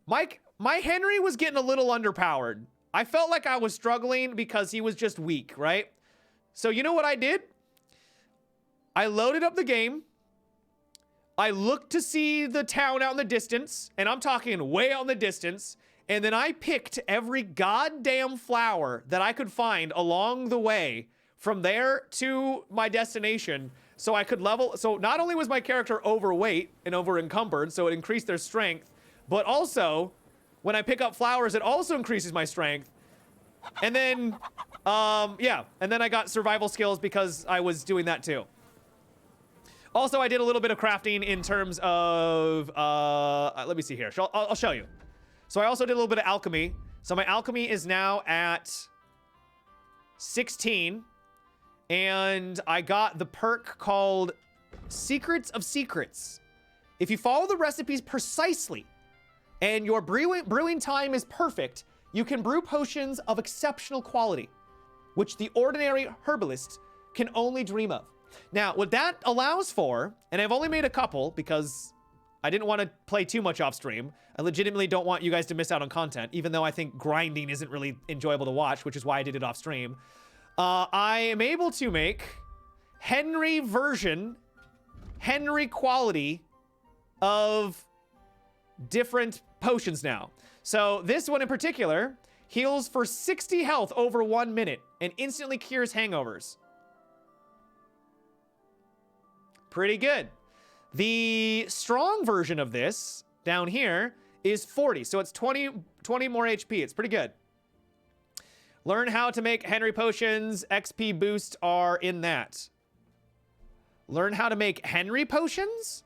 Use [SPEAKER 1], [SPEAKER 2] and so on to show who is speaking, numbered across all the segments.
[SPEAKER 1] My Henry was getting a little underpowered. I felt like I was struggling because he was just weak, right? So you know what I did? I loaded up the game. I looked to see the town out in the distance, and I'm talking way out in the distance, and then I picked every goddamn flower that I could find along the way from there to my destination so I could level. So not only was my character overweight and over encumbered, so it increased their strength, but also when I pick up flowers, it also increases my strength. And then, yeah, and then I got survival skills because I was doing that too. Also, I did a little bit of crafting in terms of, let me see here. I'll show you. So I also did a little bit of alchemy. So my alchemy is now at 16. And I got the perk called Secrets of Secrets. If you follow the recipes precisely and your brewing time is perfect, you can brew potions of exceptional quality, which the ordinary herbalist can only dream of. Now, what that allows for, and I've only made a couple because I didn't want to play too much off stream. I legitimately don't want you guys to miss out on content, even though I think grinding isn't really enjoyable to watch, which is why I did it off stream. I am able to make Henry quality of different potions now. So this one in particular heals for 60 health over 1 minute and instantly cures hangovers. Pretty good. The strong version of this down here is 40. So it's 20 more HP. It's pretty good. Learn how to make Henry potions. XP boost are in that. Learn how to make Henry potions?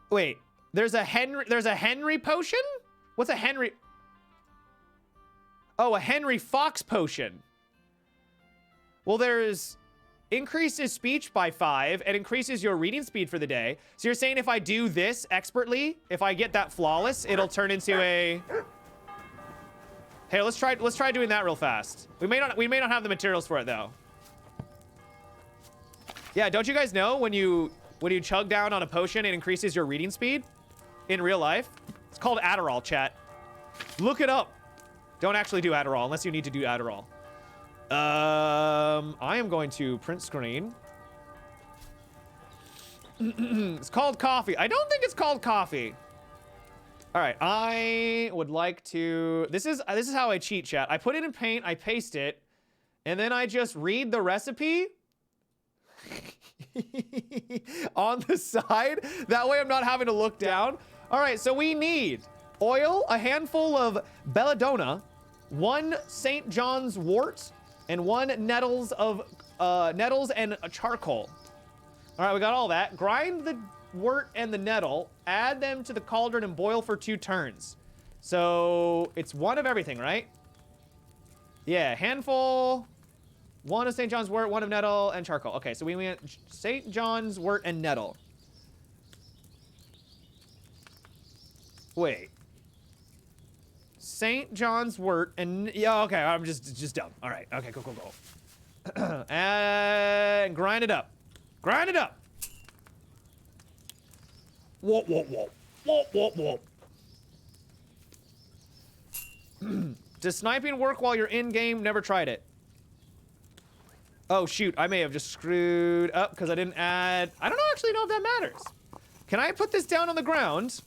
[SPEAKER 1] Wait, there's a Henry potion? What's a Henry? Oh, a Henry Fox potion. Well, there's increases speech by 5 and increases your reading speed for the day. So you're saying if I do this expertly, if I get that flawless, it'll turn into a... Hey, let's try doing that real fast. We may not have the materials for it though. Yeah, don't you guys know when you chug down on a potion, it increases your reading speed in real life? It's called Adderall, chat. Look it up. Don't actually do Adderall unless you need to do Adderall. I am going to print screen. It's called coffee. I don't think it's called coffee. All right, I would like to... This is how I cheat, chat. I put it in paint, I paste it, and then I just read the recipe on the side. That way I'm not having to look down. All right, so we need oil, a handful of belladonna, 1 St. John's wort, and 1 nettles and a charcoal. All right, we got all that. Grind the wort and the nettle, add them to the cauldron and boil for 2 turns. So it's 1 of everything, right? Yeah, handful, 1 of St. John's wort, 1 of nettle and charcoal. Okay, so we went St. John's wort and nettle. Wait. St. John's wort and... Yeah, okay, I'm just dumb. All right, okay, cool. And grind it up. Grind it up. Whoa. Does sniping work while you're in game? Never tried it. Oh, shoot. I may have just screwed up because I didn't add... I don't actually know if that matters. Can I put this down on the ground?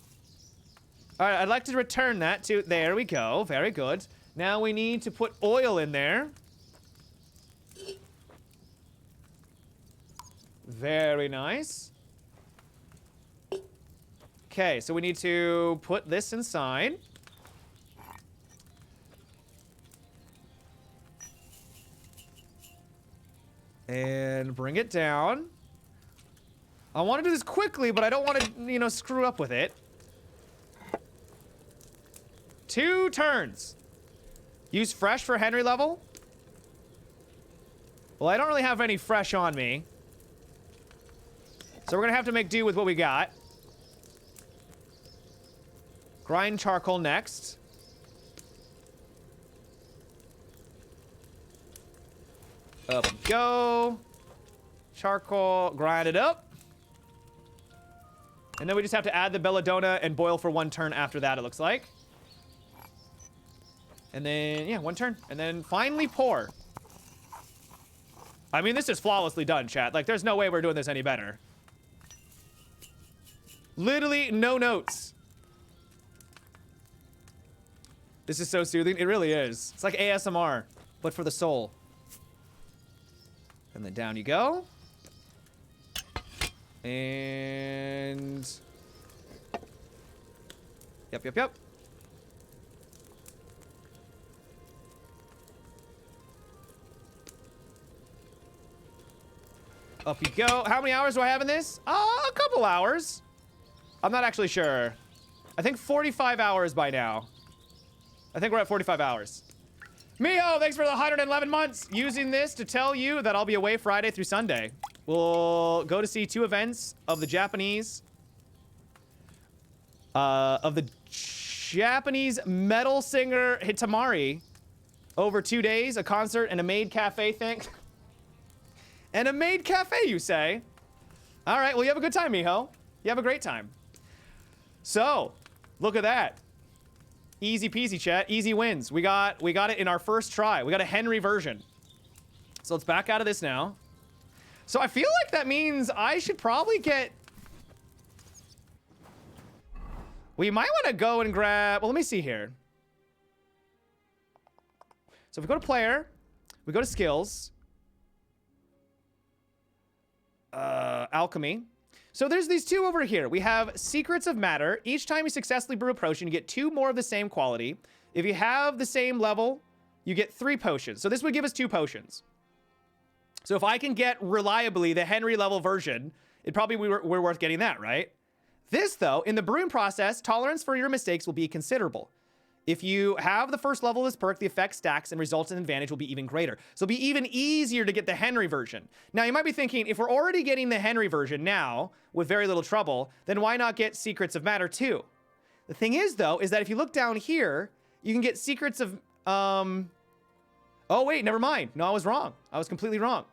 [SPEAKER 1] All right, I'd like to return that to... There we go. Very good. Now we need to put oil in there. Very nice. Okay, so we need to put this inside. And bring it down. I want to do this quickly, but I don't want to, screw up with it. 2 turns. Use fresh for Henry level. Well, I don't really have any fresh on me. So we're going to have to make do with what we got. Grind charcoal next. Up we go. Charcoal, grind it up. And then we just have to add the belladonna and boil for 1 turn after that, it looks like. And then, yeah, 1 turn. And then finally pour. I mean, this is flawlessly done, chat. Like, there's no way we're doing this any better. Literally no notes. This is so soothing. It really is. It's like ASMR, but for the soul. And then down you go. And... Yep. Up you go. How many hours do I have in this? A couple hours. I'm not actually sure. I think 45 hours by now. I think we're at 45 hours. Miho, thanks for the 111 months. Using this to tell you that I'll be away Friday through Sunday. We'll go to see 2 events of the Japanese metal singer Hitamari over 2 days, a concert and a maid cafe thing. And a maid cafe, you say? All right, well, you have a good time, Miho. You have a great time. So, look at that. Easy peasy, chat. Easy wins. We got it in our first try. We got a Henry version. So let's back out of this now. So I feel like that means I should probably get... We might want to go and grab... Well, let me see here. So if we go to player, we go to skills. Alchemy. So there's these 2 over here. We have Secrets of Matter. Each time you successfully brew a potion, you get 2 more of the same quality. If you have the same level, you get 3 potions. So this would give us 2 potions. So if I can get reliably the Henry level version, it probably we're worth getting that, right? This, though, in the brewing process, tolerance for your mistakes will be considerable. If you have the first level of this perk, the effect stacks and results in advantage will be even greater. So it'll be even easier to get the Henry version. Now, you might be thinking, if we're already getting the Henry version now, with very little trouble, then why not get Secrets of Matter too? The thing is, though, is that if you look down here, you can get Secrets of... Oh, wait, never mind. No, I was wrong. I was completely wrong.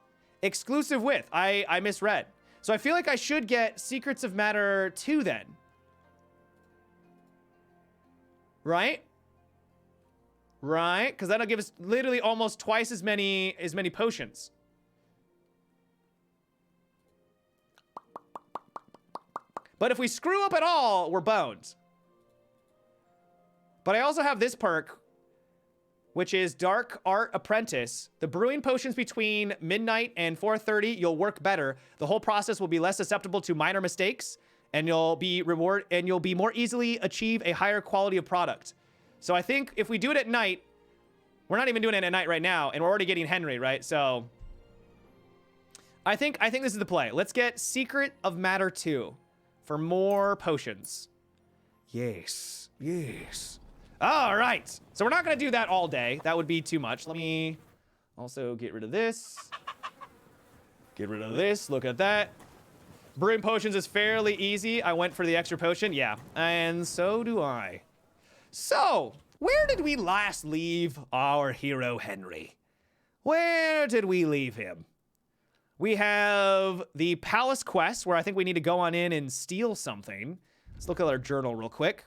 [SPEAKER 1] Exclusive with. I misread. So I feel like I should get Secrets of Matter 2 then. Right? Right? Because that'll give us literally almost twice as many potions. But if we screw up at all, we're boned. But I also have this perk, which is Dark Art Apprentice. The brewing potions between midnight and 4:30, you'll work better. The whole process will be less susceptible to minor mistakes, and you'll be more easily achieve a higher quality of product. So I think if we do it at night, we're not even doing it at night right now, and we're already getting Henry, right? So I think this is the play. Let's get Secret of Matter 2 for more potions. Yes. All right. So we're not going to do that all day. That would be too much. Let me also get rid of this. Get rid of this. Look at that. Brewing potions is fairly easy. I went for the extra potion. Yeah. And so do I. So, where did we last leave our hero Henry? Where did we leave him? We have the Palace Quest, where I think we need to go on in and steal something. Let's look at our journal real quick.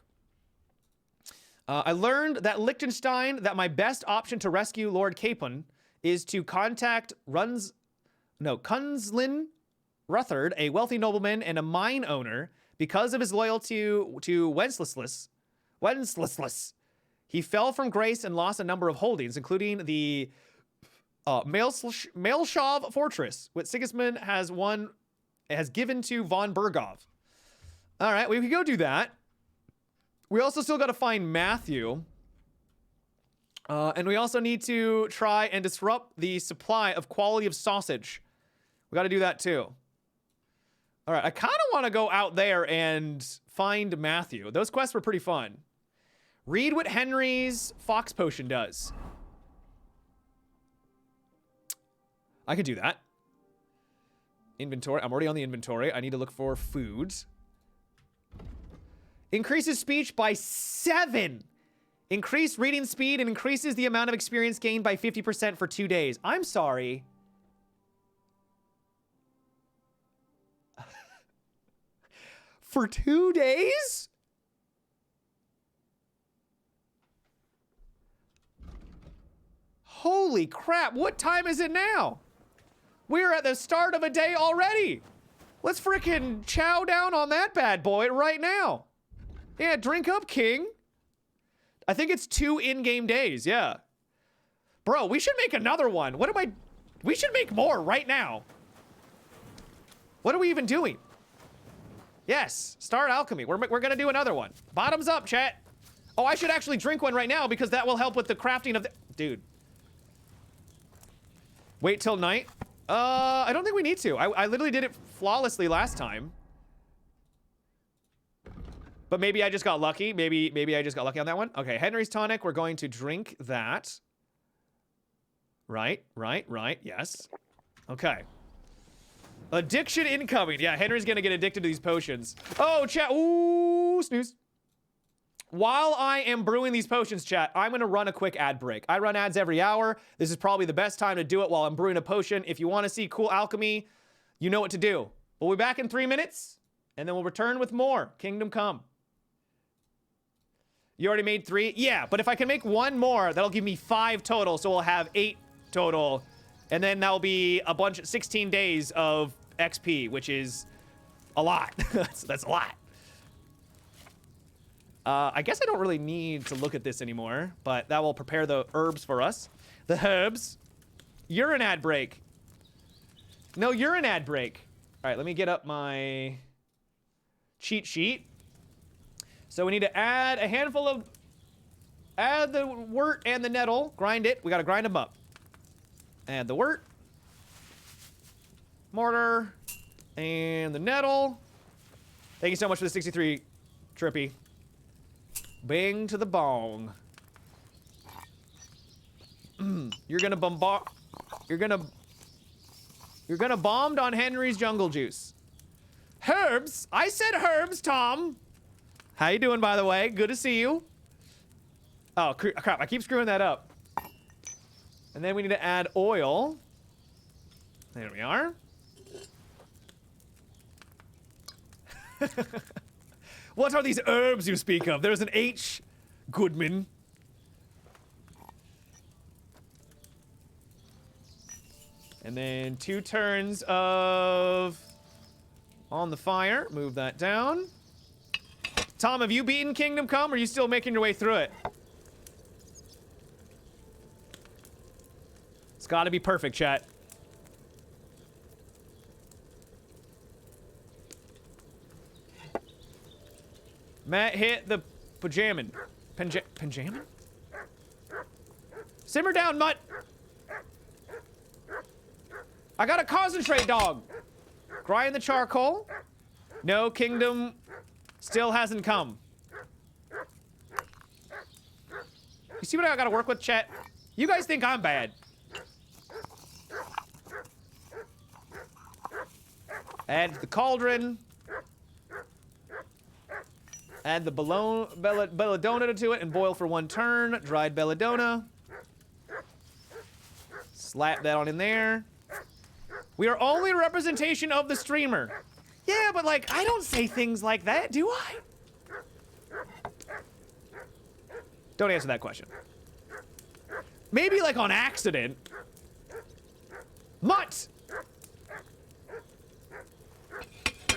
[SPEAKER 1] I learned that Liechtenstein, that my best option to rescue Lord Capon is to contact Kunzlin Ruthard, a wealthy nobleman and a mine owner, because of his loyalty to Wenceslas. He fell from grace and lost a number of holdings, including the Maelshov Fortress, which Sigismund has given to von Bergov. All right, we can go do that. We also still got to find Matthew. And we also need to try and disrupt the supply of quality of sausage. We got to do that too. All right, I kind of want to go out there and find Matthew. Those quests were pretty fun. Read what Henry's Fox Potion does. I could do that. Inventory. I'm already on the inventory. I need to look for foods. Increases speech by 7. Increased reading speed and increases the amount of experience gained by 50% for 2 days. I'm sorry. For 2 days? Holy crap, what time is it now? We're at the start of a day already. Let's freaking chow down on that bad boy right now. Yeah, drink up, King. I think it's 2 in-game days, yeah. Bro, we should make another one. We should make more right now. What are we even doing? Yes, start alchemy. We're gonna do another one. Bottoms up, chat. Oh, I should actually drink one right now because that will help with the crafting of the... Dude. Wait till night? I don't think we need to. I literally did it flawlessly last time. But maybe I just got lucky. Maybe I just got lucky on that one. Okay, Henry's tonic. We're going to drink that. Right. Yes. Okay. Addiction incoming. Yeah, Henry's gonna get addicted to these potions. Oh, chat. Ooh, snooze. While I am brewing these potions, chat, I'm gonna run a quick ad break. I run ads every hour. This is probably the best time to do it while I'm brewing a potion. If you want to see cool alchemy, you know what to do. We'll be back in 3 minutes, and then we'll return with more. Kingdom Come. You already made 3? Yeah, but if I can make 1 more, that'll give me 5 total, so we'll have 8 total. And then that'll be a bunch, 16 days of XP, which is a lot. That's a lot. I guess I don't really need to look at this anymore, but that will prepare the herbs for us. The herbs. You're an ad break. No, you're an ad break. All right, let me get up my cheat sheet. So we need to add a handful of... Add the wort and the nettle. Grind it. We got to grind them up. Add the wort. Mortar. And the nettle. Thank you so much for the 63, Trippy. Bang to the bong. You're gonna bombard. You're gonna bombed on Henry's jungle juice. Herbs? I said herbs, Tom. How you doing, by the way? Good to see you. Oh, crap. I keep screwing that up. And then we need to add oil. There we are. What are these herbs you speak of? There's an H, Goodman. And then 2 turns of on the fire. Move that down. Tom, have you beaten Kingdom Come, or are you still making your way through it? It's gotta be perfect, chat. Matt hit the pajaman. Pajaman? Simmer down, mutt. I gotta concentrate, dog. Grind the charcoal. No, Kingdom still hasn't come. You see what I gotta work with, chat? You guys think I'm bad. Add the cauldron. Add the belladonna to it and boil for 1 turn. Dried belladonna. Slap that on in there. We are only a representation of the streamer. Yeah, but like, I don't say things like that, do I? Don't answer that question. Maybe like on accident. Mutt!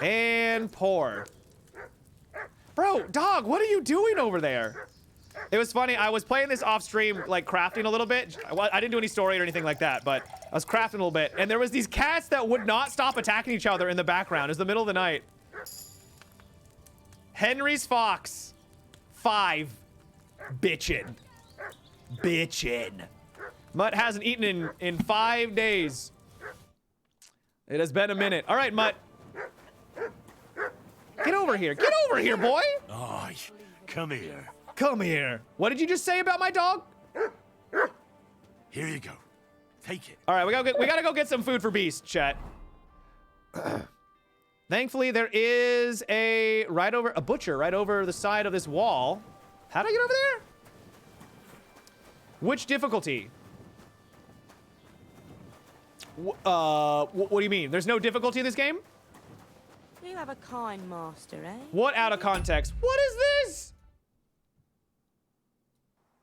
[SPEAKER 1] And pour. Bro, dog, what are you doing over there? It was funny, I was playing this off stream, like crafting a little bit. I didn't do any story or anything like that, but I was crafting a little bit. And there was these cats that would not stop attacking each other in the background. It was the middle of the night. Henry's Fox. 5. Bitchin'. Bitchin'. Mutt hasn't eaten in 5 days. It has been a minute. All right, Mutt. Get over here. Get over here, boy.
[SPEAKER 2] Oh, come here.
[SPEAKER 1] Come here. What did you just say about my dog?
[SPEAKER 2] Here you go. Take it.
[SPEAKER 1] All right, we gotta go get some food for Beast, chat. Thankfully, there is a butcher right over the side of this wall. How'd I get over there? Which difficulty? What do you mean? There's no difficulty in this game?
[SPEAKER 3] You have a kind master, eh?
[SPEAKER 1] What out of context? What is this?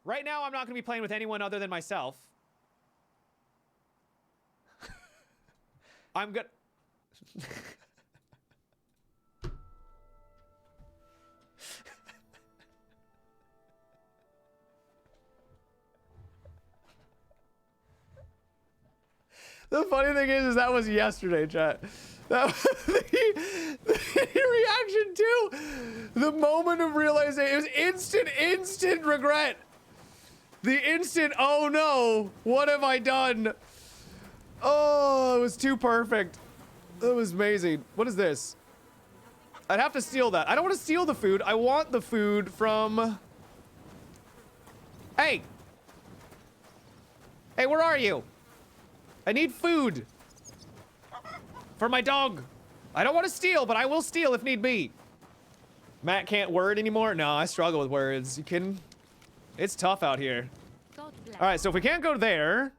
[SPEAKER 1] Right now, I'm not going to be playing with anyone other than myself. I'm gonna... The funny thing is that was yesterday, chat. That was the reaction to the moment of realization. It was instant regret. The instant, oh no, what have I done? Oh, it was too perfect. That was amazing. What is this? I'd have to steal that. I don't want to steal the food. I want the food from... Hey! Hey, where are you? I need food. For my dog. I don't want to steal, but I will steal if need be. Matt can't word anymore? No, I struggle with words. You kidding? It's tough out here. All right, so if we can't go there...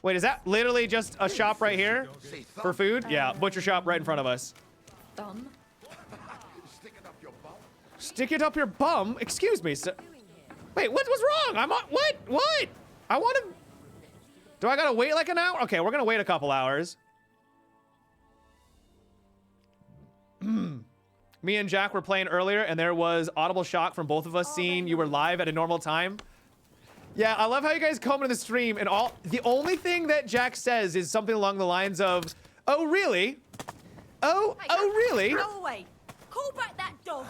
[SPEAKER 1] Wait, is that literally just a shop right here for food? Yeah, butcher shop right in front of us. Stick it up your bum? Excuse me, sir. Wait, what was wrong? I'm on, what? I want to... Do I gotta wait like an hour? Okay, we're gonna wait a couple hours. Me and Jack were playing earlier and there was audible shock from both of us seeing you were live at a normal time. Yeah, I love how you guys come into the stream and the only thing that Jack says is something along the lines of, oh, really? Oh, really?
[SPEAKER 3] Go away. Call back that dog.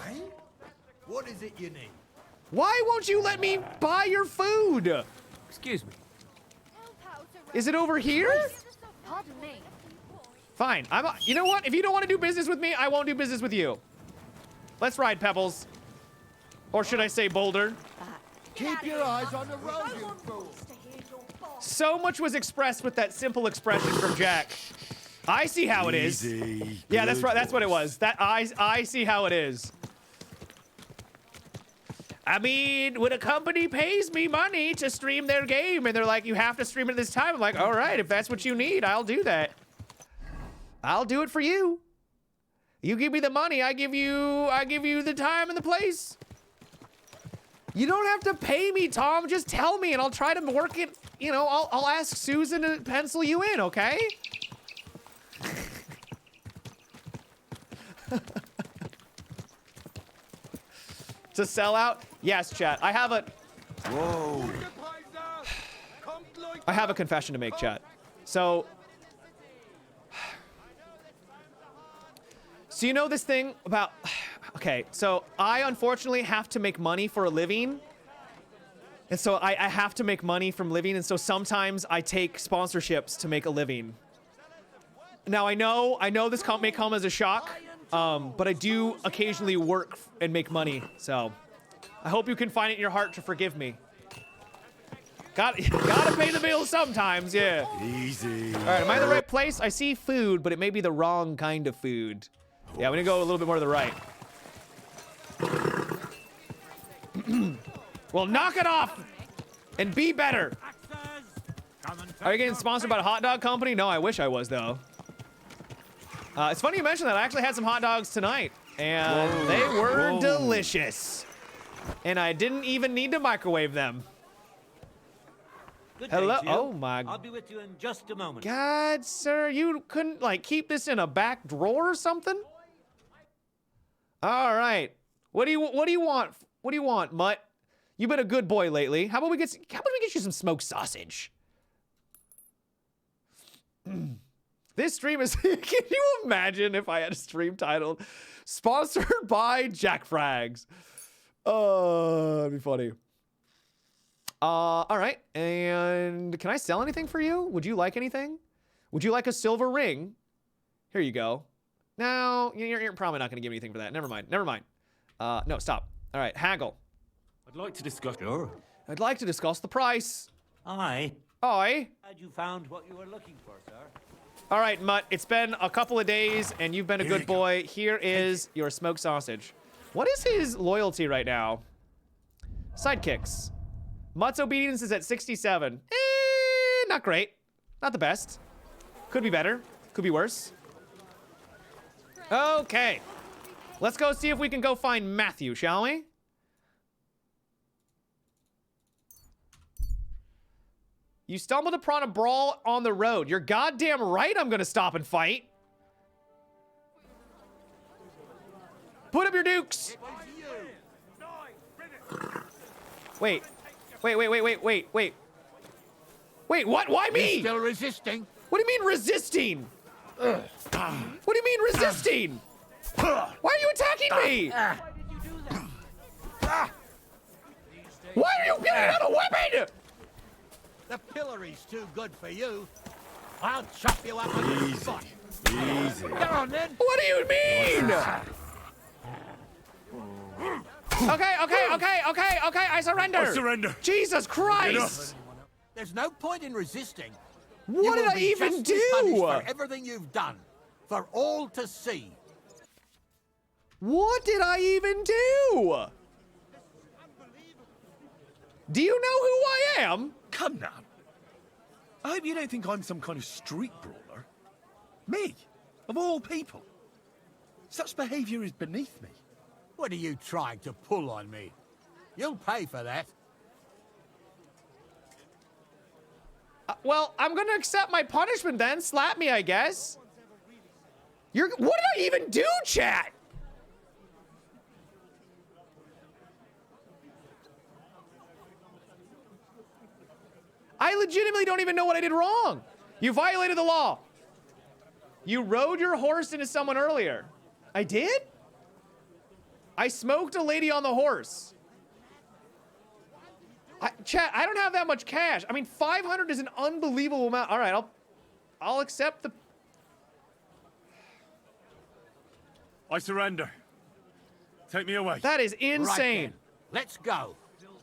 [SPEAKER 2] What is it you need?
[SPEAKER 1] Why won't you let me buy your food?
[SPEAKER 4] Excuse me.
[SPEAKER 1] Is it over here?
[SPEAKER 5] Pardon me.
[SPEAKER 1] Fine. You know what? If you don't want to do business with me, I won't do business with you. Let's ride, Pebbles. Or should I say Boulder?
[SPEAKER 2] Keep your eyes on the road, you fool.
[SPEAKER 1] So much was expressed with that simple expression from Jack. I see how it is.
[SPEAKER 2] Easy.
[SPEAKER 1] Yeah, that's
[SPEAKER 2] Good
[SPEAKER 1] right. That's what it
[SPEAKER 2] boy.
[SPEAKER 1] was. That I see how it is. I mean, when a company pays me money to stream their game and they're like, you have to stream it at this time, I'm like, all right, if that's what you need, I'll do that. I'll do it for you. You give me the money, I give you the time and the place. You don't have to pay me, Tom. Just tell me and I'll try to work it. You know, I'll ask Susan to pencil you in, okay? To sell out? Yes, chat. I have a confession to make, chat. So you know this thing about... Okay, so I unfortunately have to make money for a living. And so I have to make money from living. And so sometimes I take sponsorships to make a living. Now, I know this may come as a shock, but I do occasionally work and make money. So I hope you can find it in your heart to forgive me. Gotta pay the bills sometimes, yeah.
[SPEAKER 2] Easy.
[SPEAKER 1] All right, am I in the right place? I see food, but it may be the wrong kind of food. Yeah, I'm gonna go a little bit more to the right. Well, knock it off and be better. Are you getting sponsored by a hot dog company? No, I wish I was, though. It's funny you mentioned that. I actually had some hot dogs tonight, and they were delicious. And I didn't even need to microwave them.
[SPEAKER 4] Good
[SPEAKER 1] Hello?
[SPEAKER 4] day to you.
[SPEAKER 1] Oh, my
[SPEAKER 4] I'll be with you in just a moment.
[SPEAKER 1] God, sir. You couldn't, like, keep this in a back drawer or something? All right. What do you want? What do you want, Mutt? You've been a good boy lately. How about we get you some smoked sausage? This stream is... Can you imagine if I had a stream titled "Sponsored by Jack Frags"? Oh, that'd be funny. All right. And can I sell anything for you? Would you like anything? Would you like a silver ring? Here you go. No, you're probably not going to give me anything for that. Never mind. No, stop. All right, haggle.
[SPEAKER 4] I'd like to discuss. Sure.
[SPEAKER 1] I'd like to discuss the price.
[SPEAKER 4] Aye.
[SPEAKER 1] Aye.
[SPEAKER 4] Had you found what you were looking for, sir?
[SPEAKER 1] All right, Mutt. It's been a couple of days, and you've been a good boy. Here is your smoked sausage. What is his loyalty right now? Sidekicks. Mutt's obedience is at 67. Not great. Not the best. Could be better. Could be worse. Okay. Let's go see if we can go find Matthew, shall we? You stumbled upon a brawl on the road. You're goddamn right I'm gonna stop and fight. Put up your dukes. Wait. Wait, what? Why me?
[SPEAKER 2] Still resisting?
[SPEAKER 1] What do you mean resisting? What do you mean resisting? Why are you attacking me? Why are you getting out of weapon?
[SPEAKER 2] The pillory's too good for you. I'll chop you up on the spot.
[SPEAKER 5] Easy.
[SPEAKER 2] Go on then.
[SPEAKER 1] What do you mean? Okay, I surrender.
[SPEAKER 5] I surrender.
[SPEAKER 1] Jesus Christ.
[SPEAKER 2] There's no point in resisting.
[SPEAKER 1] What
[SPEAKER 2] You
[SPEAKER 1] did
[SPEAKER 2] will
[SPEAKER 1] I
[SPEAKER 2] be
[SPEAKER 1] even
[SPEAKER 2] justly punished
[SPEAKER 1] do?
[SPEAKER 2] for everything you've done, for all to see.
[SPEAKER 1] What did I even do? Do you know who I am?
[SPEAKER 5] Come now. I hope you don't think I'm some kind of street brawler. Me, of all people. Such behavior is beneath me.
[SPEAKER 2] What are you trying to pull on me? You'll pay for that.
[SPEAKER 1] Well, I'm gonna accept my punishment then. Slap me, I guess. What did I even do, chat? I legitimately don't even know what I did wrong. You violated the law. You rode your horse into someone earlier. I did? I smoked a lady on the horse. Chat, I don't have that much cash. I mean, 500 is an unbelievable amount. All right, I'll accept the...
[SPEAKER 5] I surrender. Take me away.
[SPEAKER 1] That is
[SPEAKER 2] Right
[SPEAKER 1] insane.
[SPEAKER 2] then. Let's go.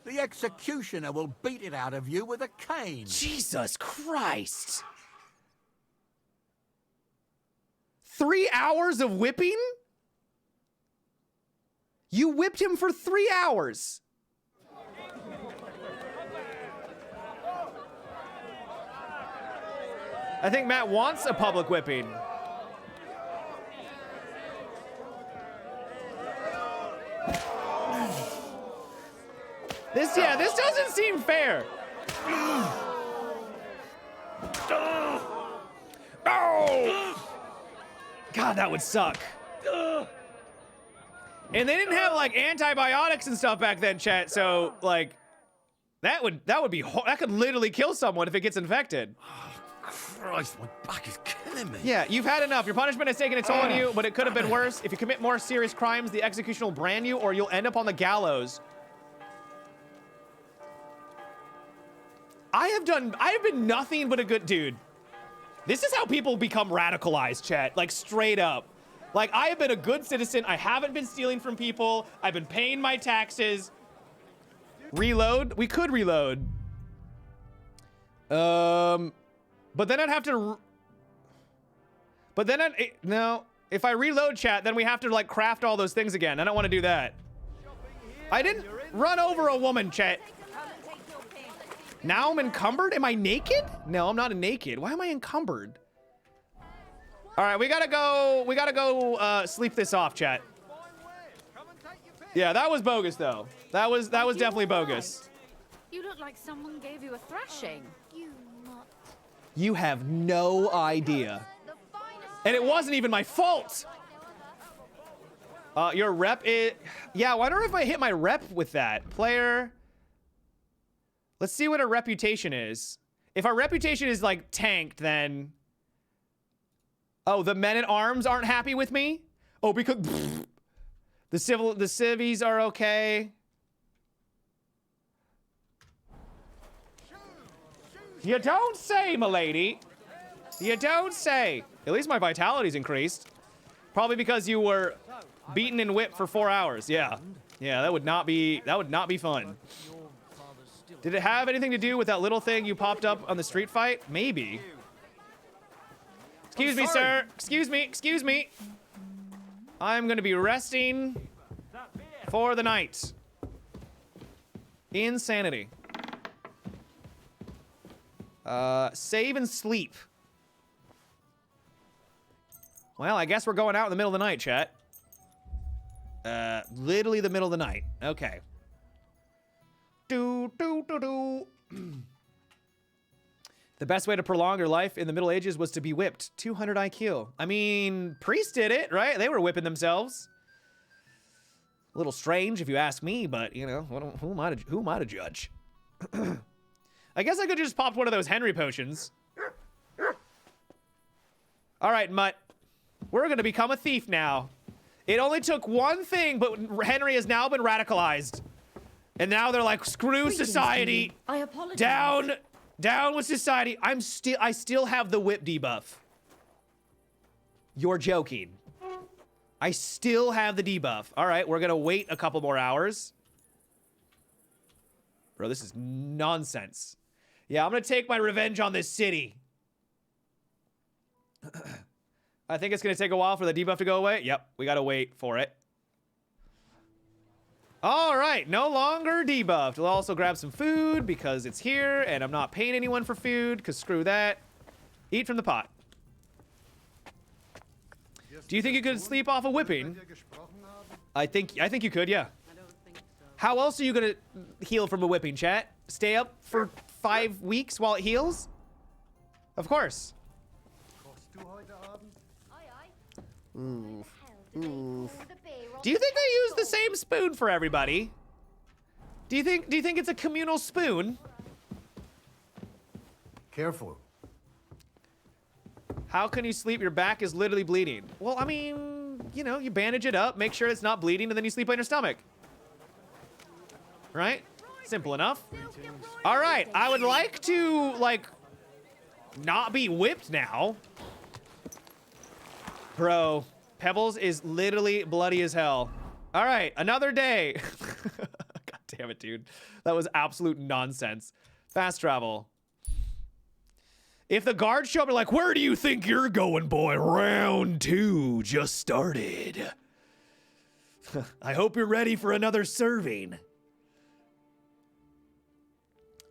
[SPEAKER 2] The executioner will beat it out of you with a cane.
[SPEAKER 1] Jesus Christ. 3 hours of whipping? You whipped him for 3 hours. I think Matt wants a public whipping. This doesn't seem fair. Oh! God, that would suck. And they didn't have like antibiotics and stuff back then, chat. So like, that could literally kill someone if it gets infected.
[SPEAKER 5] Christ, my back is killing me.
[SPEAKER 1] Yeah, you've had enough. Your punishment has taken a toll on you, but it could have been worse. If you commit more serious crimes, the execution will brand you, or you'll end up on the gallows. I have been nothing but a good dude. This is how people become radicalized, chat. Like, straight up. Like, I have been a good citizen. I haven't been stealing from people. I've been paying my taxes. Reload? We could reload. But then I'd have to... No. If I reload, chat, then we have to, like, craft all those things again. I don't want to do that. I didn't run over a woman, chat. Now I'm encumbered? Am I naked? No, I'm not naked. Why am I encumbered? All right, we gotta go sleep this off, chat. Yeah, that was bogus, though. That was definitely bogus.
[SPEAKER 6] You look like someone gave you a thrashing.
[SPEAKER 1] You have no idea. And it wasn't even my fault. Your rep is... Yeah, I wonder if I hit my rep with that. Player... Let's see what our reputation is. If our reputation is, like, tanked, then... Oh, the men-at-arms aren't happy with me? Oh, because... The civvies are okay. You don't say, milady. You don't say. At least my vitality's increased. Probably because you were beaten and whipped for 4 hours. Yeah. Yeah, that would not be fun. Did it have anything to do with that little thing you popped up on the street fight? Maybe. Excuse me, sir. Excuse me. I'm gonna be resting for the night. Insanity. Save and sleep. Well, I guess we're going out in the middle of the night, chat. Literally the middle of the night. Okay. Do. The best way to prolong your life in the Middle Ages was to be whipped. 200 IQ. I mean, priests did it, right? They were whipping themselves. A little strange if you ask me, but, you know, who am I to judge? I guess I could just pop one of those Henry potions. All right, Mutt. We're going to become a thief now. It only took one thing, but Henry has now been radicalized. And now they're like, screw society.
[SPEAKER 3] I apologize.
[SPEAKER 1] Down with society. I still have the whip debuff. You're joking. I still have the debuff. All right, we're going to wait a couple more hours. Bro, this is nonsense. Yeah, I'm going to take my revenge on this city. I think it's going to take a while for the debuff to go away. Yep, we got to wait for it. All right, no longer debuffed. We'll also grab some food because it's here and I'm not paying anyone for food because screw that. Eat from the pot. Do you think you could sleep off a whipping? I think you could, yeah. How else are you going to heal from a whipping, chat? Stay up for 5 weeks while it heals? Of course. Do you think they use the same spoon for everybody? Do you think it's a communal spoon?
[SPEAKER 7] Careful.
[SPEAKER 1] How can you sleep? Your back is literally bleeding. Well, I mean, you know, you bandage it up, make sure it's not bleeding, and then you sleep on your stomach. Right? Simple enough. All right, I would like to, like, not be whipped now. Bro, Pebbles is literally bloody as hell. All right, another day. God damn it, dude. That was absolute nonsense. Fast travel. If the guards show up and like, where do you think you're going, boy? Round 2 just started. I hope you're ready for another serving.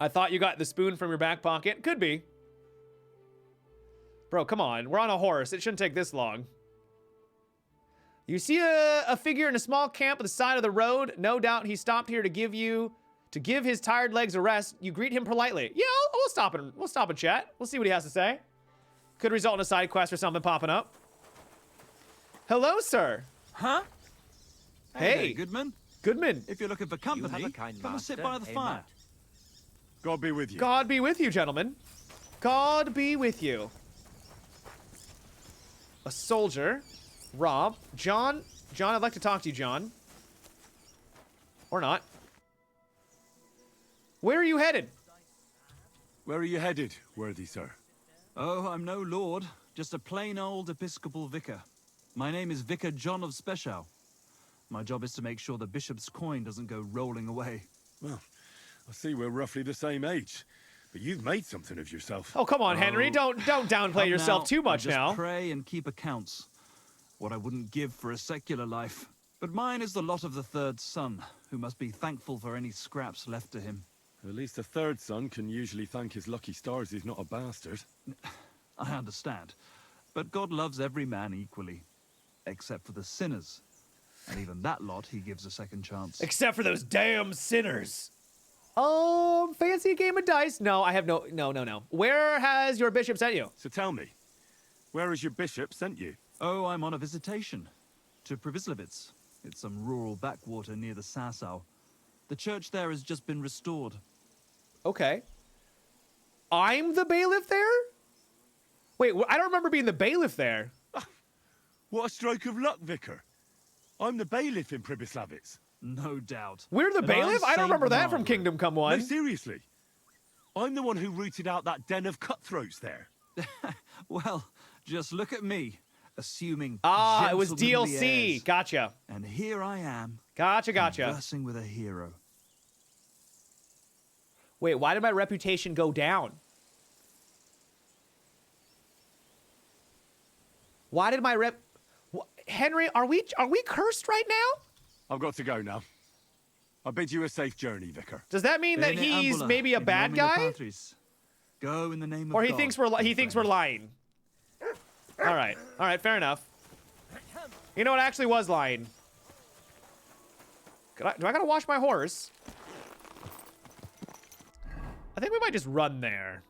[SPEAKER 1] I thought you got the spoon from your back pocket. Could be. Bro, come on. We're on a horse. It shouldn't take this long. You see a figure in a small camp at the side of the road. No doubt he stopped here to give his tired legs a rest. You greet him politely. Yeah, we'll stop and chat. We'll see what he has to say. Could result in a side quest or something popping up. Hello, sir.
[SPEAKER 8] Huh?
[SPEAKER 1] Hey.
[SPEAKER 8] Goodman.
[SPEAKER 1] Goodman.
[SPEAKER 8] If you're looking for company, come and sit by the fire.
[SPEAKER 5] God be with you.
[SPEAKER 1] God be with you, gentlemen. God be with you. A soldier. Rob. John, I'd like to talk to you, John. Or not. Where are you headed?
[SPEAKER 5] Where are you headed, worthy sir?
[SPEAKER 8] Oh, I'm no lord, just a plain old episcopal vicar. My name is Vicar John of Spechow. My job is to make sure the bishop's coin doesn't go rolling away.
[SPEAKER 5] Well, I see we're roughly the same age, but you've made something of yourself.
[SPEAKER 1] Oh, come on, Henry. Don't downplay yourself too much
[SPEAKER 8] just
[SPEAKER 1] now.
[SPEAKER 8] Pray and keep accounts. What I wouldn't give for a secular life. But mine is the lot of the third son, who must be thankful for any scraps left to him.
[SPEAKER 5] At least the third son can usually thank his lucky stars he's not a bastard.
[SPEAKER 8] I understand. But God loves every man equally. Except for the sinners. And even that lot he gives a second chance.
[SPEAKER 1] Except for those damn sinners. Fancy a game of dice? No, I have no. Where has your bishop sent you?
[SPEAKER 5] So tell me, where has your bishop sent you?
[SPEAKER 8] Oh, I'm on a visitation. To Previslevitz. It's some rural backwater near the Sasau. The church there has just been restored.
[SPEAKER 1] Okay. I'm the bailiff there? Wait, I don't remember being the bailiff there.
[SPEAKER 5] What a stroke of luck, Vicar. I'm the bailiff in Pribyslavitz.
[SPEAKER 8] No doubt.
[SPEAKER 1] We're the
[SPEAKER 8] And
[SPEAKER 1] bailiff?
[SPEAKER 8] I'm
[SPEAKER 1] I don't remember
[SPEAKER 8] Saint
[SPEAKER 1] that from
[SPEAKER 8] Margaret.
[SPEAKER 1] Kingdom Come
[SPEAKER 5] No,
[SPEAKER 1] 1.
[SPEAKER 5] seriously. I'm the one who rooted out that den of cutthroats there.
[SPEAKER 8] Well, just look at me. Assuming
[SPEAKER 1] It was
[SPEAKER 8] gentlemanly
[SPEAKER 1] DLC.
[SPEAKER 8] airs.
[SPEAKER 1] Gotcha.
[SPEAKER 8] And here I am.
[SPEAKER 1] Gotcha.
[SPEAKER 8] Conversing with a hero.
[SPEAKER 1] Wait, why did my reputation go down? Why did my Henry, are we cursed right now?
[SPEAKER 5] I've got to go now. I bid you a safe journey, Vicar.
[SPEAKER 1] Does that mean that
[SPEAKER 8] Bene
[SPEAKER 1] he's
[SPEAKER 8] ambula
[SPEAKER 1] maybe a
[SPEAKER 8] in
[SPEAKER 1] bad
[SPEAKER 8] nomine
[SPEAKER 1] guy?
[SPEAKER 8] Patris. Go in the name of
[SPEAKER 1] Or he
[SPEAKER 8] God,
[SPEAKER 1] thinks we're
[SPEAKER 8] my
[SPEAKER 1] lying. All right, fair enough. You know what? I actually was lying. Do I gotta wash my horse? I think we might just run there.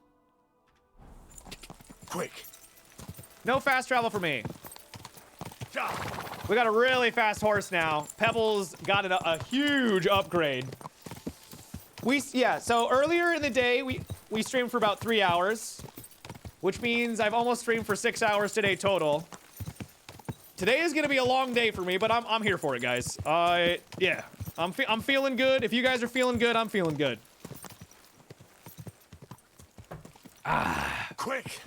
[SPEAKER 5] Quick.
[SPEAKER 1] No fast travel for me. We got a really fast horse now. Pebbles got a huge upgrade. Yeah, so earlier in the day, we streamed for about 3 hours, which means I've almost streamed for 6 hours today total. Today is gonna be a long day for me, but I'm here for it, guys. Yeah, I'm feeling good. If you guys are feeling good, I'm feeling good.
[SPEAKER 5] Quick.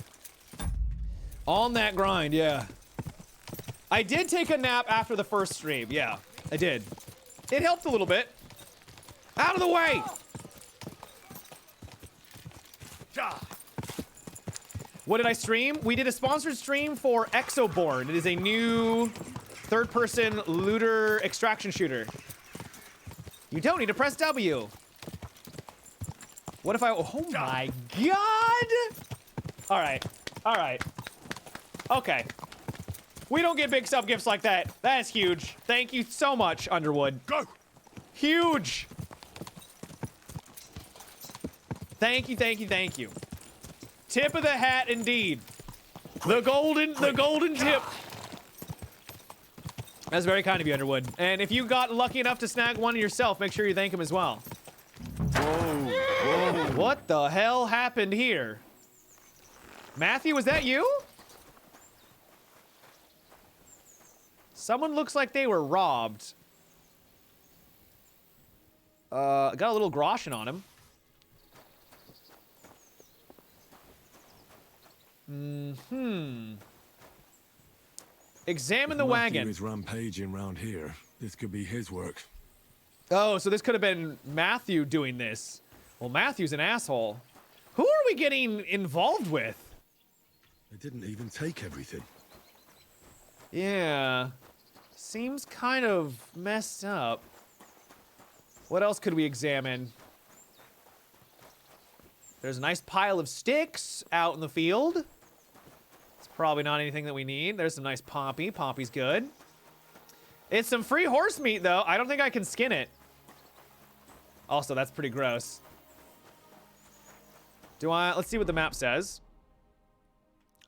[SPEAKER 1] On that grind, yeah. I did take a nap after the first stream, yeah, I did. It helped a little bit. Out of the way! What did I stream? We did a sponsored stream for Exoborn. It is a new third-person looter extraction shooter. You don't need to press W. What if I... Oh my god! Alright, alright. Okay. We don't get big sub gifts like that. That is huge. Thank you so much, Underwood.
[SPEAKER 5] Go.
[SPEAKER 1] Huge. Thank you, thank you, thank you. Tip of the hat, indeed. The golden tip. That's very kind of you, Underwood. And if you got lucky enough to snag one yourself, make sure you thank him as well.
[SPEAKER 5] Whoa, whoa.
[SPEAKER 1] What the hell happened here? Matthew, was that you? Someone looks like they were robbed. Got a little groschen on him. Examine the wagon.
[SPEAKER 7] Matthew is rampaging round here. This could be his work.
[SPEAKER 1] Oh, so this could have been Matthew doing this. Well, Matthew's an asshole. Who are we getting involved with?
[SPEAKER 7] They didn't even take everything.
[SPEAKER 1] Yeah. Seems kind of messed up. What else could we examine? There's a nice pile of sticks out in the field. It's probably not anything that we need. There's some nice poppy. Poppy's good. It's some free horse meat, though. I don't think I can skin it. Also, that's pretty gross. Let's see what the map says.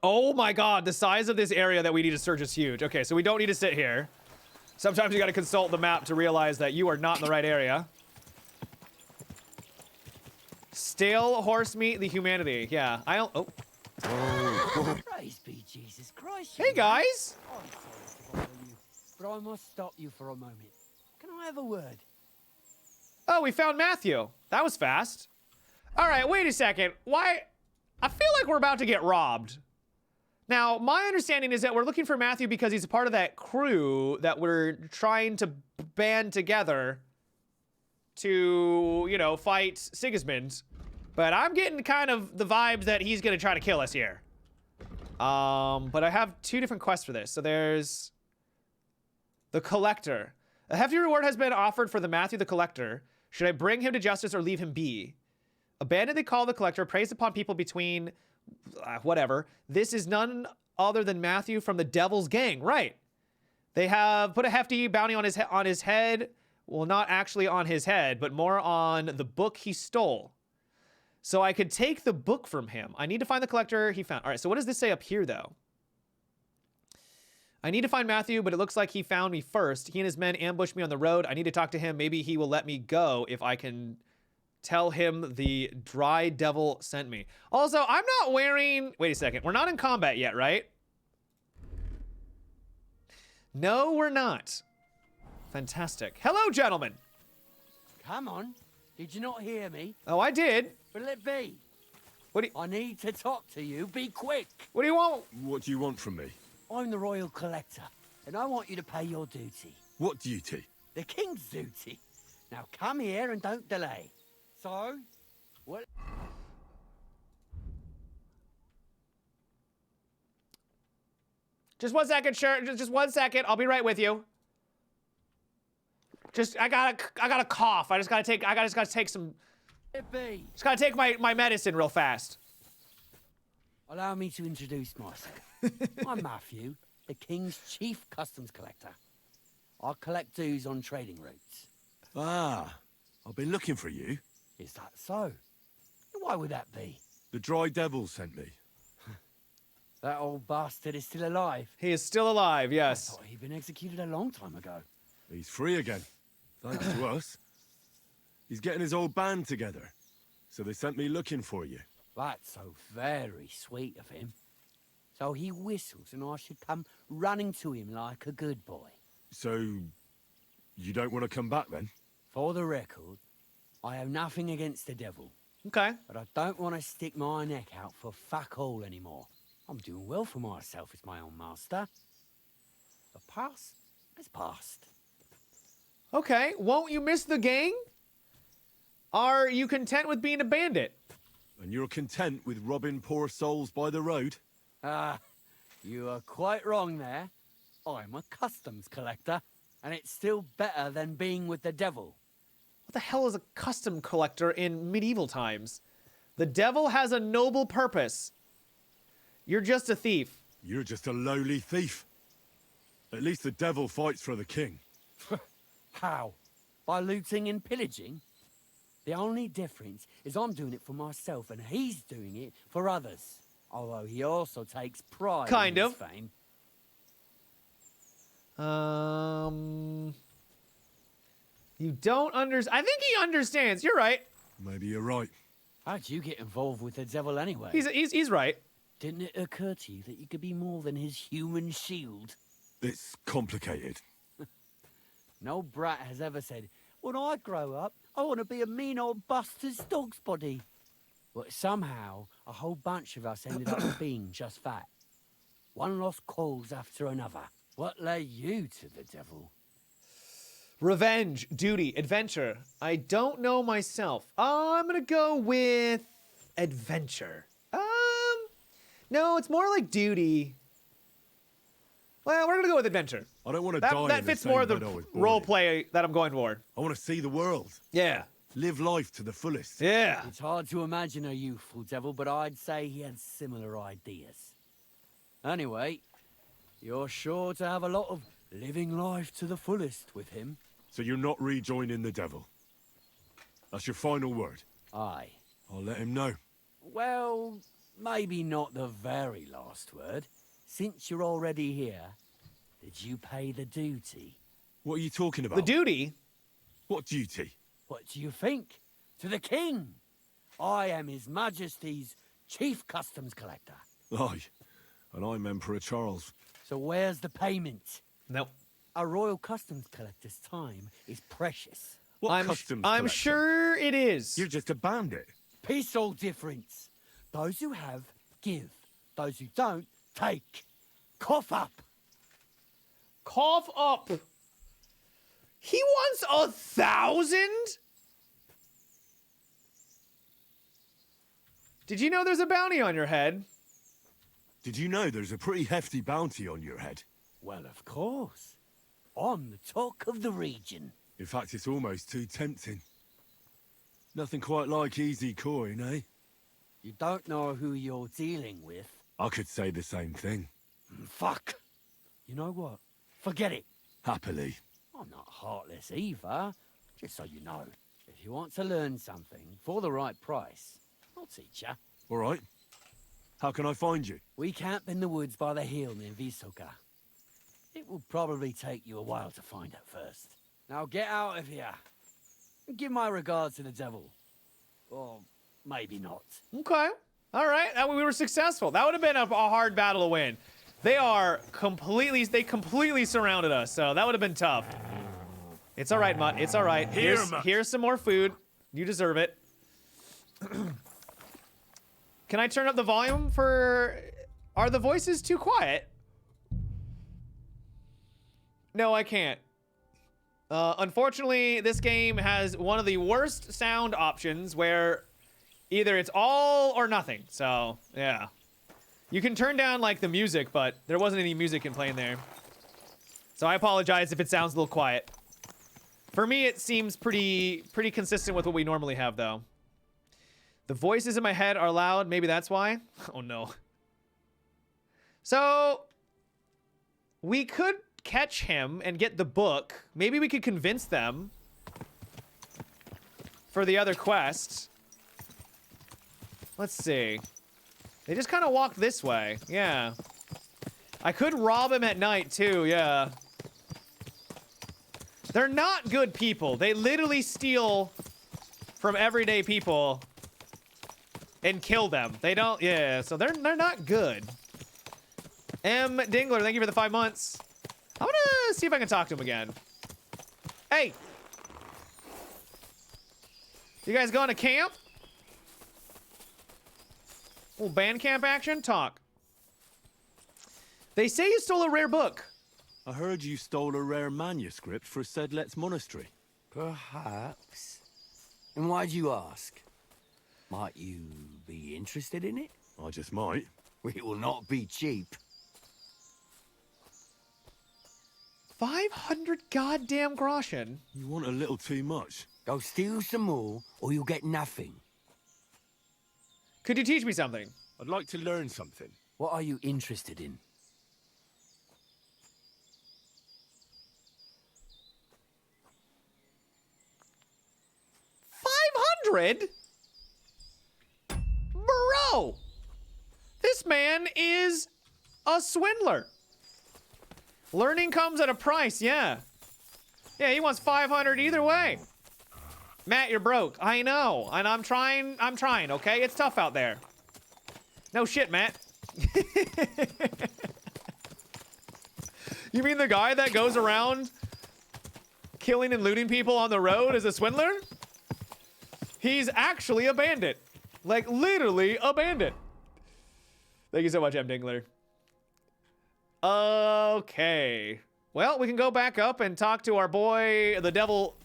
[SPEAKER 1] Oh my god, the size of this area that we need to search is huge. Okay, so we don't need to sit here. Sometimes you gotta consult the map to realize that you are not in the right area. Stale horse meat, the humanity. Yeah, I don't... Oh.
[SPEAKER 2] Praise be Jesus Christ.
[SPEAKER 1] Hey, guys.
[SPEAKER 2] I'm sorry to bother you, but I must stop you for a moment. Can I have a word?
[SPEAKER 1] Oh, we found Matthew. That was fast. All right, wait a second. Why? I feel like we're about to get robbed. Now, my understanding is that we're looking for Matthew because he's a part of that crew that we're trying to band together to, you know, fight Sigismund. But I'm getting kind of the vibes that he's gonna try to kill us here. But I have 2 different quests for this. So there's the Collector. A hefty reward has been offered for the Matthew the Collector. Should I bring him to justice or leave him be? Abandon the call of the Collector, preys upon people between... whatever. This is none other than Matthew from the Devil's Gang. Right. They have put a hefty bounty on his head. Well, not actually on his head, but more on the book he stole. So I could take the book from him. I need to find the Collector he found. All right, so what does this say up here, though? I need to find Matthew, but it looks like he found me first. He and his men ambushed me on the road. I need to talk to him. Maybe he will let me go if I can tell him the dry devil sent me. Also, I'm not wearing... Wait a second. We're not in combat yet, right? No, we're not. Fantastic. Hello, gentlemen.
[SPEAKER 2] Come on. Did you not hear me?
[SPEAKER 1] Oh, I did.
[SPEAKER 2] But let be.
[SPEAKER 1] What do you...
[SPEAKER 2] I need to talk to you. Be quick.
[SPEAKER 1] What do you want?
[SPEAKER 7] What do you want from me?
[SPEAKER 2] I'm the Royal Collector, and I want you to pay your duty.
[SPEAKER 7] What duty?
[SPEAKER 2] The King's duty. Now come here and don't delay. So, what...
[SPEAKER 1] Just 1 second, sure. Just 1 second. I'll be right with you. I gotta cough. I just gotta take some...
[SPEAKER 2] Let be.
[SPEAKER 1] Just gotta take my medicine real fast.
[SPEAKER 2] Allow me to introduce myself. I'm Matthew,
[SPEAKER 9] the King's chief customs collector. I collect dues on trading routes.
[SPEAKER 7] Ah, I've been looking for you.
[SPEAKER 9] Is that so? Why would that be?
[SPEAKER 7] The Dry Devil sent me.
[SPEAKER 9] That old bastard is still alive.
[SPEAKER 1] He is still alive,
[SPEAKER 9] I
[SPEAKER 1] yes.
[SPEAKER 9] thought he'd been executed a long time ago.
[SPEAKER 7] He's free again, thanks to us. He's getting his old band together, so they sent me looking for you.
[SPEAKER 9] That's so very sweet of him. So he whistles and I should come running to him like a good boy.
[SPEAKER 7] So, you don't want to come back then?
[SPEAKER 9] For the record, I have nothing against the devil,
[SPEAKER 1] Okay.
[SPEAKER 9] but I don't want to stick my neck out for fuck all anymore. I'm doing well for myself as my own master. The past is past.
[SPEAKER 1] Okay. Won't you miss the gang? Are you content with being a bandit?
[SPEAKER 7] And you're content with robbing poor souls by the road?
[SPEAKER 9] Ah, you are quite wrong there. I'm a customs collector, and it's still better than being with the devil.
[SPEAKER 1] What the hell is a custom collector in medieval times? The devil has a noble purpose. You're just a thief.
[SPEAKER 7] You're just a lowly thief. At least the devil fights for the king.
[SPEAKER 9] How? By looting and pillaging? The only difference is I'm doing it for myself and he's doing it for others. Although he also takes pride
[SPEAKER 1] Kind
[SPEAKER 9] in
[SPEAKER 1] of.
[SPEAKER 9] his fame.
[SPEAKER 1] You don't understand. I think he understands. You're right.
[SPEAKER 7] Maybe you're right.
[SPEAKER 9] How'd you get involved with the devil anyway?
[SPEAKER 1] He's right.
[SPEAKER 9] Didn't it occur to you that you could be more than his human shield?
[SPEAKER 7] It's complicated.
[SPEAKER 9] No brat has ever said, when I grow up, I want to be a mean old bastard's dog's body. But somehow, a whole bunch of us ended up being just that. One lost cause after another. What led you to the devil?
[SPEAKER 1] Revenge, duty, adventure. I don't know myself. I'm gonna go with adventure. No, it's more like duty. Well, we're gonna go with adventure.
[SPEAKER 7] I don't want to die
[SPEAKER 1] That
[SPEAKER 7] in
[SPEAKER 1] fits
[SPEAKER 7] the
[SPEAKER 1] more
[SPEAKER 7] same
[SPEAKER 1] of
[SPEAKER 7] bed I
[SPEAKER 1] the
[SPEAKER 7] was born
[SPEAKER 1] role
[SPEAKER 7] in.
[SPEAKER 1] play that I'm going for.
[SPEAKER 7] I want to see the world.
[SPEAKER 1] Yeah.
[SPEAKER 7] Live life to the fullest.
[SPEAKER 1] Yeah.
[SPEAKER 9] It's hard to imagine a youthful devil, but I'd say he had similar ideas. Anyway, you're sure to have a lot of living life to the fullest with him.
[SPEAKER 7] So you're not rejoining the devil. That's your final word.
[SPEAKER 9] Aye.
[SPEAKER 7] I'll let him know.
[SPEAKER 9] Well, maybe not the very last word. Since you're already here, did you pay the duty?
[SPEAKER 7] What are you talking about?
[SPEAKER 1] The duty?
[SPEAKER 7] What duty?
[SPEAKER 9] What do you think? To the king. I am His Majesty's chief customs collector.
[SPEAKER 7] Aye. And I'm Emperor Charles.
[SPEAKER 9] So where's the payment?
[SPEAKER 1] Nope.
[SPEAKER 9] A royal customs collector's time is precious.
[SPEAKER 7] What customs
[SPEAKER 1] I'm
[SPEAKER 7] collector?
[SPEAKER 1] sure it is.
[SPEAKER 7] You're just a bandit.
[SPEAKER 9] Peace all difference. Those who have, give. Those who don't, take. Cough up.
[SPEAKER 1] Cough up. He wants 1,000? Did you know there's a bounty on your head?
[SPEAKER 7] Did you know there's a pretty hefty bounty on your head?
[SPEAKER 9] Well, of course. I'm the talk of the region.
[SPEAKER 7] In fact, it's almost too tempting. Nothing quite like easy coin, eh?
[SPEAKER 9] You don't know who you're dealing with.
[SPEAKER 7] I could say the same thing.
[SPEAKER 9] Fuck. You know what? Forget it.
[SPEAKER 7] Happily.
[SPEAKER 9] I'm not heartless either. Just so you know. If you want to learn something for the right price, I'll teach you.
[SPEAKER 7] All right. How can I find you?
[SPEAKER 9] We camp in the woods by the hill near Visoka. It will probably take you a while to find it first. Now get out of here. And give my regards to the devil. Or maybe not.
[SPEAKER 1] Okay. All right. We were successful. That would have been a hard battle to win. They completely surrounded us, so that would have been tough. It's all right, Mutt. It's all right. Here's some more food. You deserve it. Can I turn up the volume for... Are the voices too quiet? No, I can't. Unfortunately, this game has one of the worst sound options where either it's all or nothing. So, yeah. You can turn down, like, the music, but there wasn't any music in playing there. So I apologize if it sounds a little quiet. For me, it seems pretty consistent with what we normally have, though. The voices in my head are loud. Maybe that's why. Oh, no. So, We could catch him and get the book. Maybe we could convince them for the other quest. Let's see. They just kind of walked this way. Yeah. I could rob him at night too, yeah. They're not good people. They literally steal from everyday people and kill them. They don't, yeah, so they're not good. M. Dingler, thank you for the 5 months. I'm gonna see if I can talk to him again. Hey! You guys going to camp? Little band camp action? Talk. They say you stole a rare book.
[SPEAKER 7] I heard you stole a rare manuscript for Sedlet's monastery.
[SPEAKER 9] Perhaps. And why'd you ask? Might you be interested in it?
[SPEAKER 7] I just might.
[SPEAKER 9] It will not be cheap.
[SPEAKER 1] 500 goddamn groschen.
[SPEAKER 7] You want a little too much.
[SPEAKER 9] Go steal some more, or you'll get nothing.
[SPEAKER 1] Could you teach me something?
[SPEAKER 7] I'd like to learn something.
[SPEAKER 9] What are you interested in?
[SPEAKER 1] 500? Bro! This man is a swindler. Learning comes at a price, yeah. Yeah, he wants 500 either way. Matt, you're broke. I know. And I'm trying, okay? It's tough out there. No shit, Matt. You mean the guy that goes around killing and looting people on the road is a swindler? He's actually a bandit. Like, literally a bandit. Thank you so much, M. Dingler. Okay. Well, we can go back up and talk to our boy, the devil.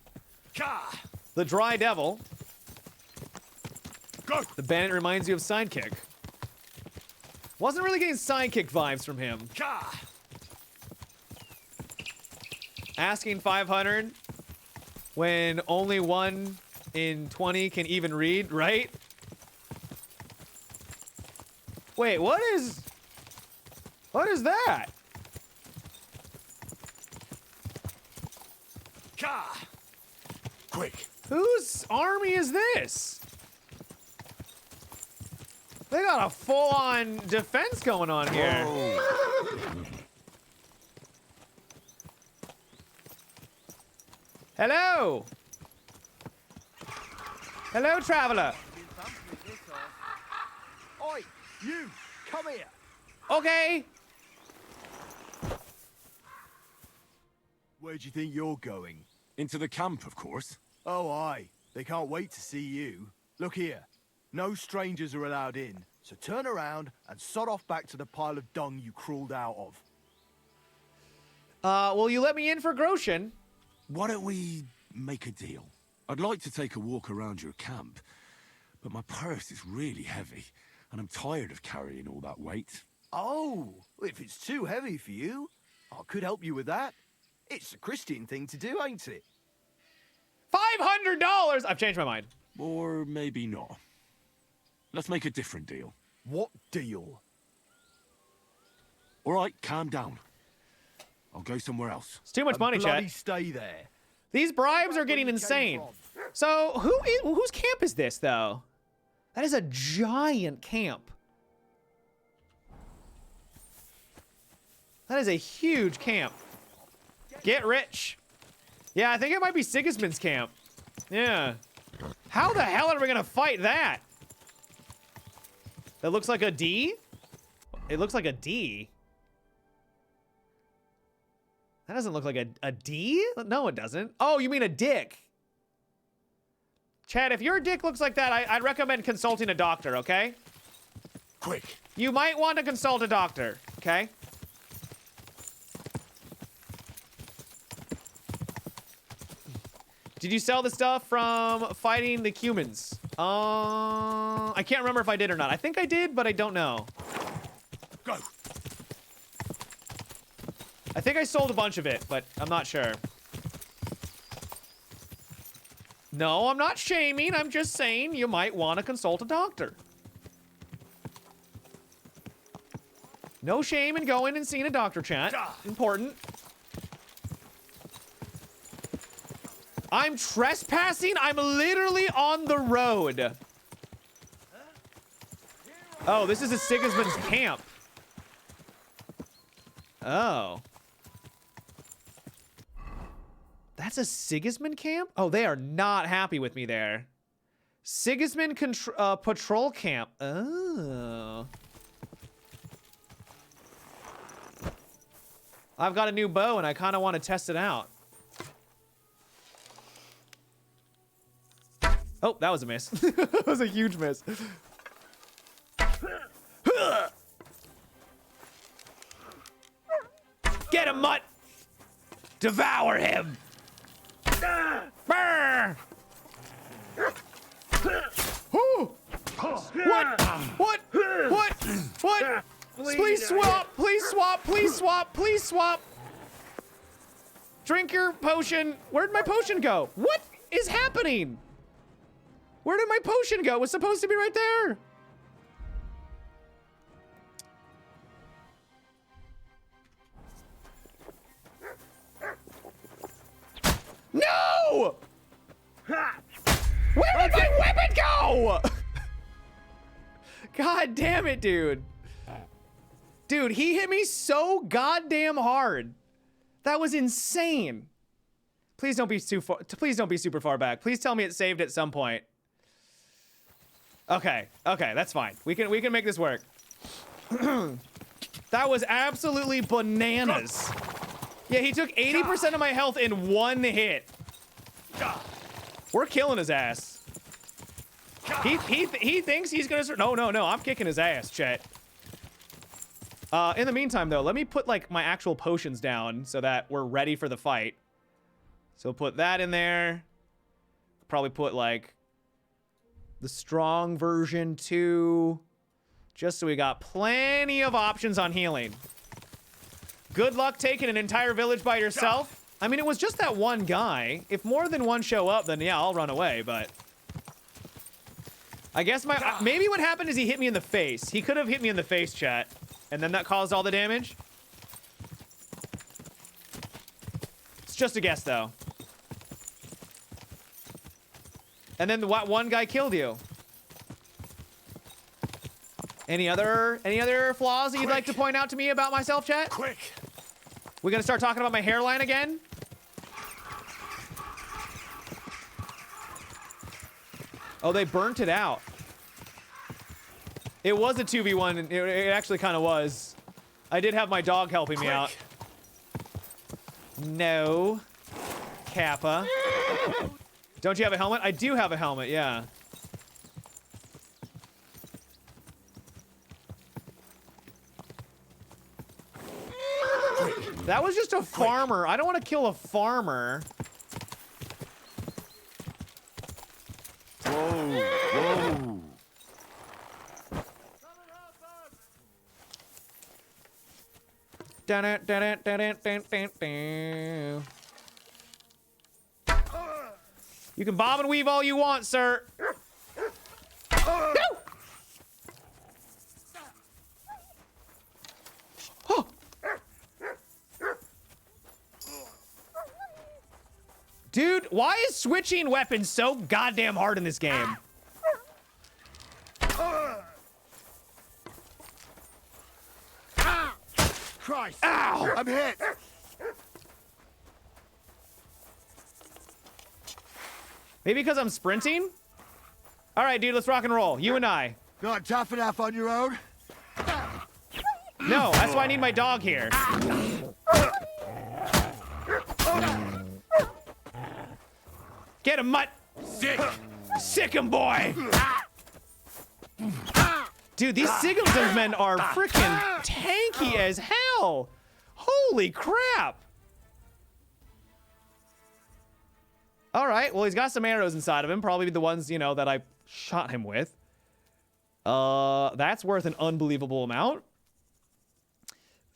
[SPEAKER 1] The dry devil.
[SPEAKER 7] Go.
[SPEAKER 1] The bandit reminds you of Sidekick. Wasn't really getting Sidekick vibes from him. Asking 500 when only 1 in 20 can even read, right? Wait, what is that?
[SPEAKER 7] Quick.
[SPEAKER 1] Whose army is this? They got a full-on defense going on here. Hello. Hello, traveler.
[SPEAKER 2] Oi, you, come here.
[SPEAKER 1] Okay.
[SPEAKER 2] Where do you think you're going?
[SPEAKER 7] Into the camp, of course.
[SPEAKER 2] Oh, aye. They can't wait to see you. Look here. No strangers are allowed in, so turn around and sod off back to the pile of dung you crawled out of.
[SPEAKER 1] Will you let me in for Groshen?
[SPEAKER 7] Why don't we make a deal? I'd like to take a walk around your camp, but my purse is really heavy, and I'm tired of carrying all that weight.
[SPEAKER 2] Oh, if it's too heavy for you, I could help you with that. It's a Christian thing to do, ain't it?
[SPEAKER 1] $500! I've changed my mind.
[SPEAKER 7] Or maybe not. Let's make a different deal.
[SPEAKER 2] What deal?
[SPEAKER 7] All right, calm down. I'll go somewhere else.
[SPEAKER 1] It's too much money,
[SPEAKER 2] bloody
[SPEAKER 1] Chet.
[SPEAKER 2] stay there.
[SPEAKER 1] These bribes are getting insane. So, whose camp is this, though? That is a giant camp. That is a huge camp. Get rich. Yeah, I think it might be Sigismund's camp. Yeah. How the hell are we gonna fight that? That looks like a D? It looks like a D. That doesn't look like a D? No, it doesn't. Oh, you mean a dick. Chad, if your dick looks like that, I'd recommend consulting a doctor, okay?
[SPEAKER 7] Quick.
[SPEAKER 1] You might want to consult a doctor, okay? Did you sell the stuff from fighting the humans? I can't remember if I did or not. I think I did, but I don't know.
[SPEAKER 7] Go.
[SPEAKER 1] I think I sold a bunch of it, but I'm not sure. No, I'm not shaming. I'm just saying you might want to consult a doctor. No shame in going and seeing a doctor, chat. Important. I'm trespassing? I'm literally on the road. Oh, this is a Sigismund's camp. Oh. That's a Sigismund camp? Oh, they are not happy with me there. Sigismund patrol camp. Oh. I've got a new bow and I kind of want to test it out. Oh, that was a miss. That was a huge miss. Get him, mutt! Devour him! Brr! Ooh. What? What? What? What? Please swap! Please swap! Please swap! Please swap! Drink your potion. Where'd my potion go? What is happening? Where did my potion go? It was supposed to be right there. No! Where did my weapon go? God damn it, dude. Dude, he hit me so goddamn hard. That was insane. Please don't be please don't be super far back. Please tell me it saved at some point. Okay, that's fine. We can make this work. That was absolutely bananas. Yeah, he took 80% of my health in one hit. We're killing his ass. He thinks he's gonna. No, I'm kicking his ass, chat. In the meantime, though, let me put like my actual potions down so that we're ready for the fight. So put that in there. Probably put like the strong version too, just so we got plenty of options on healing. Good luck taking an entire village by yourself. I mean, it was just that one guy. If more than one show up, then yeah, I'll run away, but I guess maybe what happened is he hit me in the face. He could have hit me in the face, chat, and then that caused all the damage. It's just a guess, though. And then one guy killed you. Any other flaws that you'd like to point out to me about myself, chat?
[SPEAKER 7] Quick!
[SPEAKER 1] We gonna start talking about my hairline again? Oh, they burnt it out. It was a 2v1. It actually kind of was. I did have my dog helping me out. No. Kappa. Don't you have a helmet? I do have a helmet, yeah. That was just a farmer. I don't want to kill a farmer.
[SPEAKER 7] Whoa.
[SPEAKER 1] You can bob and weave all you want, sir. No! Oh. Dude, why is switching weapons so goddamn hard in this game?
[SPEAKER 2] Christ!
[SPEAKER 1] Ow!
[SPEAKER 2] I'm hit!
[SPEAKER 1] Maybe because I'm sprinting? All right, dude, let's rock and roll. You and I.
[SPEAKER 2] Not tough enough on your own?
[SPEAKER 1] No, that's why I need my dog here. Get him, mutt!
[SPEAKER 7] Sick!
[SPEAKER 1] Sick him, boy! Dude, these Sigismund men are freaking tanky as hell! Holy crap! All right, well, he's got some arrows inside of him. Probably the ones, you know, that I shot him with. That's worth an unbelievable amount.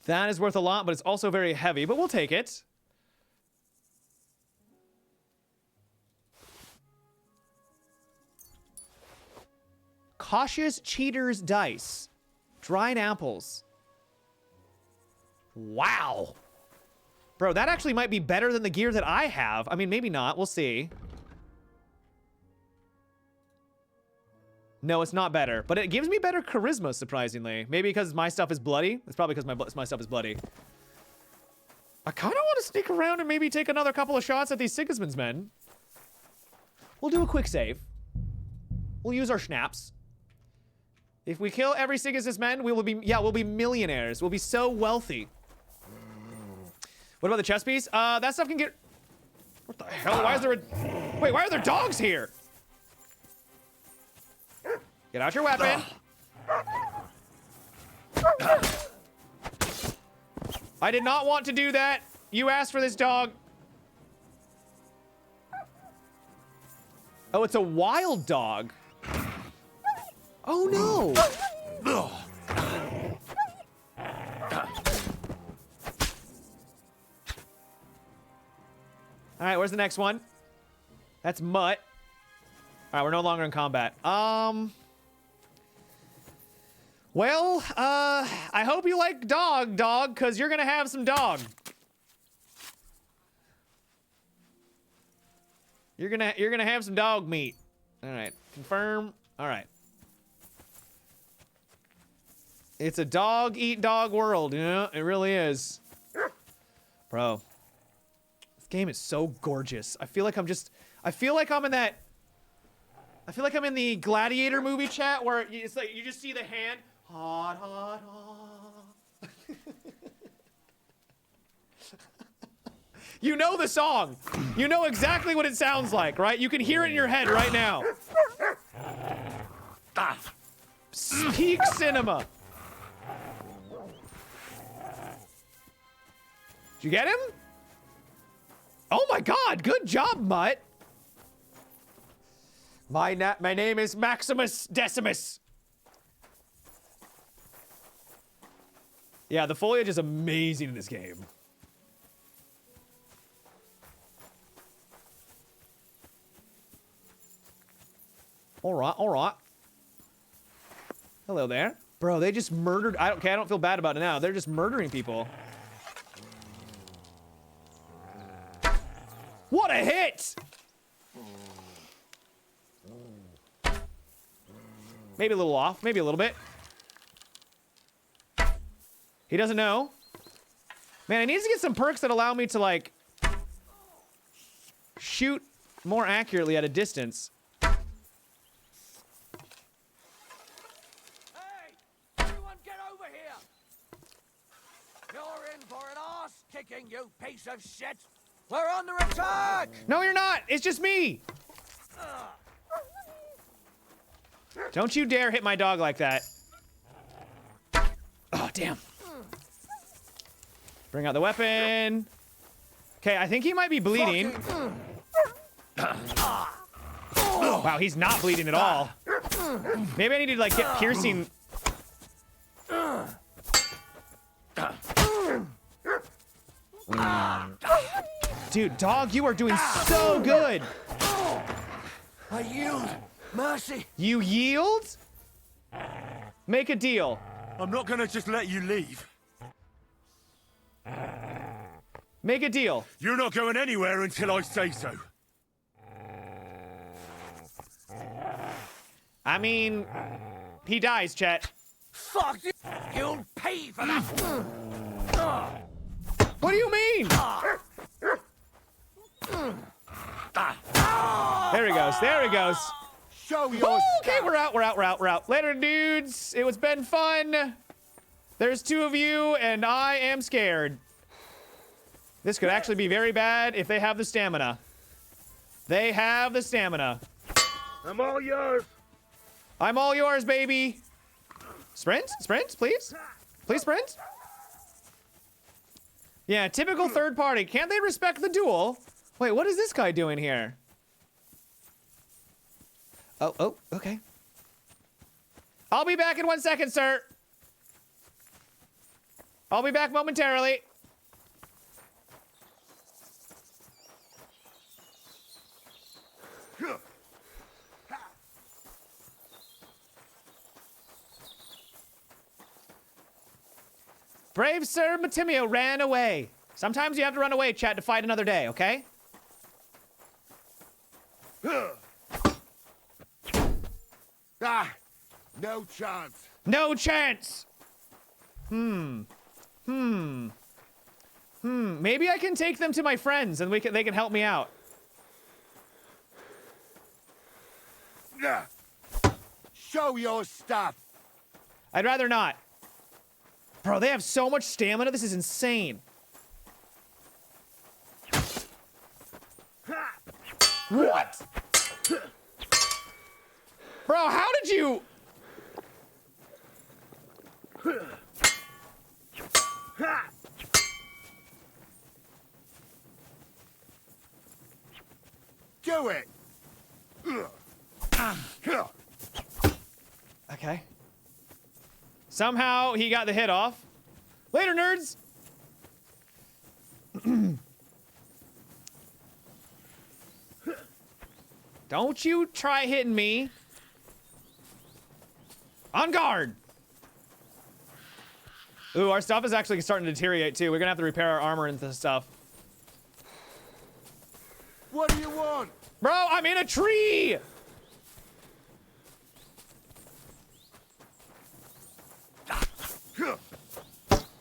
[SPEAKER 1] That is worth a lot, but it's also very heavy, but we'll take it. Cautious Cheater's Dice. Dried apples. Wow. Bro, that actually might be better than the gear that I have. I mean, maybe not. We'll see. No, it's not better. But it gives me better charisma, surprisingly. Maybe because my stuff is bloody. It's probably because my stuff is bloody. I kind of want to sneak around and maybe take another couple of shots at these Sigismund's men. We'll do a quick save. We'll use our schnapps. If we kill every Sigismund's men, we'll be millionaires. We'll be so wealthy. What about the chess piece? That stuff can get... What the hell? Why is there a... Wait, why are there dogs here? Get out your weapon. I did not want to do that. You asked for this dog. Oh, it's a wild dog. Oh, no. All right, where's the next one? That's Mutt. All right, we're no longer in combat. Well, I hope you like dog, because you're gonna have some dog. You're gonna have some dog meat. All right, confirm. All right. It's a dog eat dog world, yeah, it really is. Bro. This game is so gorgeous. I feel like I'm in the Gladiator movie chat where it's like you just see the hand. Hot, hot, hot. You know the song. You know exactly what it sounds like, right? You can hear it in your head right now. Peak cinema. Did you get him? Oh my god, good job, Mutt. My name is Maximus Decimus. Yeah, the foliage is amazing in this game. All right. Hello there. Bro, they just murdered... I don't feel bad about it now. They're just murdering people. What a hit! Maybe a little off. Maybe a little bit. He doesn't know. Man, I need to get some perks that allow me to, like, shoot more accurately at a distance.
[SPEAKER 10] Hey! Everyone get over here! You're in for an arse-kicking, you piece of shit! We're under attack!
[SPEAKER 1] No, you're not! It's just me! Don't you dare hit my dog like that. Oh, damn. Bring out the weapon. Okay, I think he might be bleeding. Wow, he's not bleeding at all. Maybe I need to, like, get piercing. Dude, dog, you are doing so good.
[SPEAKER 10] I yield. Mercy.
[SPEAKER 1] You yield? Make a deal.
[SPEAKER 7] I'm not gonna just let you leave.
[SPEAKER 1] Make a deal.
[SPEAKER 7] You're not going anywhere until I say so.
[SPEAKER 1] I mean, he dies, Chet.
[SPEAKER 10] Fuck you. You'll pay for that.
[SPEAKER 1] What do you mean? There he goes. There he goes.
[SPEAKER 2] Show your
[SPEAKER 1] Okay, we're out. Later, dudes. It's been fun. There's two of you, and I am scared. This could actually be very bad if they have the stamina. They have the stamina.
[SPEAKER 2] I'm all yours.
[SPEAKER 1] I'm all yours, baby. Sprint, please. Please sprint. Yeah, typical third party. Can't they respect the duel? Wait, what is this guy doing here? Oh, okay. I'll be back in 1 second, sir. I'll be back momentarily. Brave Sir Matimio ran away. Sometimes you have to run away, chat, to fight another day, okay?
[SPEAKER 2] Ah, no chance.
[SPEAKER 1] No chance. Maybe I can take them to my friends and they can help me out.
[SPEAKER 2] Nah. Show your stuff.
[SPEAKER 1] I'd rather not. Bro, they have so much stamina. This is insane. What? Bro, how did you...
[SPEAKER 2] Do it.
[SPEAKER 1] Okay. Somehow he got the hit off. Later, nerds! Don't you try hitting me. On guard! Ooh, our stuff is actually starting to deteriorate too. We're gonna have to repair our armor and stuff.
[SPEAKER 2] What do you want?
[SPEAKER 1] Bro, I'm in a tree!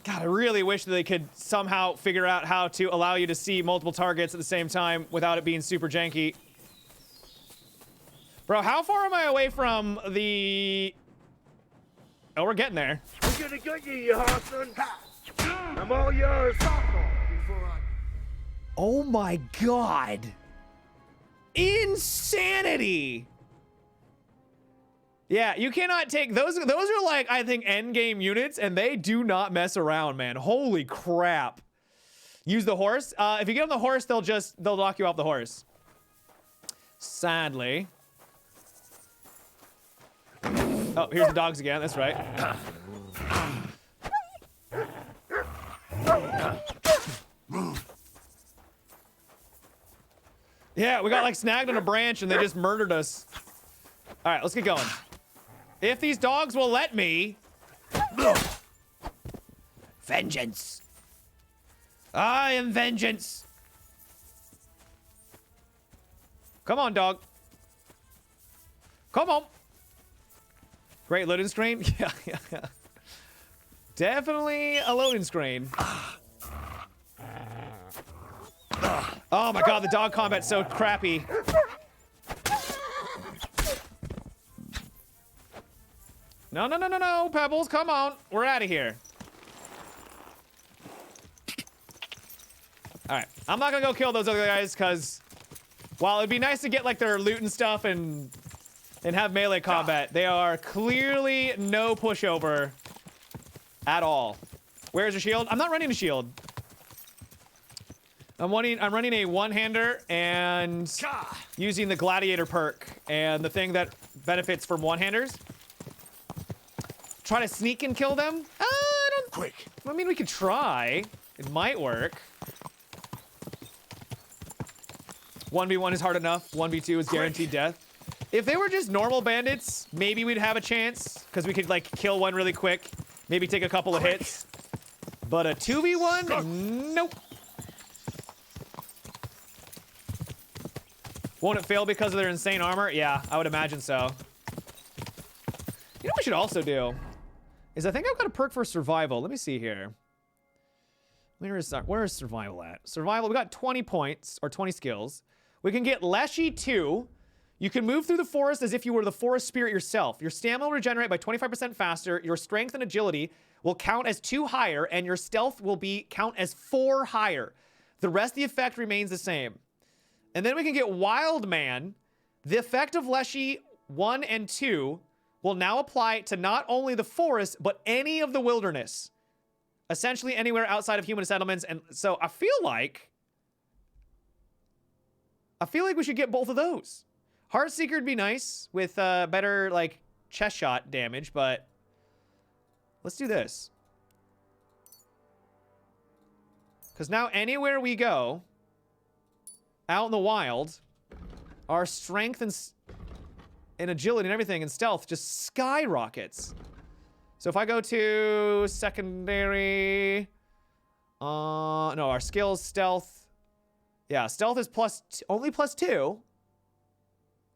[SPEAKER 1] God, I really wish that they could somehow figure out how to allow you to see multiple targets at the same time without it being super janky. Bro, how far am I away from the... Oh, we're getting there.
[SPEAKER 2] We're gonna get you, you horseman. I'm all yours.
[SPEAKER 1] Oh my god. Insanity. Yeah, you cannot take those are like, I think, end game units, and they do not mess around, man. Holy crap. Use the horse. If you get on the horse, they'll knock you off the horse. Sadly. Oh, here's the dogs again, that's right. Yeah, we got like snagged on a branch and they just murdered us. All right, let's get going. If these dogs will let me. Vengeance. I am vengeance. Come on, dog. Come on. Great loading screen. Yeah. Definitely a loading screen. Oh my god, the dog combat's so crappy. No, Pebbles, come on. We're out of here. All right, I'm not gonna go kill those other guys because while it'd be nice to get like their loot and stuff and have melee combat, they are clearly no pushover at all. Where's your shield? I'm not running a shield. I'm running a one-hander and using the gladiator perk and the thing that benefits from one-handers. Try to sneak and kill them?
[SPEAKER 2] Quick.
[SPEAKER 1] I mean, we could try. It might work. 1v1 is hard enough. 1v2 is guaranteed death. If they were just normal bandits, maybe we'd have a chance because we could like kill one really quick, maybe take a couple of hits. But a 2v1? Nope. Won't it fail because of their insane armor? Yeah, I would imagine so. You know what we should also do? Is I think I've got a perk for survival. Let me see here. Where is survival at? Survival, we got 20 points, or 20 skills. We can get Leshy 2. You can move through the forest as if you were the forest spirit yourself. Your stamina will regenerate by 25% faster. Your strength and agility will count as 2 higher, and your stealth will count as 4 higher. The rest of the effect remains the same. And then we can get Wild Man. The effect of Leshy 1 and 2 will now apply to not only the forest, but any of the wilderness. Essentially anywhere outside of human settlements. And so I feel like we should get both of those. Heartseeker would be nice with better like chest shot damage, but let's do this. Because now anywhere we go out in the wild, our strength and agility and everything and stealth just skyrockets. So if I go to secondary, no, our skills, stealth. Yeah, stealth is only +2.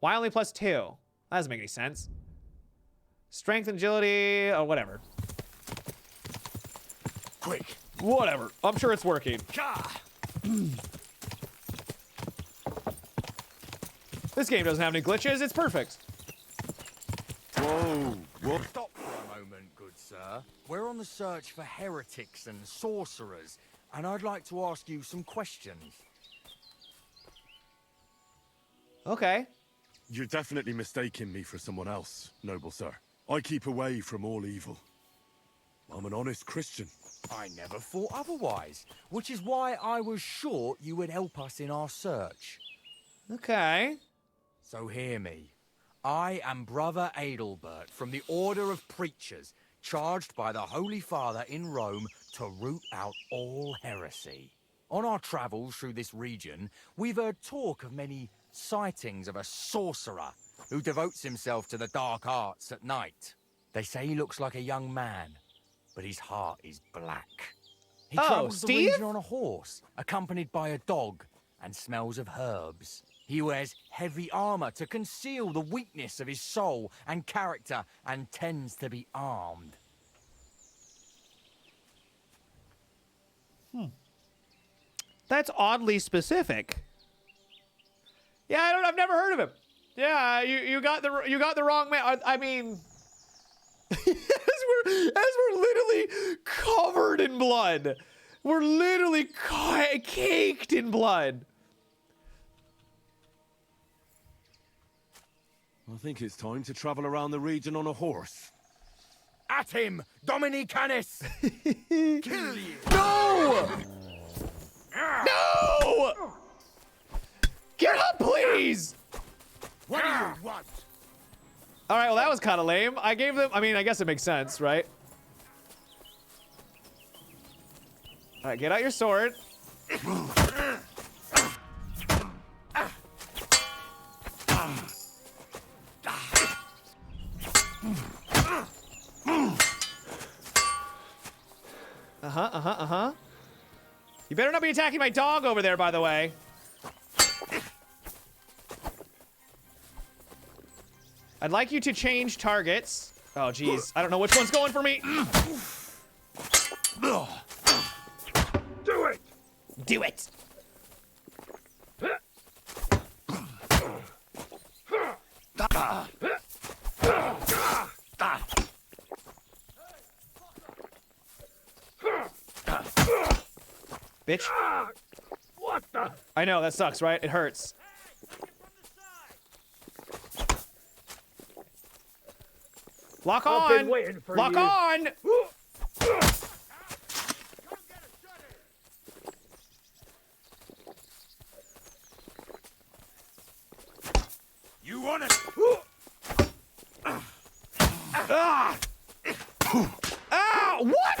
[SPEAKER 1] Why only +2? That doesn't make any sense. Strength, agility, or whatever.
[SPEAKER 2] Quick.
[SPEAKER 1] Whatever. I'm sure it's working. This game doesn't have any glitches. It's perfect.
[SPEAKER 2] Whoa. What?
[SPEAKER 10] Stop for a moment, good sir. We're on the search for heretics and sorcerers, and I'd like to ask you some questions.
[SPEAKER 1] Okay.
[SPEAKER 7] You're definitely mistaking me for someone else, noble sir. I keep away from all evil. I'm an honest Christian.
[SPEAKER 10] I never thought otherwise, which is why I was sure you would help us in our search.
[SPEAKER 1] Okay.
[SPEAKER 10] So hear me. I am Brother Adelbert from the Order of Preachers, charged by the Holy Father in Rome to root out all heresy. On our travels through this region, we've heard talk of many sightings of a sorcerer who devotes himself to the dark arts at night. They say he looks like a young man, but his heart is black. He travels the
[SPEAKER 1] Steve?
[SPEAKER 10] region on a horse, accompanied by a dog, and smells of herbs. He wears heavy armor to conceal the weakness of his soul and character, and tends to be armed.
[SPEAKER 1] That's oddly specific. Yeah, I've never heard of him. Yeah, you got the wrong man. I mean, as we're literally covered in blood. We're literally caked in blood.
[SPEAKER 7] I think it's time to travel around the region on a horse.
[SPEAKER 10] At him, Dominicanus! Kill you!
[SPEAKER 1] No! No! Get up, please!
[SPEAKER 2] What do you want?
[SPEAKER 1] All right, well, that was kind of lame. I gave them, I mean, I guess it makes sense, right? All right, get out your sword. You better not be attacking my dog over there, by the way. I'd like you to change targets. Oh, geez. I don't know which one's going for me.
[SPEAKER 2] Do it!
[SPEAKER 1] Do it. Bitch.
[SPEAKER 2] What the?
[SPEAKER 1] I know, that sucks, right? It hurts. Lock on!
[SPEAKER 2] I've been waiting for
[SPEAKER 1] Lock
[SPEAKER 2] you.
[SPEAKER 1] on!
[SPEAKER 10] You want it?
[SPEAKER 1] Ah! Ah! What?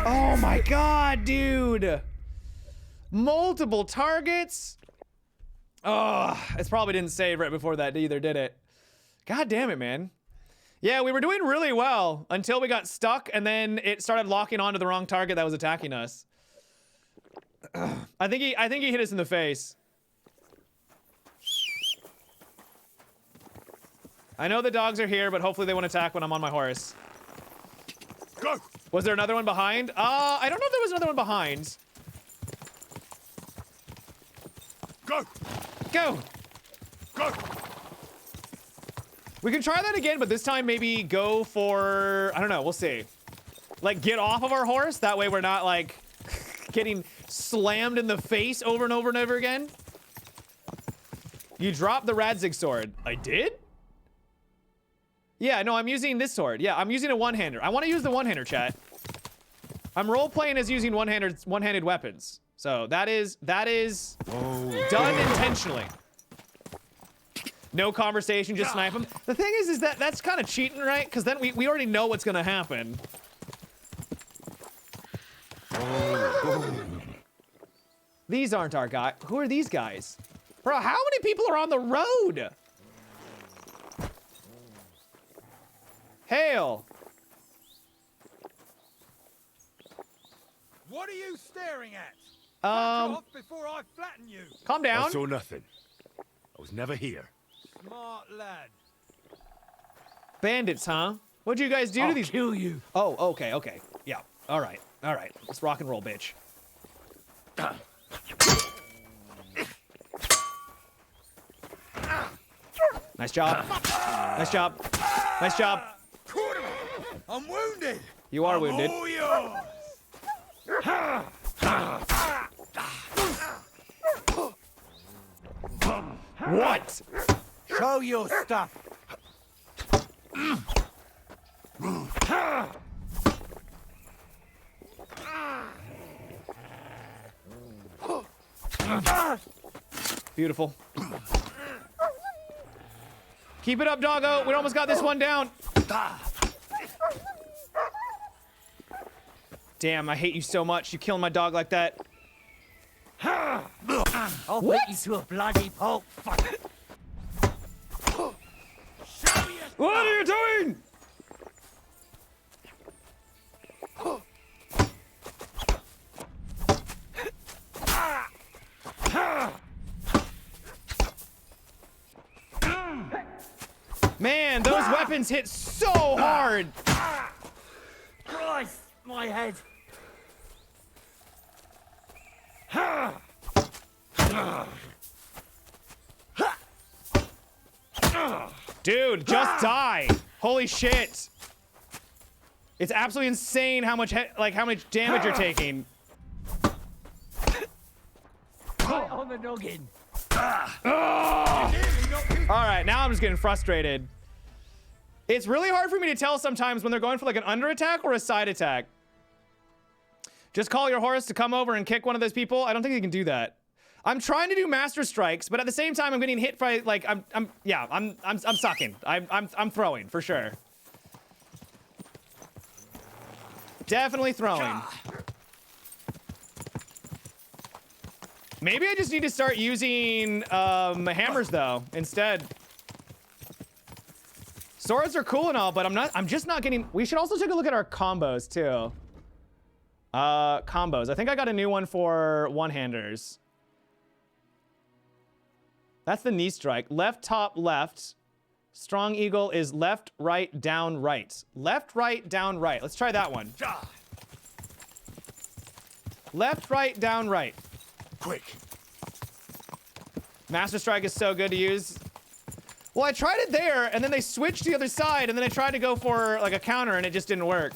[SPEAKER 1] Oh my god, dude! Multiple targets? Oh, it probably didn't save right before that either, did it? God damn it, man. Yeah, we were doing really well until we got stuck and then it started locking onto the wrong target that was attacking us. I think he hit us in the face. I know the dogs are here, but hopefully they won't attack when I'm on my horse.
[SPEAKER 2] Go!
[SPEAKER 1] Was there another one behind? I don't know if there was another one behind.
[SPEAKER 2] Go!
[SPEAKER 1] Go!
[SPEAKER 2] Go!
[SPEAKER 1] We can try that again, but this time maybe go for, I don't know, we'll see. Like, get off of our horse. That way we're not, like, getting slammed in the face over and over and over again. You dropped the Radzig sword. I did? Yeah, no, I'm using this sword. Yeah, I'm using a one-hander. I want to use the one-hander, chat. I'm role-playing as using one-handed weapons. So that is done intentionally. No conversation, just snipe him. The thing is that's kind of cheating, right? Because then we already know what's gonna happen. These aren't our guys. Who are these guys? Bro, how many people are on the road? Hail.
[SPEAKER 7] What are you staring at?
[SPEAKER 1] Off
[SPEAKER 7] before I flatten you.
[SPEAKER 1] Calm down.
[SPEAKER 7] I saw nothing. I was never here.
[SPEAKER 4] Smart lad.
[SPEAKER 1] Bandits, huh? What'd you guys do to these?
[SPEAKER 9] Kill you.
[SPEAKER 1] Oh, okay, okay. Yeah. All right. All right. Let's rock and roll, bitch. Nice job. Nice job. Nice job.
[SPEAKER 7] I'm wounded.
[SPEAKER 1] You are wounded.
[SPEAKER 7] All yours.
[SPEAKER 1] What?
[SPEAKER 9] Show your stuff.
[SPEAKER 1] Beautiful. Keep it up, doggo. We almost got this one down. Damn, I hate you so much. You killing my dog like that.
[SPEAKER 9] I'll beat you to a bloody pulp. Fuck.
[SPEAKER 1] What are you doing? Man, those weapons hit so hard.
[SPEAKER 9] Christ, my head.
[SPEAKER 1] Dude, just die. Holy shit. It's absolutely insane how much how much damage you're taking.
[SPEAKER 9] Right on the noggin.
[SPEAKER 1] All right, now I'm just getting frustrated. It's really hard for me to tell sometimes when they're going for like an under attack or a side attack. Just call your horse to come over and kick one of those people. I don't think you can do that. I'm trying to do master strikes, but at the same time I'm getting hit by like I'm sucking. I'm throwing for sure. Definitely throwing. Maybe I just need to start using hammers though instead. Swords are cool and all, but I'm just not getting. We should also take a look at our combos too. Combos. I think I got a new one for one-handers. That's the knee strike. Left, top, left. Strong eagle is left, right, down, right. Left, right, down, right. Let's try that one. Left, right, down, right.
[SPEAKER 7] Quick.
[SPEAKER 1] Master strike is so good to use. Well, I tried it there, and then they switched to the other side, and then I tried to go for like a counter, and it just didn't work.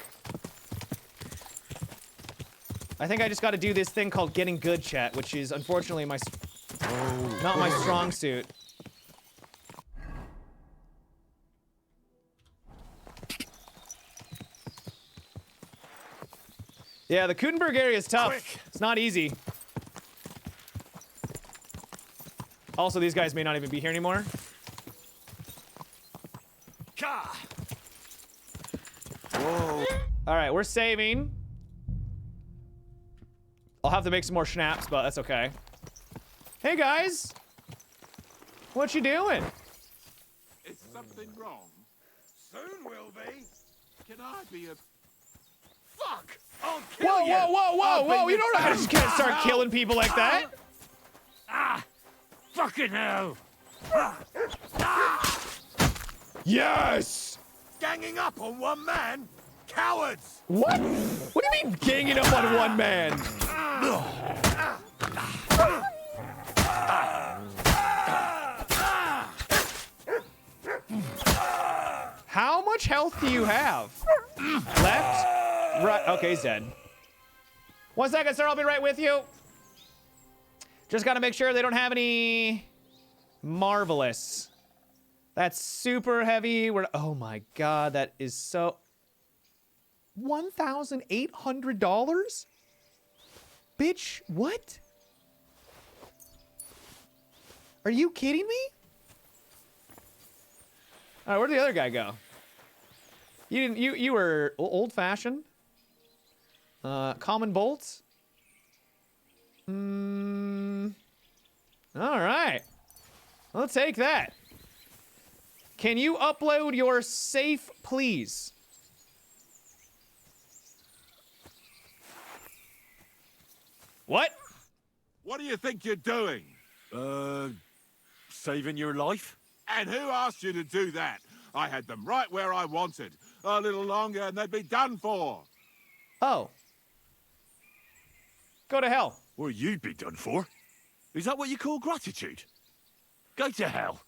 [SPEAKER 1] I think I just got to do this thing called getting good, chat, which is unfortunately not my strong suit. Yeah, the Kutenberg area is tough.
[SPEAKER 7] Quick.
[SPEAKER 1] It's not easy. Also, these guys may not even be here anymore.
[SPEAKER 7] Whoa.
[SPEAKER 1] All right, we're saving. I'll have to make some more schnapps, but that's okay. Hey, guys. What you doing?
[SPEAKER 7] Is something wrong? Soon will be. Can I be a... Fuck! I'll kill
[SPEAKER 1] Whoa,
[SPEAKER 7] you!
[SPEAKER 1] whoa, whoa, whoa, whoa! You don't know how to just can't start
[SPEAKER 7] Ow.
[SPEAKER 1] killing people like that.
[SPEAKER 9] Fucking hell.
[SPEAKER 1] Yes!
[SPEAKER 7] Ganging up on one man? Cowards!
[SPEAKER 1] What? What do you mean ganging up on one man? How much health do you have? Left? Right. Okay, he's dead. 1 second, sir. I'll be right with you. Just got to make sure they don't have any marvelous. That's super heavy. Oh my god, that is so... $1,800? Bitch, what? Are you kidding me? All right, where'd the other guy go? You were old-fashioned? Common bolts? All right. I'll take that. Can you upload your safe, please? What?
[SPEAKER 7] What do you think you're doing?
[SPEAKER 5] Saving your life?
[SPEAKER 7] And who asked you to do that? I had them right where I wanted. A little longer and they'd be done for.
[SPEAKER 1] Oh. Go to hell.
[SPEAKER 5] Well, you'd be done for. Is that what you call gratitude? Go to hell.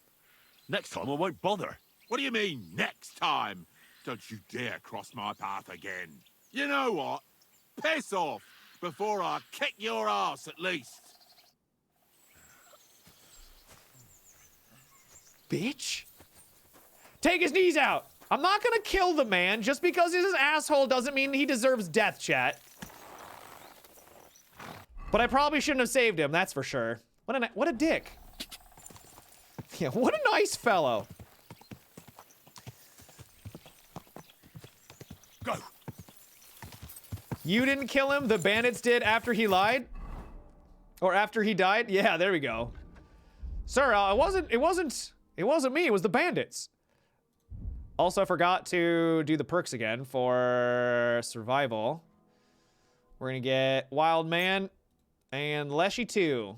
[SPEAKER 5] Next time I won't bother.
[SPEAKER 7] What do you mean, next time? Don't you dare cross my path again. You know what? Piss off before I kick your ass at least.
[SPEAKER 1] Bitch. Take his knees out. I'm not gonna kill the man. Just because he's an asshole doesn't mean he deserves death, chat. But I probably shouldn't have saved him, that's for sure. What a dick. Yeah, what a nice fellow.
[SPEAKER 7] Go.
[SPEAKER 1] You didn't kill him, the bandits did after he lied? Or after he died? Yeah, there we go. Sir, it wasn't me, it was the bandits. Also, I forgot to do the perks again for survival. We're gonna get Wild Man and Leshy 2.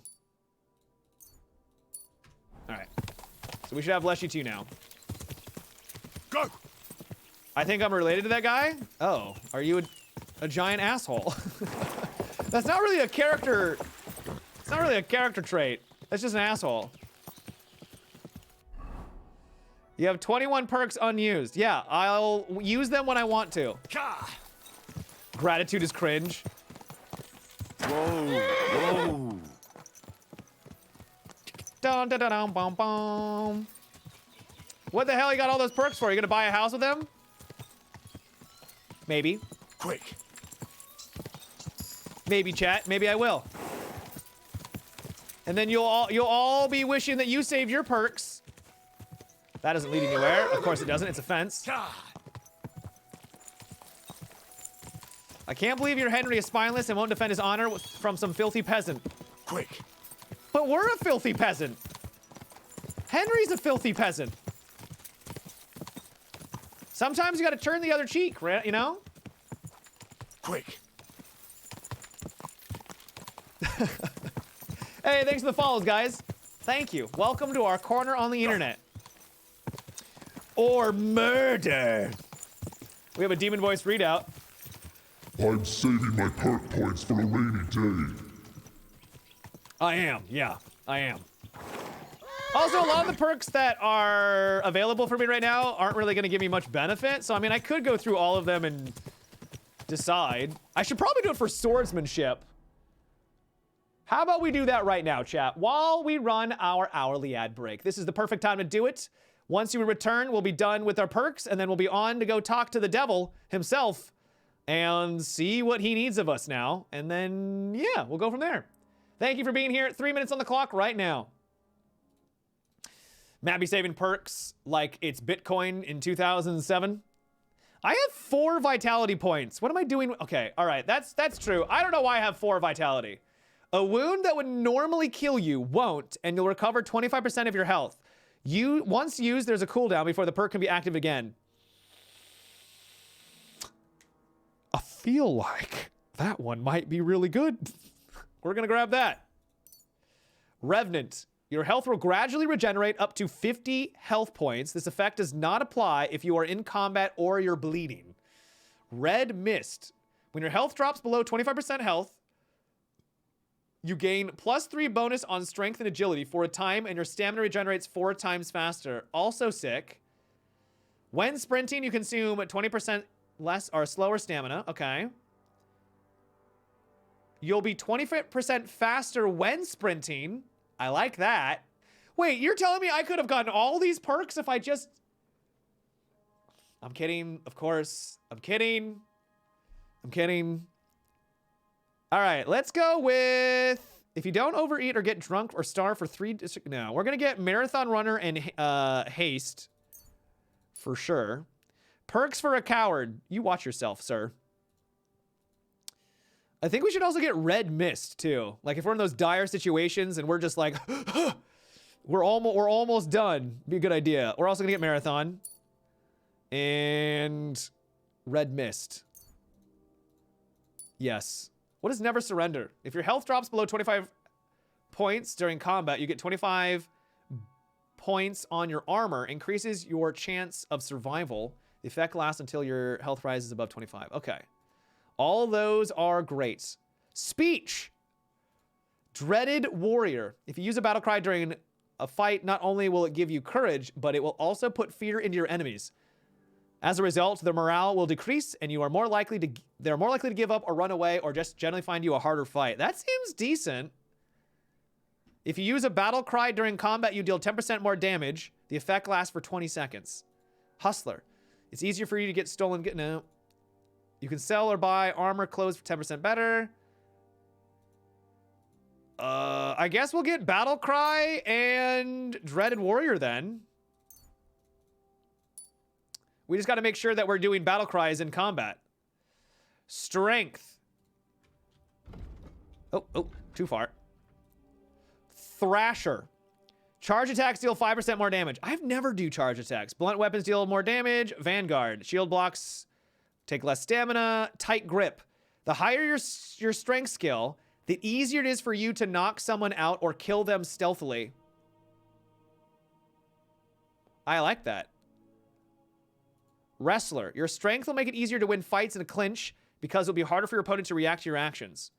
[SPEAKER 1] Alright. So we should have Leshy 2 now.
[SPEAKER 7] Go!
[SPEAKER 1] I think I'm related to that guy? Oh, are you a giant asshole? That's not really a character... It's not really a character trait. That's just an asshole. You have 21 perks unused. Yeah, I'll use them when I want to. Gratitude is cringe.
[SPEAKER 5] Whoa, whoa.
[SPEAKER 1] Dun, dun, dun, dun, bum, bum. What the hell you got all those perks for? You gonna buy a house with them? Maybe.
[SPEAKER 7] Quick.
[SPEAKER 1] Maybe, chat. Maybe I will. And then you'll all be wishing that you saved your perks. That doesn't lead anywhere. Of course it doesn't. It's a fence. I can't believe your Henry is spineless and won't defend his honor from some filthy peasant.
[SPEAKER 7] Quick.
[SPEAKER 1] But we're a filthy peasant. Henry's a filthy peasant. Sometimes you gotta turn the other cheek, right? You know?
[SPEAKER 7] Quick.
[SPEAKER 1] Hey, thanks for the follows, guys. Thank you. Welcome to our corner on the internet. Or murder. We have a demon voice readout.
[SPEAKER 11] I'm saving my perk points for a rainy day.
[SPEAKER 1] I am, yeah, I am. Also, a lot of the perks that are available for me right now aren't really gonna give me much benefit. So, I mean, I could go through all of them and decide. I should probably do it for swordsmanship. How about we do that right now, chat, while we run our hourly ad break. This is the perfect time to do it. Once you return, we'll be done with our perks, and then we'll be on to go talk to the devil himself and see what he needs of us now. And then, yeah, we'll go from there. Thank you for being here. 3 minutes on the clock right now. Matt be saving perks like it's Bitcoin in 2007. I have 4 vitality points. What am I doing? Okay, all right, that's true. I don't know why I have 4 vitality. A wound that would normally kill you won't, and you'll recover 25% of your health. Once used, there's a cooldown before the perk can be active again. I feel like that one might be really good. We're gonna grab that. Revenant. Your health will gradually regenerate up to 50 health points. This effect does not apply if you are in combat or you're bleeding. Red Mist. When your health drops below 25% health, you gain +3 bonus on strength and agility for a time, and your stamina regenerates 4 times faster. Also sick. When sprinting, you consume 20% less or slower stamina. Okay. You'll be 20% faster when sprinting. I like that. Wait, you're telling me I could have gotten all these perks if I just... I'm kidding, of course. I'm kidding. I'm kidding. All right, let's go with... If you don't overeat or get drunk or starve for 3 district... No, we're going to get Marathon Runner and Haste. For sure. Perks for a coward. You watch yourself, sir. I think we should also get Red Mist, too. Like, if we're in those dire situations and we're just like... We're almost done. Be a good idea. We're also gonna get Marathon. And Red Mist. Yes. What is Never Surrender? If your health drops below 25 points during combat, you get 25 points on your armor. Increases your chance of survival. The effect lasts until your health rises above 25. Okay. All those are great. Speech. Dreaded Warrior. If you use a battle cry during a fight, not only will it give you courage, but it will also put fear into your enemies. As a result, their morale will decrease, and they're more likely to give up or run away, or just generally find you a harder fight. That seems decent. If you use a battle cry during combat, you deal 10% more damage. The effect lasts for 20 seconds. Hustler. It's easier for you to get stolen. No. You can sell or buy armor clothes for 10% better. I guess we'll get Battle Cry and Dreaded Warrior then. We just got to make sure that we're doing Battle Cries in combat. Strength. Oh, too far. Thrasher. Charge attacks deal 5% more damage. I've never do charge attacks. Blunt weapons deal more damage. Vanguard. Shield blocks take less stamina. Tight grip. The higher your strength skill, the easier it is for you to knock someone out or kill them stealthily. I like that. Wrestler. Your strength will make it easier to win fights in a clinch because it'll be harder for your opponent to react to your actions.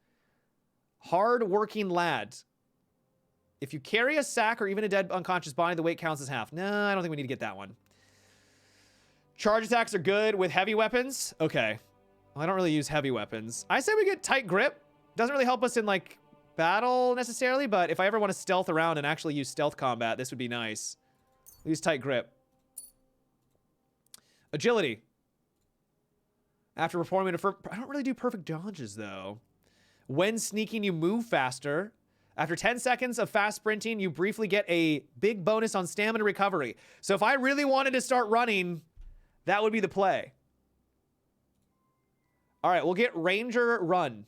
[SPEAKER 1] Hard-working lad. If you carry a sack or even a dead unconscious body, the weight counts as half. No, I don't think we need to get that one. Charge attacks are good with heavy weapons. Okay. Well, I don't really use heavy weapons. I say we get tight grip. Doesn't really help us in, like, battle necessarily, but if I ever want to stealth around and actually use stealth combat, this would be nice. Use tight grip. Agility. After performing I don't really do perfect dodges, though. When sneaking, you move faster. After 10 seconds of fast sprinting, you briefly get a big bonus on stamina recovery. So if I really wanted to start running, that would be the play. All right, we'll get Ranger Run.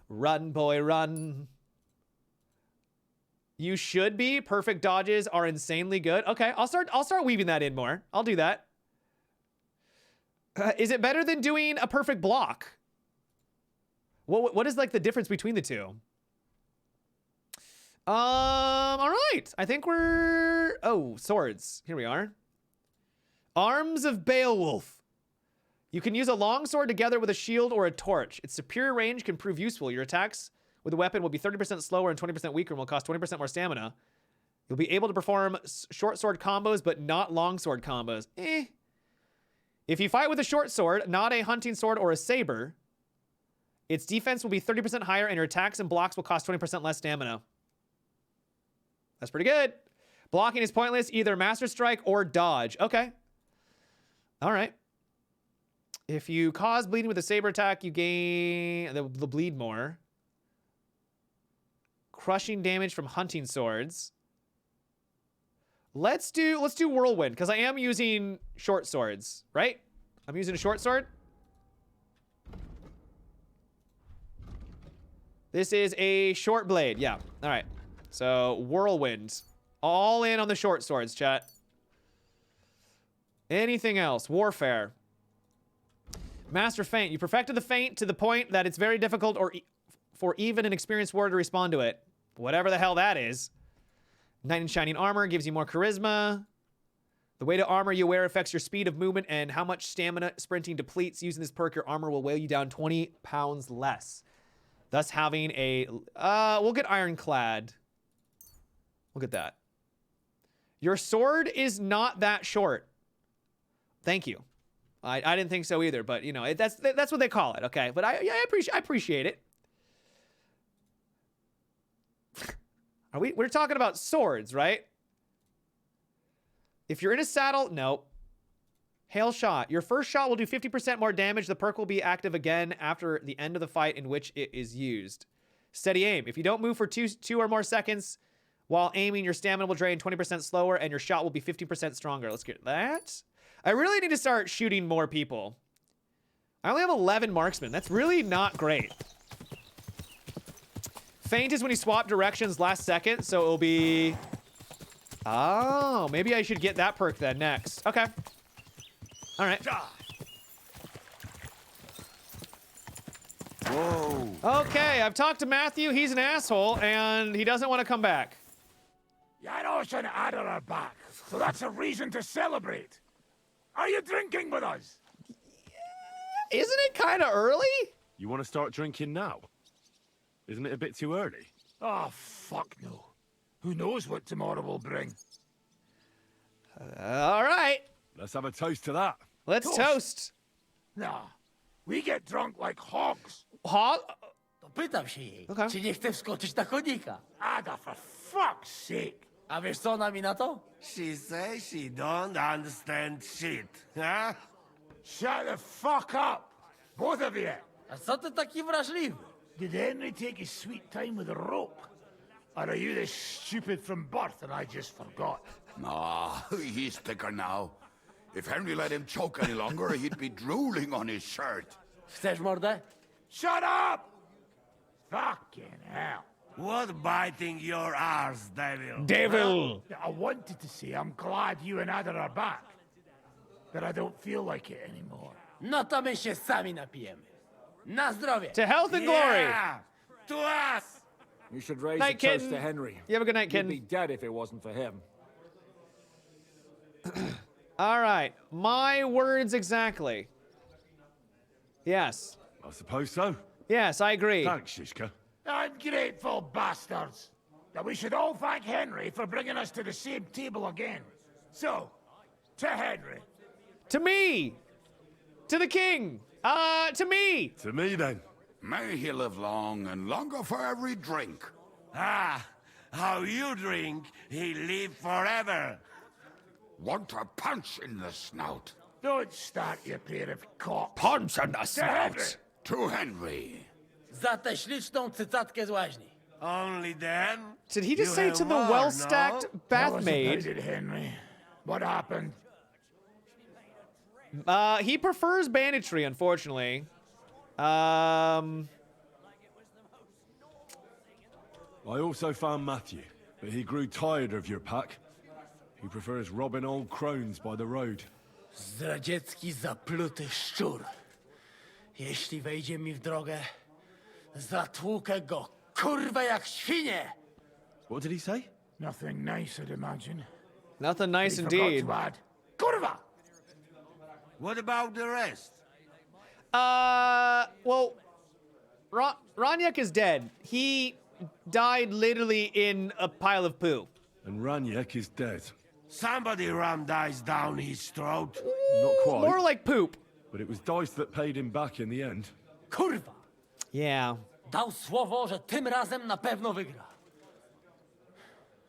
[SPEAKER 1] Run, boy, run. You should be. Perfect dodges are insanely good. Okay, I'll start weaving that in more. I'll do that. Is it better than doing a perfect block? What is like the difference between the two? All right. I think we're... Oh, swords. Here we are. Arms of Beowulf. You can use a longsword together with a shield or a torch. Its superior range can prove useful. Your attacks with the weapon will be 30% slower and 20% weaker and will cost 20% more stamina. You'll be able to perform short sword combos, but not longsword combos. If you fight with a short sword, not a hunting sword or a saber, its defense will be 30% higher and your attacks and blocks will cost 20% less stamina. That's pretty good. Blocking is pointless, either Master Strike or Dodge. Okay. All right. If you cause bleeding with a saber attack, you gain the bleed more. Crushing damage from hunting swords. Let's do Whirlwind, because I am using short swords, right? I'm using a short sword. This is a short blade, yeah. All right. So, Whirlwind. All in on the short swords, chat. Anything else? Warfare. Master Feint. You perfected the feint to the point that it's very difficult for even an experienced warrior to respond to it. Whatever the hell that is. Knight in Shining Armor gives you more charisma. The weight of armor you wear affects your speed of movement and how much stamina sprinting depletes. Using this perk, your armor will weigh you down 20 pounds less. Thus having a... we'll get Ironclad. We'll get that. Your sword is not that short. Thank you. I didn't think so either, but, you know, that's what they call it, okay? But I appreciate it. We're talking about swords, right? If you're in a saddle, nope. Hail shot. Your first shot will do 50% more damage. The perk will be active again after the end of the fight in which it is used. Steady aim. If you don't move for two or more seconds while aiming, your stamina will drain 20% slower and your shot will be 50% stronger. Let's get that. I really need to start shooting more people. I only have 11 marksmen. That's really not great. Feint is when you swap directions last second, so it'll be Oh, maybe I should get that perk then next. Okay. All right.
[SPEAKER 2] Whoa.
[SPEAKER 1] Okay, I've talked to Matthew. He's an asshole, and he doesn't want to come back.
[SPEAKER 12] Yarosh and Ada are back, so that's a reason to celebrate. Are you drinking with us?
[SPEAKER 1] Isn't it kind of early?
[SPEAKER 7] You want to start drinking now? Isn't it a bit too early?
[SPEAKER 12] Oh, fuck no. Who knows what tomorrow will bring?
[SPEAKER 1] All right.
[SPEAKER 7] Let's have a toast to that.
[SPEAKER 1] Let's toast.
[SPEAKER 12] Nah, we get drunk like hogs.
[SPEAKER 1] Hog?
[SPEAKER 9] To pytam się jej,
[SPEAKER 1] Okej.
[SPEAKER 9] czy nie chce wskoczyć na konika.
[SPEAKER 12] Ada, for fuck's sake.
[SPEAKER 9] A wiesz co ona mi na to?
[SPEAKER 13] She says she don't understand shit, huh?
[SPEAKER 12] Shut the fuck up, both of you.
[SPEAKER 9] A co ty taki wrażliwy?
[SPEAKER 12] Did Henry take his sweet time with a rope? Or are you this stupid from birth and I just forgot?
[SPEAKER 11] Nah, he's thicker now. If Henry let him choke any longer, he'd be drooling on his shirt.
[SPEAKER 9] Chcesz mordę?
[SPEAKER 12] Shut up! Fucking hell.
[SPEAKER 13] What biting your arse, devil?
[SPEAKER 1] Devil.
[SPEAKER 12] I wanted to say I'm glad you and Ada are back. But I don't feel like it anymore.
[SPEAKER 9] No to my się sami napijemy. Na zdrowie.
[SPEAKER 1] To health and glory.
[SPEAKER 13] Yeah, to us!
[SPEAKER 14] You should raise
[SPEAKER 1] Night,
[SPEAKER 14] a toast
[SPEAKER 1] kitten.
[SPEAKER 14] to Henry.
[SPEAKER 1] You have a good night,
[SPEAKER 14] He'd
[SPEAKER 1] kitten.
[SPEAKER 14] be dead if it wasn't for him.
[SPEAKER 1] All right. My words exactly. Yes.
[SPEAKER 7] I suppose so.
[SPEAKER 1] Yes, I agree.
[SPEAKER 7] Thanks, Shishka.
[SPEAKER 12] Ungrateful bastards! That we should all thank Henry for bringing us to the same table again. So, to Henry.
[SPEAKER 1] To me. To the king. To me.
[SPEAKER 7] To me, then.
[SPEAKER 11] May he live long and longer for every drink.
[SPEAKER 13] Ah, how you drink, he live forever.
[SPEAKER 11] Want a punch in the snout?
[SPEAKER 12] Don't start, you pair of cocks.
[SPEAKER 1] Punch in the
[SPEAKER 12] To Henry.
[SPEAKER 1] snout.
[SPEAKER 11] To Henry.
[SPEAKER 9] Za tę śliczną cycatkę z łaźni.
[SPEAKER 13] Only then?
[SPEAKER 1] Did he just
[SPEAKER 13] You
[SPEAKER 1] say
[SPEAKER 13] have
[SPEAKER 1] to the
[SPEAKER 13] more,
[SPEAKER 1] well-stacked
[SPEAKER 13] no?
[SPEAKER 1] bath
[SPEAKER 12] Tell us
[SPEAKER 1] maid?
[SPEAKER 12] about it, Henry. What happened?
[SPEAKER 1] He prefers banditry, unfortunately.
[SPEAKER 7] I also found Matthew, but he grew tired of your pack. He prefers robbing old crones by the road.
[SPEAKER 9] Zdradziecki, zapluty szczur. Jeśli wejdzie mi w drogę, zatłukę go, kurwa, jak świnie!
[SPEAKER 7] What did he say?
[SPEAKER 12] Nothing nice, I'd imagine.
[SPEAKER 1] Nothing nice
[SPEAKER 12] He
[SPEAKER 1] indeed.
[SPEAKER 12] forgot to add, Kurva!
[SPEAKER 13] What about the rest?
[SPEAKER 1] Well, Ranyek is dead. He died literally in a pile of poo.
[SPEAKER 7] And Ranyek is dead.
[SPEAKER 13] Somebody rammed dice down his throat.
[SPEAKER 7] Not quite.
[SPEAKER 1] More like poop.
[SPEAKER 7] But it was Dice that paid him back in the end.
[SPEAKER 9] Kurwa!
[SPEAKER 1] Yeah.
[SPEAKER 9] Dał słowo, że tym razem na pewno wygra.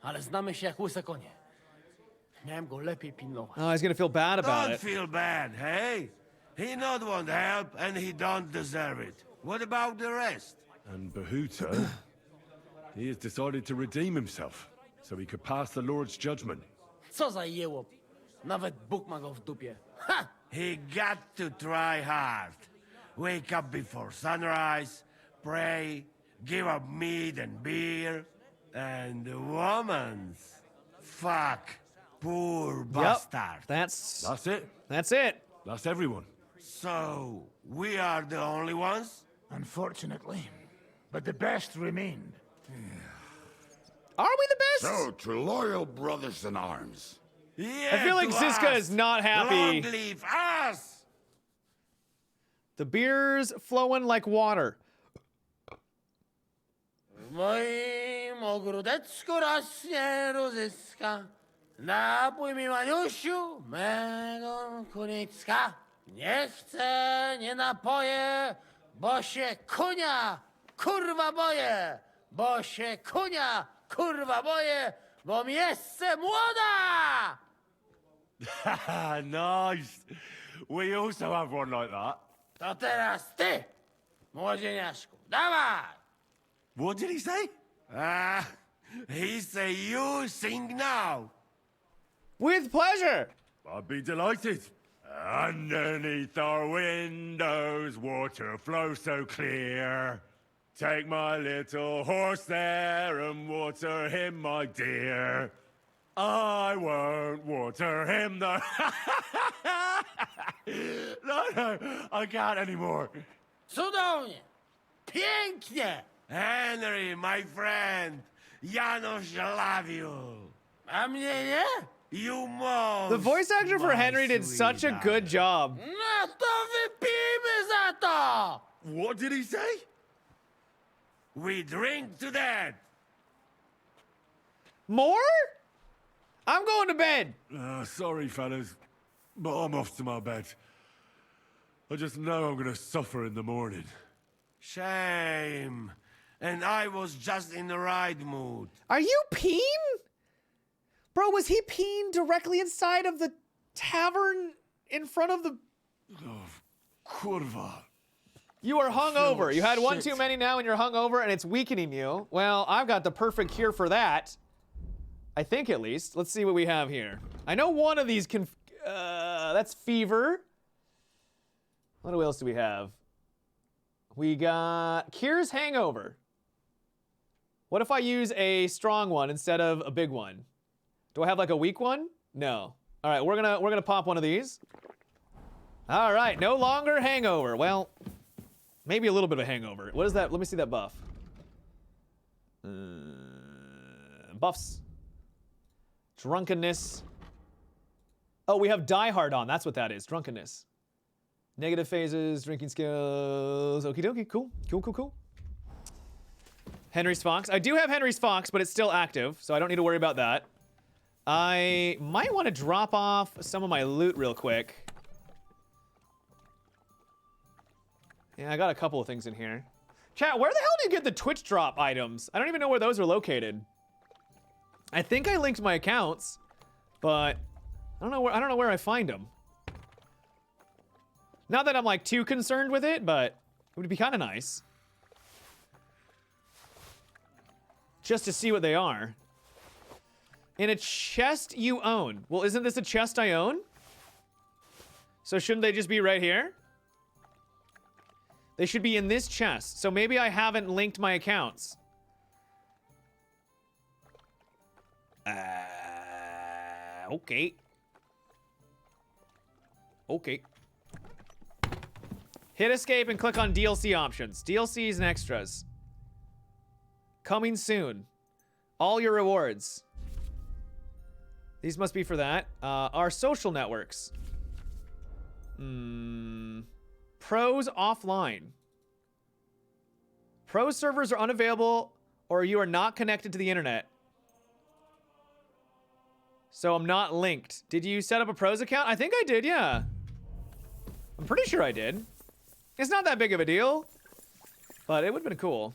[SPEAKER 9] Ale znamy się jak łyse konie. Miałem go lepiej pilnować.
[SPEAKER 1] Oh, he's gonna feel bad about
[SPEAKER 13] Don't
[SPEAKER 1] it.
[SPEAKER 13] feel bad, hey? He not want help, and he don't deserve it. What about the rest?
[SPEAKER 7] And Bahuta, he has decided to redeem himself, so he could pass the Lord's judgment.
[SPEAKER 9] Co za jełop. Nawet Bóg ma go w dupie. Ha!
[SPEAKER 13] He got to try hard. Wake up before sunrise, pray, give up meat and beer, and the woman's. Fuck. Poor bastard.
[SPEAKER 1] That's
[SPEAKER 7] it.
[SPEAKER 1] That's it.
[SPEAKER 7] That's everyone.
[SPEAKER 13] So, we are the only ones?
[SPEAKER 12] Unfortunately. But the best remained.
[SPEAKER 1] Are we the best?
[SPEAKER 11] So, to loyal brothers in arms.
[SPEAKER 13] Yeah,
[SPEAKER 1] I feel like
[SPEAKER 13] to
[SPEAKER 1] Ziska
[SPEAKER 13] us.
[SPEAKER 1] is not happy.
[SPEAKER 13] Long live us!
[SPEAKER 1] The beer's flowing like water.
[SPEAKER 9] W moim ogródeczku rośnie różyska. Napój mi, Maniusiu, mego kunicka. Nie chcę, nie napoję, bo się kunia, kurwa boję. Bo się kunia, kurwa boję, bo mi jeszcze młoda!
[SPEAKER 7] Nice. We also have one like that.
[SPEAKER 9] To teraz ty, młodzieniaszku, dawaj!
[SPEAKER 7] What did he say?
[SPEAKER 13] He say you sing now.
[SPEAKER 1] With pleasure.
[SPEAKER 7] I'd be delighted. Underneath our windows, water flows so clear. Take my little horse there and water him, my dear.
[SPEAKER 13] I won't water him, no. No, I can't anymore.
[SPEAKER 12] Cudownie! Pięknie!
[SPEAKER 13] Henry, my friend, Janusz love you.
[SPEAKER 12] A mnie nie?
[SPEAKER 13] You most.
[SPEAKER 1] The voice actor for
[SPEAKER 13] my
[SPEAKER 1] Henry did such a good job.
[SPEAKER 12] No to wypijmy za to!
[SPEAKER 13] What did he say? We drink to that.
[SPEAKER 1] More? I'm going to bed.
[SPEAKER 7] Sorry, fellas, but I'm off to my bed. I just know I'm gonna suffer in the morning.
[SPEAKER 13] Shame. And I was just in the right mood.
[SPEAKER 1] Are you peeing? Bro, was he peeing directly inside of the tavern in front of the...
[SPEAKER 7] Kurva.
[SPEAKER 1] You are hungover. You had one
[SPEAKER 7] shit.
[SPEAKER 1] too many now and you're hungover and it's weakening you. Well, I've got the perfect cure for that. I think at least. Let's see what we have here. I know one of these can... that's fever. What else do we have? We got cures hangover. What if I use a strong one instead of a big one? Do I have like a weak one? No. All right, we're gonna pop one of these. All right, no longer hangover. Well, maybe a little bit of a hangover. What is that? Let me see that buff. Buffs. Drunkenness. Oh, we have Die Hard on. That's what that is. Drunkenness. Negative phases, drinking skills. Okie dokie. Cool. Cool, cool, cool. Henry's Fox. I do have Henry's Fox, but it's still active, so I don't need to worry about that. I might want to drop off some of my loot real quick. Yeah, I got a couple of things in here. Chat, where the hell do you get the Twitch drop items? I don't even know where those are located. I think I linked my accounts, but I don't know where I find them. Not that I'm like too concerned with it, but it would be kind of nice. Just to see what they are. In a chest you own. Well, isn't this a chest I own? So shouldn't they just be right here? They should be in this chest. So maybe I haven't linked my accounts. Okay. Okay. Hit escape and click on DLC options. DLCs and extras. Coming soon. All your rewards. These must be for that. Our social networks. Pros offline. Pro servers are unavailable or you are not connected to the internet. So I'm not linked. Did you set up a pros account? I think I did, yeah. I'm pretty sure I did. It's not that big of a deal, but it would have been cool.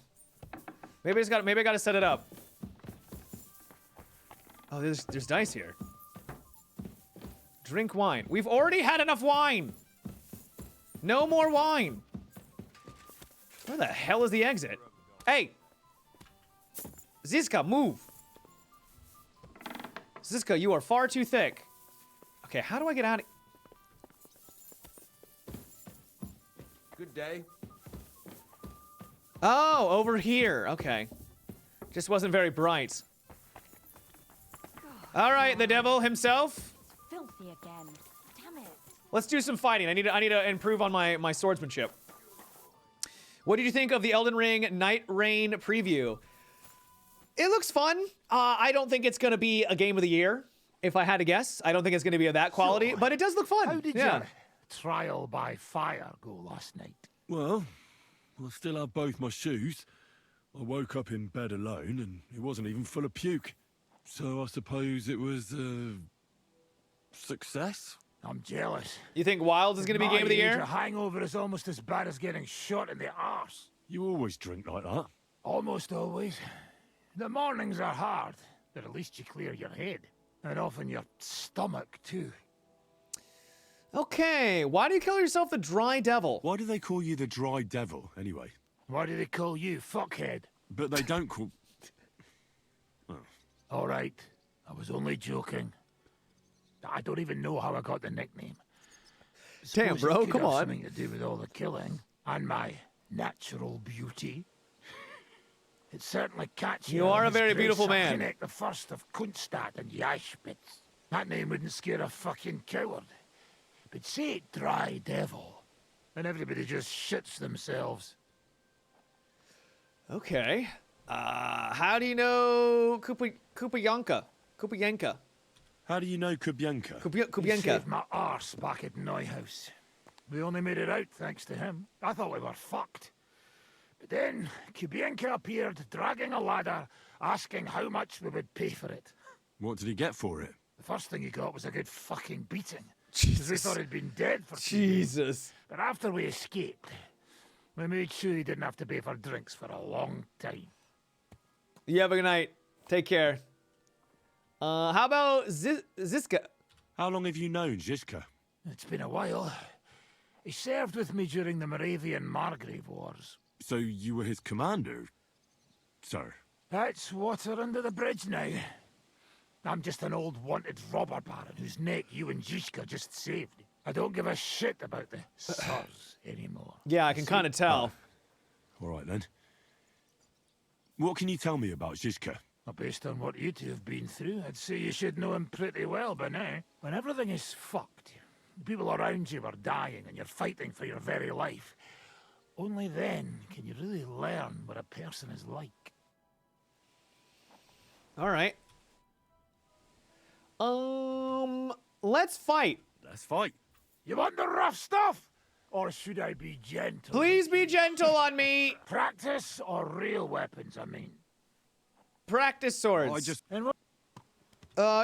[SPEAKER 1] Maybe I gotta set it up. Oh, there's dice here. Drink wine. We've already had enough wine. No more wine. Where the hell is the exit? Hey! Ziska, move! Ziska, you are far too thick. Okay, how do I get out of...
[SPEAKER 10] Good day.
[SPEAKER 1] Oh, over here. Okay. Just wasn't very bright. All right, the devil himself.
[SPEAKER 3] Filthy again. Damn it.
[SPEAKER 1] Let's do some fighting. I need to improve on my swordsmanship. What did you think of the Elden Ring Night Rain preview? It looks fun. I don't think it's going to be a game of the year, if I had to guess. I don't think it's going to be of that quality, but it does look fun.
[SPEAKER 12] How did your trial by fire go last night?
[SPEAKER 7] Well, I still have both my shoes. I woke up in bed alone, and it wasn't even full of puke. So I suppose it was a success.
[SPEAKER 12] I'm jealous.
[SPEAKER 1] You think Wilds is going to be game of the year?
[SPEAKER 12] A hangover is almost as bad as getting shot in the arse.
[SPEAKER 7] You always drink like that.
[SPEAKER 12] Almost always. The mornings are hard, but at least you clear your head. And often your stomach, too.
[SPEAKER 1] Okay, why do you call yourself the Dry Devil?
[SPEAKER 7] Why do they call you the Dry Devil, anyway?
[SPEAKER 12] Why do they call you fuckhead?
[SPEAKER 7] But they don't call...
[SPEAKER 12] Oh. All right, I was only joking. I don't even know how I got the nickname.
[SPEAKER 1] Damn,
[SPEAKER 12] Suppose
[SPEAKER 1] bro,
[SPEAKER 12] it could
[SPEAKER 1] come
[SPEAKER 12] have
[SPEAKER 1] on.
[SPEAKER 12] Something to do with all the killing and my natural beauty. It's certainly catchy.
[SPEAKER 1] You are a very beautiful man.
[SPEAKER 12] Kinnick the first of Kunstad and Yashpitz. That name wouldn't scare a fucking coward. But say it Dry Devil, and everybody just shits themselves.
[SPEAKER 1] Okay. How do you know Kupayanka? Kupayanka.
[SPEAKER 7] How do you know Kubyanka?
[SPEAKER 12] He
[SPEAKER 1] Kupayanka.
[SPEAKER 12] saved my arse back at Neuhaus. We only made it out thanks to him. I thought we were fucked. But then Kubienka appeared, dragging a ladder, asking how much we would pay for it.
[SPEAKER 7] What did he get for it?
[SPEAKER 12] The first thing he got was a good fucking beating. Because we thought he'd been dead for 2 days.
[SPEAKER 1] Jesus.
[SPEAKER 12] But after we escaped, we made sure he didn't have to pay for drinks for a long time.
[SPEAKER 1] You have a good night. Take care. How about Ziska?
[SPEAKER 7] How long have you known Zizka?
[SPEAKER 12] It's been a while. He served with me during the Moravian Margrave Wars.
[SPEAKER 7] So you were his commander, sir?
[SPEAKER 12] That's water under the bridge now. I'm just an old wanted robber baron whose neck you and Zizka just saved. I don't give a shit about the sirs anymore.
[SPEAKER 1] Yeah, I can kind of tell.
[SPEAKER 7] All right, then. What can you tell me about Zizka?
[SPEAKER 12] Well, based on what you two have been through, I'd say you should know him pretty well by now. When everything is fucked, people around you are dying and you're fighting for your very life, only then can you really learn what a person is like.
[SPEAKER 1] All right. Let's fight.
[SPEAKER 7] Let's fight.
[SPEAKER 12] You want the rough stuff? Or should I be gentle?
[SPEAKER 1] Please be gentle on me.
[SPEAKER 12] Practice or real weapons, I mean.
[SPEAKER 1] Practice swords.
[SPEAKER 7] I just...
[SPEAKER 12] And what,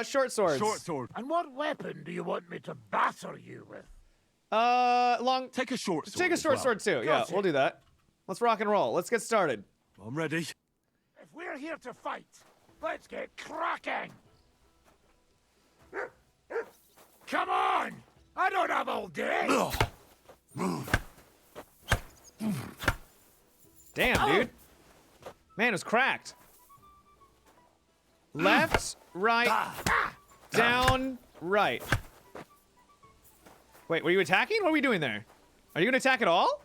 [SPEAKER 1] short swords.
[SPEAKER 7] Short sword.
[SPEAKER 12] and what weapon do you want me to batter you with?
[SPEAKER 1] Long...
[SPEAKER 7] Take a short sword.
[SPEAKER 1] Take a short
[SPEAKER 7] as well.
[SPEAKER 1] sword, too. Yeah,
[SPEAKER 12] Gotcha.
[SPEAKER 1] we'll do that. Let's rock and roll. Let's get started.
[SPEAKER 7] I'm ready.
[SPEAKER 12] If we're here to fight, let's get cracking! Come on! I don't have all day!
[SPEAKER 1] Damn, dude. Man, it was cracked. Left, right, down, right. Wait, were you attacking? What are we doing there? Are you gonna attack at all?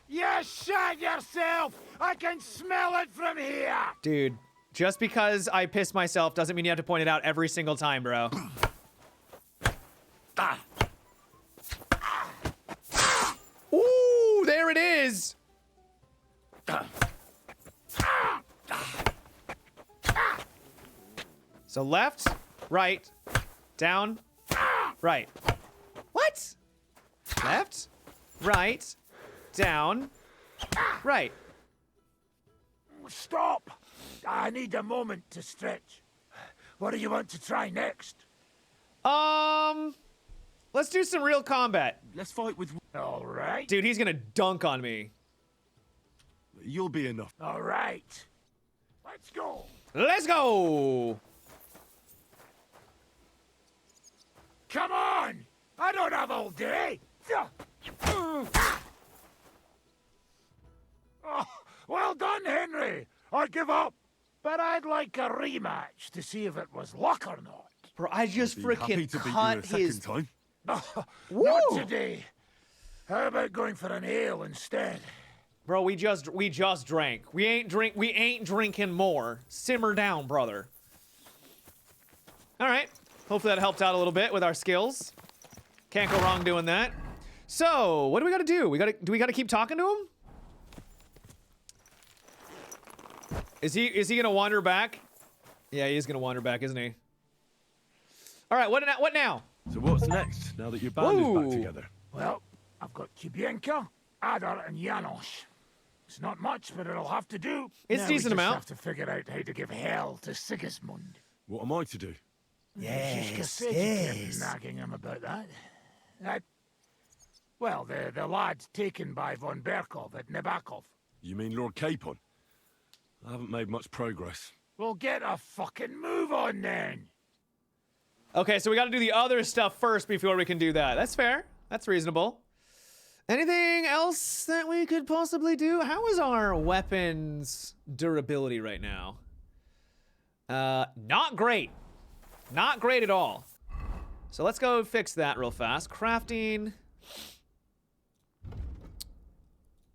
[SPEAKER 12] You shot yourself! I can smell it from here!
[SPEAKER 1] Dude, just because I pissed myself doesn't mean you have to point it out every single time, bro. Ooh, there it is! So left, right, down, right. What? Left, right, down, right.
[SPEAKER 12] Stop! I need a moment to stretch. What do you want to try next?
[SPEAKER 1] Let's do some real combat.
[SPEAKER 7] Let's fight with...
[SPEAKER 12] All right.
[SPEAKER 1] Dude, he's gonna dunk on me.
[SPEAKER 7] You'll be enough.
[SPEAKER 12] All right. Let's go.
[SPEAKER 1] Let's go!
[SPEAKER 12] Come on! I don't have all day! Oh, well done, Henry! I give up. But I'd like a rematch to see if it was luck or not.
[SPEAKER 1] Bro, I just
[SPEAKER 7] Be happy
[SPEAKER 1] freaking
[SPEAKER 7] to beat you
[SPEAKER 1] cut
[SPEAKER 7] a second
[SPEAKER 1] his...
[SPEAKER 7] time.
[SPEAKER 12] Not today. How about going for an ale instead?
[SPEAKER 1] Bro, we just drank. We ain't drinking more. Simmer down, brother. All right. Hopefully that helped out a little bit with our skills. Can't go wrong doing that. So, what do we gotta do? Do we gotta keep talking to him? Is he gonna wander back? Yeah, he is gonna wander back, isn't he? All right, what now?
[SPEAKER 7] So what's next, now that your band is back together?
[SPEAKER 12] Well, I've got Kubienka, Adar, and Janos. It's not much, but it'll have to do.
[SPEAKER 1] It's
[SPEAKER 12] now
[SPEAKER 1] decent
[SPEAKER 12] we just
[SPEAKER 1] amount.
[SPEAKER 12] have to figure out how to give hell to Sigismund.
[SPEAKER 7] What am I to do?
[SPEAKER 12] Zizka said you kept nagging him about that. Well, the lad taken by von Berkov at Nebakov.
[SPEAKER 7] You mean Lord Capon? I haven't made much progress.
[SPEAKER 12] Well, get a fucking move on then.
[SPEAKER 1] Okay, so we gotta do the other stuff first before we can do that. That's fair. That's reasonable. Anything else that we could possibly do? How is our weapons durability right now? Not great. Not great at all. So let's go fix that real fast. Crafting.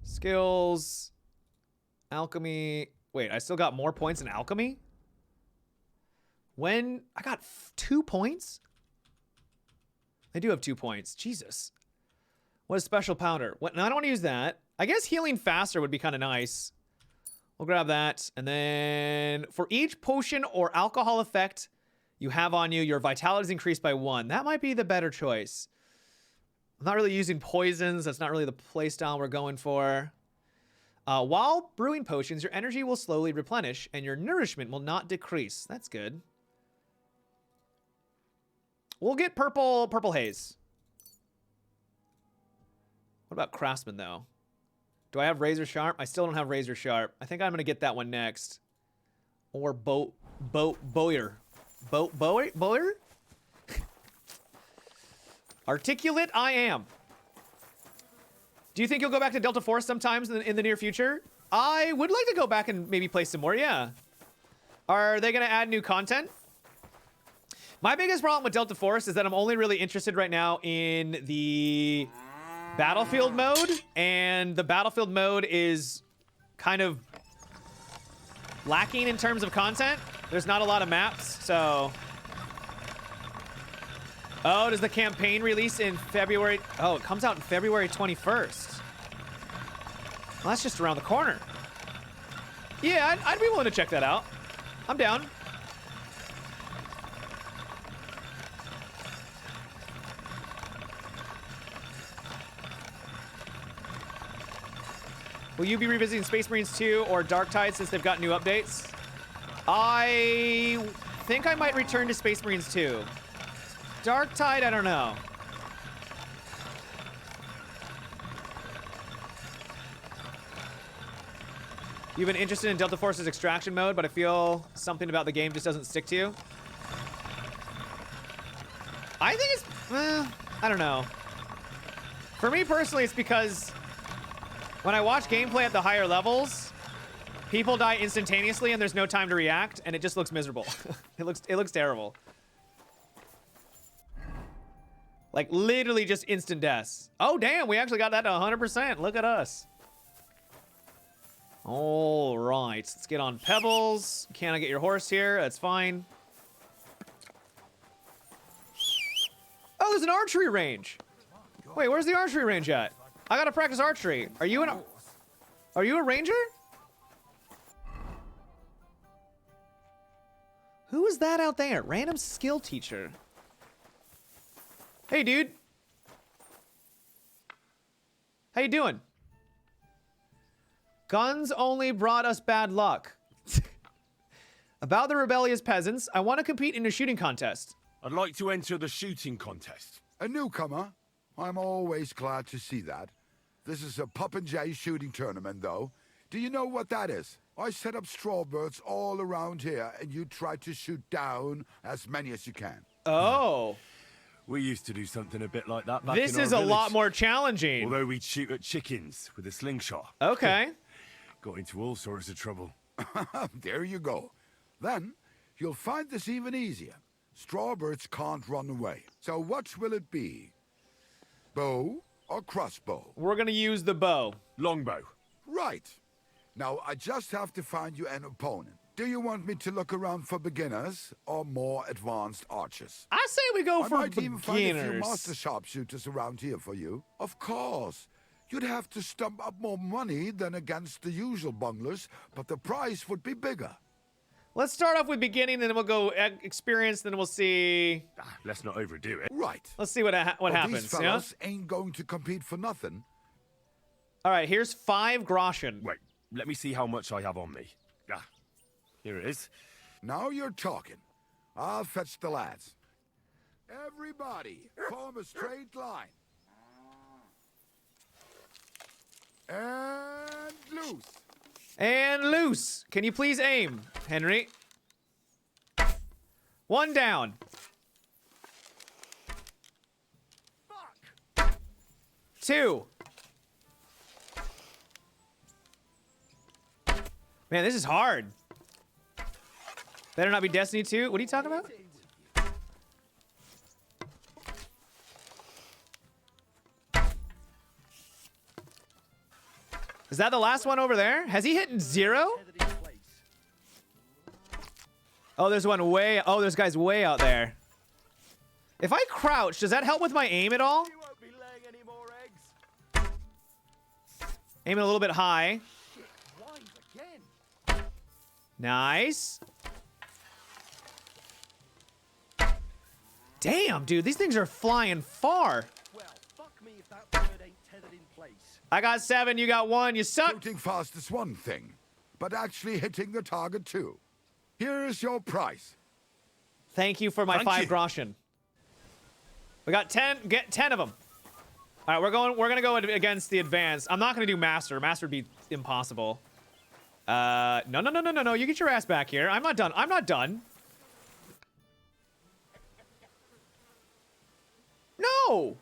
[SPEAKER 1] Skills. Alchemy. Wait, I still got more points in alchemy? When I got 2 points? I do have 2 points. Jesus. What a special powder. What? No, I don't want to use that. I guess healing faster would be kind of nice. We'll grab that. And then for each potion or alcohol effect you have on you, your vitality is increased by 1. That might be the better choice. I'm not really using poisons. That's not really the playstyle we're going for. While brewing potions, your energy will slowly replenish and your nourishment will not decrease. That's good. We'll get purple haze. What about craftsman though? Do I have razor sharp? I still don't have razor sharp. I think I'm gonna get that one next. Or bowyer. Bowyer? Articulate I am. Do you think you'll go back to Delta Force sometimes in the near future? I would like to go back and maybe play some more, yeah. Are they gonna add new content? My biggest problem with Delta Force is that I'm only really interested right now in the Battlefield mode, and the Battlefield mode is kind of lacking in terms of content. There's not a lot of maps, so... Oh, does the campaign release in February? Oh, it comes out in February 21st. Well, that's just around the corner. Yeah, I'd be willing to check that out. I'm down. Will you be revisiting Space Marines 2 or Dark Tide since they've got new updates? I think I might return to Space Marines 2. Dark Tide, I don't know. You've been interested in Delta Force's extraction mode, but I feel something about the game just doesn't stick to you. I think it's, I don't know. For me personally, it's because when I watch gameplay at the higher levels, people die instantaneously and there's no time to react, and it just looks miserable. It looks terrible. Like literally just instant deaths. Oh damn, we actually got that to 100%. Look at us. All right, let's get on pebbles. Can I get your horse here? That's fine. Oh, there's an archery range. Wait, where's the archery range at? I gotta practice archery. Are you a ranger? Who is that out there? Random skill teacher. Hey, dude. How you doing? Guns only brought us bad luck. About the rebellious peasants, I want to compete in a shooting contest.
[SPEAKER 7] I'd like to enter the shooting contest.
[SPEAKER 11] A newcomer? I'm always glad to see that. This is a Popinjay shooting tournament, though. Do you know what that is? I set up strawbirds all around here, and you try to shoot down as many as you can.
[SPEAKER 1] Oh.
[SPEAKER 7] We used to do something a bit like that back in our
[SPEAKER 1] This is a
[SPEAKER 7] village.
[SPEAKER 1] lot more challenging.
[SPEAKER 7] Although we'd shoot at chickens with a slingshot.
[SPEAKER 1] Okay.
[SPEAKER 7] Got into all sorts of trouble.
[SPEAKER 11] There you go. Then, you'll find this even easier. Strawbirds can't run away. So what will it be? Bow or crossbow?
[SPEAKER 1] We're gonna use the bow.
[SPEAKER 7] Longbow.
[SPEAKER 11] Right. Now, I just have to find you an opponent. Do you want me to look around for beginners or more advanced archers?
[SPEAKER 1] I say we go for
[SPEAKER 11] I might even find a few
[SPEAKER 1] beginners.
[SPEAKER 11] master sharpshooters around here for you. Of course. You'd have to stump up more money than against the usual bunglers, but the price would be bigger.
[SPEAKER 1] Let's start off with beginning, then we'll go experience, then we'll see.
[SPEAKER 7] Let's not overdo it.
[SPEAKER 11] Right.
[SPEAKER 1] Let's see what happens.
[SPEAKER 11] These fellas ain't going to compete for nothing.
[SPEAKER 1] All right, here's 5 groschen.
[SPEAKER 7] Wait, let me see how much I have on me. Here it is.
[SPEAKER 11] Now you're talking. I'll fetch the lads. Everybody, form a straight line. And loose.
[SPEAKER 1] And loose. Can you please aim, Henry? 1 down. 2. Man, this is hard. Better not be Destiny 2. What are you talking about? Is that the last one over there? Has he hit 0? Oh, there's one way. Oh, there's guys way out there. If I crouch, does that help with my aim at all?
[SPEAKER 2] You won't be laying any more eggs.
[SPEAKER 1] Aiming a little bit high.
[SPEAKER 2] Why again?
[SPEAKER 1] Nice. Damn, dude, these things are flying far.
[SPEAKER 2] Well, fuck me if that bird ain't tethered in place.
[SPEAKER 1] I got 7, you got 1. You suck.
[SPEAKER 11] Shooting fast is one thing, but actually hitting the target too. Here is your price.
[SPEAKER 1] Thank you for my 5 groschen. We got 10. Get 10 of them. All right, we're gonna go against the advanced. I'm not gonna do master. Master would be impossible. No. You get your ass back here. I'm not done. I'm not done. No.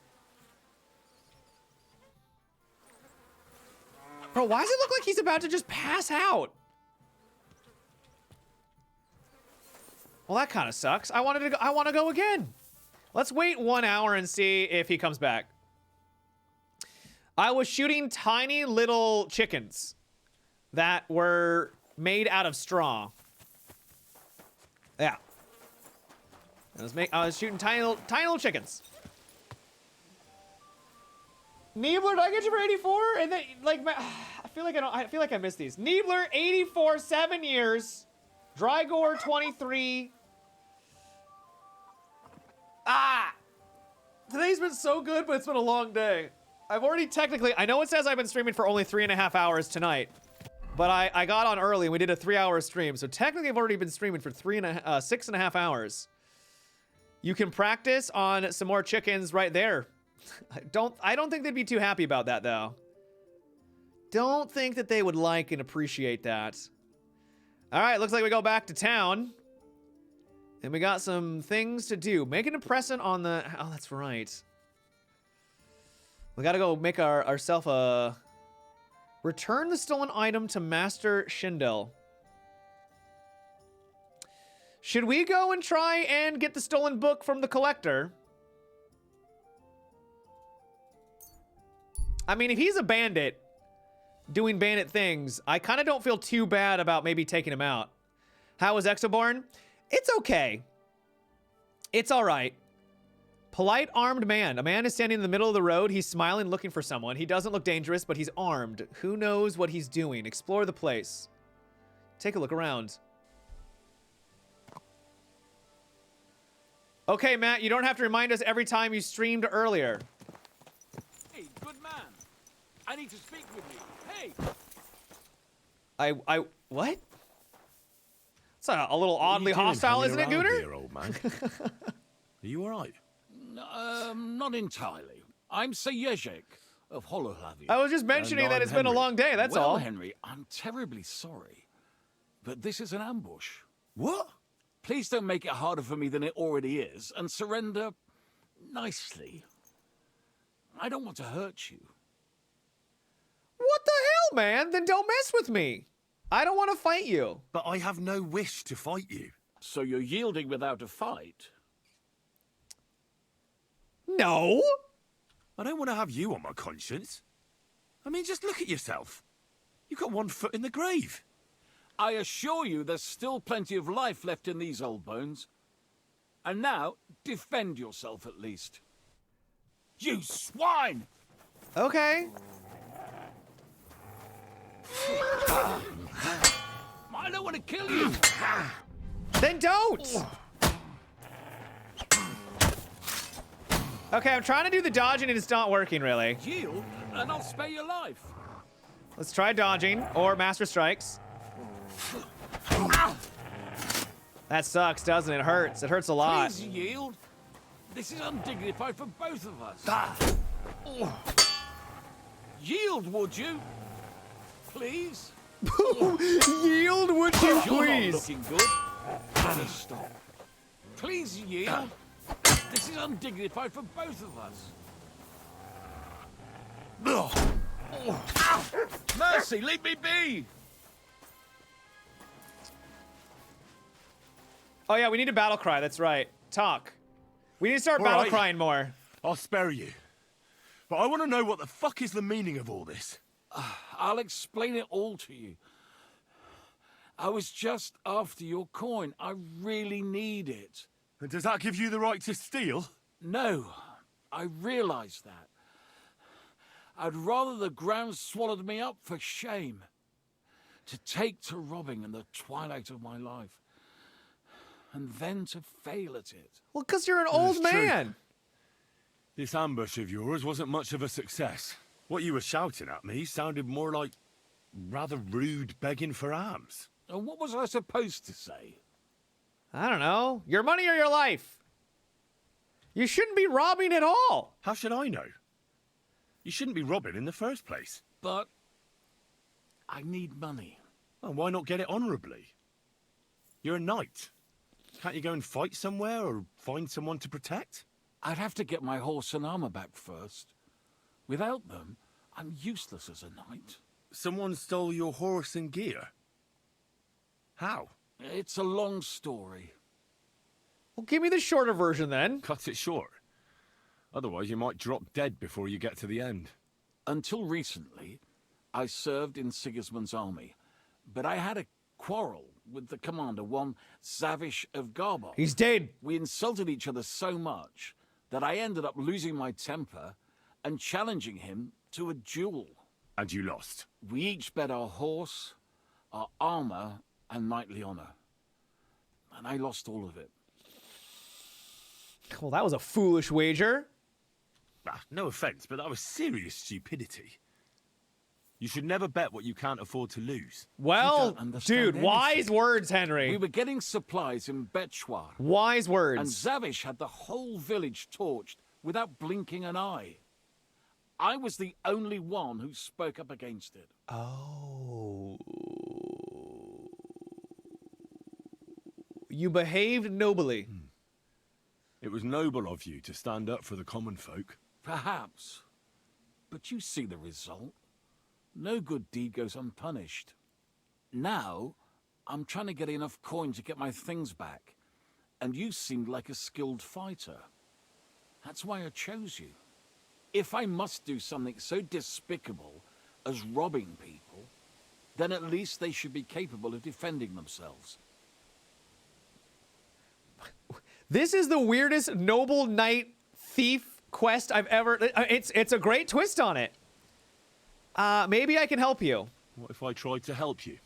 [SPEAKER 1] Bro, why does it look like he's about to just pass out? Well, that kind of sucks. I want to go again. Let's wait 1 hour and see if he comes back. I was shooting tiny little chickens that were made out of straw. Yeah. I was shooting tiny little chickens. Niebler, did I get you for 84? And then, like, I feel like I missed these. Niebler, 84, 7 years. Drygore, 23. Today's been so good, but it's been a long day. I've already technically, I know it says I've been streaming for only 3.5 hours tonight, but I got on early and we did a 3-hour stream. So technically I've already been streaming for 6.5 hours. You can practice on some more chickens right there. I don't think they'd be too happy about that though. Don't think that they would like and appreciate that. All right, looks like we go back to town. And we got some things to do. Make an impression on the... Oh, that's right. We gotta go make ourselves a... Return the stolen item to Master Schindel. Should we go and try and get the stolen book from the collector? I mean, if he's a bandit doing bandit things, I kind of don't feel too bad about maybe taking him out. How was Exoborn? It's okay. It's all right. Polite armed man. A man is standing in the middle of the road. He's smiling, looking for someone. He doesn't look dangerous, but he's armed. Who knows what he's doing? Explore the place. Take a look around. Okay, Matt, you don't have to remind us every time you streamed earlier.
[SPEAKER 7] Hey, good man. I need to speak with you. Hey!
[SPEAKER 1] What? It's a little oddly hostile, isn't it, Gooner?
[SPEAKER 7] Here, old man? Are you all right? Not entirely. I'm Sir Yezhek of Holohlavia.
[SPEAKER 1] I was just mentioning that it's been a long day, that's all.
[SPEAKER 7] Well, Henry, I'm terribly sorry, but this is an ambush. What? Please don't make it harder for me than it already is, and surrender nicely. I don't want to hurt you.
[SPEAKER 1] What the hell, man? Then don't mess with me. I don't want to fight you.
[SPEAKER 7] But I have no wish to fight you. So you're yielding without a fight?
[SPEAKER 1] No.
[SPEAKER 7] I don't want to have you on my conscience. I mean, just look at yourself. You've got 1 foot in the grave. I assure you there's still plenty of life left in these old bones. And now, defend yourself at least. You swine!
[SPEAKER 1] Okay.
[SPEAKER 7] I don't want to kill you.
[SPEAKER 1] Then don't! Okay, I'm trying to do the dodging and it's not working, really.
[SPEAKER 7] Yield, and I'll spare your life.
[SPEAKER 1] Let's try dodging, or Master Strikes. That sucks, doesn't it? It hurts. It hurts a lot.
[SPEAKER 7] Please yield. This is undignified for both of us. Yield, would you? Please?
[SPEAKER 1] Yield, would you
[SPEAKER 7] You're
[SPEAKER 1] please?
[SPEAKER 7] not looking good. Better stop. Please yield. This is undignified for both of us. Mercy, leave me be!
[SPEAKER 1] Oh yeah, we need a battle cry, that's right. Talk. We need to start
[SPEAKER 7] All
[SPEAKER 1] battle
[SPEAKER 7] right.
[SPEAKER 1] crying more.
[SPEAKER 7] I'll spare you. But I want to know what the fuck is the meaning of all this. I'll explain it all to you. I was just after your coin. I really need it.
[SPEAKER 5] And does that give you the right to steal?
[SPEAKER 7] No, I realise that. I'd rather the ground swallowed me up for shame. To take to robbing in the twilight of my life. And then to fail at it.
[SPEAKER 1] Well, because you're an old man.
[SPEAKER 7] This ambush of yours wasn't much of a success. What you were shouting at me sounded more like rather rude begging for alms. And what was I supposed to say?
[SPEAKER 1] I don't know. Your money or your life? You shouldn't be robbing at all.
[SPEAKER 7] How should I know? You shouldn't be robbing in the first place. But I need money. Well, why not get it honourably? You're a knight. Can't you go and fight somewhere or find someone to protect? I'd have to get my horse and armour back first. Without them, I'm useless as a knight. Someone stole your horse and gear? How? It's a long story.
[SPEAKER 1] Well, give me the shorter version then.
[SPEAKER 7] Cut it short. Otherwise, you might drop dead before you get to the end. Until recently, I served in Sigismund's army, but I had a quarrel with the commander, one Zavish of Garbov.
[SPEAKER 1] He's dead.
[SPEAKER 7] We insulted each other so much that I ended up losing my temper and challenging him to a duel. And you lost? We each bet our horse, our armor, and knightly honor. And I lost all of it.
[SPEAKER 1] Well, that was a foolish wager.
[SPEAKER 7] No offense, but that was serious stupidity. You should never bet what you can't afford to lose.
[SPEAKER 1] Well, dude, wise
[SPEAKER 7] anything.
[SPEAKER 1] words, Henry.
[SPEAKER 7] We were getting supplies in Betchwar.
[SPEAKER 1] Wise words.
[SPEAKER 7] And Zavish had the whole village torched without blinking an eye. I was the only one who spoke up against it.
[SPEAKER 1] Oh. You behaved nobly.
[SPEAKER 7] It was noble of you to stand up for the common folk. Perhaps. But you see the result. No good deed goes unpunished. Now, I'm trying to get enough coin to get my things back. And you seemed like a skilled fighter. That's why I chose you. If I must do something so despicable as robbing people, then at least they should be capable of defending themselves.
[SPEAKER 1] This is the weirdest noble knight thief quest I've ever... It's a great twist on it. Maybe I can help you.
[SPEAKER 7] What if I tried to help you?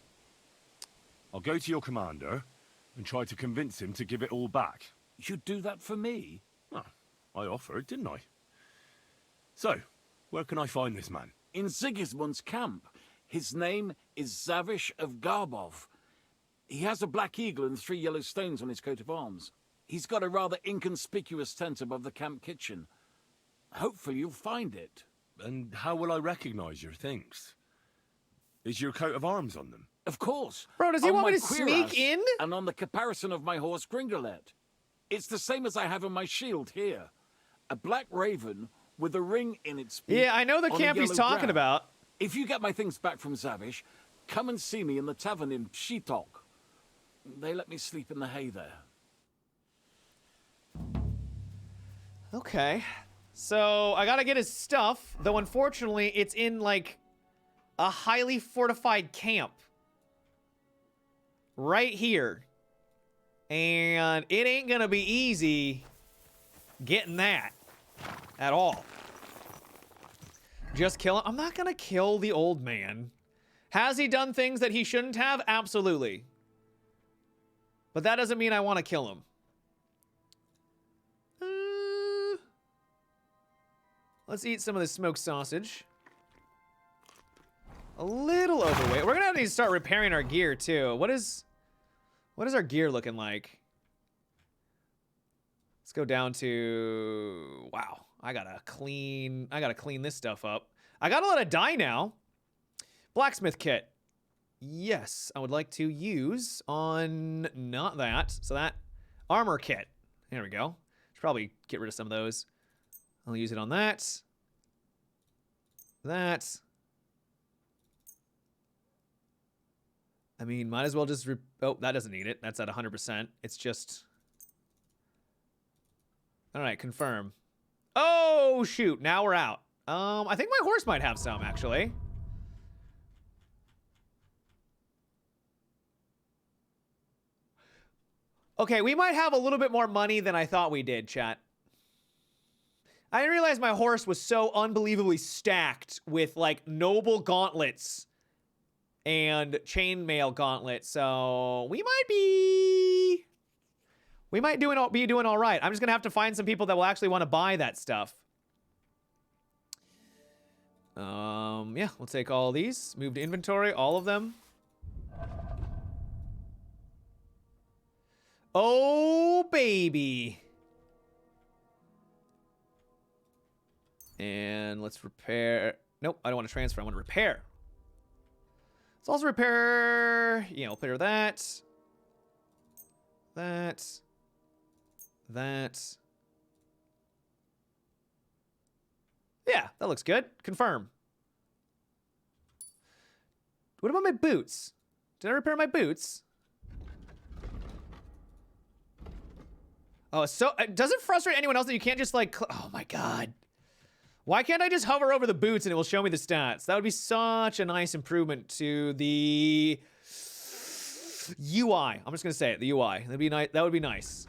[SPEAKER 7] I'll go to your commander and try to convince him to give it all back. You'd do that for me? Oh, I offered, didn't I? So, where can I find this man? In Sigismund's camp. His name is Zavish of Garbov. He has a black eagle and 3 yellow stones on his coat of arms. He's got a rather inconspicuous tent above the camp kitchen. Hopefully you'll find it. And how will I recognize your things? Is your coat of arms on them? Of course.
[SPEAKER 1] Bro, does he
[SPEAKER 7] On
[SPEAKER 1] want me
[SPEAKER 7] my
[SPEAKER 1] to sneak
[SPEAKER 7] cuirass
[SPEAKER 1] in?
[SPEAKER 7] And on the caparison of my horse Gringolet. It's the same as I have on my shield here. A black raven with a ring in its beak.
[SPEAKER 1] Yeah, I know the
[SPEAKER 7] on a
[SPEAKER 1] camp he's
[SPEAKER 7] yellow
[SPEAKER 1] talking
[SPEAKER 7] ground.
[SPEAKER 1] about.
[SPEAKER 7] If you get my things back from Zavish, come and see me in the tavern in Pshitok. They let me sleep in the hay there.
[SPEAKER 1] Okay. So, I gotta get his stuff, though unfortunately it's in, like, a highly fortified camp. Right here. And it ain't gonna be easy getting that. At all. Just kill him. I'm not gonna kill the old man. Has he done things that he shouldn't have? Absolutely. But that doesn't mean I want to kill him. Let's eat some of this smoked sausage. A little overweight. We're gonna need to start repairing our gear too. What is our gear looking like? Let's go down to, wow. I gotta clean this stuff up. I gotta let it die now. Blacksmith kit. Yes, I would like to use on not that. So that armor kit. There we go. Should probably get rid of some of those. I'll use it on that. That. I mean, might as well just... oh, that doesn't need it. That's at 100%. It's just... all right, confirm. Oh, shoot. Now we're out. I think my horse might have some, actually. Okay, we might have a little bit more money than I thought we did, chat. I didn't realize my horse was so unbelievably stacked with, like, noble gauntlets and chainmail gauntlets. So we might be doing all right. I'm just gonna have to find some people that will actually want to buy that stuff. Yeah, we'll take all these. Move to inventory, all of them. Oh, baby. And let's repair. Nope, I don't want to transfer. I want to repair. Let's also repair. Yeah, we'll repair that. That. Yeah, that looks good. Confirm. What about my boots? Did I repair my boots? Oh, so does it frustrate anyone else that you can't just like, oh my God. Why can't I just hover over the boots and it will show me the stats? That would be such a nice improvement to the UI. I'm just gonna say it, the UI. That'd be nice. That would be nice.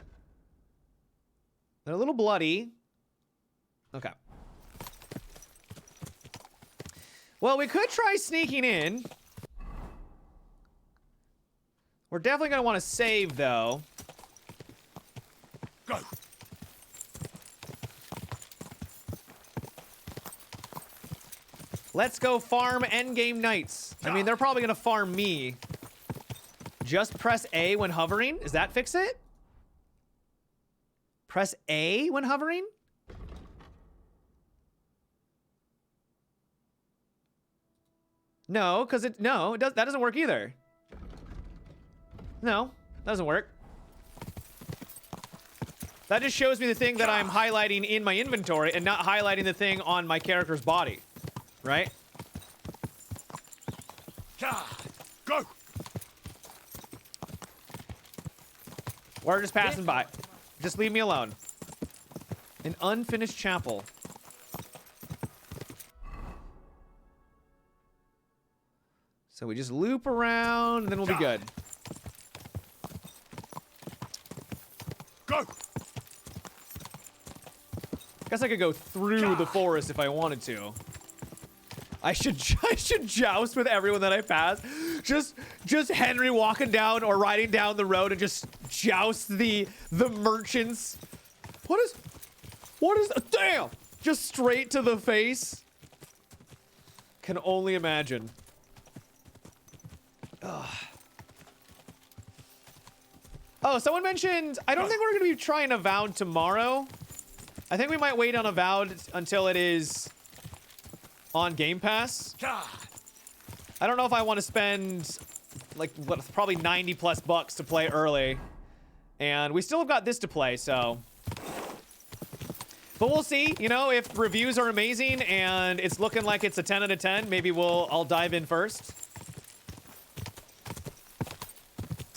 [SPEAKER 1] They're a little bloody. Okay. Well, we could try sneaking in. We're definitely gonna want to save though.
[SPEAKER 11] Go.
[SPEAKER 1] Let's go farm endgame knights. I mean, they're probably gonna farm me. Just press A when hovering. Does that fix it? Press A when hovering? No, because that doesn't work either. No, doesn't work. That just shows me the thing that I'm highlighting in my inventory and not highlighting the thing on my character's body. Right?
[SPEAKER 11] Go!
[SPEAKER 1] Or just passing by. Just leave me alone. An unfinished chapel. So we just loop around, and then we'll be good.
[SPEAKER 11] Go!
[SPEAKER 1] Guess I could go through the forest if I wanted to. I should joust with everyone that I pass. Just Henry walking down or riding down the road and just joust the merchants. What is damn! Just straight to the face. Can only imagine. Ugh. Oh, someone mentioned, I don't think we're gonna be trying Avowed tomorrow. I think we might wait on Avowed until it is on Game Pass. I don't know if I want to spend like what, probably 90 plus bucks to play early. And we still have got this to play, so. But we'll see, you know, if reviews are amazing and it's looking like it's a 10 out of 10, maybe I'll dive in first.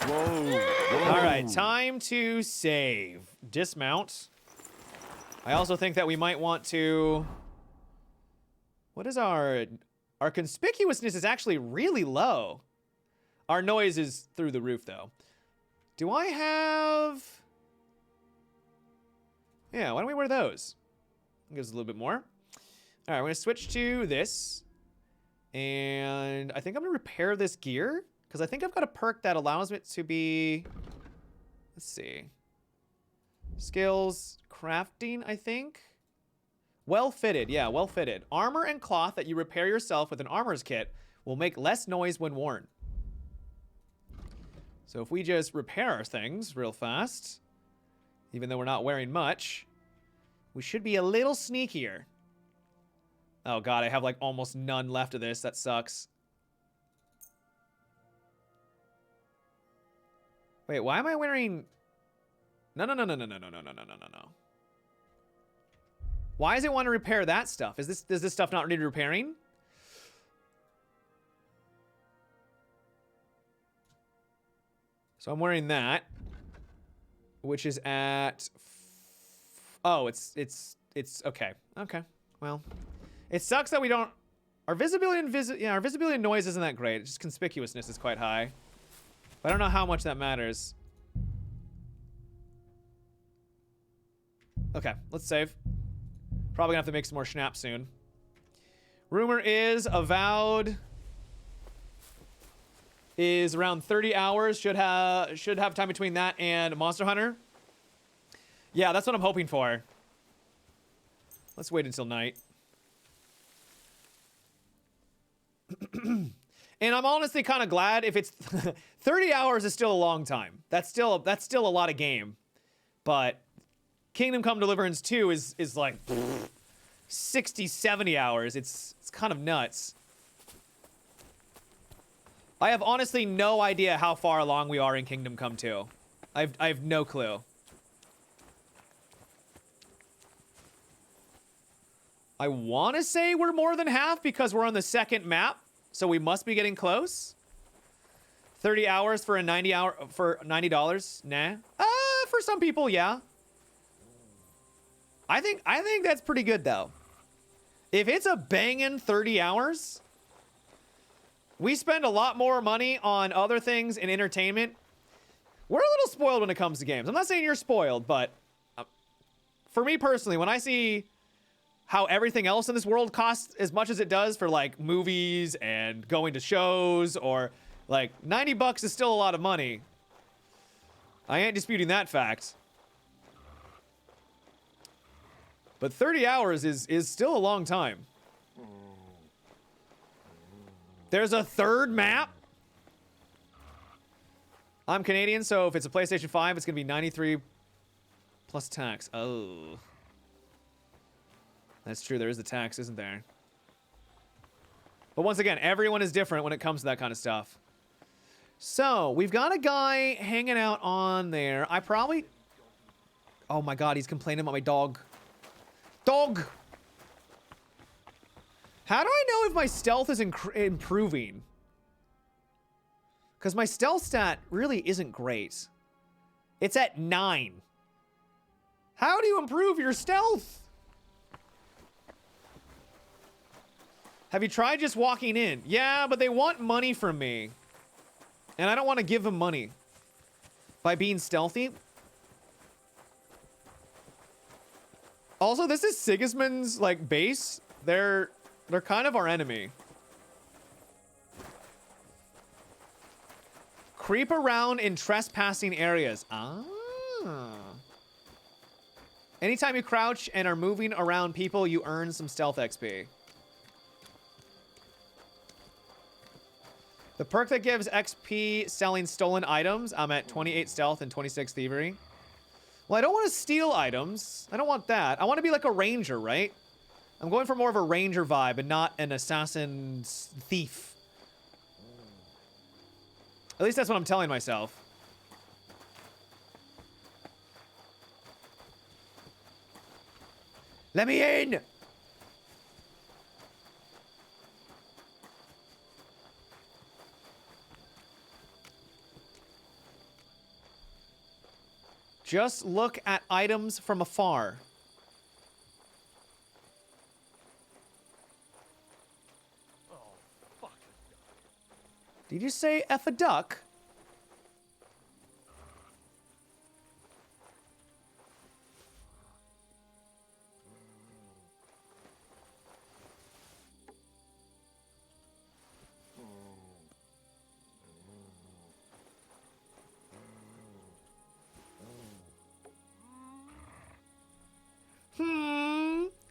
[SPEAKER 11] Whoa.
[SPEAKER 1] All right, time to save. Dismount. I also think that we might want to. What is our conspicuousness is actually really low. Our noise is through the roof though. Do I have? Yeah, why don't we wear those? Gives us a little bit more. All right, we're gonna switch to this. And I think I'm gonna repair this gear because I think I've got a perk that allows it to be, let's see. Skills, crafting, I think. Well fitted, yeah, well fitted. Armor and cloth that you repair yourself with an armor's kit will make less noise when worn. So if we just repair our things real fast, even though we're not wearing much, we should be a little sneakier. Oh God, I have like almost none left of this. That sucks. Wait, why am I wearing? No. Why does it want to repair that stuff? Does this stuff not need repairing? So I'm wearing that, which is at. Oh, it's okay. Okay, well, it sucks that we don't. Our visibility and our visibility and noise isn't that great. It's just conspicuousness is quite high. But I don't know how much that matters. Okay, let's save. Probably gonna have to make some more schnapps soon. Rumor is Avowed is around 30 hours. Should have time between that and Monster Hunter. Yeah, that's what I'm hoping for. Let's wait until night. And I'm honestly kind of glad if it's 30 hours is still a long time. That's still a lot of game. But Kingdom Come Deliverance 2 is like 60, 70 hours. It's kind of nuts. I have honestly no idea how far along we are in Kingdom Come 2. I have no clue. I want to say we're more than half because we're on the second map, so we must be getting close. 30 hours for a $90? Nah. For some people, yeah. I think that's pretty good though. If it's a banging 30 hours, we spend a lot more money on other things in entertainment. We're a little spoiled when it comes to games. I'm not saying you're spoiled, but for me personally, when I see how everything else in this world costs as much as it does for like movies and going to shows, or like $90 is still a lot of money. I ain't disputing that fact. But 30 hours is still a long time. There's a third map. I'm Canadian, so if it's a PlayStation 5, it's gonna be 93 plus tax. Oh. That's true, there is the tax, isn't there? But once again, everyone is different when it comes to that kind of stuff. So, we've got a guy hanging out on there. I probably... Oh my god, he's complaining about my dog. Dog! How do I know if my stealth is improving? Because my stealth stat really isn't great. It's at 9. How do you improve your stealth? Have you tried just walking in? Yeah, but they want money from me. And I don't want to give them money. By being stealthy. Also, this is Sigismund's, like, base. They're kind of our enemy. Creep around in trespassing areas. Ah. Anytime you crouch and are moving around people, you earn some stealth XP. The perk that gives XP selling stolen items. I'm at 28 stealth and 26 thievery. Well, I don't want to steal items. I don't want that. I want to be like a ranger, right? I'm going for more of a ranger vibe and not an assassin thief. At least that's what I'm telling myself. Let me in! Just look at items from afar.
[SPEAKER 15] Oh, fuck.
[SPEAKER 1] Did you say F a duck?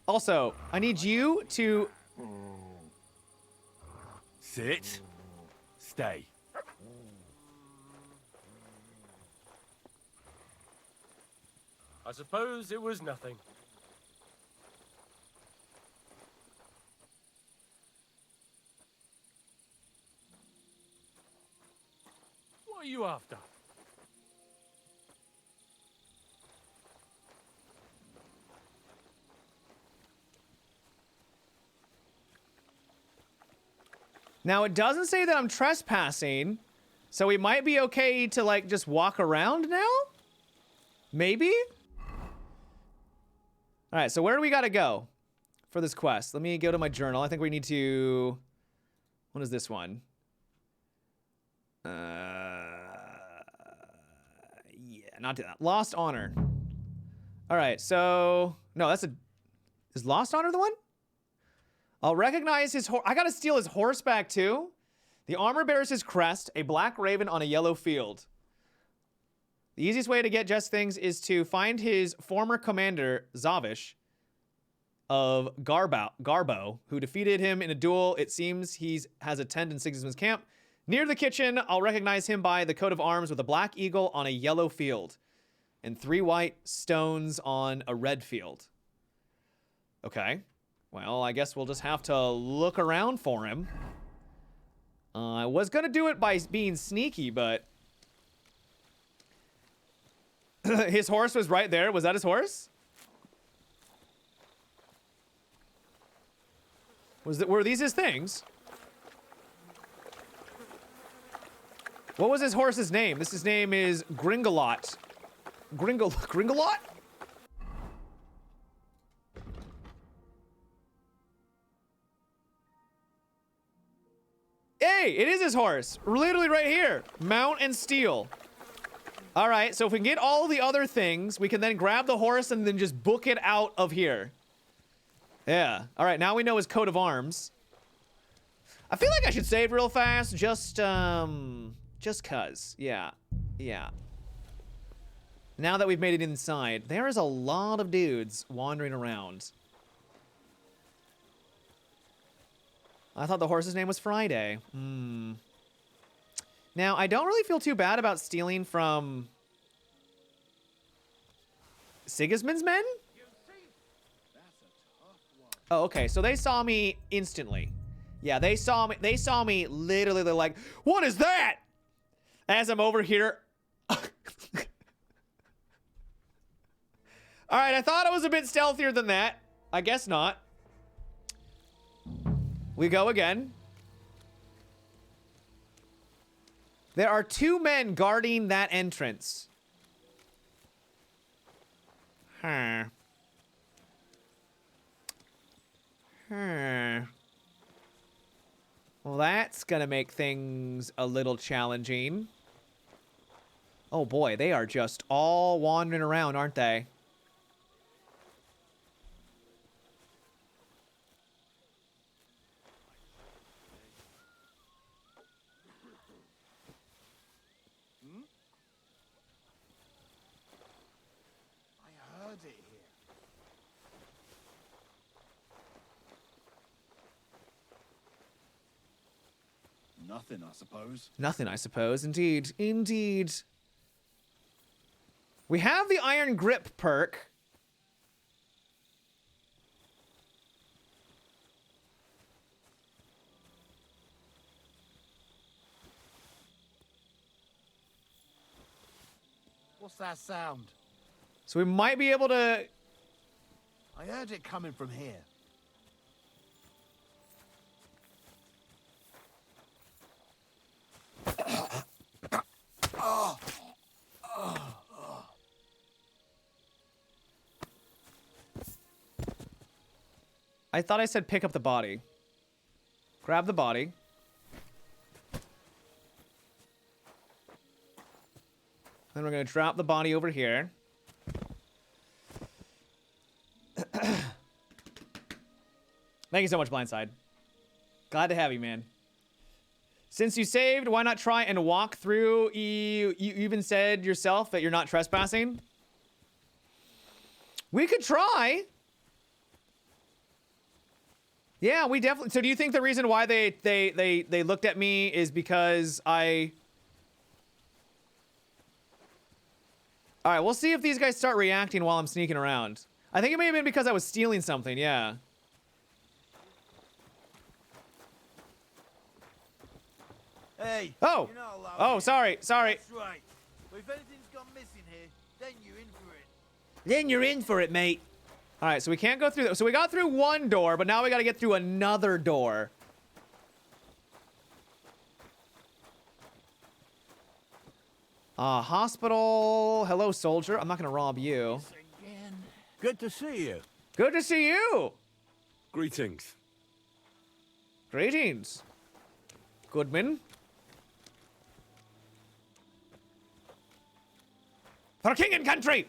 [SPEAKER 1] Also, I need you to...
[SPEAKER 7] Sit. Stay.
[SPEAKER 15] I suppose it was nothing. What are you after?
[SPEAKER 1] Now, it doesn't say that I'm trespassing, so we might be okay to, like, just walk around now? Maybe? All right, so where do we gotta go for this quest? Let me go to my journal. I think we need to... What is this one? Yeah, not do that. Lost Honor. All right, so no, is Lost Honor the one? I'll recognize his horse. I gotta steal his horse back too. The armor bears his crest, a black raven on a yellow field. The easiest way to get Jess things is to find his former commander, Zavish, of Garbo, who defeated him in a duel. It seems he has a tent in Sigismund's camp. Near the kitchen, I'll recognize him by the coat of arms with a black eagle on a yellow field and 3 white stones on a red field. Okay. Well, I guess we'll just have to look around for him. I was going to do it by being sneaky, but... his horse was right there. Was that his horse? Were these his things? What was his horse's name? His name is Gringalot. Gringalot? Hey, it is his horse. Literally right here. Mount and steal. All right, so if we can get all the other things, we can then grab the horse and then just book it out of here. Yeah. All right, now we know his coat of arms. I feel like I should save real fast, just cuz. Yeah. Yeah. Now that we've made it inside, there is a lot of dudes wandering around. I thought the horse's name was Friday. Now, I don't really feel too bad about stealing from Sigismund's men? Oh, okay. So they saw me instantly. Yeah, they saw me literally. They're like, "What is that?" As I'm over here. All right, I thought it was a bit stealthier than that. I guess not. We go again. There are 2 men guarding that entrance. Huh. Well, that's gonna make things a little challenging. Oh boy, they are just all wandering around, aren't they?
[SPEAKER 5] Nothing, I suppose.
[SPEAKER 1] Nothing, I suppose. Indeed. Indeed. We have the Iron Grip perk.
[SPEAKER 2] What's that sound?
[SPEAKER 1] So we might be able to...
[SPEAKER 2] I heard it coming from here.
[SPEAKER 1] I thought I said pick up the body. Grab the body. Then we're going to drop the body over here. Thank you so much, Blindside. Glad to have you, man. Since you saved, why not try and walk through? You even said yourself that you're not trespassing. We could try. Yeah, we definitely. So do you think the reason why they looked at me is because I... All right, we'll see if these guys start reacting while I'm sneaking around. I think it may have been because I was stealing something, yeah.
[SPEAKER 2] Hey.
[SPEAKER 1] Oh. Oh, sorry.
[SPEAKER 2] That's right. Well, if anything's gone missing here, then you're in for it.
[SPEAKER 1] Then you're in for it, mate. All right, so we can't go through that. So we got through one door, but now we got to get through another door. Hospital. Hello, soldier. I'm not going to rob you.
[SPEAKER 10] Good to see you.
[SPEAKER 1] Good to see you.
[SPEAKER 7] Greetings.
[SPEAKER 1] Greetings. Goodman. For king and country!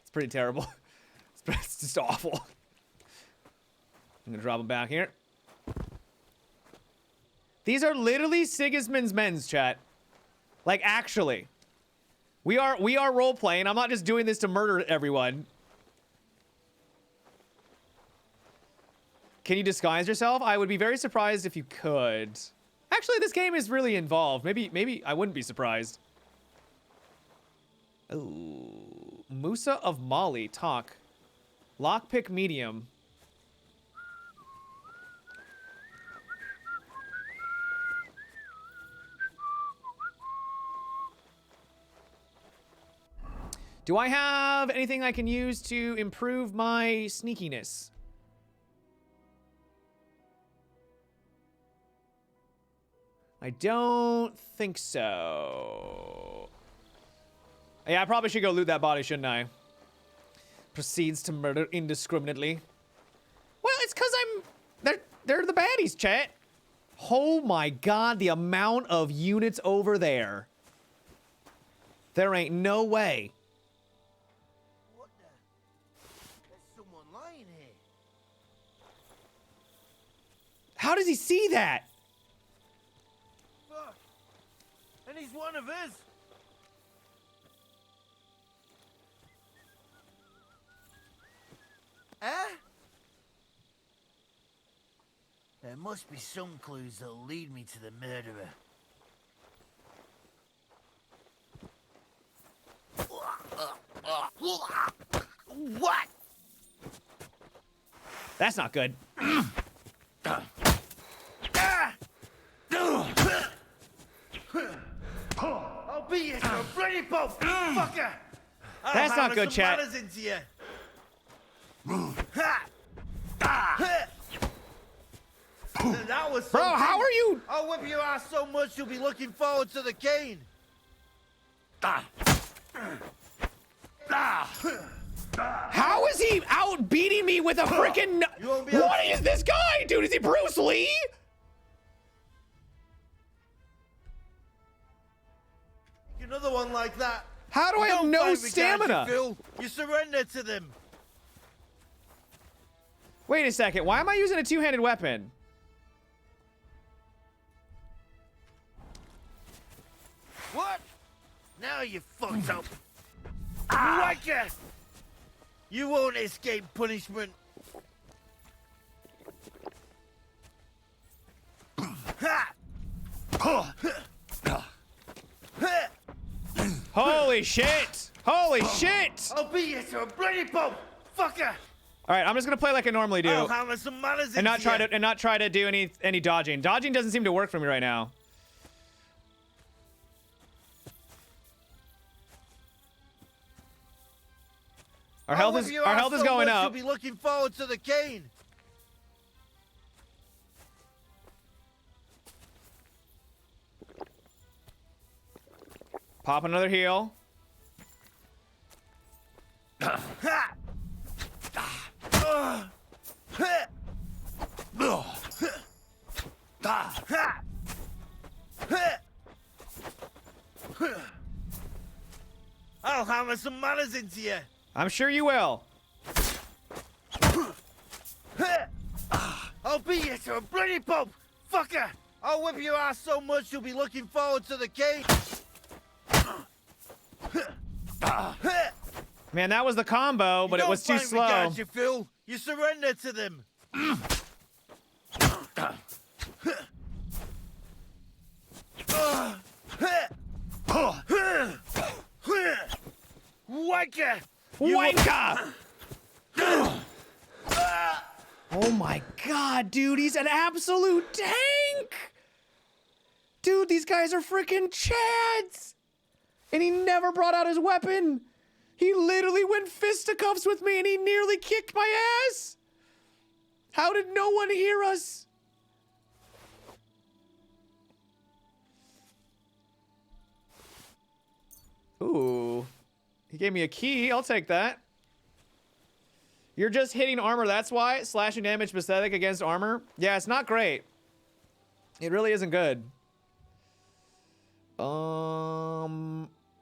[SPEAKER 1] It's pretty terrible. It's just awful. I'm gonna drop him back here. These are literally Sigismund's men's, chat. Like, actually. We are role-playing. I'm not just doing this to murder everyone. Can you disguise yourself? I would be very surprised if you could. Actually, this game is really involved. Maybe I wouldn't be surprised. Ooh. Musa of Mali, talk. Lockpick medium. Do I have anything I can use to improve my sneakiness? I don't think so. Yeah, I probably should go loot that body, shouldn't I? Proceeds to murder indiscriminately. Well, it's because they're the baddies, chat. Oh my god, the amount of units over there. There ain't no way. How does he see that?
[SPEAKER 16] Fuck. And he's one of his. Eh? There must be some clues that'll lead me to the murderer. What?
[SPEAKER 1] That's not good.
[SPEAKER 16] I'll beat you to a bloody pulp, fucker!
[SPEAKER 1] That's not good, chat.
[SPEAKER 16] Into you. That was
[SPEAKER 1] Bro,
[SPEAKER 16] something.
[SPEAKER 1] how are you?
[SPEAKER 16] I'll whip your ass so much you'll be looking forward to the cane.
[SPEAKER 1] How is he out beating me with a freaking? What is this guy, dude? Is he Bruce Lee?
[SPEAKER 16] Another one like that.
[SPEAKER 1] How do I have no stamina?
[SPEAKER 16] You surrender to them.
[SPEAKER 1] Wait a second. Why am I using a two-handed weapon?
[SPEAKER 16] What? Now you fucked up. Whacker! You won't escape punishment.
[SPEAKER 1] Holy shit! Holy shit!
[SPEAKER 16] I'll beat you to a bloody pulp, fucker!
[SPEAKER 1] All right, I'm just gonna play like I normally do,
[SPEAKER 16] I'll hammer some manners
[SPEAKER 1] and not
[SPEAKER 16] into
[SPEAKER 1] try to do any dodging. Dodging doesn't seem to work for me right now. Our health is going up.
[SPEAKER 16] You'll be looking forward to the cane.
[SPEAKER 1] Pop another heal.
[SPEAKER 16] I'll hammer some manners into you.
[SPEAKER 1] I'm sure you will.
[SPEAKER 16] I'll beat you to a bloody pulp, fucker! I'll whip your ass so much you'll be looking forward to the cane.
[SPEAKER 1] Man, that was the combo, but it was too slow.
[SPEAKER 16] Regard you, Phil. You surrender to them. Wanker!
[SPEAKER 1] Wanker! Oh my god, dude, he's an absolute tank! Dude, these guys are freaking chads! And he never brought out his weapon! He literally went fisticuffs with me and he nearly kicked my ass! How did no one hear us? Ooh. He gave me a key, I'll take that. You're just hitting armor, that's why? Slashing damage pathetic against armor? Yeah, it's not great. It really isn't good.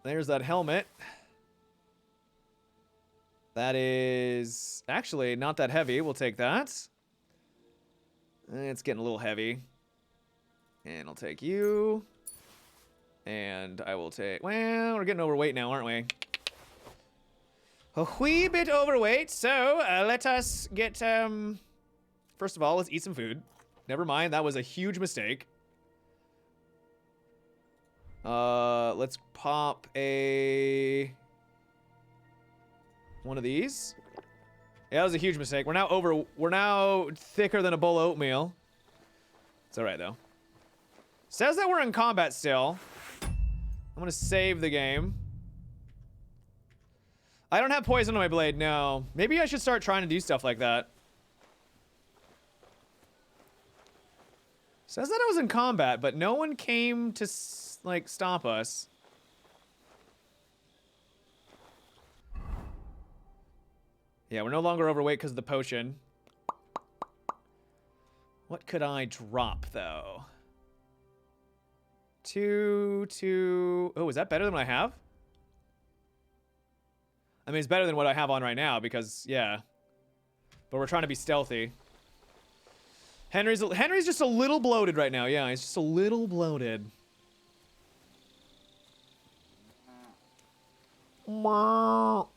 [SPEAKER 1] There's that helmet. That is actually not that heavy. We'll take that. It's getting a little heavy. And I'll take you. And I will take... Well, we're getting overweight now, aren't we? A wee bit overweight. So, let us get... First of all, let's eat some food. Never mind, that was a huge mistake. Let's pop a... one of these. Yeah, that was a huge mistake. We're now thicker than a bowl of oatmeal. It's alright, though. Says that we're in combat still. I'm gonna save the game. I don't have poison on my blade, no. Maybe I should start trying to do stuff like that. Says that I was in combat, but no one came to, like, stop us. Yeah, we're no longer overweight because of the potion. What could I drop, though? 2... Oh, is that better than what I have? I mean, it's better than what I have on right now because, yeah. But we're trying to be stealthy. Henry's just a little bloated right now. Yeah, he's just a little bloated. Well,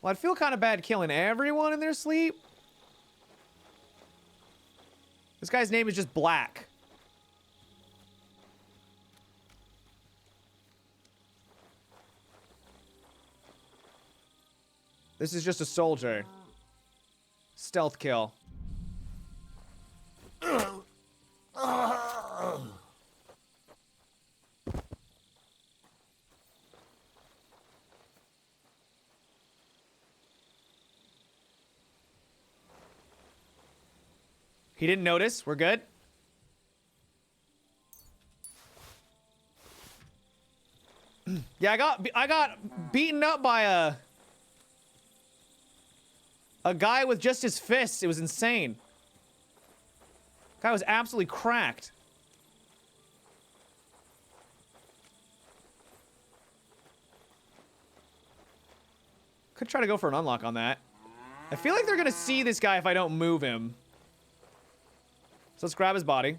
[SPEAKER 1] I'd feel kind of bad killing everyone in their sleep. This guy's name is just Black. This is just a soldier. Stealth kill. He didn't notice. We're good. Yeah, I got beaten up by a guy with just his fists. It was insane. Guy was absolutely cracked. Could try to go for an unlock on that. I feel like they're gonna see this guy if I don't move him. So let's grab his body.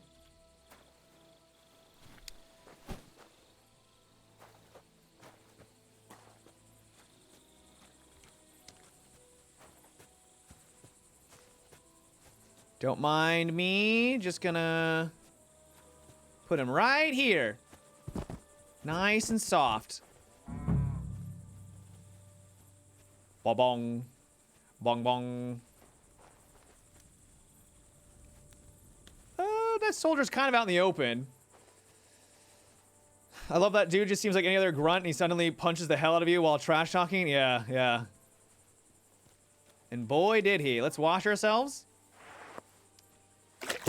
[SPEAKER 1] Don't mind me. Just gonna put him right here. Nice and soft. Bong. Bong bong. That soldier's kind of out in the open. I love that dude. Just seems like any other grunt and he suddenly punches the hell out of you while trash talking. Yeah, yeah. And boy did he. Let's wash ourselves.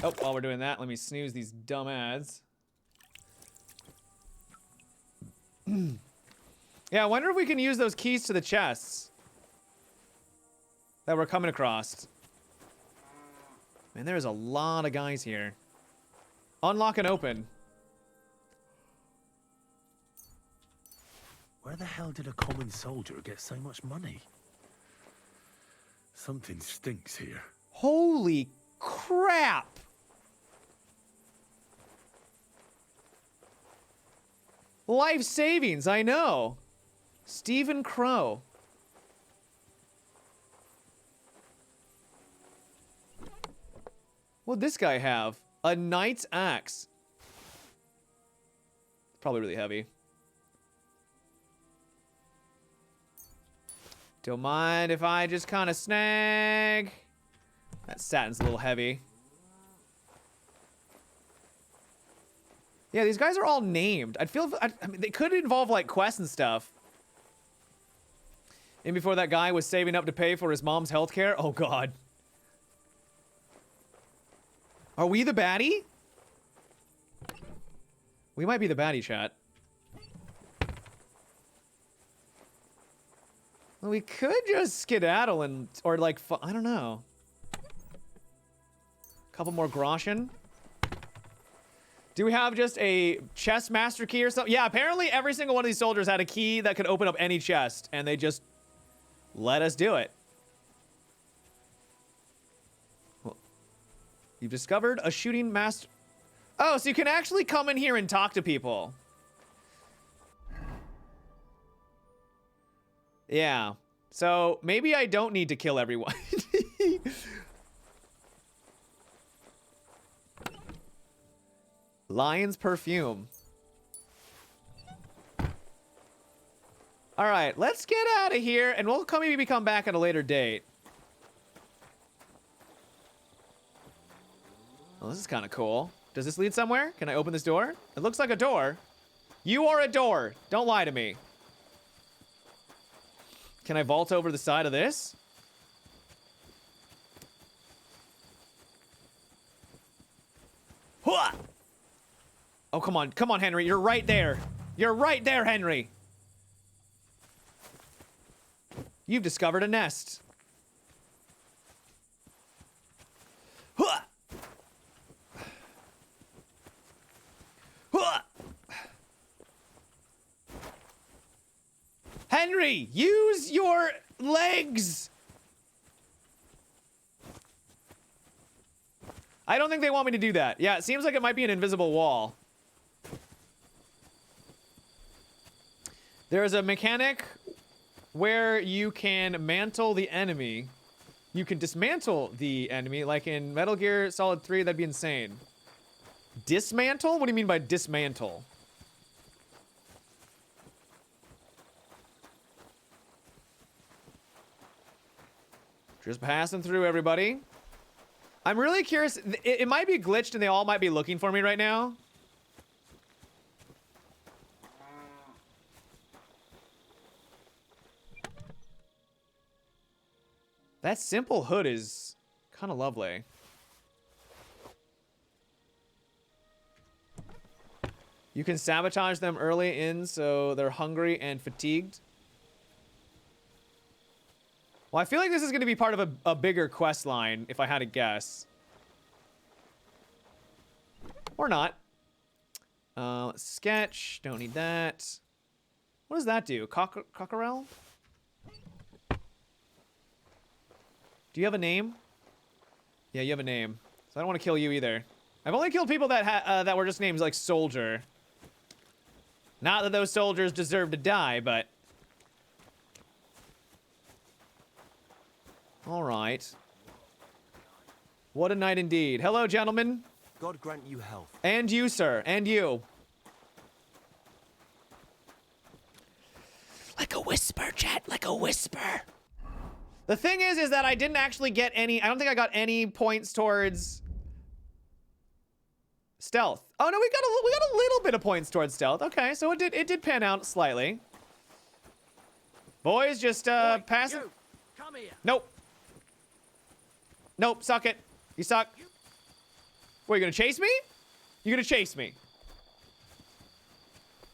[SPEAKER 1] Oh, while we're doing that, let me snooze these dumb ads. Yeah, I wonder if we can use those keys to the chests that we're coming across. Man, there's a lot of guys here. Unlock and open.
[SPEAKER 5] Where the hell did a common soldier get so much money? Something stinks here.
[SPEAKER 1] Holy crap! Life savings, I know. Stephen Crow. What'd this guy have? A knight's axe. It's probably really heavy. Don't mind if I just kind of snag. That satin's a little heavy. Yeah, these guys are all named. I mean, they could involve like quests and stuff. And before that guy was saving up to pay for his mom's healthcare. Oh God. Are we the baddie? We might be the baddie, chat. Well, we could just skedaddle and, or like, I don't know. Couple more groschen. Do we have just a chest master key or something? Yeah, apparently every single one of these soldiers had a key that could open up any chest, and they just let us do it. Well, you've discovered a shooting master. Oh, so you can actually come in here and talk to people. Yeah. So maybe I don't need to kill everyone. Lion's perfume. All right, let's get out of here, and we'll maybe come back at a later date. Oh, this is kind of cool. Does this lead somewhere? Can I open this door? It looks like a door. You are a door. Don't lie to me. Can I vault over the side of this? Hua! Oh, come on. Come on, Henry. You're right there. You're right there, Henry. You've discovered a nest. Hua! Hua! Henry, use your legs. I don't think they want me to do that. Yeah, it seems like it might be an invisible wall. There is a mechanic where you can mantle the enemy. You can dismantle the enemy, like in Metal Gear Solid 3. That'd be insane. Dismantle? What do you mean by dismantle? Just passing through, everybody. I'm really curious. It might be glitched and they all might be looking for me right now. That simple hood is kind of lovely. You can sabotage them early in so they're hungry and fatigued. Well, I feel like this is going to be part of a bigger quest line, if I had to guess. Or not. Sketch. Don't need that. What does that do? Cockerel? Do you have a name? Yeah, you have a name. So I don't want to kill you either. I've only killed people that that were just names like Soldier. Not that those soldiers deserve to die, but... All right. What a night indeed. Hello, gentlemen.
[SPEAKER 17] God grant you health.
[SPEAKER 1] And you, sir. And you. Like a whisper, chat. Like a whisper. The thing is that I didn't actually get any... I don't think I got any points towards... stealth. Oh, no, we got a little bit of points towards stealth. Okay, so it did pan out slightly. Boys, just pass it.
[SPEAKER 9] Come here.
[SPEAKER 1] Nope. Nope, suck it. You suck. What, you gonna chase me? You gonna chase me?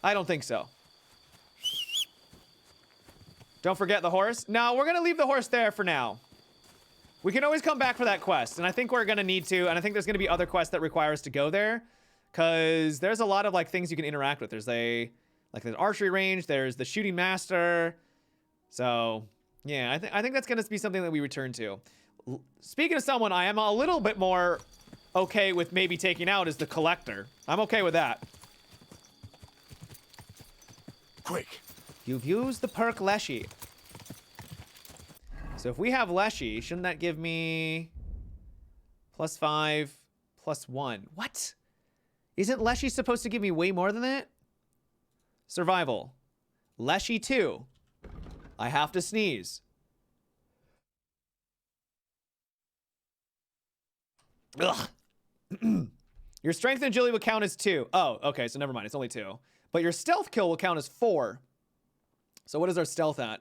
[SPEAKER 1] I don't think so. Don't forget the horse. No, we're gonna leave the horse there for now. We can always come back for that quest, and I think we're gonna need to, and I think there's gonna be other quests that require us to go there, because there's a lot of like things you can interact with. There's there's archery range, there's the shooting master. So yeah, I think that's gonna be something that we return to. Speaking of someone I am a little bit more okay with maybe taking out is the collector. I'm okay with that.
[SPEAKER 11] Quick.
[SPEAKER 1] You've used the perk Leshy. So if we have Leshy, shouldn't that give me +5, +1? What? Isn't Leshy supposed to give me way more than that? Survival. Leshy 2. I have to sneeze. Ugh. Your strength and agility will count as 2. Oh, okay, so never mind. It's only 2. But your stealth kill will count as 4. So what is our stealth at?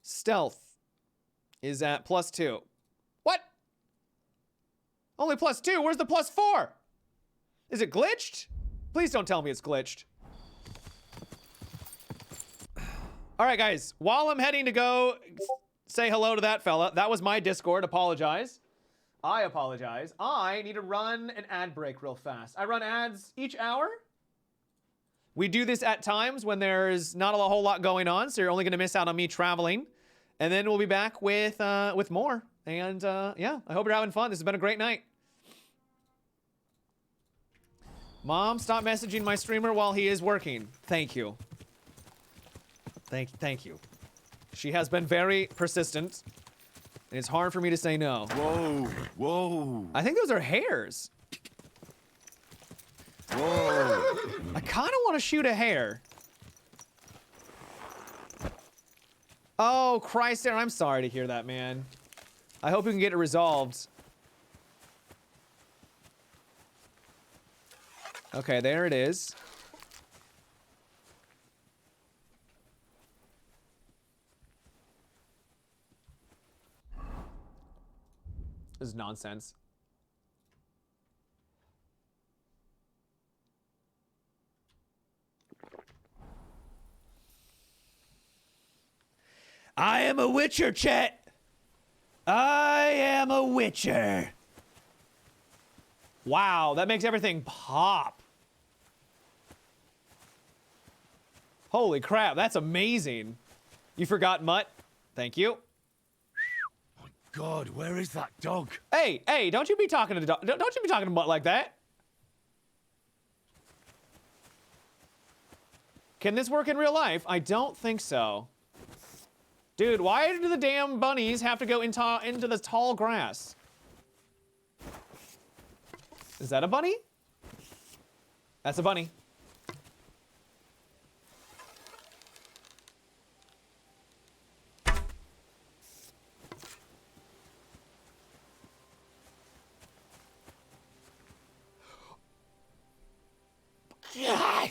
[SPEAKER 1] Stealth is at +2. What? Only +2. Where's the +4? Is it glitched? Please don't tell me it's glitched. All right, guys. While I'm heading to go say hello to that fella, that was my Discord. Apologize. I apologize. I need to run an ad break real fast. I run ads each hour. We do this at times when there's not a whole lot going on, so you're only going to miss out on me traveling. And then we'll be back with more. And yeah, I hope you're having fun. This has been a great night. Mom, stop messaging my streamer while he is working. Thank you. Thank you. She has been very persistent. And it's hard for me to say no.
[SPEAKER 11] Whoa, whoa.
[SPEAKER 1] I think those are hairs.
[SPEAKER 11] Whoa.
[SPEAKER 1] I kind of want to shoot a hare. Oh, Christ, I'm sorry to hear that, man. I hope we can get it resolved. Okay, there it is. This is nonsense. I am a witcher, Chet. I am a witcher. Wow, that makes everything pop. Holy crap, that's amazing. You forgot Mutt? Thank you.
[SPEAKER 5] God, where is that dog?
[SPEAKER 1] Hey, don't you be talking to dog. Don't you be talking to Mutt like that. Can this work in real life? I don't think so. Dude, why do the damn bunnies have to go into the tall grass? Is that a bunny? That's a bunny. God!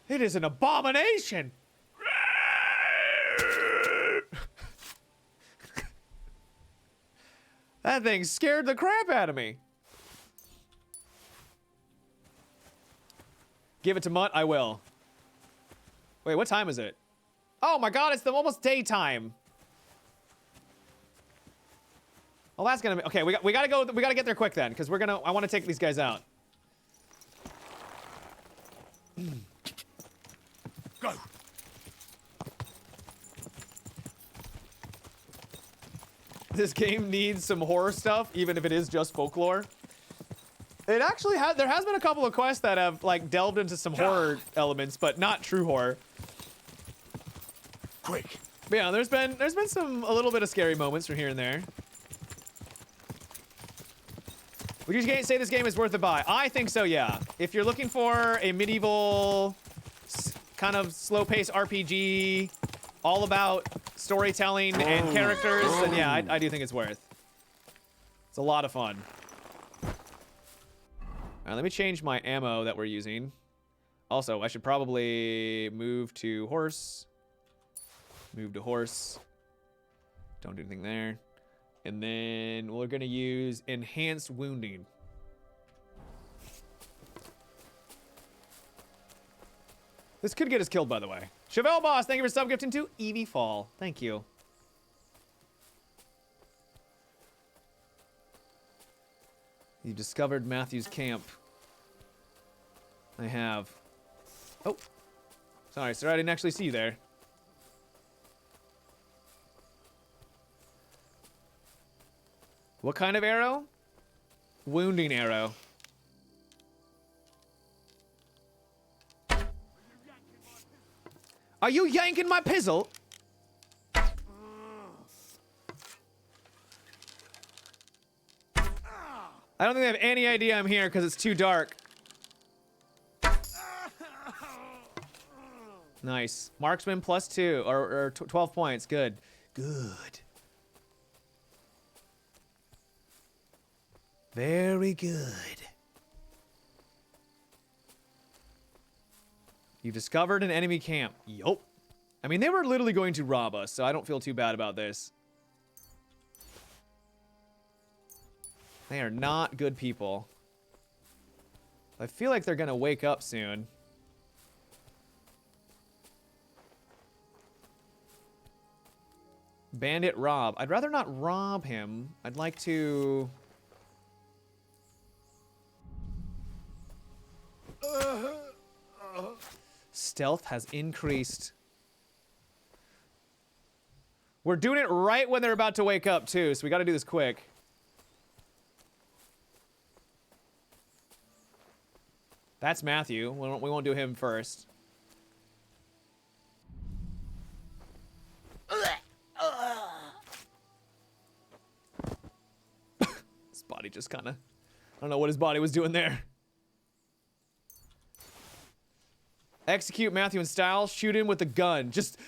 [SPEAKER 1] It is an abomination! That thing scared the crap out of me. Give it to Mutt, I will. Wait, what time is it? Oh my god, it's almost daytime. Well, that's gonna be, okay, we gotta get there quick then, because I wanna take these guys out.
[SPEAKER 5] Go.
[SPEAKER 1] This game needs some horror stuff, even if it is just folklore. It actually there has been a couple of quests that have like delved into some horror elements, but not true horror.
[SPEAKER 5] Quick.
[SPEAKER 1] But yeah, there's been a little bit of scary moments from here and there. Would you say this game is worth a buy? I think so, yeah. If you're looking for a medieval kind of slow-paced RPG, all about storytelling and characters, then yeah, I do think it's worth. It's a lot of fun. All right, let me change my ammo that we're using. Also, I should probably move to horse. Move to horse. Don't do anything there. And then we're gonna use enhanced wounding. This could get us killed, by the way. Chevelle Boss, thank you for sub-gifting to Evie Fall. Thank you. You discovered Matthew's camp. I have. Oh. Sorry, sir, I didn't actually see you there. What kind of arrow? Wounding arrow. Are you yanking my pizzle? I don't think they have any idea I'm here because it's too dark. Nice. Marksman +2 or 12 points. Good. Good. Very good. You've discovered an enemy camp. Yup. I mean, they were literally going to rob us, so I don't feel too bad about this. They are not good people. I feel like they're gonna wake up soon. Bandit rob. I'd rather not rob him. I'd like to... Stealth has increased. We're doing it right when they're about to wake up, too, so we gotta do this quick. That's Matthew. We won't do him first. His body just kind of... I don't know what his body was doing there. Execute Matthew in style. Shoot him with the gun. Just...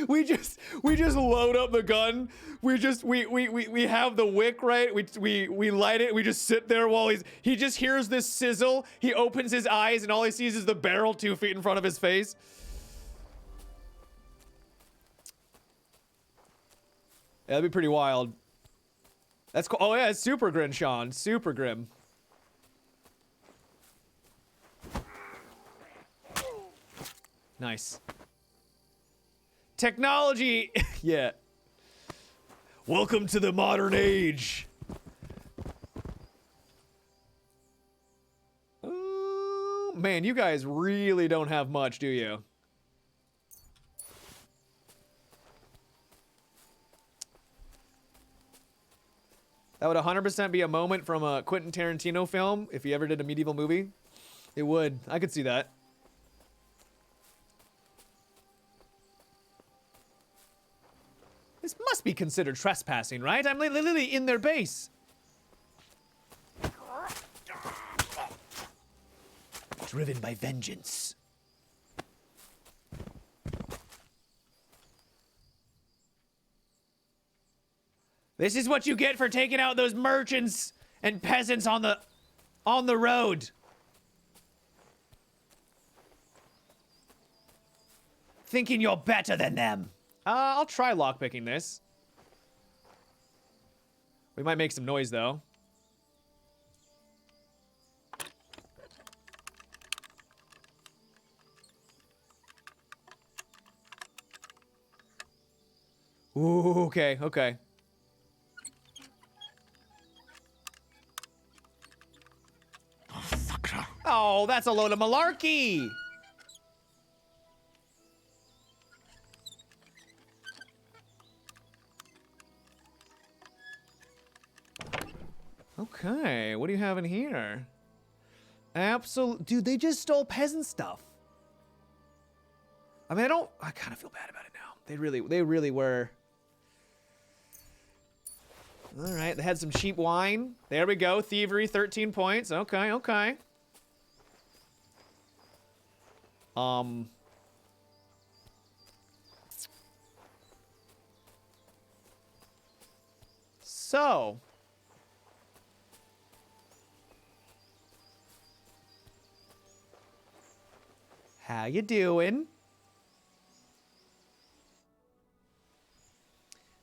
[SPEAKER 1] we just load up the gun. We have the wick, right? We light it. We just sit there while he just hears this sizzle. He opens his eyes and all he sees is the barrel 2 feet in front of his face. Yeah, that'd be pretty wild. That's cool. Oh yeah, it's super grim, Sean. Super grim. Nice. Technology! Yeah. Welcome to the modern age. Man, you guys really don't have much, do you? That would 100% be a moment from a Quentin Tarantino film if he ever did a medieval movie. It would. I could see that. This must be considered trespassing, right? I'm literally in their base. Driven by vengeance. This is what you get for taking out those merchants and peasants on the road. Thinking you're better than them. I'll try lockpicking this. We might make some noise, though. Ooh, okay, okay. Oh, that's a load of malarkey! Okay, what do you have in here? Dude, they just stole peasant stuff. I mean, I kind of feel bad about it now. They really were. All right, they had some cheap wine. There we go, thievery, 13 points. Okay, okay. So. How you doing?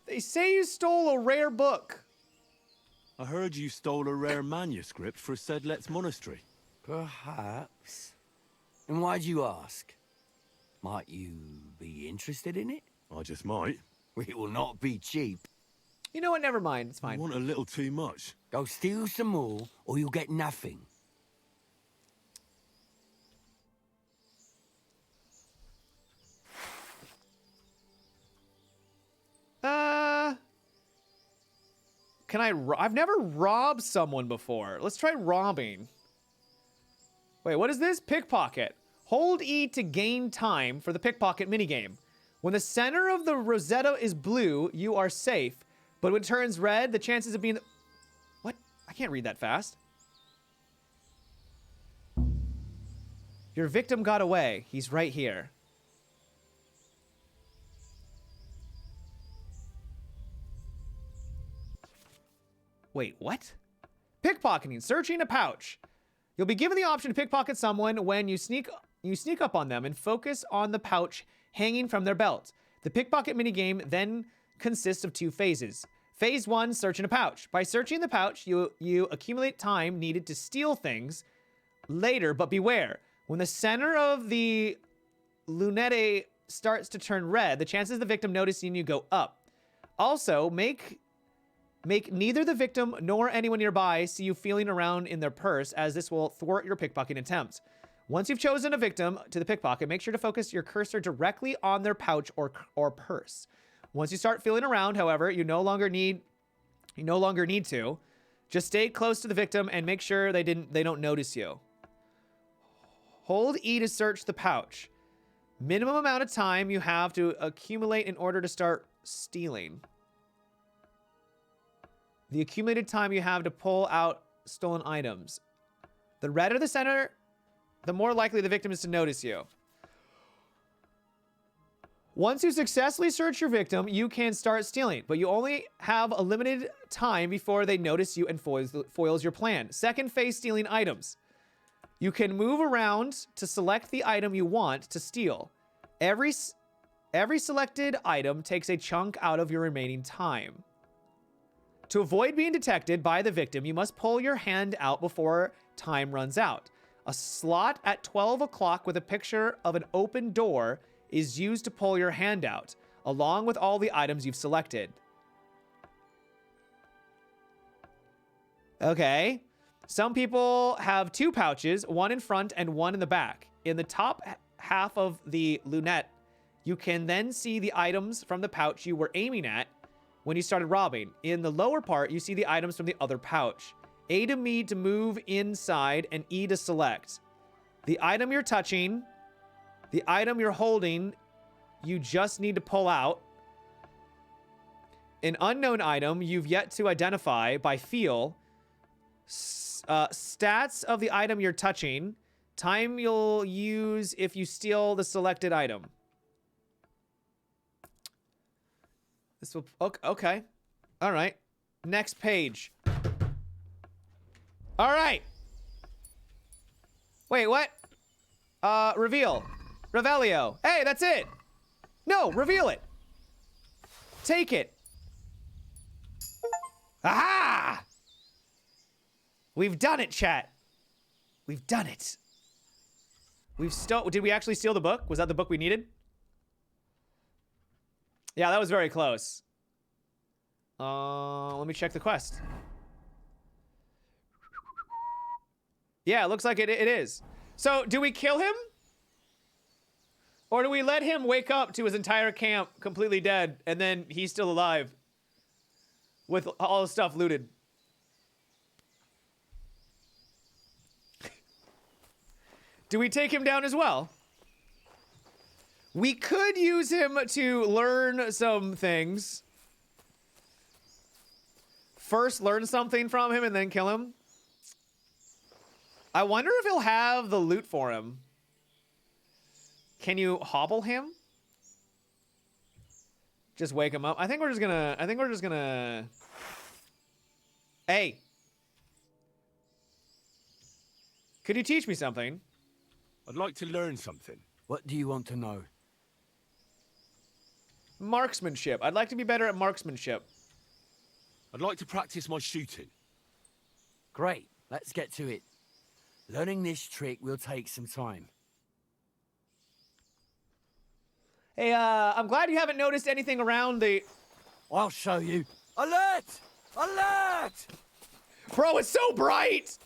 [SPEAKER 1] They say you stole a rare book.
[SPEAKER 7] I heard you stole a rare manuscript for Sedlet's monastery.
[SPEAKER 9] Perhaps. And why'd you ask? Might you be interested in it?
[SPEAKER 7] I just might.
[SPEAKER 9] It will not be cheap.
[SPEAKER 1] You know what? Never mind. It's fine.
[SPEAKER 7] I want a little too much.
[SPEAKER 9] Go steal some more, or you'll get nothing.
[SPEAKER 1] Can I've never robbed someone before. Let's try robbing. Wait, what is this? Pickpocket. Hold E to gain time for the pickpocket minigame. When the center of the Rosetta is blue, you are safe. But when it turns red, the chances of being... What? I can't read that fast. Your victim got away. He's right here. Wait, what? Pickpocketing. Searching a pouch. You'll be given the option to pickpocket someone when you sneak up on them and focus on the pouch hanging from their belt. The pickpocket minigame then consists of 2 phases. Phase 1, search in a pouch. By searching the pouch, you accumulate time needed to steal things later, but beware. When the center of the lunette starts to turn red, the chances of the victim noticing you go up. Also, make neither the victim nor anyone nearby see you feeling around in their purse, as this will thwart your pickpocketing attempts. Once you've chosen a victim to the pickpocket, make sure to focus your cursor directly on their pouch or purse. Once you start feeling around, however, you no longer need to. Just stay close to the victim and make sure they don't notice you. Hold E to search the pouch. Minimum amount of time you have to accumulate in order to start stealing. The accumulated time you have to pull out stolen items. The redder the center, the more likely the victim is to notice you. Once you successfully search your victim, you can start stealing, but you only have a limited time before they notice you and foils your plan. Second phase, stealing items. You can move around to select the item you want to steal. Every selected item takes a chunk out of your remaining time. To avoid being detected by the victim, you must pull your hand out before time runs out. A slot at 12 o'clock with a picture of an open door is used to pull your hand out, along with all the items you've selected. Okay. Some people have two pouches, one in front and one in the back. In the top half of the lunette, you can then see the items from the pouch you were aiming at when you started robbing. In the lower part, you see the items from the other pouch. A to me to move inside and E to select. The item you're touching, the item you're holding, you just need to pull out. An unknown item you've yet to identify by feel. Stats of the item you're touching. Time you'll use if you steal the selected item. This will... Okay. All right. Next page. All right. Wait, what? Reveal. Revelio. Hey, that's it. No, reveal it. Take it. Aha! We've done it, chat. We've done it. Did we actually steal the book? Was that the book we needed? Yeah, that was very close. Let me check the quest. Yeah, it looks like it is. So, do we kill him? Or do we let him wake up to his entire camp completely dead, and then he's still alive with all the stuff looted? Do we take him down as well? We could use him to learn some things. First, learn something from him and then kill him. I wonder if he'll have the loot for him. Can you hobble him? Just wake him up. I think we're just gonna... Hey. Could you teach me something?
[SPEAKER 7] I'd like to learn something.
[SPEAKER 9] What do you want to know?
[SPEAKER 1] Marksmanship. I'd like to be better at marksmanship.
[SPEAKER 7] I'd like to practice my shooting.
[SPEAKER 9] Great. Let's get to it. Learning this trick will take some time.
[SPEAKER 1] Hey, I'm glad you haven't noticed anything around the...
[SPEAKER 9] I'll show you. Alert! Alert!
[SPEAKER 1] Bro, it's so bright!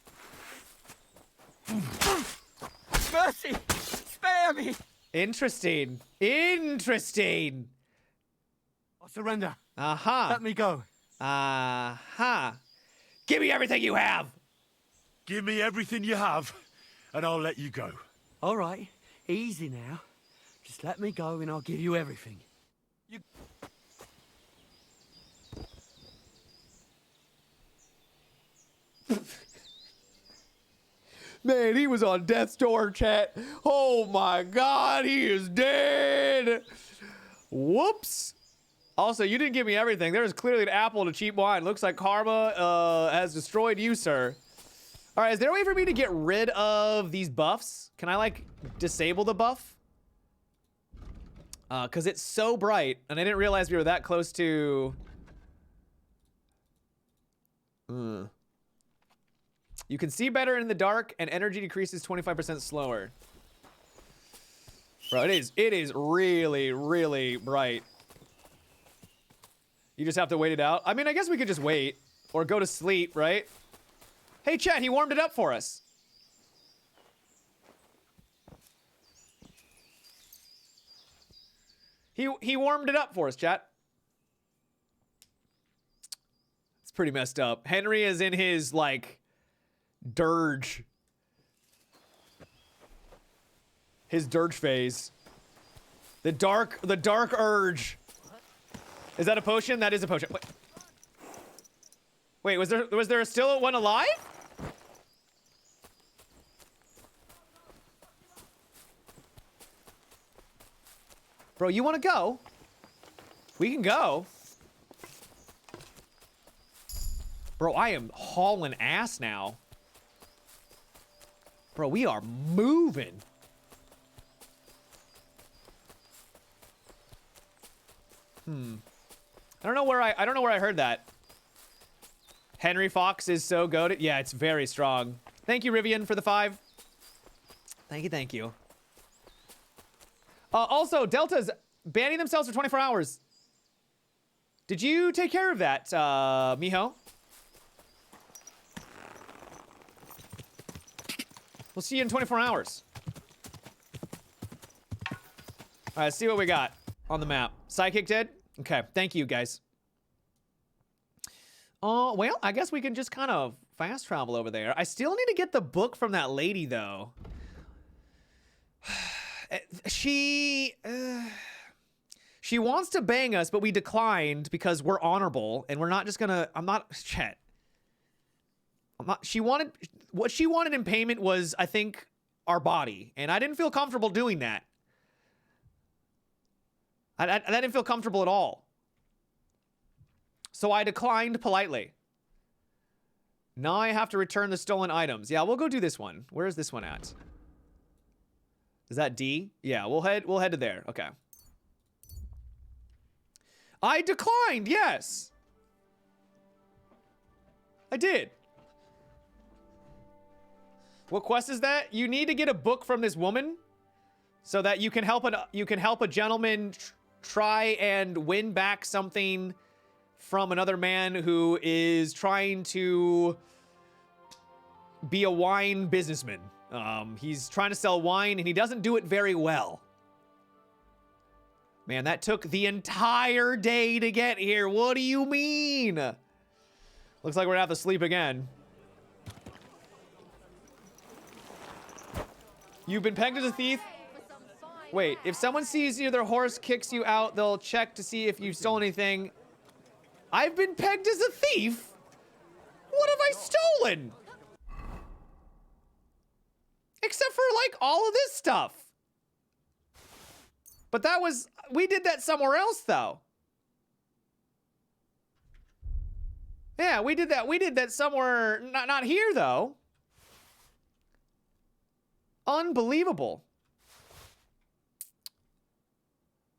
[SPEAKER 9] Mercy! Spare me!
[SPEAKER 1] Interesting. Interesting.
[SPEAKER 9] I surrender.
[SPEAKER 1] Uh-huh.
[SPEAKER 9] Let me go.
[SPEAKER 1] Uh-huh. Give me everything you have!
[SPEAKER 7] Give me everything you have, and I'll let you go.
[SPEAKER 9] All right. Easy now. Just let me go and I'll give you everything.
[SPEAKER 1] Man, he was on death's door, chat. Oh my god, he is dead. Whoops. Also, you didn't give me everything. There's clearly an apple to cheap wine. Looks like karma has destroyed you, sir. All right, is there a way for me to get rid of these buffs? Can I, like, disable the buff? Because it's so bright, and I didn't realize we were that close to... You can see better in the dark, and energy decreases 25% slower. Bro, it is really, really bright. You just have to wait it out. I mean, I guess we could just wait. Or go to sleep, right? Hey, chat, he warmed it up for us. He warmed it up for us, chat. It's pretty messed up. Henry is in his, like, dirge. His dirge phase. The dark urge. Is that a potion? That is a potion. Wait, was there still one alive? Bro, you want to go? We can go. Bro, I am hauling ass now. Bro, we are moving. I don't know where I heard that. Henry Fox is so goated. Yeah, it's very strong. Thank you, Rivian, for the 5. Thank you. Also, Delta's banning themselves for 24 hours. Did you take care of that, Miho? We'll see you in 24 hours. All right, let's see what we got on the map. Psychic dead? Okay, thank you, guys. Well, I guess we can just kind of fast travel over there. I still need to get the book from that lady, though. She wants to bang us, but we declined because we're honorable, and we're not just gonna... What she wanted in payment was, I think, our body, and I didn't feel comfortable doing that. I didn't feel comfortable at all. So I declined politely. Now I have to return the stolen items. Yeah, we'll go do this one. Where is this one at? Is that D? Yeah, we'll head to there. Okay. I declined, yes. I did. What quest is that? You need to get a book from this woman so that you can help a gentleman try and win back something from another man who is trying to be a wine businessman. He's trying to sell wine and he doesn't do it very well. Man, that took the entire day to get here. What do you mean? Looks like we're gonna have to sleep again. You've been pegged as a thief? Wait, if someone sees you, their horse kicks you out, they'll check to see if you've stolen anything. I've been pegged as a thief? What have I stolen? Except for, like, all of this stuff. But that was... We did that somewhere else, though. Yeah, we did that somewhere... Not here, though. Unbelievable.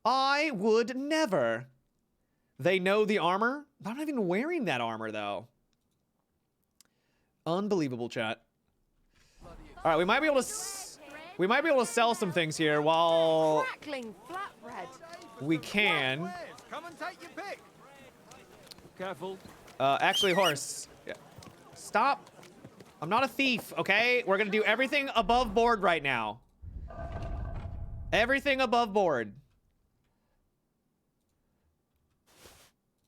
[SPEAKER 1] I would never. They know the armor? I'm not even wearing that armor, though. Unbelievable, chat. All right, we might be able to sell some things here while we can.
[SPEAKER 5] Come and take your pick.
[SPEAKER 8] Careful.
[SPEAKER 1] Actually, horse. Yeah. Stop. I'm not a thief, okay? We're gonna do everything above board right now. Everything above board.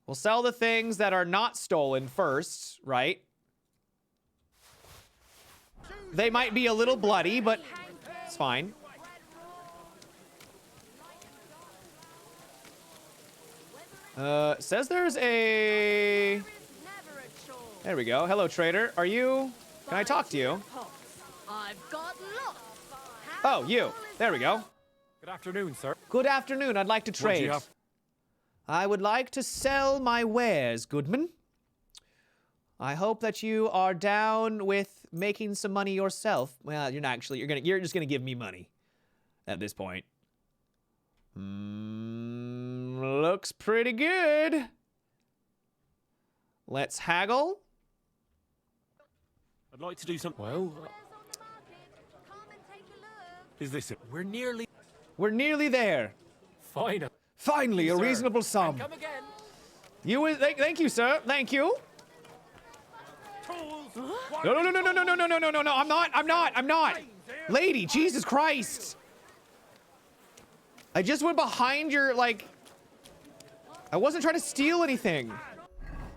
[SPEAKER 1] We'll sell the things that are not stolen first, right? They might be a little bloody, but it's fine. Says there's a... There we go. Hello, trader. Are you... Can I talk to you? Oh, you. There we go.
[SPEAKER 15] Good afternoon, sir.
[SPEAKER 1] Good afternoon. I'd like to trade.
[SPEAKER 15] What do you have?
[SPEAKER 1] I would like to sell my wares, Goodman. I hope that you are down with making some money yourself. Well, you're not actually. You're just gonna give me money at this point. Looks pretty good. Let's haggle.
[SPEAKER 7] I'd like to do something.
[SPEAKER 15] Well,
[SPEAKER 7] Is this it?
[SPEAKER 15] we're nearly...
[SPEAKER 1] We're nearly there.
[SPEAKER 15] Fine.
[SPEAKER 1] Finally, a
[SPEAKER 15] Sir.
[SPEAKER 1] reasonable sum.
[SPEAKER 15] Come again.
[SPEAKER 1] Thank you, sir. Thank you. No, no, no, no, no, no, no, no, no, no, no. I'm not. Lady, Jesus Christ. I just went behind your, like... I wasn't trying to steal anything.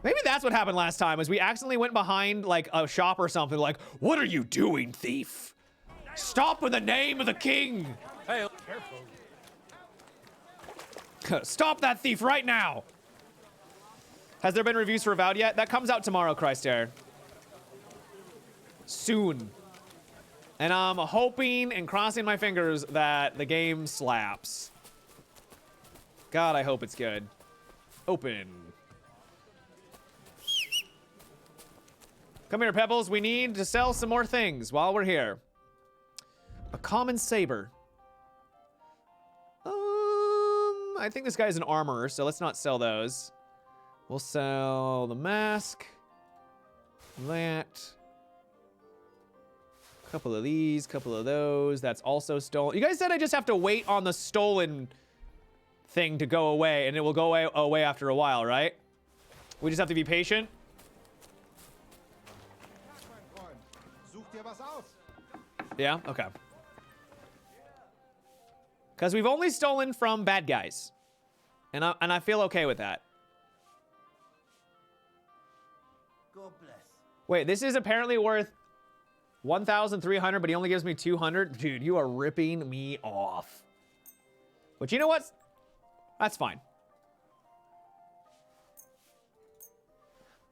[SPEAKER 1] Maybe that's what happened last time, is we accidentally went behind, like, a shop or something. Like, what are you doing, thief? Stop in the name of the king.
[SPEAKER 15] Hey, careful.
[SPEAKER 1] Stop that thief right now. Has there been reviews for Avowed yet? That comes out tomorrow, Christair. Soon. And I'm hoping and crossing my fingers that the game slaps. God, I hope it's good. Open. Come here, Pebbles. We need to sell some more things while we're here. A common saber. I think this guy's an armorer, so let's not sell those. We'll sell the mask. That. Couple of these, couple of those. That's also stolen. You guys said I just have to wait on the stolen thing to go away, and it will go away after a while, right? We just have to be patient. Yeah, okay. Because we've only stolen from bad guys. And I feel okay with that.
[SPEAKER 16] God bless.
[SPEAKER 1] Wait, this is apparently worth 1,300, but he only gives me 200? Dude, you are ripping me off. But you know what? That's fine.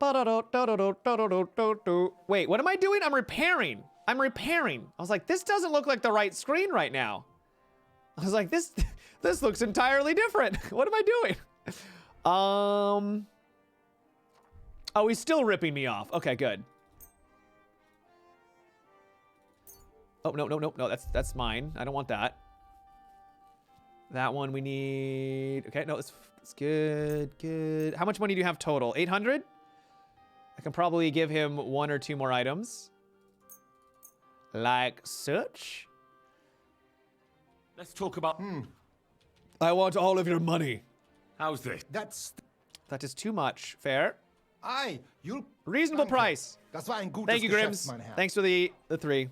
[SPEAKER 1] Wait, what am I doing? I'm repairing. I'm repairing. I was like, this doesn't look like the right screen right now. I was like, this looks entirely different. What am I doing? Oh, he's still ripping me off. Okay, good. Oh, no, that's mine. I don't want that. That one we need. Okay, no, it's good. How much money do you have total? 800? I can probably give him 1 or 2 more items. Like such.
[SPEAKER 7] Let's talk about...
[SPEAKER 1] I want all of your money.
[SPEAKER 7] How's this?
[SPEAKER 1] That is too much. Fair.
[SPEAKER 17] You'll...
[SPEAKER 1] Reasonable price.
[SPEAKER 17] Das war ein gutes
[SPEAKER 1] Thank you,
[SPEAKER 17] Geschäft,
[SPEAKER 1] Grims.
[SPEAKER 17] mein Herr.
[SPEAKER 1] Thanks for the 3.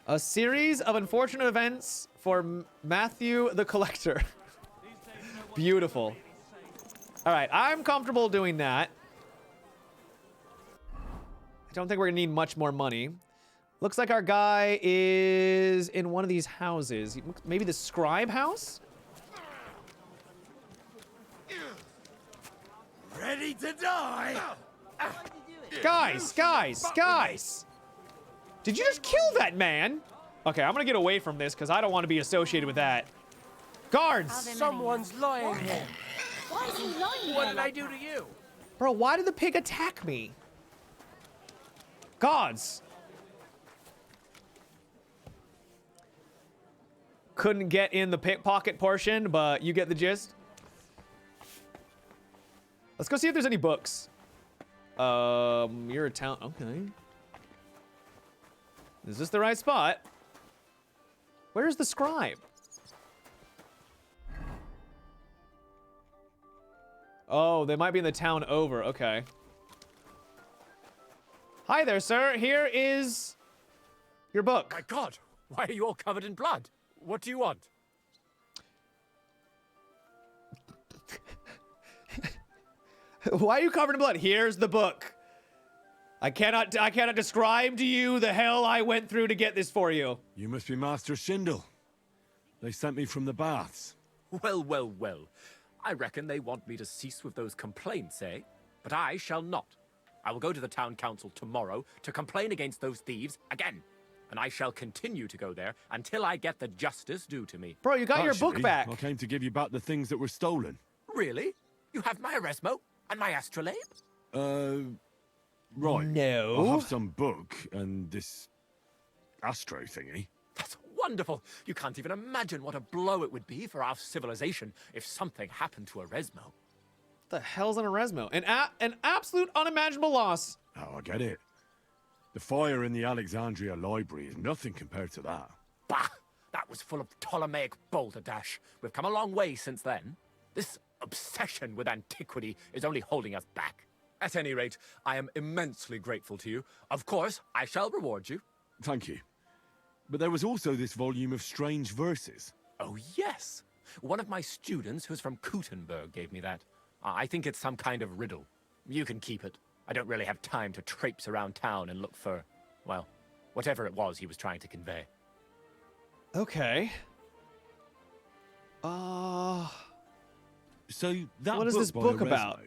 [SPEAKER 1] A series of unfortunate events for Matthew the Collector. Beautiful. All right, I'm comfortable doing that. I don't think we're gonna need much more money. Looks like our guy is in one of these houses. Maybe the scribe house?
[SPEAKER 13] Ready to die?
[SPEAKER 1] Guys! Did you just kill that man? Okay, I'm gonna get away from this because I don't want to be associated with that. Guards!
[SPEAKER 15] Someone's lying here.
[SPEAKER 3] Why is he lying
[SPEAKER 15] What
[SPEAKER 3] there
[SPEAKER 15] did I
[SPEAKER 3] like
[SPEAKER 15] do
[SPEAKER 3] that?
[SPEAKER 15] to you?
[SPEAKER 1] Bro, why did the pig attack me? Gods! Couldn't get in the pickpocket portion, but you get the gist. Let's go see if there's any books. You're a town. Okay. Is this the right spot? Where's the scribe? Oh, they might be in the town over. Okay. Hi there, sir. Here is your book.
[SPEAKER 15] My God, why are you all covered in blood? What do you want?
[SPEAKER 1] Why are you covered in blood? Here's the book. I cannot describe to you the hell I went through to get this for you.
[SPEAKER 7] You must be Master Schindel. They sent me from the baths.
[SPEAKER 18] Well, well, well. I reckon they want me to cease with those complaints, eh? But I shall not. I will go to the town council tomorrow to complain against those thieves again. And I shall continue to go there until I get the justice due to me.
[SPEAKER 1] Bro, you got your book
[SPEAKER 7] Actually,
[SPEAKER 1] back.
[SPEAKER 7] I came to give you back the things that were stolen.
[SPEAKER 18] Really? You have my Eresmo and my astrolabe?
[SPEAKER 7] Right.
[SPEAKER 1] No.
[SPEAKER 7] I have some book and this astro thingy.
[SPEAKER 18] That's wonderful. You can't even imagine what a blow it would be for our civilization if something happened to Eresmo.
[SPEAKER 1] What the hell's an Eresmo? An absolute unimaginable loss.
[SPEAKER 7] Oh, I get it. The fire in the Alexandria library is nothing compared to that.
[SPEAKER 18] Bah! That was full of Ptolemaic balderdash. We've come a long way since then. This obsession with antiquity is only holding us back. At any rate, I am immensely grateful to you. Of course, I shall reward you.
[SPEAKER 7] Thank you. But there was also this volume of strange verses.
[SPEAKER 18] Oh, yes. One of my students who's from Kuttenberg gave me that. I think it's some kind of riddle. You can keep it. I don't really have time to traipse around town and look for, well, whatever it was he was trying to convey.
[SPEAKER 1] Okay.
[SPEAKER 7] So that
[SPEAKER 1] what is this
[SPEAKER 7] by
[SPEAKER 1] book
[SPEAKER 7] Erasmo,
[SPEAKER 1] about?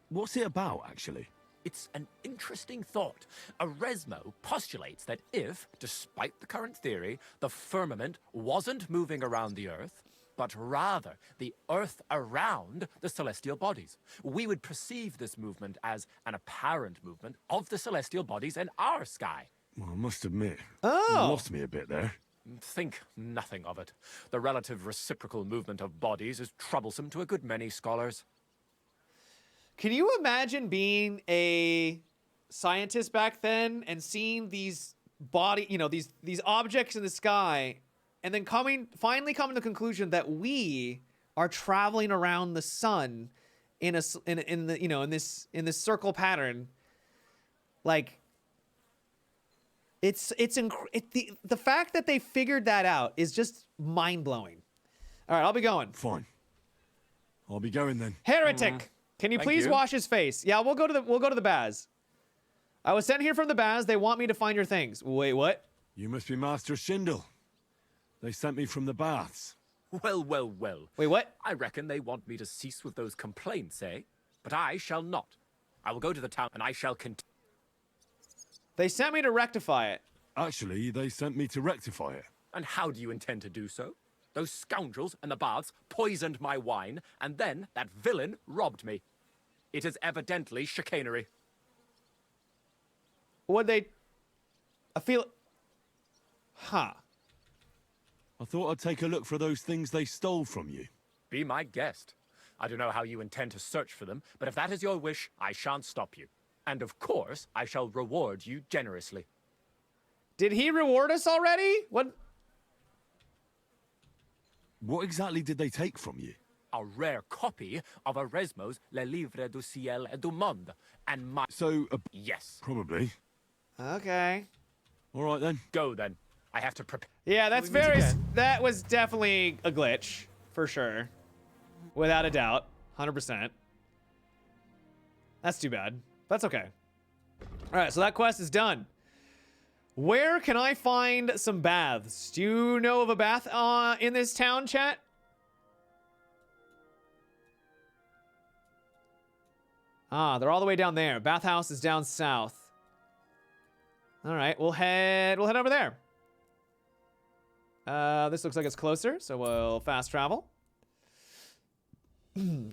[SPEAKER 7] What's it about, actually?
[SPEAKER 18] It's an interesting thought. Erasmo postulates that if, despite the current theory, the firmament wasn't moving around the Earth, but rather the Earth around the celestial bodies, we would perceive this movement as an apparent movement of the celestial bodies in our sky.
[SPEAKER 7] Well, I must admit,
[SPEAKER 1] you
[SPEAKER 7] lost me a bit there.
[SPEAKER 18] Think nothing of it. The relative reciprocal movement of bodies is troublesome to a good many scholars.
[SPEAKER 1] Can you imagine being a scientist back then and seeing these these objects in the sky, and then finally coming to the conclusion that we are traveling around the sun in this circle pattern? Like, the fact that they figured that out is just mind-blowing. All right, I'll be going.
[SPEAKER 7] Fine. I'll be going then.
[SPEAKER 1] Heretic! Can you
[SPEAKER 18] Thank
[SPEAKER 1] please
[SPEAKER 18] you.
[SPEAKER 1] wash his face? Yeah, we'll go to the Baz. I was sent here from the Baz. They want me to find your things. Wait, what?
[SPEAKER 7] You must be Master Schindel. They sent me from the baths.
[SPEAKER 18] Well, well, well.
[SPEAKER 1] Wait, what?
[SPEAKER 18] I reckon they want me to cease with those complaints, eh? But I shall not. I will go to the town and I shall continue.
[SPEAKER 1] They sent me to rectify it.
[SPEAKER 7] Actually, they sent me to rectify it.
[SPEAKER 18] And how do you intend to do so? Those scoundrels and the baths poisoned my wine, and then that villain robbed me. It is evidently chicanery.
[SPEAKER 1] I feel... Huh.
[SPEAKER 7] I thought I'd take a look for those things they stole from you.
[SPEAKER 18] Be my guest. I don't know how you intend to search for them, but if that is your wish, I shan't stop you. And of course, I shall reward you generously.
[SPEAKER 1] Did he reward us already? What?
[SPEAKER 7] What exactly did they take from you?
[SPEAKER 18] A rare copy of Erasmo's Le Livre du Ciel et du Monde, and my...
[SPEAKER 7] So,
[SPEAKER 18] yes.
[SPEAKER 7] Probably.
[SPEAKER 1] Okay.
[SPEAKER 7] All right, then.
[SPEAKER 18] Go, then. I have to prepare...
[SPEAKER 1] Yeah, that was definitely a glitch, for sure. Without a doubt. 100%. That's too bad. That's okay. All right, so that quest is done. Where can I find some baths? Do you know of a bath in this town, chat? Ah, they're all the way down there. Bathhouse is down south. All right, we'll head over there. This looks like it's closer, so we'll fast travel.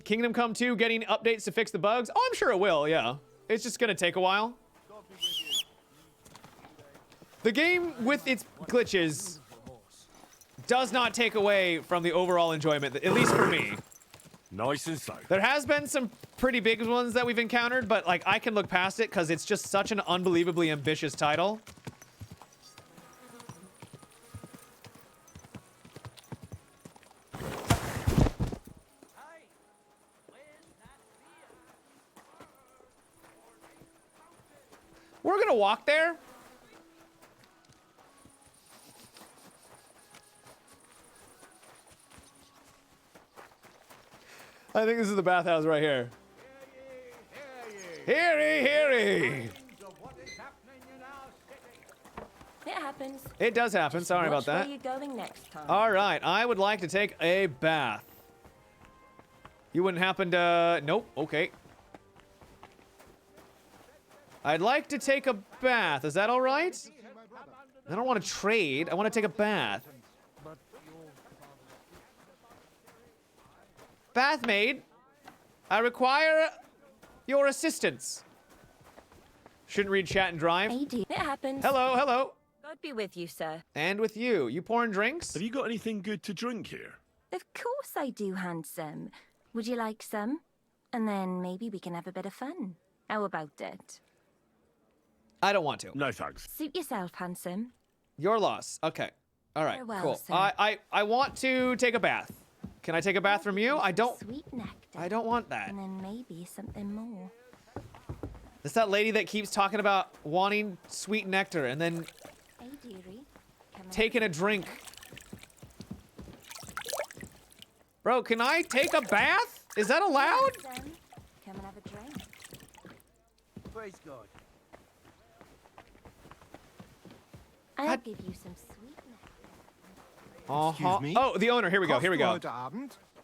[SPEAKER 1] Kingdom Come 2 getting updates to fix the bugs. Oh, I'm sure it will, yeah. It's just gonna take a while. The game, with its glitches, does not take away from the overall enjoyment, at least for me.
[SPEAKER 7] Nice and slow.
[SPEAKER 1] There has been some pretty big ones that we've encountered, but like I can look past it because it's just such an unbelievably ambitious title. We're gonna walk there. I think this is the bathhouse right here. Hear ye, hear ye.
[SPEAKER 3] It happens.
[SPEAKER 1] It does happen. Sorry about that.
[SPEAKER 3] Where are you going next time?
[SPEAKER 1] All right, I would like to take a bath. You wouldn't happen to... Nope, okay. I'd like to take a bath. Is that all right? I don't want to trade. I want to take a bath. Bath maid, I require your assistance. Shouldn't read chat and drive.
[SPEAKER 3] It happens.
[SPEAKER 1] Hello, hello.
[SPEAKER 3] God be with you, sir.
[SPEAKER 1] And with you. You pouring drinks?
[SPEAKER 7] Have you got anything good to drink here?
[SPEAKER 3] Of course I do, handsome. Would you like some? And then maybe we can have a bit of fun. How about it?
[SPEAKER 1] I don't want to.
[SPEAKER 7] No thanks.
[SPEAKER 3] Suit yourself, handsome.
[SPEAKER 1] Your loss. Okay. All right.
[SPEAKER 3] Very well,
[SPEAKER 1] cool.
[SPEAKER 3] sir.
[SPEAKER 1] I want to take a bath. Can I take a bath from you? I don't.
[SPEAKER 3] Sweet nectar.
[SPEAKER 1] I don't want that.
[SPEAKER 3] And then maybe something more.
[SPEAKER 1] It's that lady that keeps talking about wanting sweet nectar and then
[SPEAKER 3] Hey, dearie.
[SPEAKER 1] taking a drink. Bro, can I take a bath? Is that allowed?
[SPEAKER 3] Come and have a drink.
[SPEAKER 16] Praise God.
[SPEAKER 3] I'll give you some sweet nectar.
[SPEAKER 1] Uh-huh.
[SPEAKER 16] me?
[SPEAKER 1] Oh, the owner. Here we go. Here we go.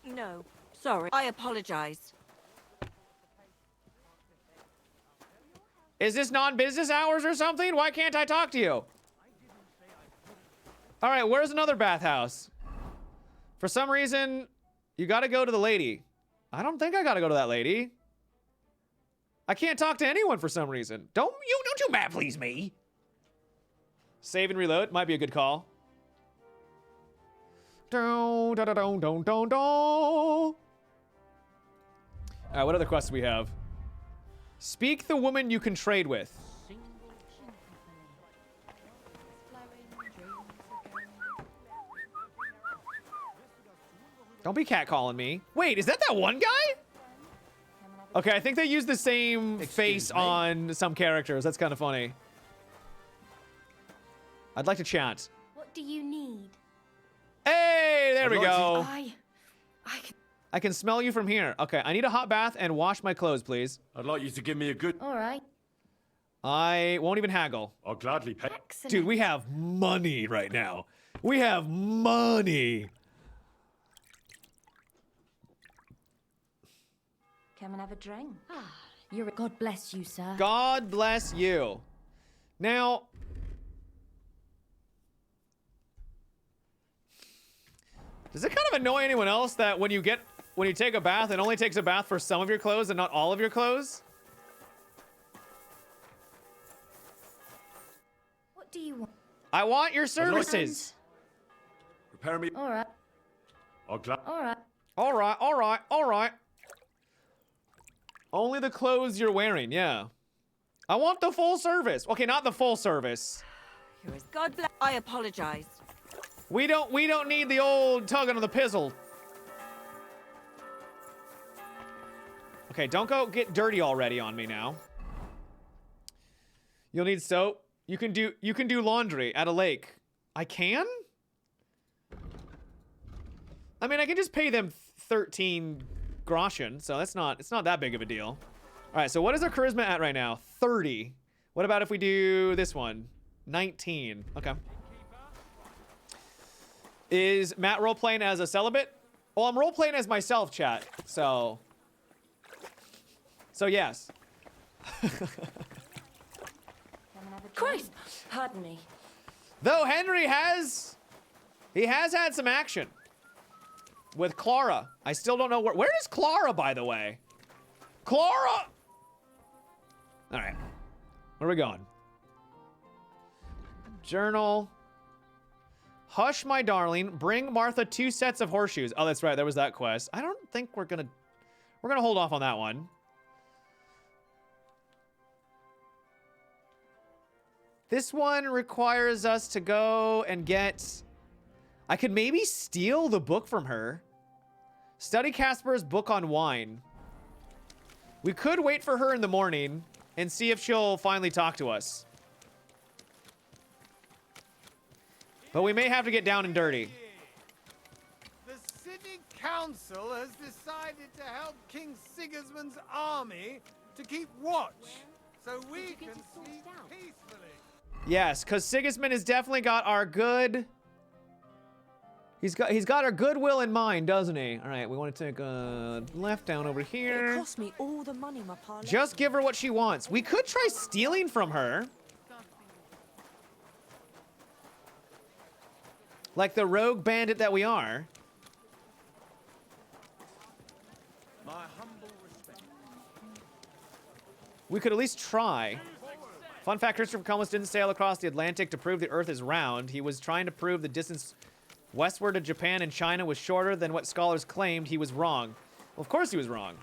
[SPEAKER 17] No, sorry. I apologize.
[SPEAKER 1] Is this non-business hours or something? Why can't I talk to you? All right, where's another bathhouse? For some reason, you got to go to the lady. I don't think I got to go to that lady. I can't talk to anyone for some reason. Don't you mad please me. Save and reload might be a good call. All right, what other quests do we have? Speak the woman you can trade with. Don't be catcalling me. Wait, is that one guy? Okay, I think they use the same face on some characters. That's kind of funny. I'd like to chat.
[SPEAKER 3] What do you need?
[SPEAKER 1] Hey, there we go.
[SPEAKER 3] I
[SPEAKER 1] can smell you from here. Okay, I need a hot bath and wash my clothes, please.
[SPEAKER 7] I'd like you to give me a good...
[SPEAKER 3] All right.
[SPEAKER 1] I won't even haggle.
[SPEAKER 7] I'll gladly pay.
[SPEAKER 3] Excellent.
[SPEAKER 1] Dude, we have money right now. We have money.
[SPEAKER 3] Come and have a drink. You're a God bless you, sir.
[SPEAKER 1] God bless you. Now... does it kind of annoy anyone else that when you take a bath, it only takes a bath for some of your clothes and not all of your clothes?
[SPEAKER 3] What do you want?
[SPEAKER 1] I want your services.
[SPEAKER 7] Prepare me.
[SPEAKER 3] All right.
[SPEAKER 7] I'll glad...
[SPEAKER 3] All right.
[SPEAKER 1] All right, all right, all right. Only the clothes you're wearing, yeah. I want the full service. Okay, not the full service.
[SPEAKER 17] God bless. I apologize.
[SPEAKER 1] We don't need the old tugging on the pizzle. Okay, don't go get dirty already on me now. You'll need soap. You can do laundry at a lake. I can? I mean, I can just pay them 13 groschen, so it's not that big of a deal. All right, so what is our charisma at right now? 30. What about if we do this one? 19. Okay. Is Matt role-playing as a celibate? Well, I'm role-playing as myself, chat. So yes.
[SPEAKER 3] Christ! Pardon me.
[SPEAKER 1] Though Henry has had some action with Clara. I still don't know where is Clara, by the way? Clara! All right. Where are we going? Journal. Hush, my darling. Bring Martha 2 sets of horseshoes. Oh, that's right. There was that quest. I don't think we're gonna hold off on that one. This one requires us to go and get... I could maybe steal the book from her. Study Casper's book on wine. We could wait for her in the morning and see if she'll finally talk to us. But we may have to get down and dirty.
[SPEAKER 19] The city council has decided to help King Sigismund's army to keep watch, so we can sleep peacefully.
[SPEAKER 1] Yes, because Sigismund has definitely got our good... He's got our goodwill in mind, doesn't he? All right, we want to take a left down over here.
[SPEAKER 17] It cost me all the money, my parlor.
[SPEAKER 1] Just give her what she wants. We could try stealing from her. Like the rogue bandit that we are.
[SPEAKER 19] My humble respect.
[SPEAKER 1] We could at least try. Fun fact, Christopher Columbus didn't sail across the Atlantic to prove the Earth is round. He was trying to prove the distance westward to Japan and China was shorter than what scholars claimed. He was wrong. Well, of course he was wrong.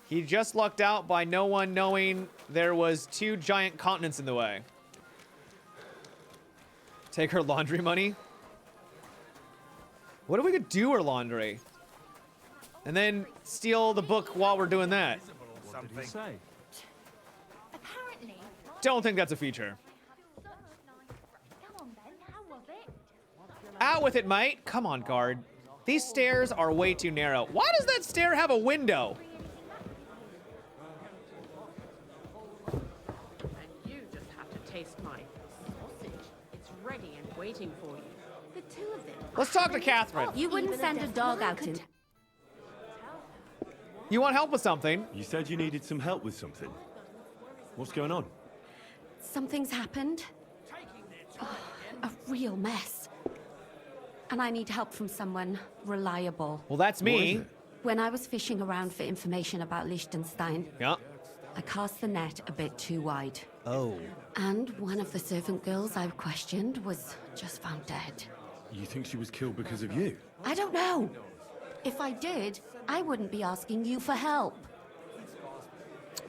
[SPEAKER 1] He just lucked out by no one knowing there was 2 giant continents in the way. Take her laundry money. What if we could do her laundry? And then steal the book while we're doing that.
[SPEAKER 8] What did he say?
[SPEAKER 6] Apparently.
[SPEAKER 1] Don't think that's a feature. Out with it, mate. Come on, guard. These stairs are way too narrow. Why does that stair have a window?
[SPEAKER 20] And you just have to taste my sausage. It's ready and waiting for you. The two of them.
[SPEAKER 1] Let's talk to Catherine.
[SPEAKER 3] You wouldn't send a dog out in...
[SPEAKER 1] You want help with something?
[SPEAKER 7] You said you needed some help with something. What's going on?
[SPEAKER 3] Something's happened. Oh, a real mess. And I need help from someone reliable.
[SPEAKER 1] Well, that's me.
[SPEAKER 3] When I was fishing around for information about Liechtenstein,
[SPEAKER 1] Yeah.
[SPEAKER 3] I cast the net a bit too wide.
[SPEAKER 1] Oh.
[SPEAKER 3] And one of the servant girls I questioned was just found dead.
[SPEAKER 7] You think she was killed because of you?
[SPEAKER 3] I don't know. If I did, I wouldn't be asking you for help.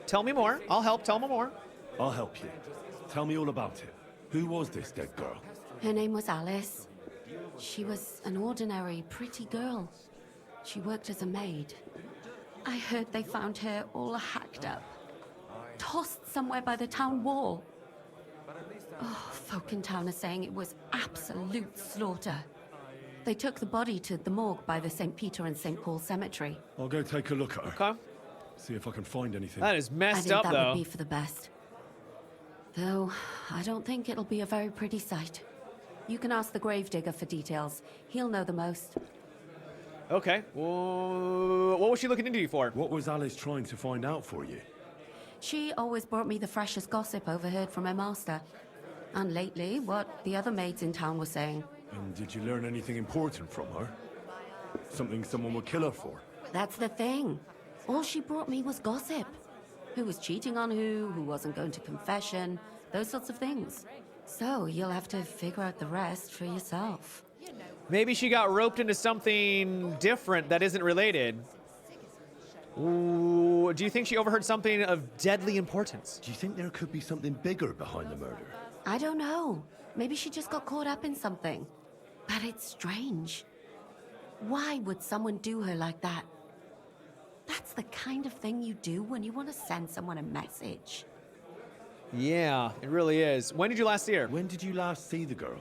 [SPEAKER 1] Tell me more. I'll help. Tell me more.
[SPEAKER 7] I'll help you. Tell me all about it. Who was this dead girl?
[SPEAKER 3] Her name was Alice. She was an ordinary, pretty girl. She worked as a maid. I heard they found her all hacked up, tossed somewhere by the town wall. Oh, folk in town are saying it was absolute slaughter. They took the body to the morgue by the St. Peter and St. Paul cemetery.
[SPEAKER 7] I'll go take a look at her.
[SPEAKER 1] Okay.
[SPEAKER 7] See if I can find anything.
[SPEAKER 1] That is messed up,
[SPEAKER 3] I think that
[SPEAKER 1] though.
[SPEAKER 3] would be for the best. Though, I don't think it'll be a very pretty sight. You can ask the gravedigger for details. He'll know the most.
[SPEAKER 1] Okay. Well, what was she looking into you for?
[SPEAKER 7] What was Alice trying to find out for you?
[SPEAKER 3] She always brought me the freshest gossip overheard from her master. And lately, what the other maids in town were saying.
[SPEAKER 7] And did you learn anything important from her? Something someone would kill her for?
[SPEAKER 3] That's the thing. All she brought me was gossip. Who was cheating on who wasn't going to confession, those sorts of things. So you'll have to figure out the rest for yourself.
[SPEAKER 1] Maybe she got roped into something different that isn't related. Ooh, do you think she overheard something of deadly importance?
[SPEAKER 7] Do you think there could be something bigger behind the murder?
[SPEAKER 3] I don't know. Maybe she just got caught up in something. But it's strange. Why would someone do her like that? That's the kind of thing you do when you want to send someone a message.
[SPEAKER 1] Yeah, it really is. When did you last see her?
[SPEAKER 7] When did you last see the girl?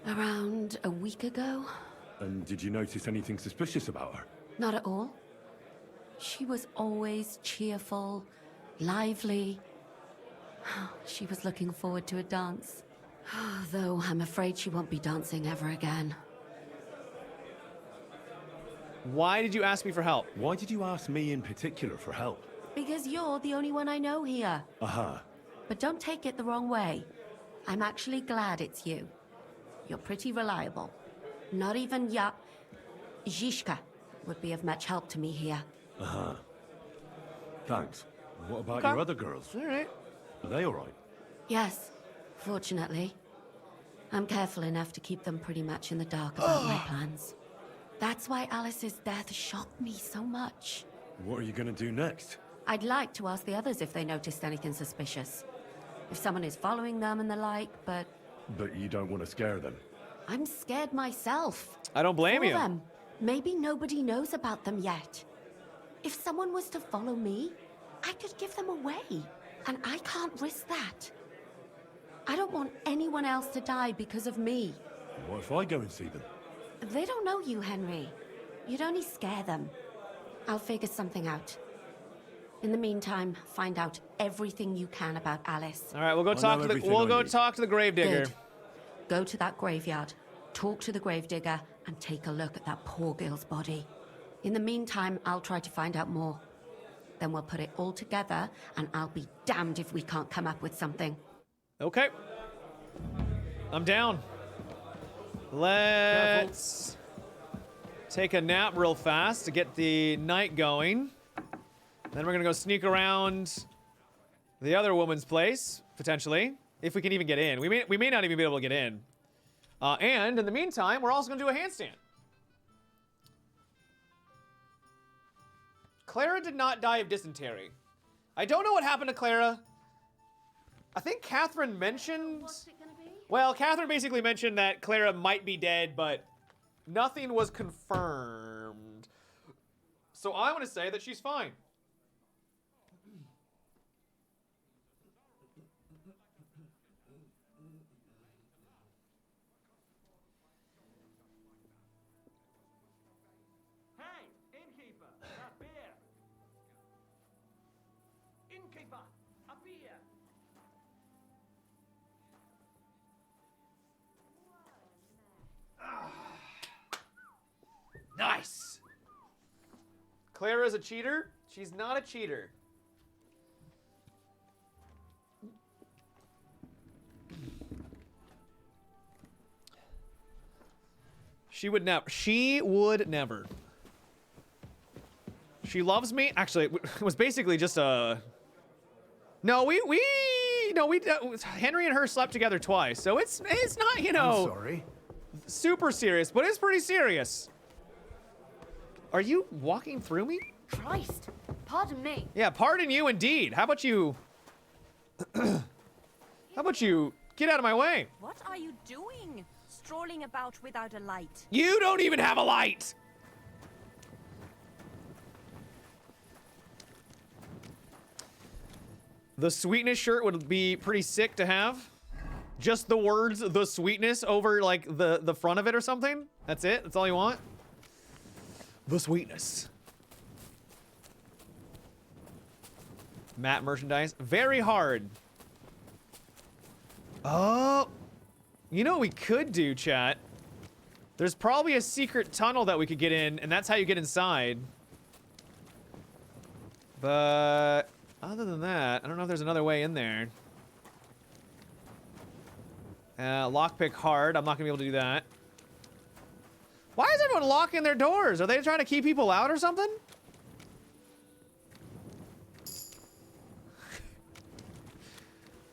[SPEAKER 3] Around a week ago?
[SPEAKER 7] And did you notice anything suspicious about her?
[SPEAKER 3] Not at all. She was always cheerful, lively. She was looking forward to a dance. Though I'm afraid she won't be dancing ever again.
[SPEAKER 1] Why did you ask me for help?
[SPEAKER 7] Why did you ask me in particular for help?
[SPEAKER 3] Because you're the only one I know here.
[SPEAKER 7] Uh-huh.
[SPEAKER 3] But don't take it the wrong way. I'm actually glad it's you. You're pretty reliable. Not even Zhishka would be of much help to me here.
[SPEAKER 7] Uh-huh. Thanks. What about
[SPEAKER 1] Okay.
[SPEAKER 7] your other girls?
[SPEAKER 1] All right.
[SPEAKER 7] Are they all right?
[SPEAKER 3] Yes, fortunately. I'm careful enough to keep them pretty much in the dark about my plans. That's why Alice's death shocked me so much.
[SPEAKER 7] What are you gonna do next?
[SPEAKER 3] I'd like to ask the others if they noticed anything suspicious. If someone is following them and the like, but
[SPEAKER 7] But you don't want to scare them.
[SPEAKER 3] I'm scared myself.
[SPEAKER 1] I don't blame
[SPEAKER 3] For
[SPEAKER 1] you.
[SPEAKER 3] them. Maybe nobody knows about them yet. If someone was to follow me, I could give them away. And I can't risk that. I don't want anyone else to die because of me.
[SPEAKER 7] What if I go and see them?
[SPEAKER 3] They don't know you, Henry. You'd only scare them. I'll figure something out. In the meantime, find out everything you can about Alice.
[SPEAKER 1] All right, we'll go talk to the talk to the gravedigger.
[SPEAKER 3] Good. Go to that graveyard, talk to the gravedigger, and take a look at that poor girl's body. In the meantime, I'll try to find out more. Then we'll put it all together, and I'll be damned if we can't come up with something.
[SPEAKER 1] Okay. I'm down. Let's take a nap real fast to get the night going. Then we're gonna go sneak around the other woman's place, potentially. If we can even get in. We may not even be able to get in. And in the meantime, we're also gonna do a handstand. Clara did not die of dysentery. I don't know what happened to Clara. I think Catherine mentioned... Well, Catherine basically mentioned that Clara might be dead, but nothing was confirmed. So I want to say that she's fine.
[SPEAKER 4] Hey, innkeeper, a beer. Innkeeper, a beer.
[SPEAKER 1] Nice! Clara's a cheater? She's not a cheater. She would never. She would never. She loves me. Actually, it was basically just a... No, Henry and her slept together twice, so it's not, you know...
[SPEAKER 2] I'm sorry.
[SPEAKER 1] Super serious, but it's pretty serious. Are you walking through me?
[SPEAKER 3] Christ, pardon me.
[SPEAKER 1] Yeah, pardon you indeed. How about you... How about you get out of my way?
[SPEAKER 17] What are you doing? Strolling about without a light.
[SPEAKER 1] You don't even have a light! The sweetness shirt would be pretty sick to have. Just the words, the sweetness, over like the front of it or something. That's it? That's all you want? The sweetness. Matte merchandise. Very hard. Oh. You know what we could do, chat? There's probably a secret tunnel that we could get in, and that's how you get inside. But other than that, I don't know if there's another way in there. Lockpick hard. I'm not gonna be able to do that. Why is everyone locking their doors? Are they trying to keep people out or something?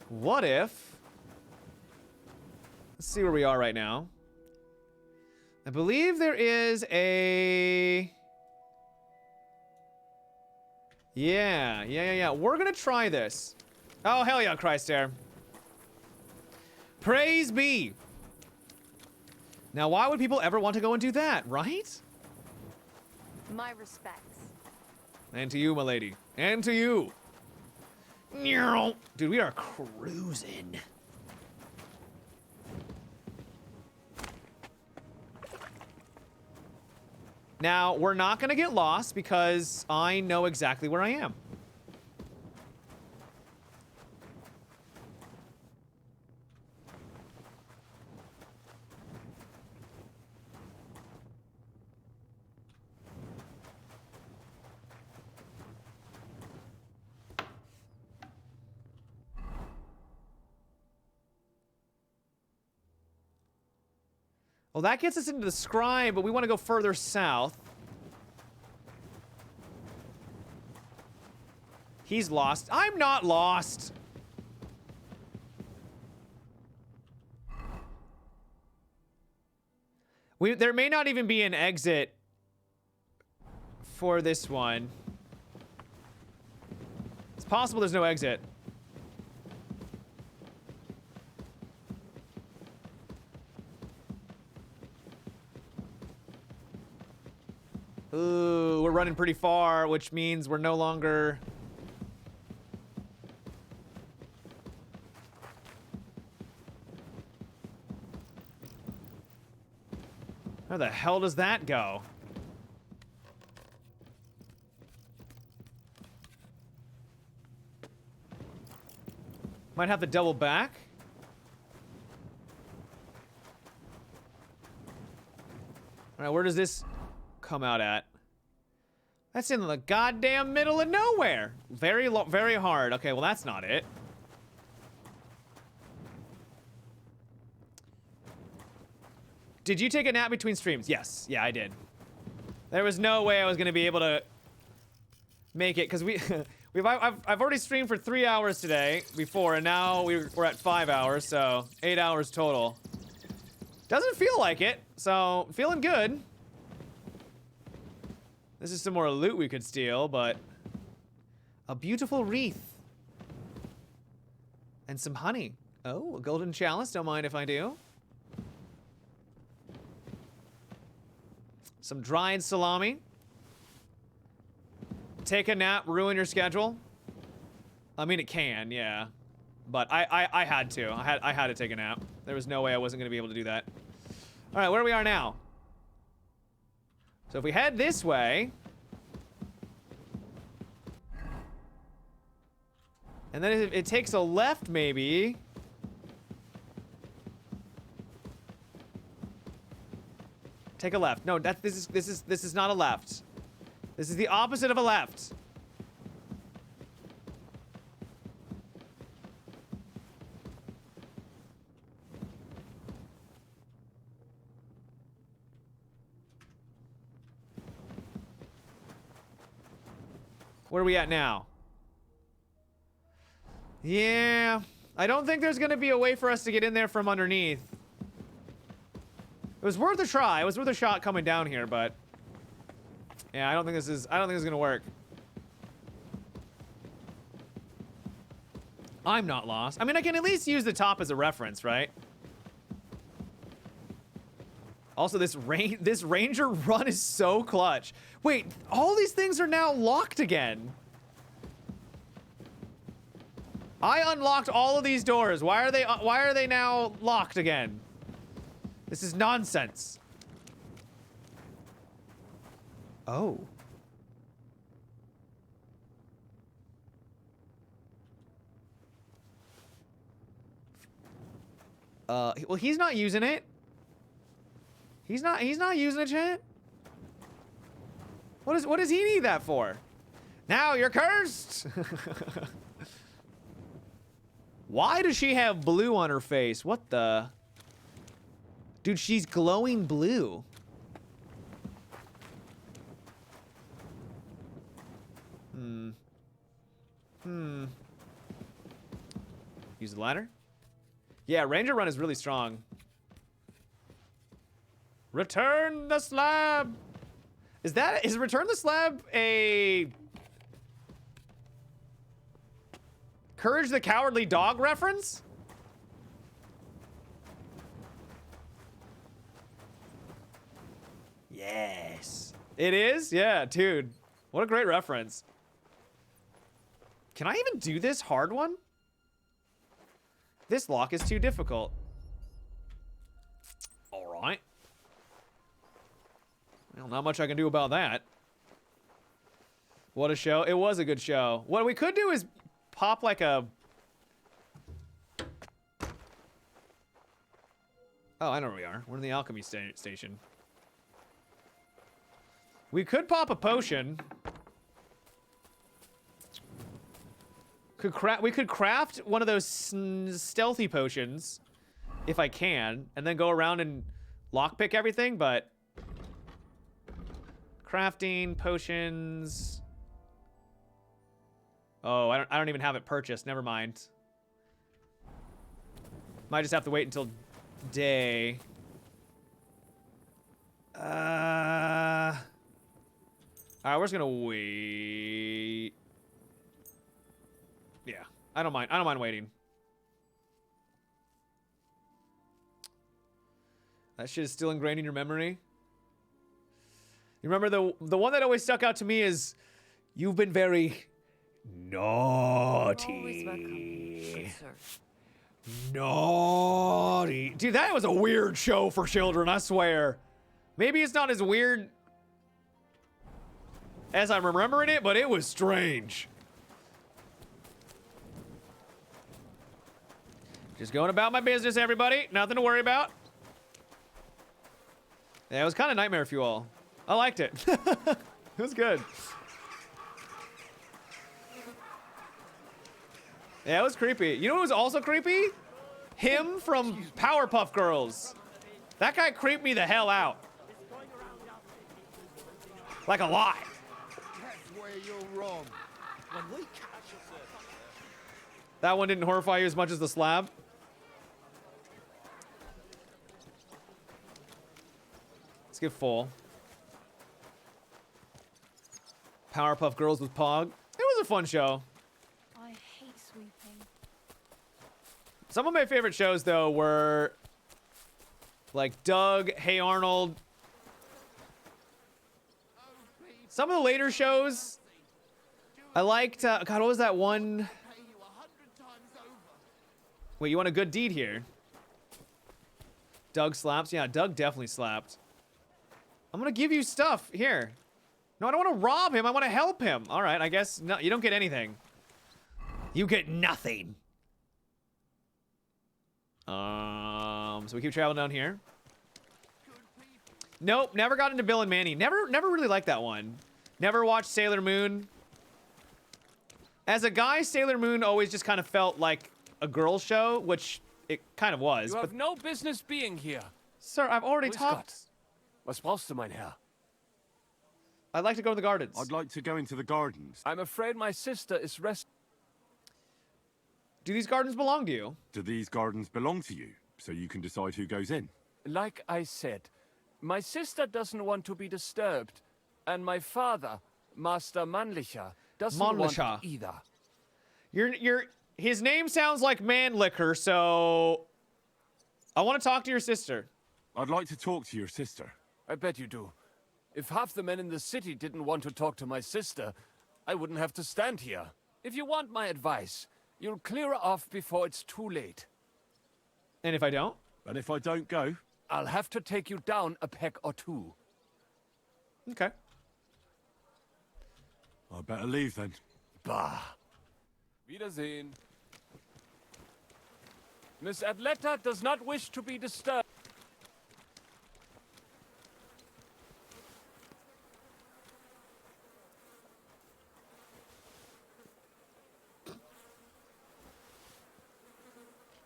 [SPEAKER 1] What if... Let's see where we are right now. I believe there is a... Yeah. We're gonna try this. Oh, hell yeah, Christ there. Praise be. Now, why would people ever want to go and do that, right?
[SPEAKER 17] My respects.
[SPEAKER 1] And to you, my lady. And to you. Dude, we are cruising. Now, we're not gonna get lost because I know exactly where I am. Well, that gets us into the scribe, but we want to go further south. He's lost. I'm not lost. There may not even be an exit for this one. It's possible there's no exit. Ooh, we're running pretty far, which means we're no longer... Where the hell does that go? Might have to double back. All right, where does this come out at? That's in the goddamn middle of nowhere. Very hard. Okay, well, that's not it. Did you take a nap between streams? Yes. Yeah, I did. There was no way I was going to be able to make it because I've already streamed for 3 hours today before, and now we're at 5 hours, so 8 hours total. Doesn't feel like it, so feeling good. This is some more loot we could steal, but a beautiful wreath and some honey. Oh, a golden chalice. Don't mind if I do. Some dried salami. Take a nap, ruin your schedule. I mean, it can, yeah. But I had to. I had to take a nap. There was no way I wasn't going to be able to do that. All right, where we are now. So if we head this way. And then it takes a left, maybe. Take a left. No, this is not a left. This is the opposite of a left. Where are we at now? Yeah, I don't think there's gonna be a way for us to get in there from underneath. It was worth a try. It was worth a shot coming down here, but yeah, I don't think this is gonna work. I'm not lost. I mean, I can at least use the top as a reference, right? Also, this ranger run is so clutch. Wait, all these things are now locked again. I unlocked all of these doors. Why are they now locked again? This is nonsense. Oh. Well, he's not using it. He's not using it, chat. What does he need that for? Now you're cursed. Why does she have blue on her face? What the? Dude, she's glowing blue. Use the ladder? Yeah, Ranger Run is really strong. Return the slab! Is Return the Slab a Courage the Cowardly Dog reference? Yes. It is? Yeah, dude. What a great reference. Can I even do this hard one? This lock is too difficult. All right. Well, not much I can do about that. What a show. It was a good show. What we could do is pop like a... Oh, I know where we are. We're in the alchemy station. We could pop a potion. We could craft one of those stealthy potions, if I can, and then go around and lockpick everything, but... Crafting, potions... Oh, I don't even have it purchased. Never mind. Might just have to wait until day. Alright, we're just gonna wait. Yeah, I don't mind. I don't mind waiting. That shit is still ingrained in your memory. You remember the one that always stuck out to me is, you've been very naughty.
[SPEAKER 17] Always welcome, good sir.
[SPEAKER 1] Naughty. Dude, that was a weird show for children, I swear. Maybe it's not as weird as I'm remembering it, but it was strange. Just going about my business, everybody. Nothing to worry about. Yeah, it was kind of nightmare fuel. I liked it. It was good. Yeah, it was creepy. You know what was also creepy? Him from Powerpuff Girls. That guy creeped me the hell out. Like a lot.
[SPEAKER 11] That's where you're wrong.
[SPEAKER 1] That one didn't horrify you as much as the slab? Let's get full. Powerpuff Girls with Pog. It was a fun show.
[SPEAKER 6] I hate sweeping.
[SPEAKER 1] Some of my favorite shows, though, were like Doug, Hey Arnold. Some of the later shows, I liked, God, what was that one? Wait, you want a good deed here? Doug slaps? Yeah, Doug definitely slapped. I'm gonna give you stuff. Here. No, I don't want to rob him. I want to help him. All right, I guess no, you don't get anything. You get nothing. So we keep traveling down here. Nope, never got into Bill and Manny. Never really liked that one. Never watched Sailor Moon. As a guy, Sailor Moon always just kind of felt like a girl show, which it kind of was.
[SPEAKER 15] You have no business being here.
[SPEAKER 1] Sir, I've already
[SPEAKER 15] Grüß
[SPEAKER 1] talked.
[SPEAKER 15] Gott. Was brauchst du, mein Herr?
[SPEAKER 1] I'd like to go to the gardens.
[SPEAKER 7] I'd like to go into the gardens.
[SPEAKER 15] I'm afraid my sister is
[SPEAKER 1] Do these gardens belong to you?
[SPEAKER 7] Do these gardens belong to you, so you can decide who goes in?
[SPEAKER 15] Like I said, my sister doesn't want to be disturbed, and my father, Master Mannlicher, doesn't want it either.
[SPEAKER 1] His name sounds like Mannlicher, so I want to talk to your sister.
[SPEAKER 7] I'd like to talk to your sister.
[SPEAKER 15] I bet you do. If half the men in the city didn't want to talk to my sister, I wouldn't have to stand here. If you want my advice, you'll clear her off before it's too late.
[SPEAKER 1] And if I don't?
[SPEAKER 7] And if I don't go?
[SPEAKER 15] I'll have to take you down a peg or two.
[SPEAKER 1] Okay.
[SPEAKER 7] I better leave then.
[SPEAKER 15] Bah. Wiedersehen. Miss Atletta does not wish to be disturbed.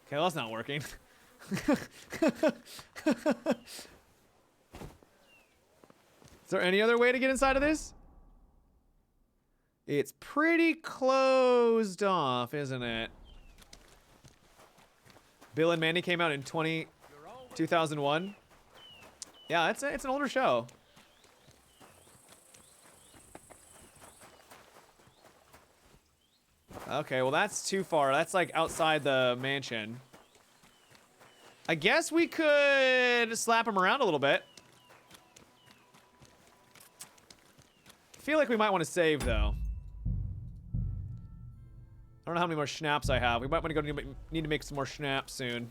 [SPEAKER 1] Okay, well, that's not working. Is there any other way to get inside of this? It's pretty closed off, isn't it? Bill and Mandy came out in 2001. Yeah, it's an older show. Okay, well that's too far. That's like outside the mansion. I guess we could slap him around a little bit. I feel like we might want to save though. I don't know how many more schnapps I have. We might want to need to make some more schnapps soon.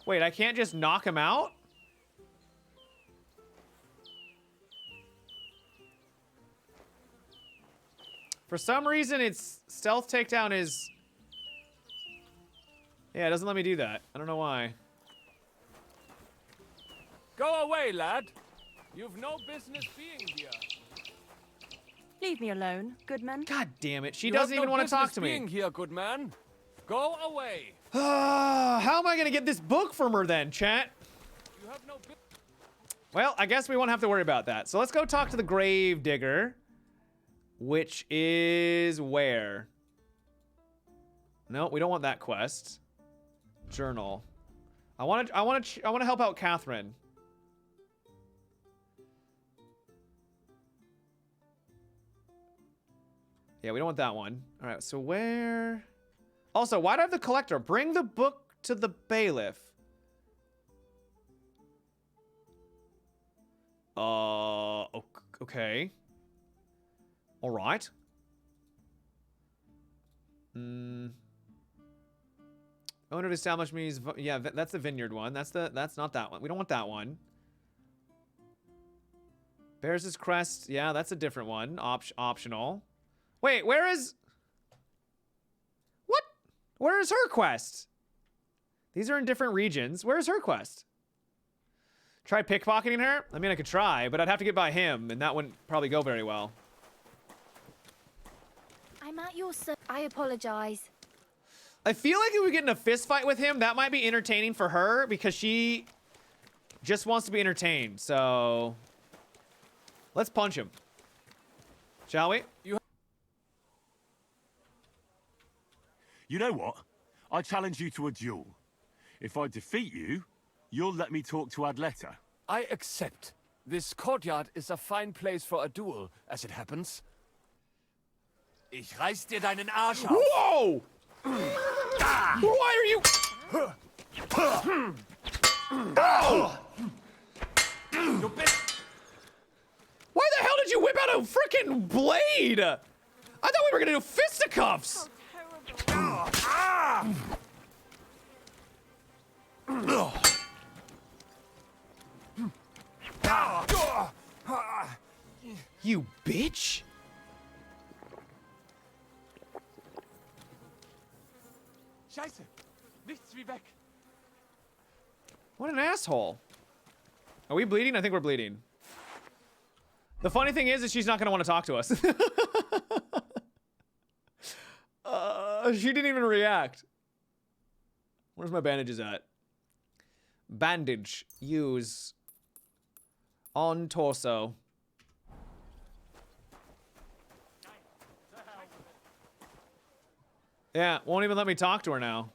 [SPEAKER 1] Wait, I can't just knock him out? For some reason, its stealth takedown is... Yeah, it doesn't let me do that. I don't know why.
[SPEAKER 15] Go away, lad. You've no business being here.
[SPEAKER 17] Leave me alone, Goodman.
[SPEAKER 1] God damn it. She
[SPEAKER 15] You
[SPEAKER 1] doesn't
[SPEAKER 15] have
[SPEAKER 1] even
[SPEAKER 15] no
[SPEAKER 1] want to talk
[SPEAKER 15] business
[SPEAKER 1] to me.
[SPEAKER 15] being here, good man. Go away.
[SPEAKER 1] How am I going to get this book from her then, chat?
[SPEAKER 15] You have no
[SPEAKER 1] Well, I guess we won't have to worry about that. So let's go talk to the grave digger. Which is where? No, we don't want that quest. Journal. I want to help out Catherine. Yeah, we don't want that one. All right, so where? Also, why do I have the collector? Bring the book to the bailiff. Okay. All right. Owner of establishment means, yeah, that's the vineyard one. That's not that one. We don't want that one. Bears his crest. Yeah, that's a different one. Optional. Wait, where is... What? Where is her quest? These are in different regions. Where's her quest? Try pickpocketing her? I mean, I could try, but I'd have to get by him, and that wouldn't probably go very well.
[SPEAKER 6] I'm at your service. I apologize.
[SPEAKER 1] I feel like if we get in a fist fight with him, that might be entertaining for her, because she just wants to be entertained, so... Let's punch him. Shall we?
[SPEAKER 7] You know what? I challenge you to a duel. If I defeat you, you'll let me talk to Adletta.
[SPEAKER 15] I accept. This courtyard is a fine place for a duel, as it happens.
[SPEAKER 10] Ich reiß dir deinen Arsch auf.
[SPEAKER 1] Whoa! Why are you? Oh! Why the hell did you whip out a freaking blade? I thought we were gonna do fisticuffs. You bitch!
[SPEAKER 15] Scheiße! Nichts wie weg!
[SPEAKER 1] What an asshole. Are we bleeding? I think we're bleeding. The funny thing is she's not gonna want to talk to us. She didn't even react. Where's my bandages at? Bandage. Use. On torso. Yeah, won't even let me talk to her now.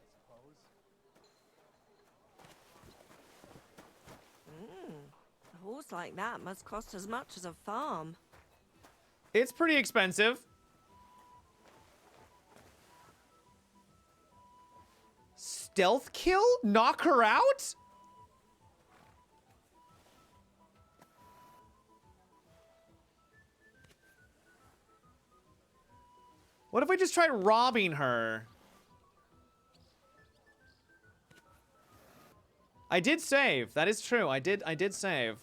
[SPEAKER 21] A horse like that must cost as much as a farm.
[SPEAKER 1] It's pretty expensive. Stealth kill? Knock her out? What if we just try robbing her? I did save. That is true. I did save.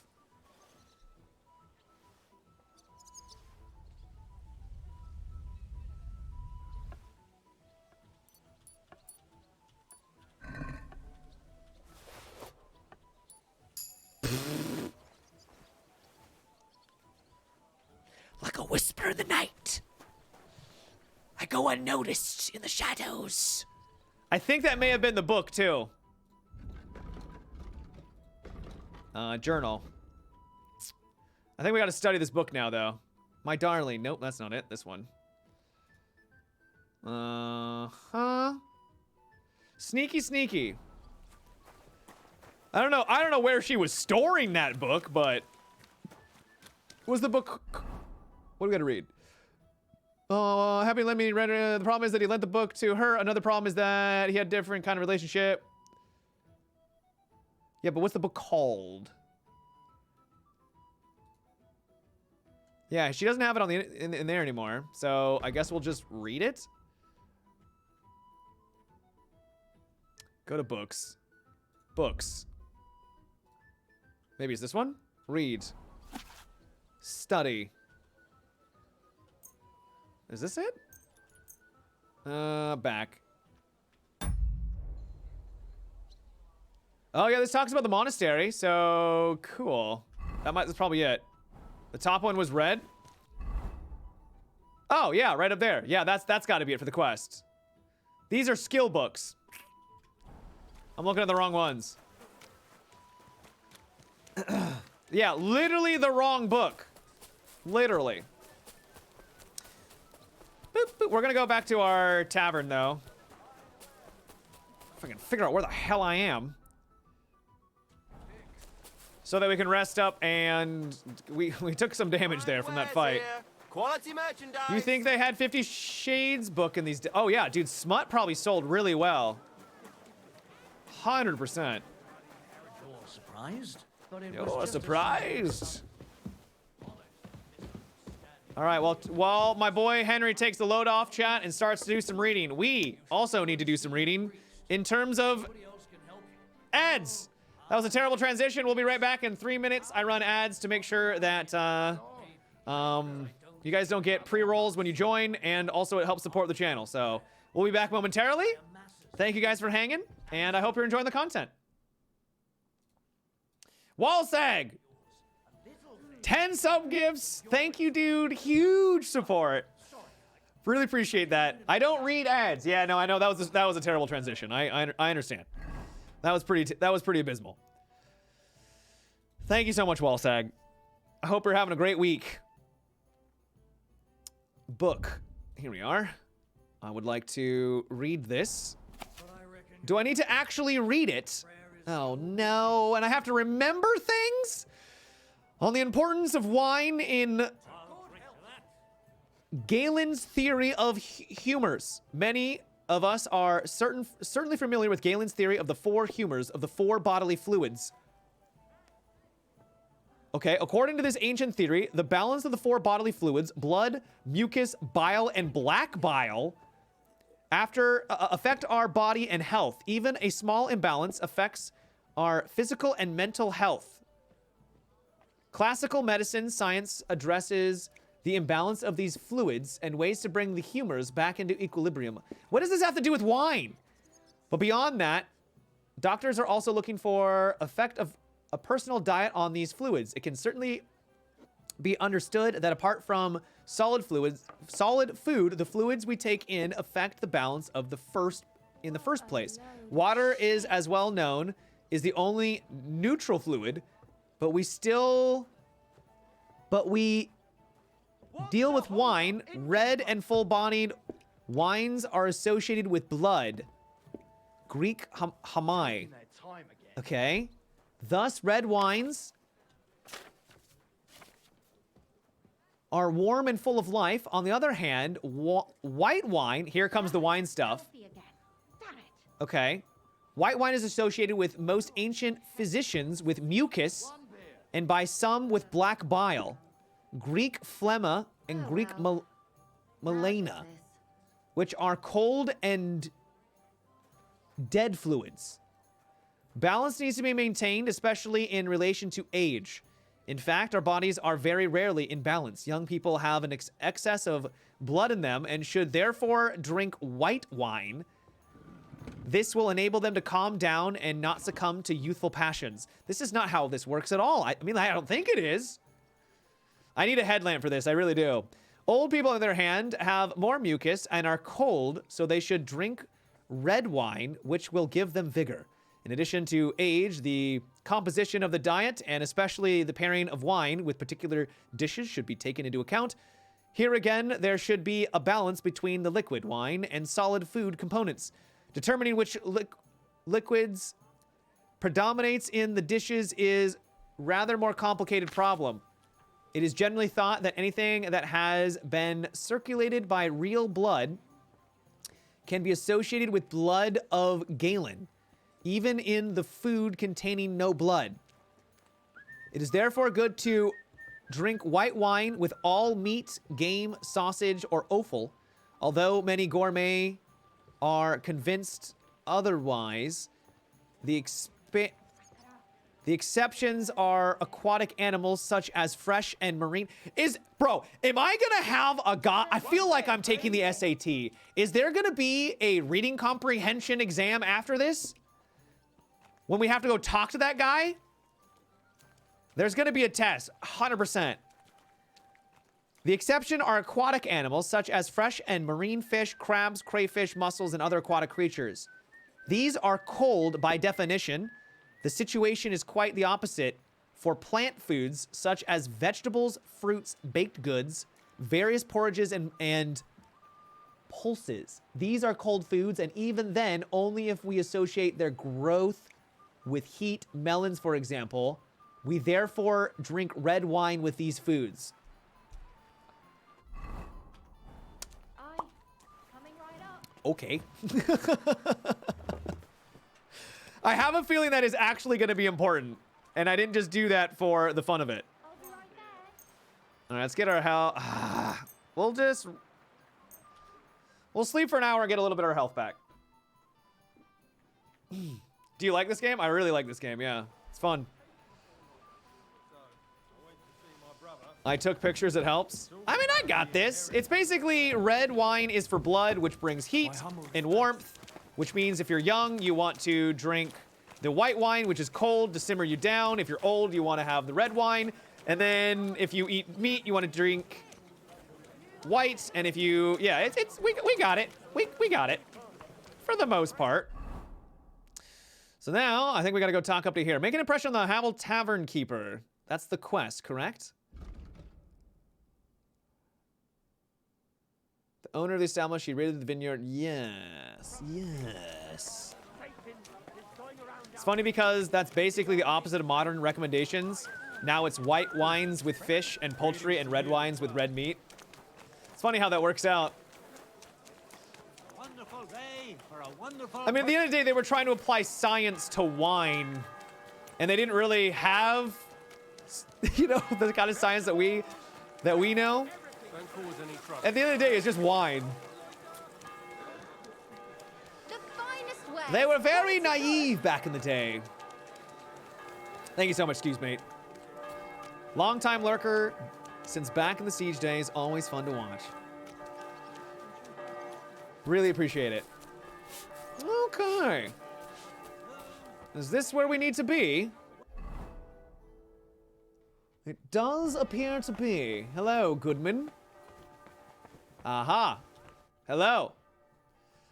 [SPEAKER 22] Like a whisper in the night. I go unnoticed in the shadows.
[SPEAKER 1] I think that may have been the book, too. Journal. I think we gotta study this book now, though. My darling. Nope, that's not it. This one. Sneaky, sneaky. I don't know where she was storing that book, but... Was the book... What do we gotta read? Happy let me read the problem is that he lent the book to her. Another problem is that he had a different kind of relationship. Yeah, but what's the book called? Yeah, she doesn't have it on the in there anymore. So I guess we'll just read it. Go to books. Books. Maybe it's this one? Read. Study. Is this it? Back. Oh yeah, this talks about the monastery, so cool. That's probably it. The top one was red. Oh yeah, right up there. Yeah, that's got to be it for the quest. These are skill books. I'm looking at the wrong ones. Yeah, literally the wrong book. Literally. Boop, boop. We're gonna go back to our tavern, though. If I can figure out where the hell I am. So that we can rest up, and we took some damage there from that fight.
[SPEAKER 13] Quality merchandise.
[SPEAKER 1] You think they had 50 Shades book in these? Oh yeah, dude, Smut probably sold really well. 100%.
[SPEAKER 23] You're surprised? But it
[SPEAKER 1] You're
[SPEAKER 23] was just
[SPEAKER 1] surprised. All right, well, while my boy Henry takes the load off chat and starts to do some reading, we also need to do some reading in terms of ads. That was a terrible transition. We'll be right back in 3 minutes. I run ads to make sure that you guys don't get pre-rolls when you join, and also it helps support the channel. So we'll be back momentarily. Thank you guys for hanging, and I hope you're enjoying the content. Wallsag, 10 sub gifts. Thank you, dude. Huge support. Really appreciate that. I don't read ads. Yeah, no, I know that was a terrible transition. I understand. That was pretty abysmal. Thank you so much, Wallsag. I hope you're having a great week. book. Here we are. I would like to read this. Do I need to actually read it? Oh no, and I have to remember things? On the importance of wine in Galen's theory of humors. Many of us are certainly familiar with Galen's theory of the 4 humors of the 4 bodily fluids. Okay, according to this ancient theory, the balance of the 4 bodily fluids, blood, mucus, bile, and black bile, affect our body and health. Even a small imbalance affects our physical and mental health. Classical medicine science addresses the imbalance of these fluids and ways to bring the humors back into equilibrium. What does this have to do with wine? But beyond that, doctors are also looking for effect of a personal diet on these fluids. It can certainly be understood that apart from solid food, the fluids we take in affect the balance of the first place. Water is, as well known, is the only neutral fluid, but we deal with wine. Red and full-bodied wines are associated with blood. Greek hamai. Okay. Thus, red wines are warm and full of life. On the other hand, white wine, here comes the wine stuff. Okay. White wine is associated with most ancient physicians with mucus, and by some with black bile. Greek phlegma and Greek melena, which are cold and dead fluids. Balance needs to be maintained, especially in relation to age. In fact, our bodies are very rarely in balance. Young people have an excess of blood in them and should therefore drink white wine. This will enable them to calm down and not succumb to youthful passions. This is not how this works at all. I mean, I don't think it is. I need a headlamp for this, I really do. Old people, on the other hand, have more mucus and are cold, so they should drink red wine, which will give them vigor. In addition to age, the composition of the diet, and especially the pairing of wine with particular dishes, should be taken into account. Here again, there should be a balance between the liquid wine and solid food components. Determining which liquids predominates in the dishes is rather more complicated problem. It is generally thought that anything that has been circulated by real blood can be associated with blood of Galen, even in the food containing no blood. It is therefore good to drink white wine with all meat, game, sausage, or offal, although many gourmet are convinced otherwise. The exceptions are aquatic animals such as fresh and marine. Bro, am I gonna have a guy? I feel like I'm taking the SAT. Is there gonna be a reading comprehension exam after this? When we have to go talk to that guy? There's gonna be a test, 100%. The exception are aquatic animals such as fresh and marine fish, crabs, crayfish, mussels, and other aquatic creatures. These are cold by definition. The situation is quite the opposite for plant foods such as vegetables, fruits, baked goods, various porridges, and pulses. These are cold foods, and even then, only if we associate their growth with heat. Melons, for example. We therefore drink red wine with these foods. Okay. I have a feeling that is actually going to be important. And I didn't just do that for the fun of it. All right, let's get our health. We'll sleep for an hour and get a little bit of our health back. Do you like this game? I really like this game, yeah. It's fun. I took pictures, it helps. I mean, I got this. It's basically red wine is for blood, which brings heat and warmth, which means if you're young, you want to drink the white wine, which is cold, to simmer you down. If you're old, you want to have the red wine. And then if you eat meat, you want to drink white. And if you, yeah, we got it. We got it for the most part. So now I think we got to go talk up to here. Make an impression on the Havel Tavern Keeper. That's the quest, correct? The owner of the establishment, she raided the vineyard. Yes. Yes. It's funny because that's basically the opposite of modern recommendations. Now it's white wines with fish and poultry and red wines with red meat. It's funny how that works out.
[SPEAKER 16] Wonderful day for a wonderful...
[SPEAKER 1] I mean, at the end of the day, they were trying to apply science to wine. And they didn't really have, you know, the kind of science that we know. At the end of the day, it's just wine.
[SPEAKER 6] The finest way.
[SPEAKER 1] They were very naive back in the day. Thank you so much, Steve's mate. Long-time lurker since back in the Siege days. Always fun to watch. Really appreciate it. Okay. Is this where we need to be? It does appear to be. Hello, Goodman. Aha. Hello.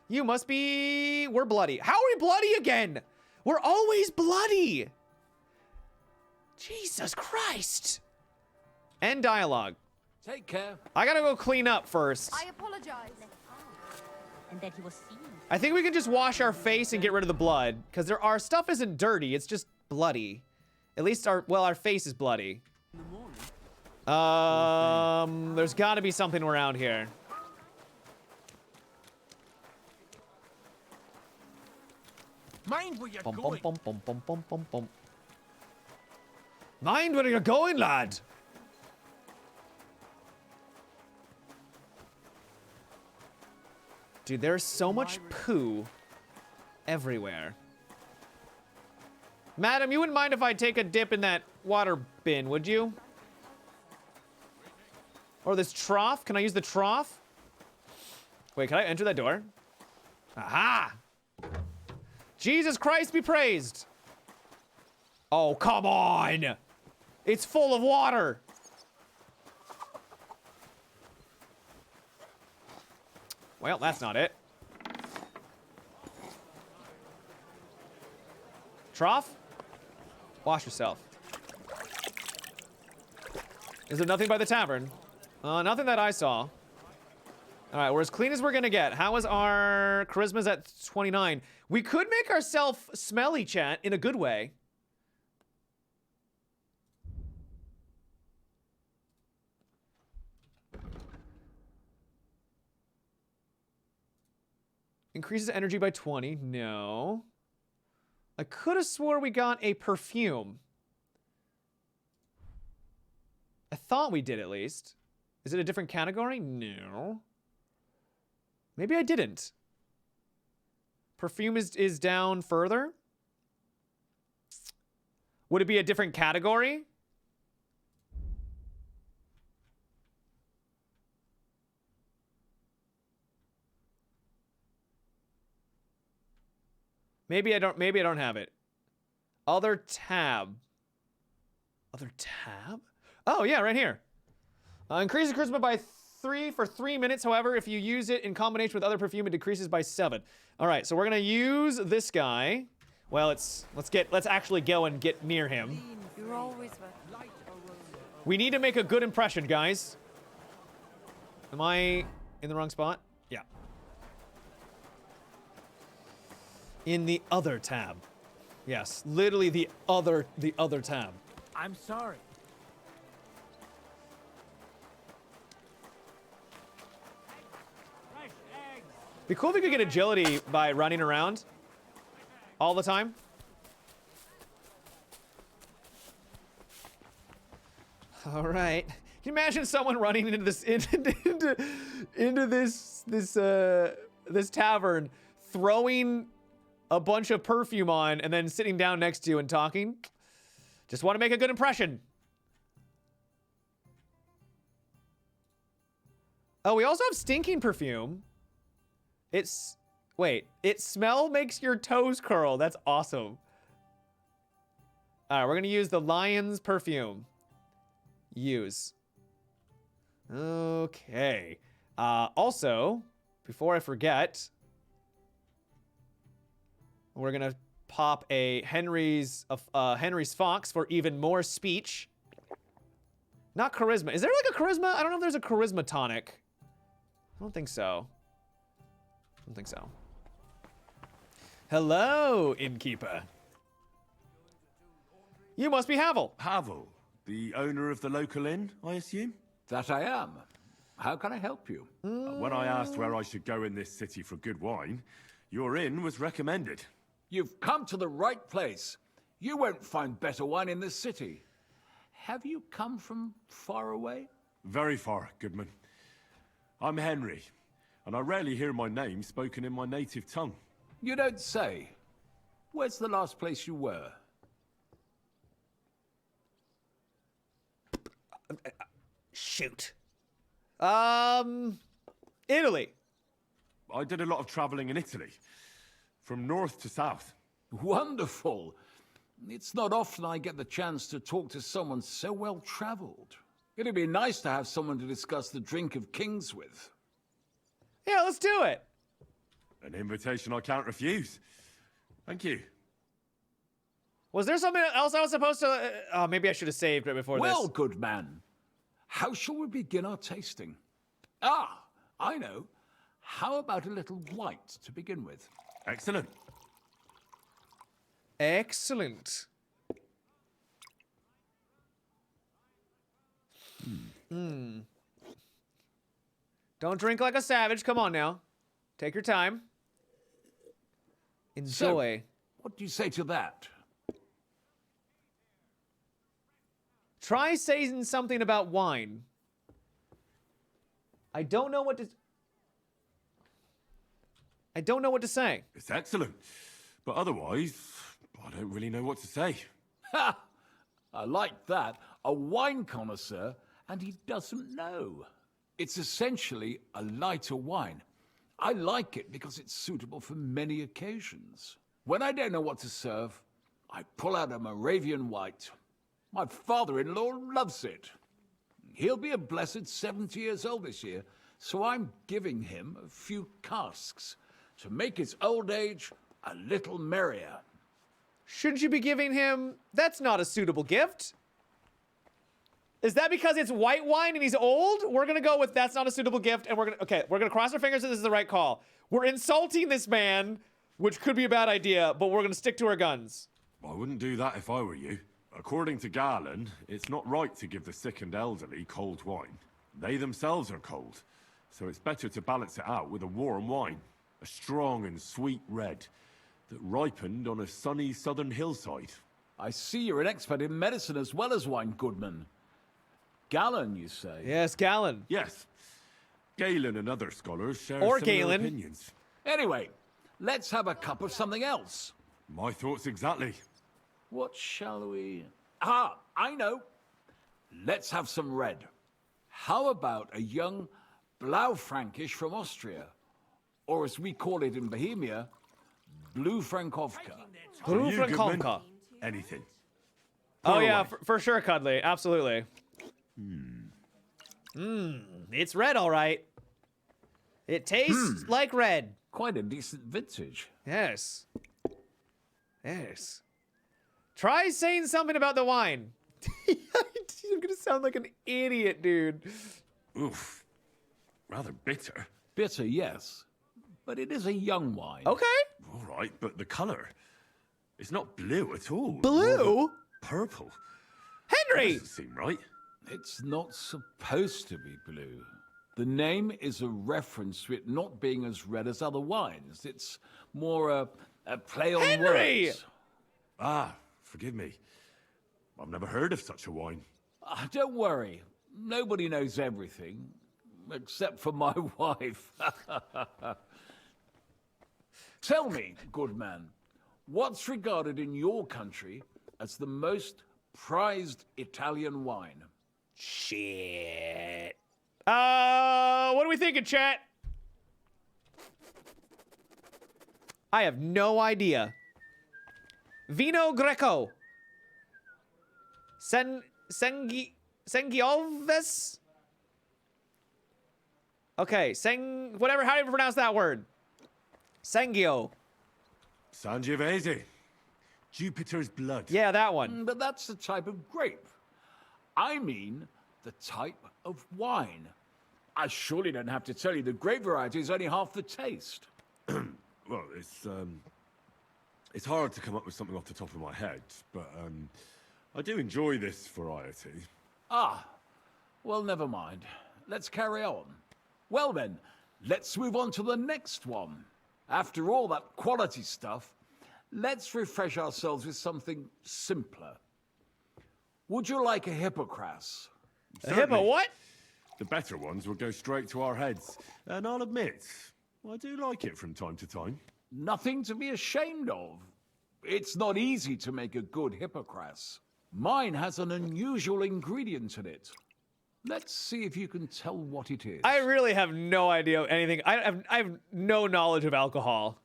[SPEAKER 1] You must be... We're bloody. How are we bloody again? We're always bloody. Jesus Christ. End dialogue.
[SPEAKER 15] Take care.
[SPEAKER 1] I gotta go clean up first.
[SPEAKER 6] I apologize.
[SPEAKER 9] And that he was seen.
[SPEAKER 1] I think we can just wash our face and get rid of the blood, because our stuff isn't dirty, it's just bloody. At least our face is bloody. There's gotta be something around here.
[SPEAKER 16] Mind where you're
[SPEAKER 1] Bum,
[SPEAKER 16] going.
[SPEAKER 1] bum, bum, bum, bum, bum, bum. Mind where you're going, lad. Dude, there's so much poo everywhere. Madam, you wouldn't mind if I take a dip in that water bin, would you? Or this trough? Can I use the trough? Wait, can I enter that door? Aha! Jesus Christ be praised! Oh, come on! It's full of water! Well, that's not it. Trough? Wash yourself. Is there nothing by the tavern? Nothing that I saw. All right, we're as clean as we're gonna get. How is our charisma's at 29? We could make ourselves smelly, chat, in a good way. Increases energy by 20. No. I could have swore we got a perfume. I thought we did at least. Is it a different category? No. Maybe I didn't. Perfume is down further. Would it be a different category? Maybe I don't have it. Other tab. Other tab? Oh, yeah, right here. Increases charisma by 3 for 3 minutes. However, if you use it in combination with other perfume, it decreases by 7. All right, so we're gonna use this guy. Well, let's actually go and get near him.
[SPEAKER 6] You're always
[SPEAKER 1] We need to make a good impression, guys. Am I in the wrong spot? Yeah. In the other tab. Yes, literally the other tab.
[SPEAKER 16] I'm sorry.
[SPEAKER 1] Be cool if we could get agility by running around all the time. All right. Can you imagine someone running into this this tavern, throwing a bunch of perfume on, and then sitting down next to you and talking? Just want to make a good impression. Oh, we also have stinking perfume. Wait, it smell makes your toes curl. That's awesome. All right, we're gonna use the lion's perfume. Use. Okay. Also, before I forget, we're gonna pop a Henry's Fox for even more speech. Not charisma. Is there like a charisma? I don't know if there's a charisma tonic. I don't think so. I don't think so. Hello, innkeeper. You must be Havel.
[SPEAKER 5] Havel, the owner of the local inn, I assume?
[SPEAKER 12] That I am. How can I help you?
[SPEAKER 5] When I asked where I should go in this city for good wine, your inn was recommended.
[SPEAKER 12] You've come to the right place. You won't find better wine in this city. Have you come from far away?
[SPEAKER 5] Very far, Goodman. I'm Henry, and I rarely hear my name spoken in my native tongue.
[SPEAKER 12] You don't say. Where's the last place you were?
[SPEAKER 1] Shoot. Italy.
[SPEAKER 5] I did a lot of traveling in Italy, from north to south.
[SPEAKER 12] Wonderful. It's not often I get the chance to talk to someone so well-traveled. It'd be nice to have someone to discuss the drink of kings with.
[SPEAKER 1] Yeah, let's do it.
[SPEAKER 5] An invitation I can't refuse. Thank you.
[SPEAKER 1] Was there something else I was supposed to... oh, maybe I should have saved it before this.
[SPEAKER 12] Well, good man. How shall we begin our tasting? Ah, I know. How about a little white to begin with?
[SPEAKER 5] Excellent.
[SPEAKER 1] Excellent. Don't drink like a savage. Come on now. Take your time. Enjoy.
[SPEAKER 12] So, what do you say to that?
[SPEAKER 1] Try saying something about wine. I don't know what to... I don't know what to say.
[SPEAKER 5] It's excellent. But otherwise, I don't really know what to say.
[SPEAKER 12] Ha! I like that. A wine connoisseur, and he doesn't know. It's essentially a lighter wine. I like it because it's suitable for many occasions. When I don't know what to serve, I pull out a Moravian white. My father-in-law loves it. He'll be a blessed 70 years old this year, so I'm giving him a few casks to make his old age a little merrier.
[SPEAKER 1] Shouldn't you be giving him... That's not a suitable gift. Is that because it's white wine and he's old? We're gonna go with that's not a suitable gift, and we're gonna cross our fingers that this is the right call. We're insulting this man, which could be a bad idea, but we're gonna stick to our guns.
[SPEAKER 5] I wouldn't do that if I were you. According to Galen, it's not right to give the sick and elderly cold wine. They themselves are cold, so it's better to balance it out with a warm wine. A strong and sweet red that ripened on a sunny southern hillside.
[SPEAKER 12] I see you're an expert in medicine as well as wine, Goodman. Galen, you say?
[SPEAKER 1] Yes, Galen.
[SPEAKER 5] Yes. Galen and other scholars share
[SPEAKER 1] or
[SPEAKER 5] similar
[SPEAKER 1] Galen.
[SPEAKER 5] opinions.
[SPEAKER 12] Anyway, let's have a cup of something else.
[SPEAKER 5] My thoughts exactly.
[SPEAKER 12] What shall we... Ah, I know. Let's have some red. How about a young Blaufränkisch from Austria? Or as we call it in Bohemia, Blue Frankovka.
[SPEAKER 1] Blue Frankovka.
[SPEAKER 5] Anything.
[SPEAKER 1] Oh yeah, for sure, Cuddly. Absolutely. It's red, all right. It tastes like red.
[SPEAKER 12] Quite a decent vintage.
[SPEAKER 1] Yes. Yes. Try saying something about the wine. I'm gonna sound like an idiot, dude.
[SPEAKER 5] Oof. Rather bitter.
[SPEAKER 12] Bitter, yes. But it is a young wine.
[SPEAKER 1] Okay.
[SPEAKER 5] All right, but the color. It's not blue at all.
[SPEAKER 1] Blue?
[SPEAKER 5] Purple.
[SPEAKER 1] Henry!
[SPEAKER 5] Doesn't seem right.
[SPEAKER 12] It's not supposed to be blue. The name is a reference to it not being as red as other wines. It's more a play on
[SPEAKER 1] Henry!
[SPEAKER 12] words.
[SPEAKER 5] Ah, forgive me. I've never heard of such a wine.
[SPEAKER 12] Don't worry. Nobody knows everything. Except for my wife. Tell me, good man, what's regarded in your country as the most prized Italian wine?
[SPEAKER 1] Shit. What are we thinking, chat? I have no idea. Vino Greco. Sangiovese? Okay, whatever, how do you pronounce that word? Sangio.
[SPEAKER 5] Sangiovese. Jupiter's blood.
[SPEAKER 1] Yeah, that one.
[SPEAKER 12] But that's the type of grape. I mean the type of wine. I surely don't have to tell you the grape variety is only half the taste.
[SPEAKER 5] Well, it's hard to come up with something off the top of my head, but I do enjoy this variety.
[SPEAKER 12] Ah, well, never mind. Let's carry on. Well then, let's move on to the next one. After all that quality stuff, let's refresh ourselves with something simpler. Would you like a hippocras?
[SPEAKER 1] A hippo what?
[SPEAKER 5] The better ones will go straight to our heads. And I'll admit, I do like it from time to time.
[SPEAKER 12] Nothing to be ashamed of. It's not easy to make a good hippocras. Mine has an unusual ingredient in it. Let's see if you can tell what it is.
[SPEAKER 1] I really have no idea anything. I have no knowledge of alcohol.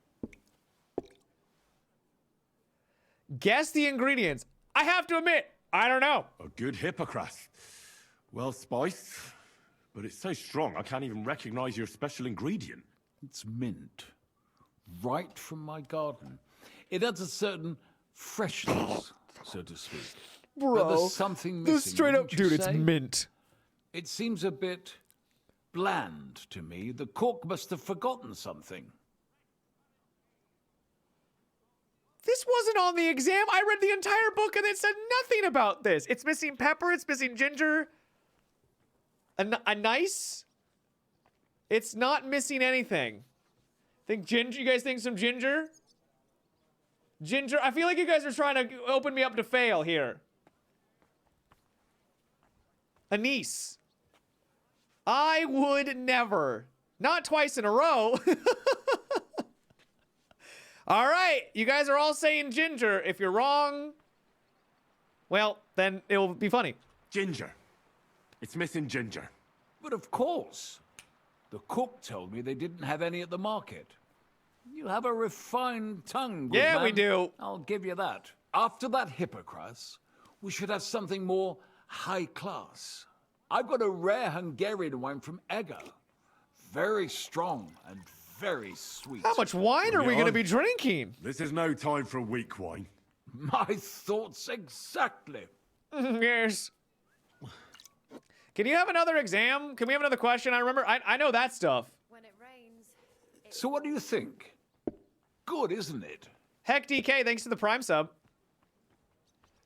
[SPEAKER 1] Guess the ingredients. I have to admit, I don't know.
[SPEAKER 5] A good hippocras. Well spiced, but it's so strong I can't even recognize your special ingredient.
[SPEAKER 12] It's mint. Right from my garden. It adds a certain freshness, so to speak.
[SPEAKER 1] Bro,
[SPEAKER 12] but there's something missing,
[SPEAKER 1] this straight up,
[SPEAKER 12] wouldn't you
[SPEAKER 1] dude, it's
[SPEAKER 12] say?
[SPEAKER 1] mint.
[SPEAKER 12] It seems a bit bland to me. The cook must have forgotten something.
[SPEAKER 1] This wasn't on the exam. I read the entire book and it said nothing about this. It's missing pepper. It's missing ginger. A nice. It's not missing anything. Think ginger? You guys think some ginger? Ginger. I feel like you guys are trying to open me up to fail here. Anise. I would never. Not twice in a row. All right, you guys are all saying ginger. If you're wrong, well, then it'll be funny.
[SPEAKER 5] Ginger. It's missing ginger.
[SPEAKER 12] But of course. The cook told me they didn't have any at the market. You have a refined tongue, good
[SPEAKER 1] Yeah,
[SPEAKER 12] man.
[SPEAKER 1] we do.
[SPEAKER 12] I'll give you that. After that hippocras, we should have something more high class. I've got a rare Hungarian wine from Eger. Very strong and very sweet.
[SPEAKER 1] How much wine are we going to be drinking?
[SPEAKER 5] This is no time for weak wine.
[SPEAKER 12] My thoughts exactly.
[SPEAKER 1] Yes. Can you have another exam? Can we have another question? I remember, I know that stuff.
[SPEAKER 6] When it rains,
[SPEAKER 12] So what do you think? Good, isn't it?
[SPEAKER 1] Heck, DK, thanks to the Prime sub.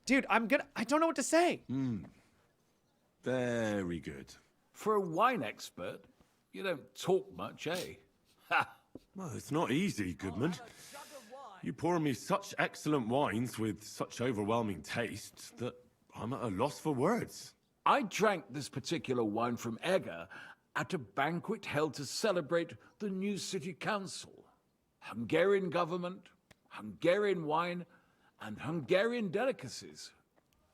[SPEAKER 1] Dude, I don't know what to say.
[SPEAKER 5] Very good.
[SPEAKER 12] For a wine expert, you don't talk much, eh? Ha!
[SPEAKER 5] Well, it's not easy, Goodman. You pour me such excellent wines with such overwhelming taste that I'm at a loss for words.
[SPEAKER 12] I drank this particular wine from Eger at a banquet held to celebrate the new city council. Hungarian government, Hungarian wine, and Hungarian delicacies.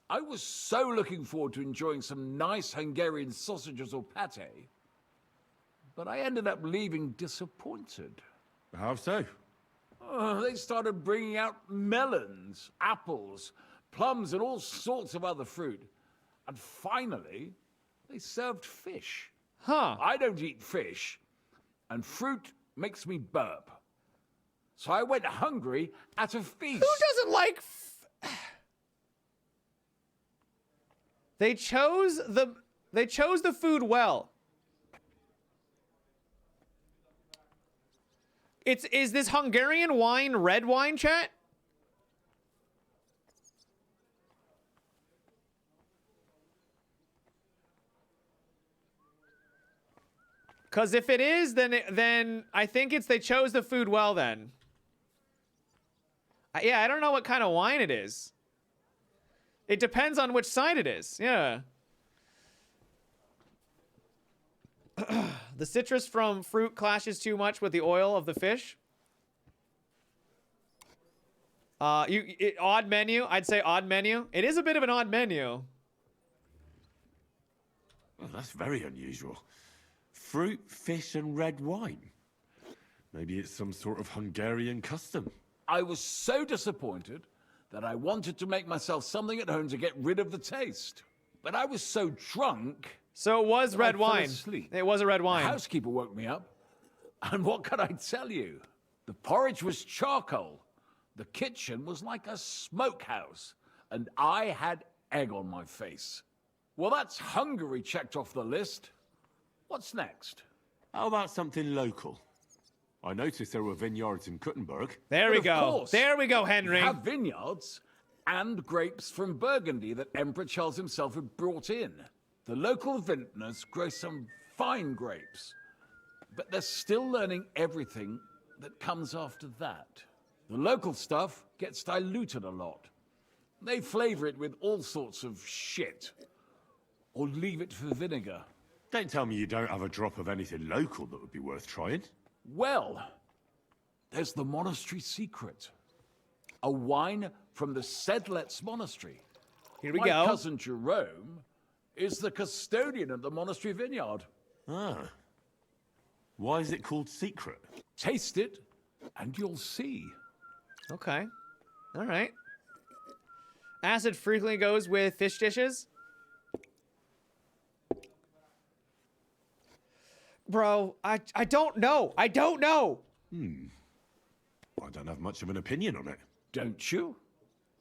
[SPEAKER 12] I was so looking forward to enjoying some nice Hungarian sausages or pate, but I ended up leaving disappointed.
[SPEAKER 5] How so?
[SPEAKER 12] They started bringing out melons, apples, plums, and all sorts of other fruit. And finally, they served fish.
[SPEAKER 1] Huh.
[SPEAKER 12] I don't eat fish, and fruit makes me burp. So I went hungry at a feast.
[SPEAKER 1] Who doesn't like... They chose the food well. Is this Hungarian wine red wine, chat? Because if it is, then I think it's they chose the food well then. Yeah, I don't know what kind of wine it is. It depends on which side it is. Yeah. The citrus from fruit clashes too much with the oil of the fish. Odd menu. I'd say odd menu. It is a bit of an odd menu.
[SPEAKER 5] Well, that's very unusual. Fruit, fish, and red wine. Maybe it's some sort of Hungarian custom.
[SPEAKER 12] I was so disappointed that I wanted to make myself something at home to get rid of the taste. But I was so drunk...
[SPEAKER 1] So it was red wine. It was a red wine.
[SPEAKER 12] The housekeeper woke me up. And what can I tell you? The porridge was charcoal. The kitchen was like a smokehouse. And I had egg on my face. Well, that's Hungary checked off the list. What's next?
[SPEAKER 5] How about something local? I noticed there were vineyards in Kuttenberg.
[SPEAKER 1] There we go.
[SPEAKER 12] Course,
[SPEAKER 1] there we go, Henry.
[SPEAKER 12] We have vineyards and grapes from Burgundy that Emperor Charles himself had brought in. The local vintners grow some fine grapes, but they're still learning everything that comes after that. The local stuff gets diluted a lot. They flavor it with all sorts of shit, or leave it for vinegar.
[SPEAKER 5] Don't tell me you don't have a drop of anything local that would be worth trying.
[SPEAKER 12] Well, there's the monastery secret. A wine from the Sedlets Monastery.
[SPEAKER 1] Here we
[SPEAKER 12] My
[SPEAKER 1] go.
[SPEAKER 12] cousin Jerome is the custodian of the monastery vineyard.
[SPEAKER 5] Ah. Why is it called secret?
[SPEAKER 12] Taste it, and you'll see.
[SPEAKER 1] Okay. All right. Acid frequently goes with fish dishes. Bro, I don't know. I don't know.
[SPEAKER 5] I don't have much of an opinion on it.
[SPEAKER 12] Don't you?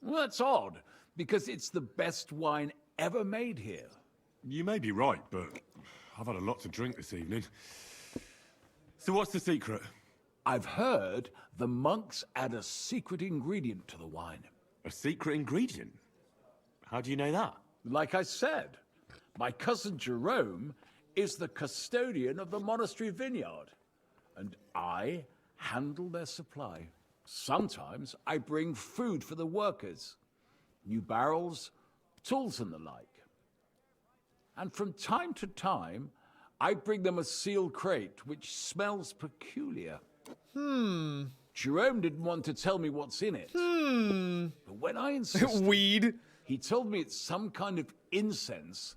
[SPEAKER 12] Well, that's odd, because it's the best wine ever made here.
[SPEAKER 5] You may be right, but I've had a lot to drink this evening. So what's the secret?
[SPEAKER 12] I've heard the monks add a secret ingredient to the wine.
[SPEAKER 5] A secret ingredient? How do you know that?
[SPEAKER 12] Like I said, my cousin Jerome is the custodian of the monastery vineyard, and I handle their supply. Sometimes I bring food for the workers, new barrels, tools and the like. And from time to time, I bring them a sealed crate which smells peculiar. Jerome didn't want to tell me what's in it. But when I insisted,
[SPEAKER 1] Weed.
[SPEAKER 12] he told me it's some kind of incense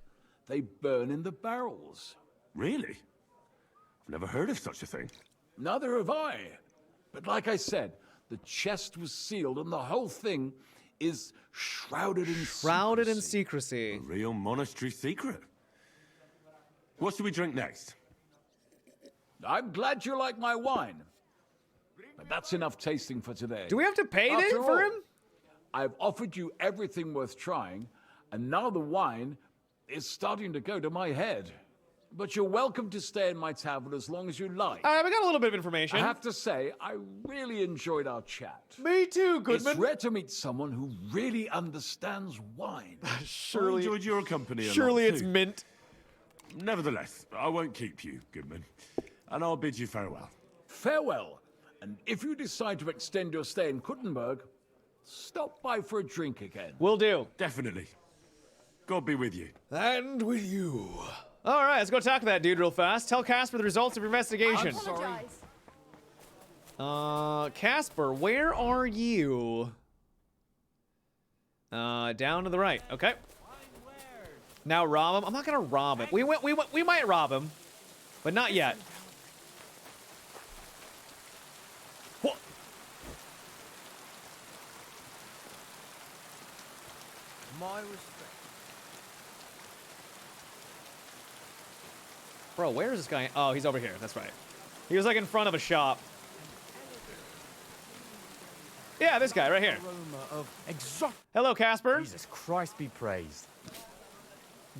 [SPEAKER 12] they burn in the barrels.
[SPEAKER 5] Really? I've never heard of such a thing.
[SPEAKER 12] Neither have I. But like I said, the chest was sealed and the whole thing is shrouded in
[SPEAKER 1] secrecy.
[SPEAKER 5] A real monastery secret. What should we drink next?
[SPEAKER 12] I'm glad you like my wine. But that's enough tasting for today.
[SPEAKER 1] Do we have to pay
[SPEAKER 12] After
[SPEAKER 1] then for
[SPEAKER 12] all,
[SPEAKER 1] him?
[SPEAKER 12] I've offered you everything worth trying, and now the wine is starting to go to my head. But you're welcome to stay in my tavern as long as you like.
[SPEAKER 1] All right, we got a little bit of information.
[SPEAKER 12] I have to say, I really enjoyed our chat.
[SPEAKER 1] Me too, Goodman.
[SPEAKER 12] It's rare to meet someone who really understands wine.
[SPEAKER 5] I
[SPEAKER 1] Surely,
[SPEAKER 5] enjoyed your company a
[SPEAKER 1] surely
[SPEAKER 5] lot,
[SPEAKER 1] it's
[SPEAKER 5] too.
[SPEAKER 1] mint.
[SPEAKER 5] Nevertheless, I won't keep you, Goodman. And I'll bid you farewell.
[SPEAKER 12] Farewell. And if you decide to extend your stay in Kuttenberg, stop by for a drink again.
[SPEAKER 1] Will do.
[SPEAKER 5] Definitely. God be with you.
[SPEAKER 1] And with you. All right, let's go talk to that dude real fast. Tell Casper the results of your investigation. Casper, where are you? Down to the right. Okay. Now rob him. I'm not gonna rob him. We might rob him, but not yet. What?
[SPEAKER 10] My respect.
[SPEAKER 1] Bro, where is this guy? Oh, he's over here. That's right. He was like in front of a shop. Yeah, this guy right here. Hello, Casper.
[SPEAKER 10] Jesus Christ be praised.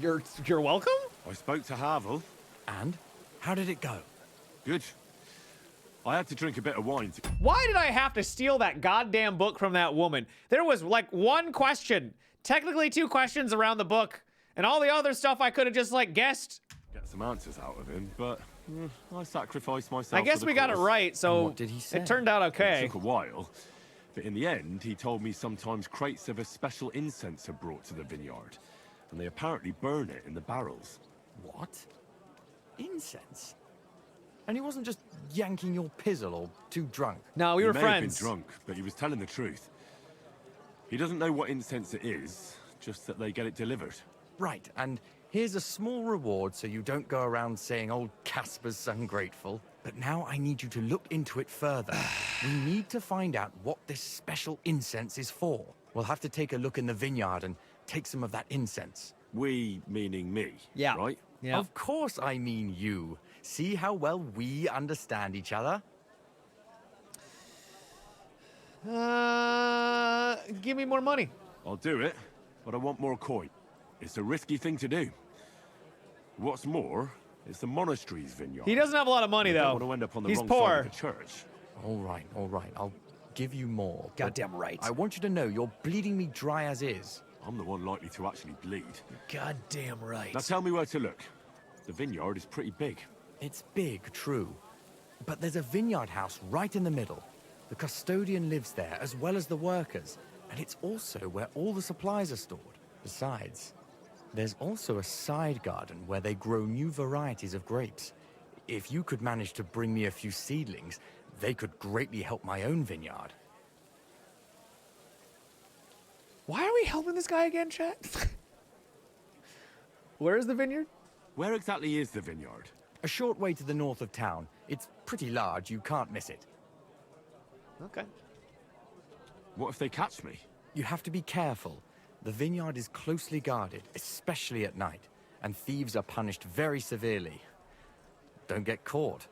[SPEAKER 1] You're welcome?
[SPEAKER 5] I spoke to Havel.
[SPEAKER 10] And? How did it go?
[SPEAKER 5] Good. I had to drink a bit of wine.
[SPEAKER 1] Why did I have to steal that goddamn book from that woman? There was like one question, technically 2 questions around the book, and all the other stuff I could have just like guessed.
[SPEAKER 5] Get some answers out of him, but I sacrificed myself.
[SPEAKER 1] I guess
[SPEAKER 5] for the
[SPEAKER 1] we got it
[SPEAKER 5] cause.
[SPEAKER 1] right, so
[SPEAKER 10] what did he say?
[SPEAKER 1] it turned out okay.
[SPEAKER 5] It took a while, but in the end, he told me sometimes crates of a special incense are brought to the vineyard, and they apparently burn it in the barrels.
[SPEAKER 10] What? Incense? And he wasn't just yanking your pizzle or too drunk?
[SPEAKER 1] No, we
[SPEAKER 5] He
[SPEAKER 1] were
[SPEAKER 5] may
[SPEAKER 1] friends.
[SPEAKER 5] have been drunk, but he was telling the truth. He doesn't know what incense it is, just that they get it delivered.
[SPEAKER 10] Right, and here's a small reward so you don't go around saying old Casper's ungrateful. But now I need you to look into it further. We need to find out what this special incense is for. We'll have to take a look in the vineyard and take some of that incense.
[SPEAKER 5] We, meaning me,
[SPEAKER 1] Yeah.
[SPEAKER 5] right?
[SPEAKER 1] Yeah.
[SPEAKER 10] Of course I mean you. See how well we understand each other?
[SPEAKER 1] Give me more money.
[SPEAKER 5] I'll do it, but I want more coin. It's a risky thing to do. What's more, It's the monastery's vineyard.
[SPEAKER 1] He doesn't have a lot of money,
[SPEAKER 5] You don't
[SPEAKER 1] though.
[SPEAKER 5] want to end up on the
[SPEAKER 1] He's
[SPEAKER 5] wrong
[SPEAKER 1] poor.
[SPEAKER 5] side of the church.
[SPEAKER 10] All right. I'll give you more. but
[SPEAKER 22] Goddamn right.
[SPEAKER 10] I want you to know you're bleeding me dry as is.
[SPEAKER 5] I'm the one likely to actually bleed.
[SPEAKER 22] Goddamn right.
[SPEAKER 5] Now tell me where to look. The vineyard is pretty big.
[SPEAKER 10] It's big, true. But there's a vineyard house right in the middle. The custodian lives there, as well as the workers. And it's also where all the supplies are stored. Besides, there's also a side garden where they grow new varieties of grapes. If you could manage to bring me a few seedlings, they could greatly help my own vineyard.
[SPEAKER 1] Why are we helping this guy again, chat? Where is the vineyard?
[SPEAKER 5] Where exactly is the vineyard?
[SPEAKER 10] A short way to the north of town. It's pretty large, you can't miss it.
[SPEAKER 1] Okay.
[SPEAKER 5] What if they catch me?
[SPEAKER 10] You have to be careful. The vineyard is closely guarded, especially at night, and thieves are punished very severely. Don't get caught.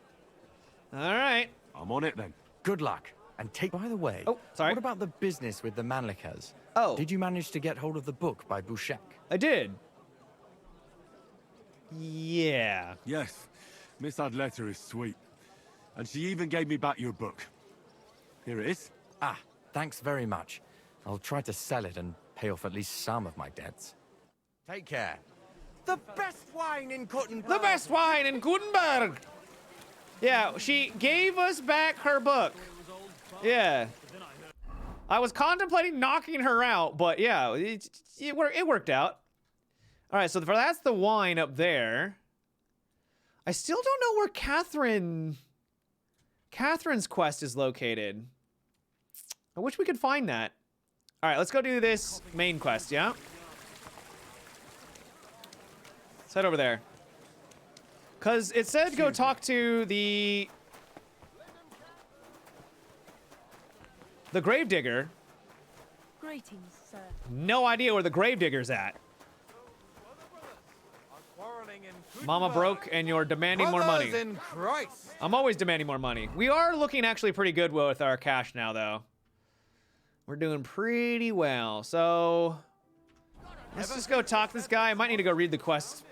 [SPEAKER 1] All right.
[SPEAKER 5] I'm on it then.
[SPEAKER 10] Good luck. And take... By the way,
[SPEAKER 1] sorry.
[SPEAKER 10] What about the business with the Manlikas?
[SPEAKER 1] Oh.
[SPEAKER 10] Did you manage to get hold of the book by Bouchek?
[SPEAKER 1] I did. Yeah.
[SPEAKER 5] Yes. Miss Adletter is sweet. And she even gave me back your book. Here it is.
[SPEAKER 10] Ah, thanks very much. I'll try to sell it and pay off at least some of my debts. Take care. The best wine in Gutenberg!
[SPEAKER 1] The best wine in Gutenberg! Yeah, she gave us back her book. Yeah. I was contemplating knocking her out, but yeah, it worked out. All right, so that's the wine up there. I still don't know where Catherine's quest is located. I wish we could find that. All right, let's go do this main quest, yeah? Let's head over there. Because it said go talk to the gravedigger.
[SPEAKER 21] Greetings, sir.
[SPEAKER 1] No idea where the gravedigger's at. Mama broke and you're demanding more money.
[SPEAKER 10] In Christ.
[SPEAKER 1] I'm always demanding more money. We are looking actually pretty good with our cash now, though. We're doing pretty well. So let's just go talk to this guy. I might need to go read the quest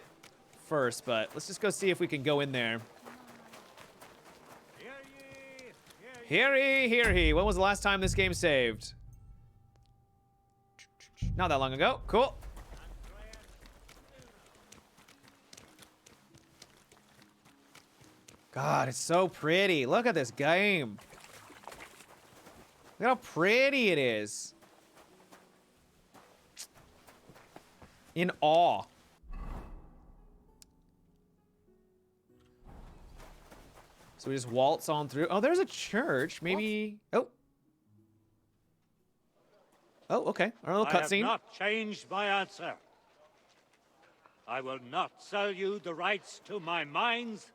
[SPEAKER 1] first, but let's just go see if we can go in there. Hear ye, hear he. When was the last time this game saved? Not that long ago. Cool. God, it's so pretty. Look at this game. Look how pretty it is. In awe. So we just waltz on through. Oh, there's a church. Maybe. Oh. Oh, okay. Our little cutscene.
[SPEAKER 14] I have not changed my answer. I will not sell you the rights to my mines.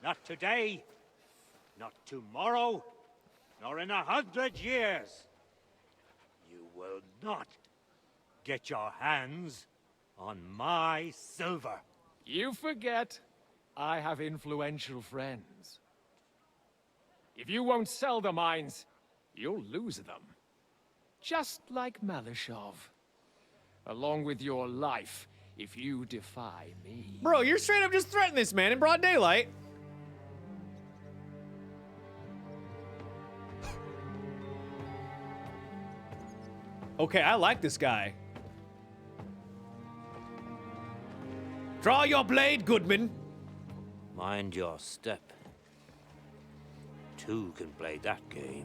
[SPEAKER 14] Not today, not tomorrow, nor in 100 years. You will not get your hands on my silver.
[SPEAKER 15] You forget I have influential friends. If you won't sell the mines, you'll lose them. Just like Malishov. Along with your life, if you defy me.
[SPEAKER 1] Bro, you're straight up just threatening this man in broad daylight. Okay, I like this guy. Draw your blade, Goodman.
[SPEAKER 18] Mind your step. Two can play that game.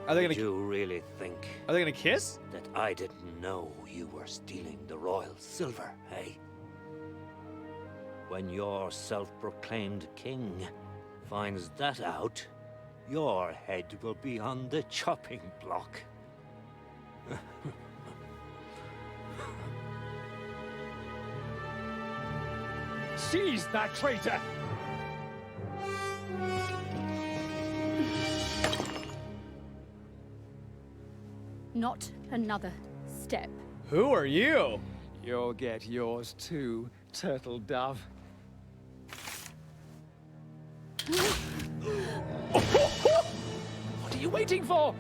[SPEAKER 1] Are they gonna?
[SPEAKER 18] Did you really think?
[SPEAKER 1] Are they gonna kiss?
[SPEAKER 18] That I didn't know you were stealing the royal silver, hey? When your self-proclaimed king finds that out, your head will be on the chopping block.
[SPEAKER 15] Seize that traitor!
[SPEAKER 6] Not another step.
[SPEAKER 1] Who are you?
[SPEAKER 15] You'll get yours too, turtle dove. What are you waiting for?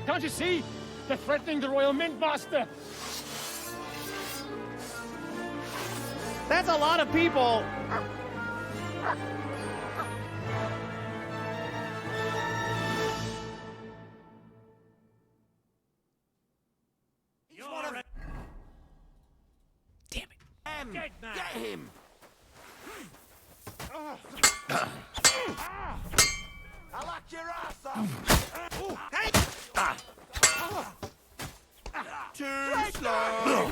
[SPEAKER 15] Can't you see? They're threatening the Royal Mint Master!
[SPEAKER 1] That's a lot of people.
[SPEAKER 22] Dead man.
[SPEAKER 13] Get him! I'll lock your ass up! Hey! Too slow!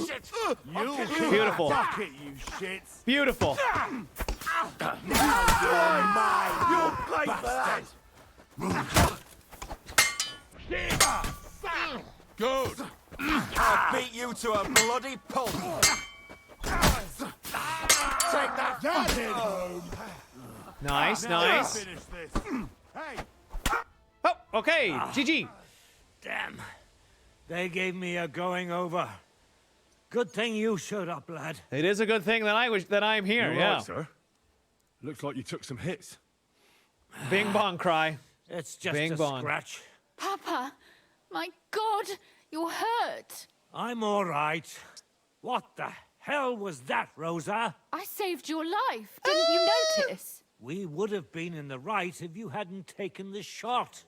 [SPEAKER 13] Shit!
[SPEAKER 1] Beautiful.
[SPEAKER 13] Fuck it, you shits!
[SPEAKER 1] Beautiful.
[SPEAKER 13] Now you're mine! You'll pay for that!
[SPEAKER 12] Good.
[SPEAKER 10] I'll beat you to a bloody pulp.
[SPEAKER 13] Take that head home!
[SPEAKER 1] Nice,
[SPEAKER 13] Now
[SPEAKER 1] nice.
[SPEAKER 13] finish this. Hey!
[SPEAKER 1] Oh, okay. GG.
[SPEAKER 22] Damn. They gave me a going over. Good thing you showed up, lad.
[SPEAKER 1] It is a good thing that I'm here.
[SPEAKER 7] You're
[SPEAKER 1] Yeah.
[SPEAKER 7] right, sir. Looks like you took some hits.
[SPEAKER 1] Bing bong cry.
[SPEAKER 22] It's just
[SPEAKER 1] Bing
[SPEAKER 22] a
[SPEAKER 1] bong.
[SPEAKER 22] scratch.
[SPEAKER 6] Papa, my God, you're hurt.
[SPEAKER 22] I'm all right. What the hell was that, Rosa?
[SPEAKER 6] I saved your life. Didn't you notice?
[SPEAKER 22] We would have been in the right if you hadn't taken the shot.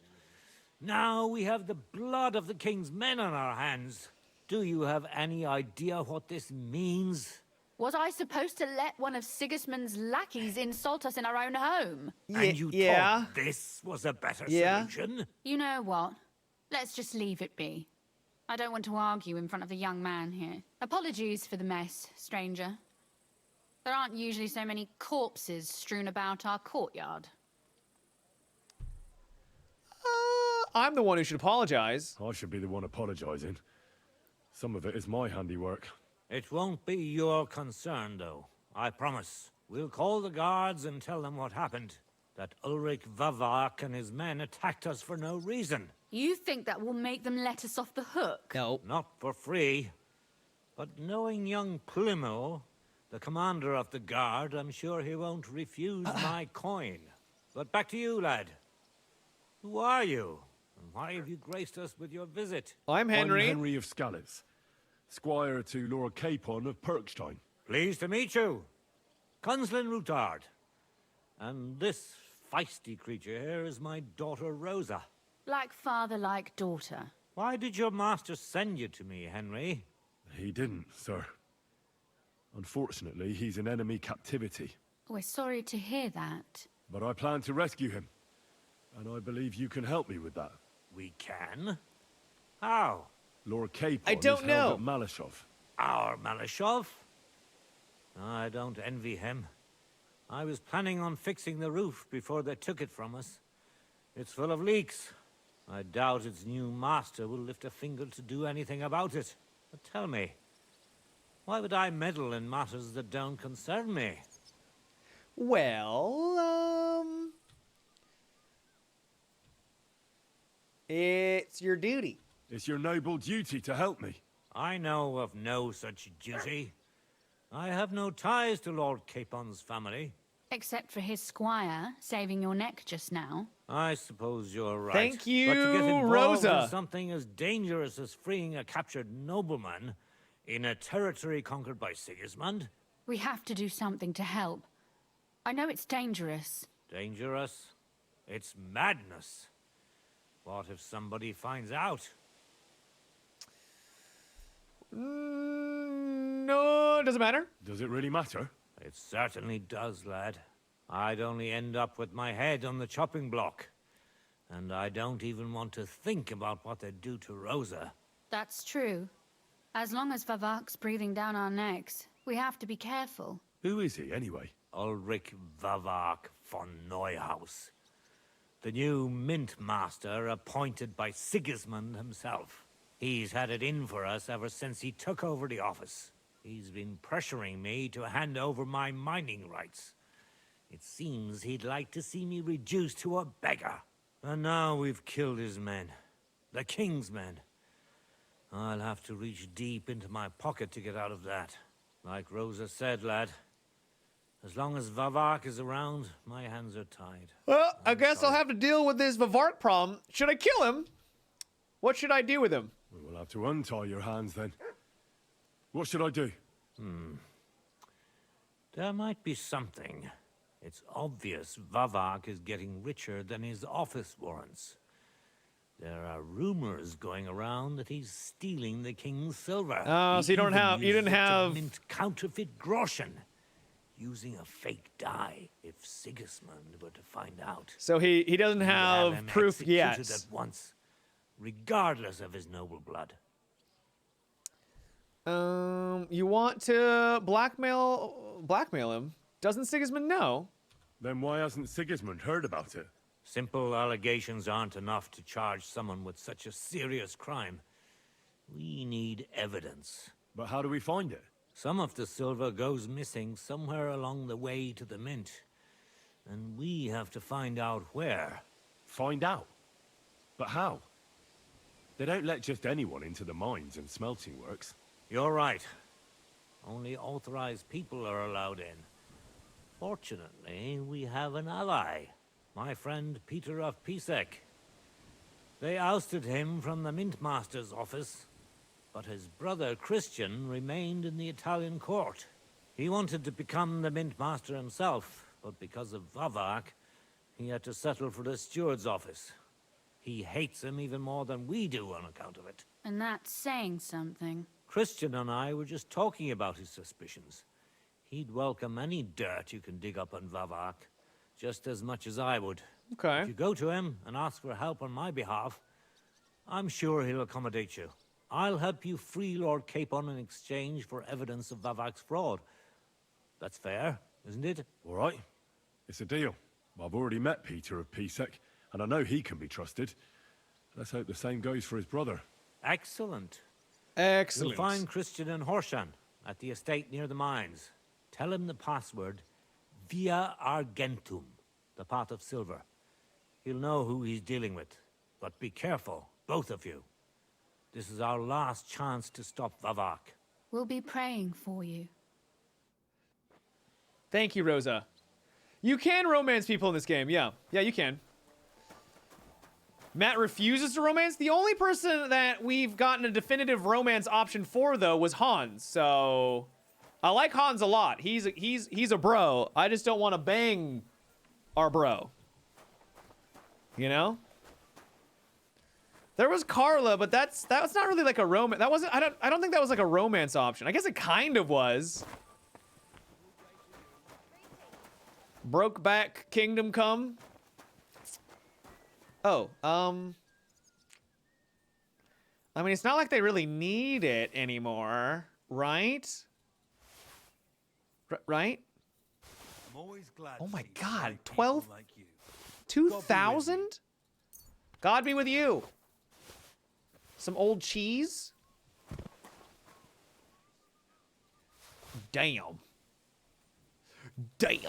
[SPEAKER 22] Now we have the blood of the king's men on our hands. Do you have any idea what this means?
[SPEAKER 6] Was I supposed to let one of Sigismund's lackeys insult us in our own home?
[SPEAKER 22] And you
[SPEAKER 1] yeah.
[SPEAKER 22] thought this was a better
[SPEAKER 1] Yeah.
[SPEAKER 22] solution?
[SPEAKER 6] You know what? Let's just leave it be. I don't want to argue in front of the young man here. Apologies for the mess, stranger. There aren't usually so many corpses strewn about our courtyard.
[SPEAKER 1] I'm the one who should apologize.
[SPEAKER 7] I should be the one apologizing. Some of it is my handiwork.
[SPEAKER 22] It won't be your concern, though. I promise. We'll call the guards and tell them what happened. That Ulrich Vavak and his men attacked us for no reason.
[SPEAKER 6] You think that will make them let us off the hook?
[SPEAKER 1] No.
[SPEAKER 22] Not for free. But knowing young Plimo, the commander of the guard, I'm sure he won't refuse my coin. But back to you, lad. Who are you? And why have you graced us with your visit?
[SPEAKER 1] I'm Henry.
[SPEAKER 7] I'm Henry of Scalitz, squire to Lord Capon of Perkstein.
[SPEAKER 22] Pleased to meet you. Conslin Routard. And this feisty creature here is my daughter Rosa.
[SPEAKER 6] Like father, like daughter.
[SPEAKER 22] Why did your master send you to me, Henry?
[SPEAKER 7] He didn't, sir. Unfortunately, he's in enemy captivity.
[SPEAKER 6] We're sorry to hear that.
[SPEAKER 7] But I plan to rescue him. And I believe you can help me with that.
[SPEAKER 22] We can? How?
[SPEAKER 7] Lord Capon
[SPEAKER 1] I don't
[SPEAKER 7] is
[SPEAKER 1] know.
[SPEAKER 7] held at Malashov.
[SPEAKER 22] Our Malashov? I don't envy him. I was planning on fixing the roof before they took it from us. It's full of leaks. I doubt its new master will lift a finger to do anything about it. But tell me, why would I meddle in matters that don't concern me?
[SPEAKER 1] Well, it's your duty.
[SPEAKER 7] It's your noble duty to help me.
[SPEAKER 22] I know of no such duty. I have no ties to Lord Capon's family.
[SPEAKER 6] Except for his squire saving your neck just now.
[SPEAKER 22] I suppose you're right.
[SPEAKER 1] Thank you,
[SPEAKER 22] but to get involved
[SPEAKER 1] Rosa.
[SPEAKER 22] in something as dangerous as freeing a captured nobleman in a territory conquered by Sigismund?
[SPEAKER 6] We have to do something to help. I know it's dangerous.
[SPEAKER 22] Dangerous? It's madness. What if somebody finds out?
[SPEAKER 1] No, it doesn't matter.
[SPEAKER 7] Does it really matter?
[SPEAKER 22] It certainly does, lad. I'd only end up with my head on the chopping block. And I don't even want to think about what they'd do to Rosa.
[SPEAKER 6] That's true. As long as Vavak's breathing down our necks, we have to be careful.
[SPEAKER 7] Who is he, anyway?
[SPEAKER 22] Ulrich Vavak von Neuhaus. The new mint master appointed by Sigismund himself. He's had it in for us ever since he took over the office. He's been pressuring me to hand over my mining rights. It seems he'd like to see me reduced to a beggar. And now we've killed his men. The king's men. I'll have to reach deep into my pocket to get out of that. Like Rosa said, lad. As long as Vavak is around, my hands are tied.
[SPEAKER 1] Well, I guess I'll have to deal with this Vavart problem. Should I kill him? What should I do with him?
[SPEAKER 7] We will have to untie your hands then. What should I do?
[SPEAKER 22] There might be something. It's obvious Vavak is getting richer than his office warrants. There are rumors going around that he's stealing the king's silver.
[SPEAKER 1] Oh, so you didn't have
[SPEAKER 22] to mint counterfeit groschen, using a fake die. If Sigismund were to find out,
[SPEAKER 1] So he doesn't
[SPEAKER 22] he'd
[SPEAKER 1] have
[SPEAKER 22] him
[SPEAKER 1] proof yet.
[SPEAKER 22] executed at once, regardless of his noble blood.
[SPEAKER 1] You want to blackmail him? Doesn't Sigismund know?
[SPEAKER 7] Then why hasn't Sigismund heard about it?
[SPEAKER 22] Simple allegations aren't enough to charge someone with such a serious crime. We need evidence.
[SPEAKER 7] But how do we find it?
[SPEAKER 22] Some of the silver goes missing somewhere along the way to the mint. And we have to find out where.
[SPEAKER 7] Find out? But how? They don't let just anyone into the mines and smelting works.
[SPEAKER 22] You're right. Only authorized people are allowed in. Fortunately, we have an ally. My friend Peter of Pisek. They ousted him from the Mint Master's office, but his brother Christian remained in the Italian court. He wanted to become the Mint Master himself, but because of Vavak, he had to settle for the steward's office. He hates him even more than we do on account of it.
[SPEAKER 6] And that's saying something.
[SPEAKER 22] Christian and I were just talking about his suspicions. He'd welcome any dirt you can dig up on Vavak, just as much as I would.
[SPEAKER 1] Okay.
[SPEAKER 22] If you go to him and ask for help on my behalf, I'm sure he'll accommodate you. I'll help you free Lord Capon in exchange for evidence of Vavak's fraud. That's fair, isn't it?
[SPEAKER 7] All right. It's a deal. I've already met Peter of Pisek, and I know he can be trusted. Let's hope the same goes for his brother.
[SPEAKER 22] Excellent.
[SPEAKER 1] Excellent.
[SPEAKER 22] You'll find Christian and Horshan at the estate near the mines. Tell him the password, Via Argentum, the pot of silver. He'll know who he's dealing with. But be careful, both of you. This is our last chance to stop Vavak.
[SPEAKER 6] We'll be praying for you.
[SPEAKER 1] Thank you, Rosa. You can romance people in this game. Yeah, you can. Matt refuses to romance. The only person that we've gotten a definitive romance option for, though, was Hans. So I like Hans a lot. He's a bro. I just don't want to bang our bro. You know? There was Carla, but that was not really like a romance. That wasn't. I don't think that was like a romance option. I guess it kind of was. Brokeback Kingdom Come. Oh, I mean, it's not like they really need it anymore, right? Right?
[SPEAKER 2] I'm always glad
[SPEAKER 1] Oh my
[SPEAKER 2] to see
[SPEAKER 1] God,
[SPEAKER 2] great
[SPEAKER 1] 12?
[SPEAKER 2] people like you.
[SPEAKER 1] 2,000? God be with you. Some old cheese? Damn. Damn.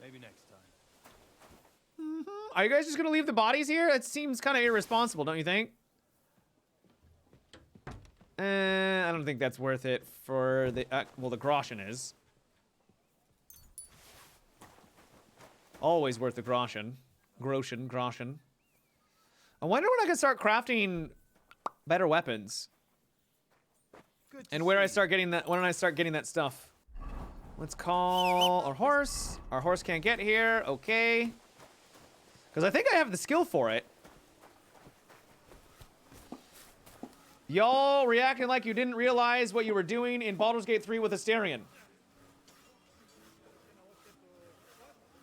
[SPEAKER 2] Maybe next time.
[SPEAKER 1] Are you guys just gonna leave the bodies here? That seems kind of irresponsible, don't you think? I don't think that's worth it for the... well, the groschen is. Always worth the groschen. Groschen. I wonder when I can start crafting better weapons. And where I start getting that... when I start getting that stuff. Let's call our horse. Our horse can't get here. Okay. Because I think I have the skill for it. Y'all reacting like you didn't realize what you were doing in Baldur's Gate 3 with Astarion.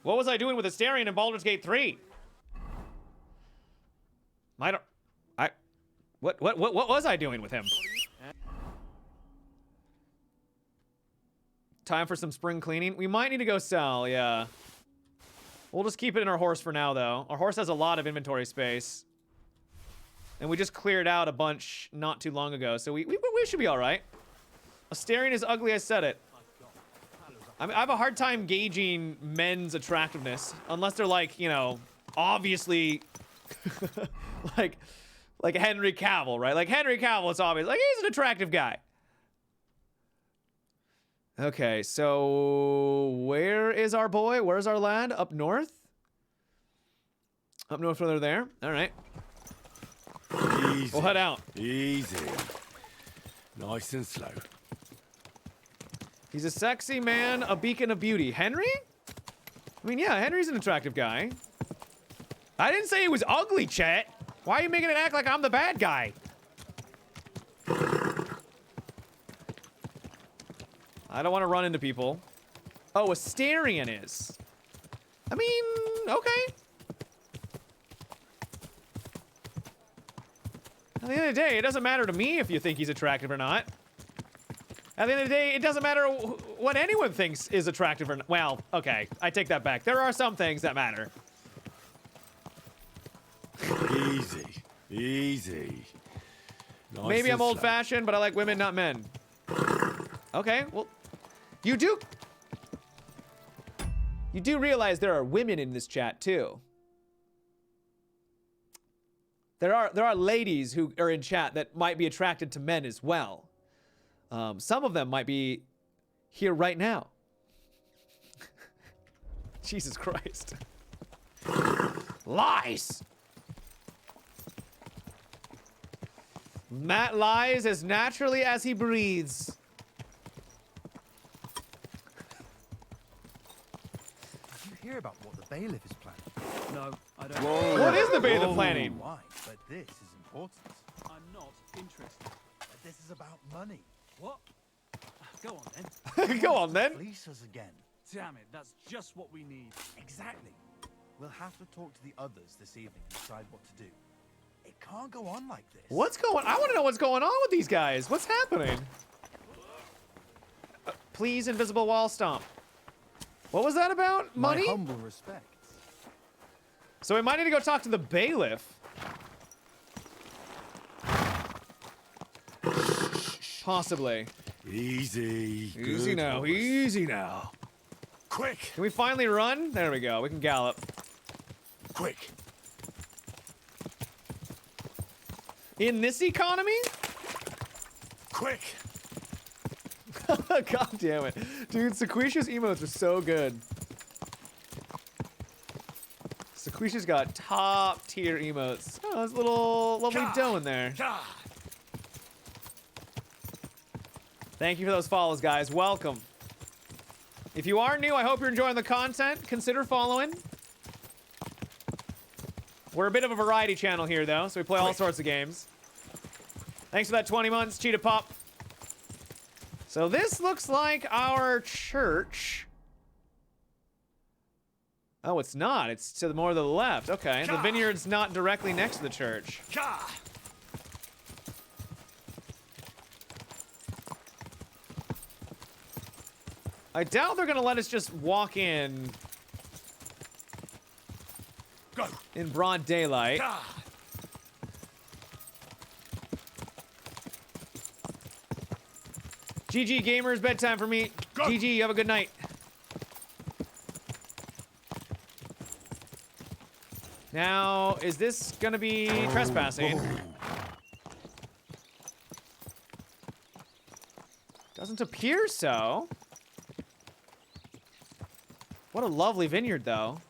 [SPEAKER 1] What was I doing with Astarion in Baldur's Gate 3? What was I doing with him? Time for some spring cleaning. We might need to go sell, yeah. We'll just keep it in our horse for now, though. Our horse has a lot of inventory space. And we just cleared out a bunch not too long ago, so we should be all right. Astarion is ugly, I said it. I mean, I have a hard time gauging men's attractiveness, unless they're like, you know, obviously, like Henry Cavill, right? Like Henry Cavill, it's obvious. Like, he's an attractive guy. Okay, so where is our boy? Where's our lad? Up north? Up north further there? All right.
[SPEAKER 5] Easy.
[SPEAKER 1] We'll head out.
[SPEAKER 5] Easy. Nice and slow.
[SPEAKER 1] He's a sexy man, a beacon of beauty. Henry? I mean, yeah, Henry's an attractive guy. I didn't say he was ugly, Chet. Why are you making it act like I'm the bad guy? I don't want to run into people. Oh, Asterion is. I mean, okay. At the end of the day, it doesn't matter to me if you think he's attractive or not. At the end of the day, it doesn't matter what anyone thinks is attractive or not. Well, okay, I take that back. There are some things that matter.
[SPEAKER 5] Easy. Easy. Nice
[SPEAKER 1] Maybe I'm
[SPEAKER 5] and slow.
[SPEAKER 1] old-fashioned, but I like women, not men. Okay, well, you do realize there are women in this chat too. There are ladies who are in chat that might be attracted to men as well. Some of them might be here right now. Jesus Christ. Lies! Matt lies as naturally as he breathes.
[SPEAKER 8] Did you hear about what the bailiff is planning? No, I don't.
[SPEAKER 1] Whoa. What is the bailiff planning?
[SPEAKER 8] Why? But this is important. I'm not interested. But this is about money. What? Go on then.
[SPEAKER 1] Go on then.
[SPEAKER 8] Fleece us again. Damn it, that's just what we need. Exactly. We'll have to talk to the others this evening and decide what to do. It can't go on like this.
[SPEAKER 1] What's going on? I want to know what's going on with these guys. What's happening? Please, invisible wall stomp. What was that about? Money?
[SPEAKER 8] My humble respects.
[SPEAKER 1] So we might need to go talk to the bailiff. Possibly.
[SPEAKER 5] Easy.
[SPEAKER 1] Easy
[SPEAKER 5] Good
[SPEAKER 1] now.
[SPEAKER 5] horse.
[SPEAKER 1] Easy now.
[SPEAKER 5] Quick.
[SPEAKER 1] Can we finally run? There we go. We can gallop.
[SPEAKER 5] Quick.
[SPEAKER 1] In this economy?
[SPEAKER 5] Quick.
[SPEAKER 1] God damn it. Dude, Sequisha's emotes are so good. Sequisha's got top tier emotes. Oh, there's a little lovely dough in there. Thank you for those follows, guys. Welcome. If you are new, I hope you're enjoying the content. Consider following. We're a bit of a variety channel here, though, so we play all sorts of games. Thanks for that 20 months, Cheetah Pop. So this looks like our church. Oh, it's not. It's to the more to the left. Okay, the vineyard's not directly next to the church. I doubt they're gonna let us just walk in in broad daylight. GG gamers, bedtime for me. GG, you have a good night. Now, is this gonna be trespassing? Doesn't appear so. What a lovely vineyard, though.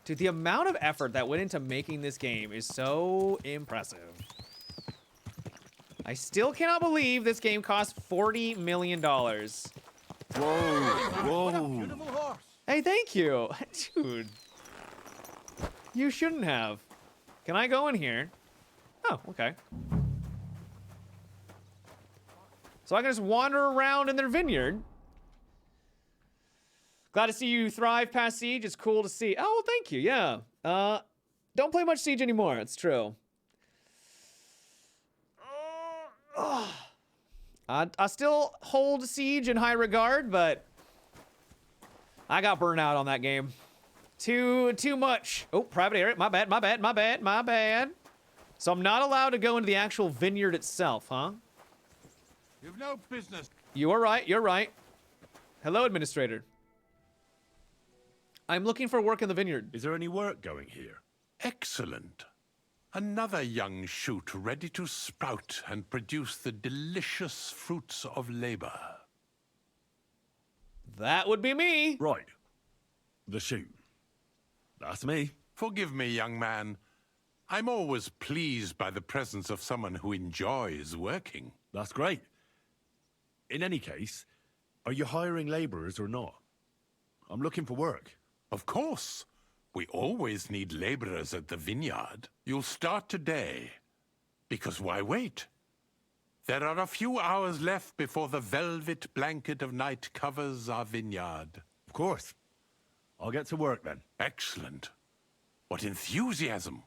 [SPEAKER 1] Dude, the amount of effort that went into making this game is so impressive. I still cannot believe this game cost $40 million.
[SPEAKER 5] Whoa, whoa.
[SPEAKER 1] Hey, thank you. Dude. You shouldn't have. Can I go in here? Oh, okay. So I can just wander around in their vineyard. Glad to see you thrive past Siege. It's cool to see. Oh, well, thank you. Yeah. Don't play much Siege anymore. It's true. I still hold Siege in high regard, but I got burnt out on that game. Too much. Oh, private area. My bad. So I'm not allowed to go into the actual vineyard itself, huh?
[SPEAKER 11] You've no business.
[SPEAKER 1] You are right. You're right. Hello, administrator. I'm looking for work in the vineyard.
[SPEAKER 19] Is there any work going here? Excellent. Another young shoot ready to sprout and produce the delicious fruits of labor.
[SPEAKER 1] That would be me.
[SPEAKER 5] Right. The shoot. That's me.
[SPEAKER 19] Forgive me, young man. I'm always pleased by the presence of someone who enjoys working.
[SPEAKER 7] That's great. In any case, are you hiring laborers or not? I'm looking for work.
[SPEAKER 19] Of course. We always need laborers at the vineyard. You'll start today. Because why wait? There are a few hours left before the velvet blanket of night covers our vineyard.
[SPEAKER 7] Of course. I'll get to work then.
[SPEAKER 19] Excellent. What enthusiasm.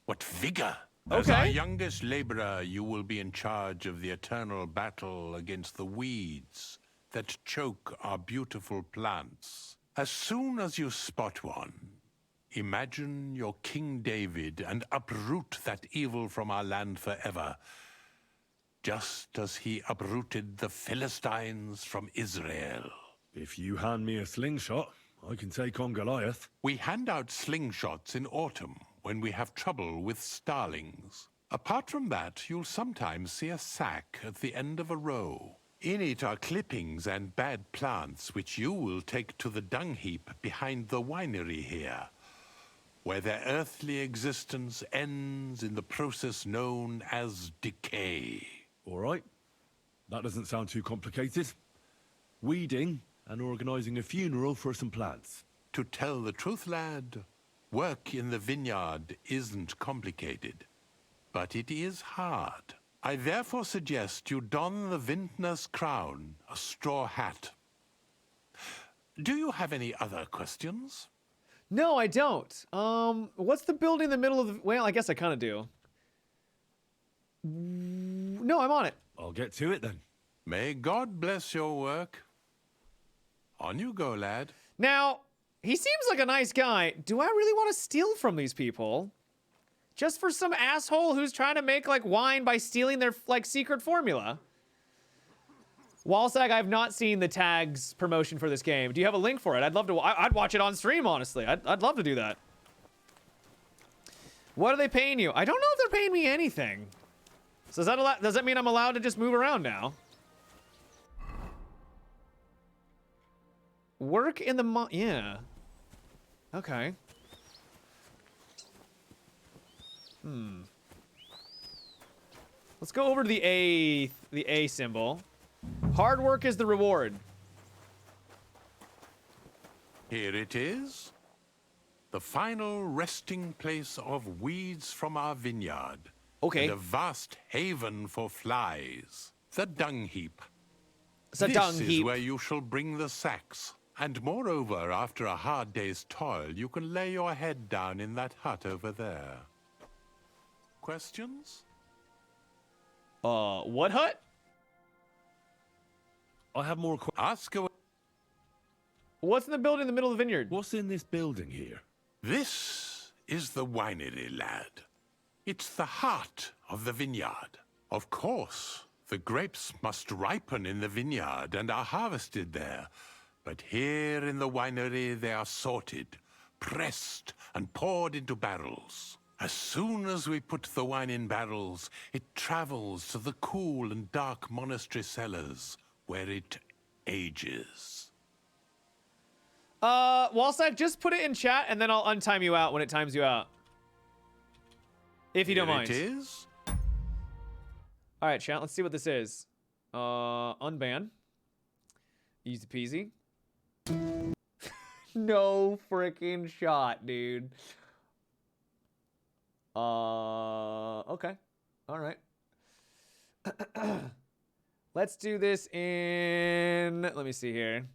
[SPEAKER 19] What vigor.
[SPEAKER 1] Okay.
[SPEAKER 19] As our youngest laborer, you will be in charge of the eternal battle against the weeds that choke our beautiful plants. As soon as you spot one, imagine you're King David and uproot that evil from our land forever, just as he uprooted the Philistines from Israel.
[SPEAKER 7] If you hand me a slingshot, I can take on Goliath.
[SPEAKER 19] We hand out slingshots in autumn when we have trouble with starlings. Apart from that, you'll sometimes see a sack at the end of a row. In it are clippings and bad plants which you will take to the dung heap behind the winery here, where their earthly existence ends in the process known as decay.
[SPEAKER 7] All right. That doesn't sound too complicated. Weeding and organizing a funeral for some plants.
[SPEAKER 19] To tell the truth, lad, work in the vineyard isn't complicated, but it is hard. I therefore suggest you don the vintner's crown, a straw hat. Do you have any other questions?
[SPEAKER 1] No, I don't. What's the building in the middle of the... Well, I guess I kind of do. No, I'm on it.
[SPEAKER 7] I'll get to it then.
[SPEAKER 19] May God bless your work. On you go, lad.
[SPEAKER 1] Now, he seems like a nice guy. Do I really want to steal from these people? Just for some asshole who's trying to make, like, wine by stealing their, like, secret formula? Walsag, I've not seen the Tags promotion for this game. Do you have a link for it? I'd love to... I'd watch it on stream, honestly. I'd love to do that. What are they paying you? I don't know if they're paying me anything. So does that mean I'm allowed to just move around now? Work in the yeah. Okay. Let's go over to the A symbol. Hard work is the reward.
[SPEAKER 19] Here it is. The final resting place of weeds from our vineyard.
[SPEAKER 1] Okay.
[SPEAKER 19] And a vast haven for flies. The dung heap.
[SPEAKER 1] This
[SPEAKER 19] is where you shall bring the sacks. And moreover, after a hard day's toil, you can lay your head down in that hut over there. Questions?
[SPEAKER 1] What hut?
[SPEAKER 7] I have more questions.
[SPEAKER 19] Ask away.
[SPEAKER 1] What's in the building in the middle of the vineyard?
[SPEAKER 7] What's in this building here?
[SPEAKER 19] This is the winery, lad. It's the heart of the vineyard. Of course, the grapes must ripen in the vineyard and are harvested there. But here in the winery, they are sorted, pressed, and poured into barrels. As soon as we put the wine in barrels, it travels to the cool and dark monastery cellars, where it ages.
[SPEAKER 1] Walsack, just put it in chat, and then I'll untime you out when it times you out. If you don't mind.
[SPEAKER 19] It is.
[SPEAKER 1] All right, chat, let's see what this is. Unban. Easy peasy. No freaking shot, dude. Okay. All right. Let's do this in... Let me see here.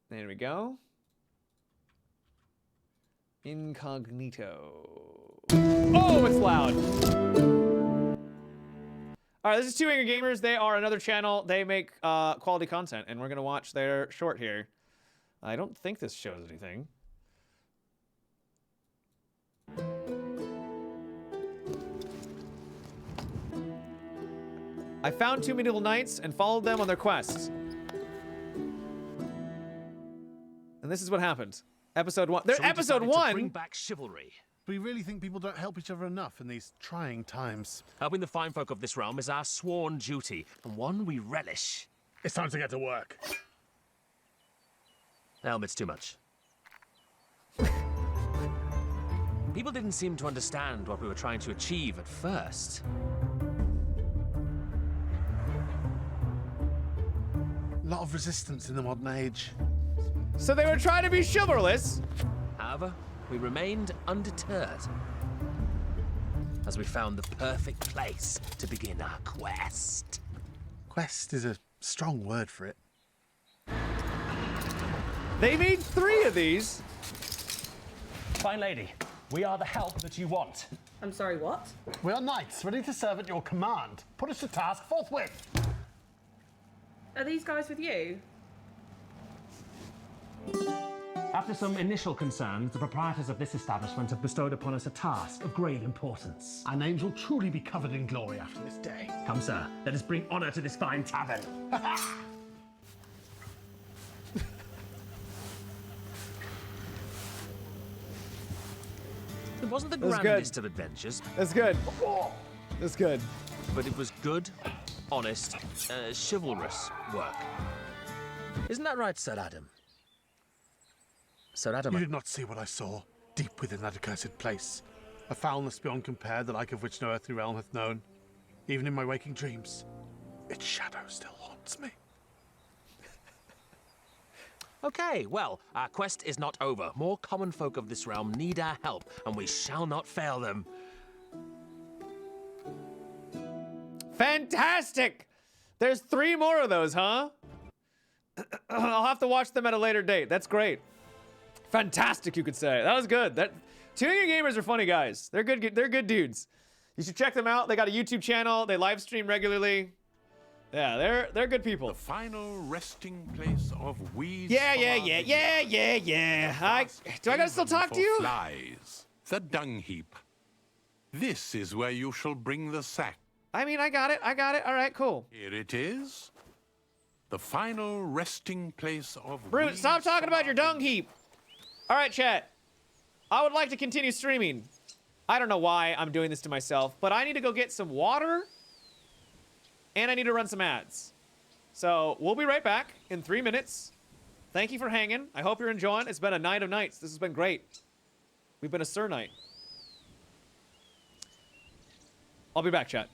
[SPEAKER 1] There we go. Incognito. Oh, it's loud. All right, this is Two Angry Gamers. They are another channel. They make quality content, and we're going to watch their short here. I don't think this shows anything. I found two medieval knights and followed them on their quests. And this is what happened. Episode 1. They're episode 1.
[SPEAKER 3] Bring back chivalry.
[SPEAKER 8] We really think people don't help each other enough in these trying times.
[SPEAKER 3] Helping the fine folk of this realm is our sworn duty, and one we relish.
[SPEAKER 8] It's time to get to work.
[SPEAKER 3] Helmet's too much. People didn't seem to understand what we were trying to achieve at first.
[SPEAKER 4] A lot of resistance in the modern age.
[SPEAKER 1] So they were trying to be chivalrous.
[SPEAKER 3] However, we remained undeterred, as we found the perfect place to begin our quest.
[SPEAKER 4] Quest is a strong word for it.
[SPEAKER 1] They made 3 of these.
[SPEAKER 17] Fine lady, we are the help that you want.
[SPEAKER 20] I'm sorry, what?
[SPEAKER 4] We are knights, ready to serve at your command. Put us to task forthwith.
[SPEAKER 20] Are these guys with you?
[SPEAKER 17] After some initial concerns, the proprietors of this establishment have bestowed upon us a task of grave importance.
[SPEAKER 4] Our names will truly be covered in glory after this day.
[SPEAKER 17] Come, sir, let us bring honor to this fine tavern.
[SPEAKER 3] It wasn't the
[SPEAKER 1] That was
[SPEAKER 3] grandest
[SPEAKER 1] good.
[SPEAKER 3] of adventures.
[SPEAKER 1] That's good. That's good.
[SPEAKER 3] But it was good, honest, chivalrous work. Isn't that right, Sir Adam? Sir Adam...
[SPEAKER 4] You did not see what I saw, deep within that accursed place. A foulness beyond compare, the like of which no earthly realm hath known. Even in my waking dreams, its shadow still haunts me.
[SPEAKER 3] Okay, well, our quest is not over. More common folk of this realm need our help, and we shall not fail them.
[SPEAKER 1] Fantastic! There's 3 more of those, huh? I'll have to watch them at a later date. That's great. Fantastic, you could say. That was good. Tuning Gamers are funny guys. They're good. They're good dudes. You should check them out. They got a YouTube channel. They live stream regularly. Yeah, they're good people.
[SPEAKER 19] The final resting place of weeds.
[SPEAKER 1] Yeah. Do I gotta still talk to you?
[SPEAKER 19] Flies. The dung heap. This is where you shall bring the sack.
[SPEAKER 1] I mean, I got it. All right, cool.
[SPEAKER 19] Here it is. The final resting place of
[SPEAKER 1] Brute,
[SPEAKER 19] weeds.
[SPEAKER 1] stop talking about your dung heap. All right, chat. I would like to continue streaming. I don't know why I'm doing this to myself, but I need to go get some water. And I need to run some ads. So we'll be right back in 3 minutes. Thank you for hanging. I hope you're enjoying. It's been a night of nights. This has been great. We've been a Sir Night. I'll be back, chat.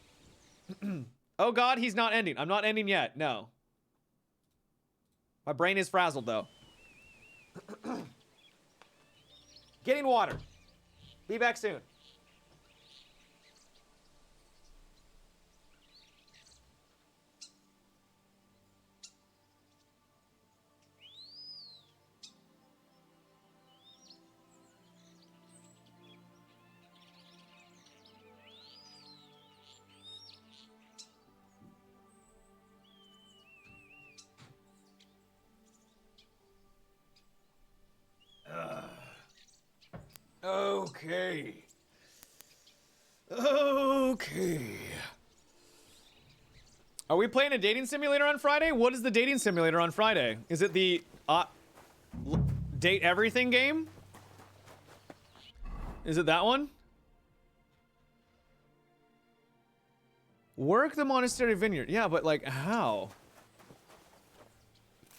[SPEAKER 1] Oh God, he's not ending. I'm not ending yet. No. My brain is frazzled though. Getting water. Be back soon. Okay. Are we playing a dating simulator on Friday? What is the dating simulator on Friday? Is it the date everything game? Is it that one? Work the monastery vineyard. Yeah, but like how?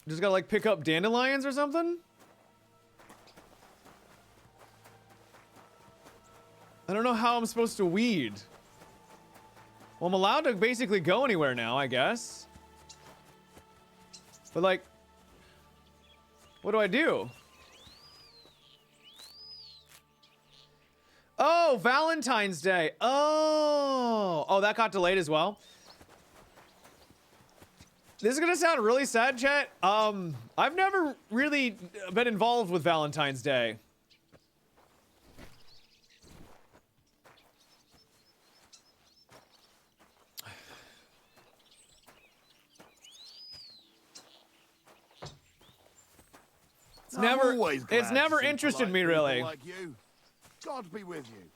[SPEAKER 1] Just gotta like pick up dandelions or something? I don't know how I'm supposed to weed. Well, I'm allowed to basically go anywhere now, I guess. But like, what do I do? Oh, Valentine's Day. Oh, that got delayed as well. This is gonna sound really sad, chat. I've never really been involved with Valentine's Day. It's never interested me really.
[SPEAKER 2] Like you. God be with you.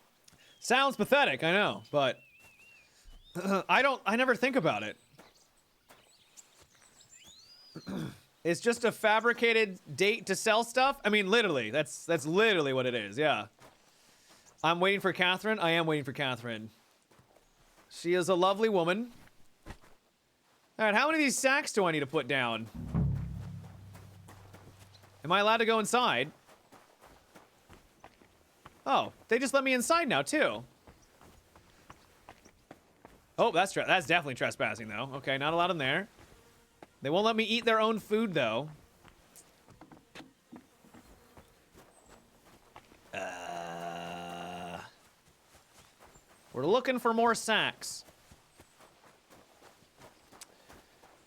[SPEAKER 1] Sounds pathetic, I know, but I never think about it. It's just a fabricated date to sell stuff. I mean, literally, that's literally what it is. Yeah. I'm waiting for Catherine. I am waiting for Catherine. She is a lovely woman. All right, how many of these sacks do I need to put down? Am I allowed to go inside? Oh, they just let me inside now, too. Oh, that's definitely trespassing, though. Okay, not allowed in there. They won't let me eat their own food, though. We're looking for more sacks.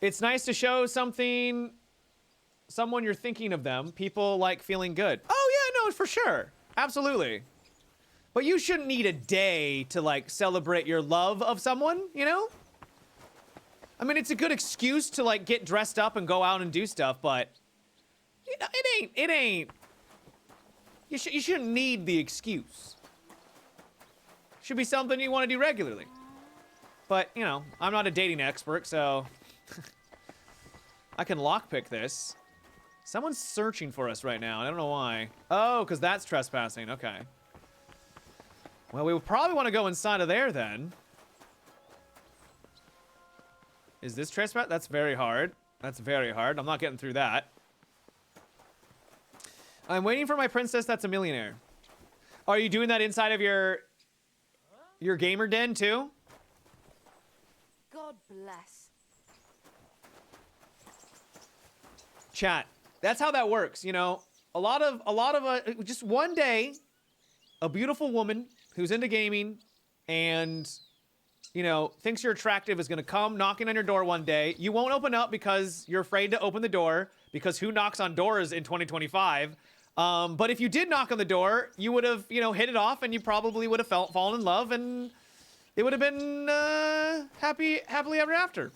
[SPEAKER 1] It's nice to show someone you're thinking of them. People like feeling good. Oh, yeah, no, for sure. Absolutely. But you shouldn't need a day to, like, celebrate your love of someone, you know? I mean, it's a good excuse to, like, get dressed up and go out and do stuff, but... You know, it ain't... You shouldn't need the excuse. Should be something you want to do regularly. But, you know, I'm not a dating expert, so... I can lockpick this. Someone's searching for us right now. I don't know why. Oh, because that's trespassing. Okay. Well, we would probably want to go inside of there, then. Is this trespass? That's very hard. That's very hard. I'm not getting through that. I'm waiting for my princess that's a millionaire. Are you doing that inside of your gamer den, too?
[SPEAKER 21] God bless.
[SPEAKER 1] Chat. That's how that works, you know? A lot of just one day, a beautiful woman who's into gaming and, you know, thinks you're attractive is gonna come knocking on your door one day. You won't open up because you're afraid to open the door, because who knocks on doors in 2025? But if you did knock on the door, you would have, you know, hit it off, and you probably would have fallen in love, and it would have been happily ever after.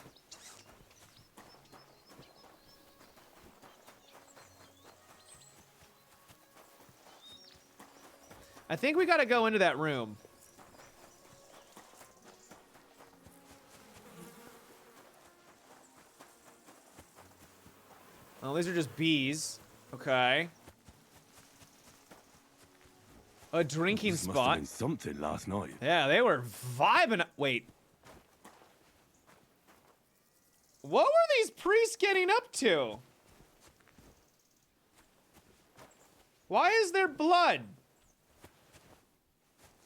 [SPEAKER 1] I think we gotta go into that room. Oh, these are just bees. Okay. A drinking
[SPEAKER 5] This
[SPEAKER 1] spot.
[SPEAKER 5] must have been something last night.
[SPEAKER 1] Yeah, they were vibing. Wait. What were these priests getting up to? Why is there blood?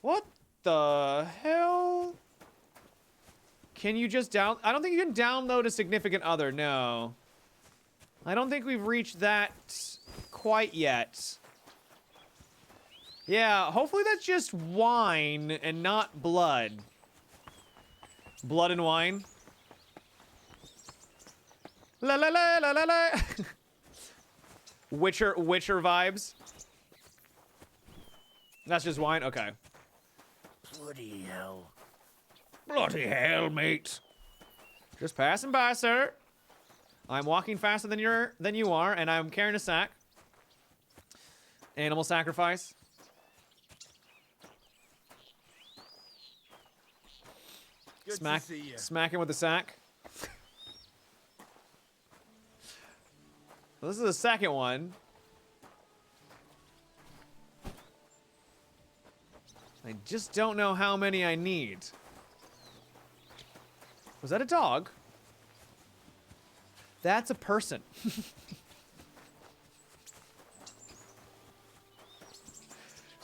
[SPEAKER 1] What the hell? Can you just I don't think you can download a significant other, no. I don't think we've reached that quite yet. Yeah, hopefully that's just wine and not blood. Blood and wine. La la la la la la. Witcher vibes. That's just wine? Okay.
[SPEAKER 13] Bloody hell.
[SPEAKER 1] Bloody hell, mate. Just passing by, sir. I'm walking faster than you are, and I'm carrying a sack. Animal sacrifice.
[SPEAKER 13] Good to see you.
[SPEAKER 1] Smack him with the sack. Well, this is the second one. I just don't know how many I need. Was that a dog? That's a person. Is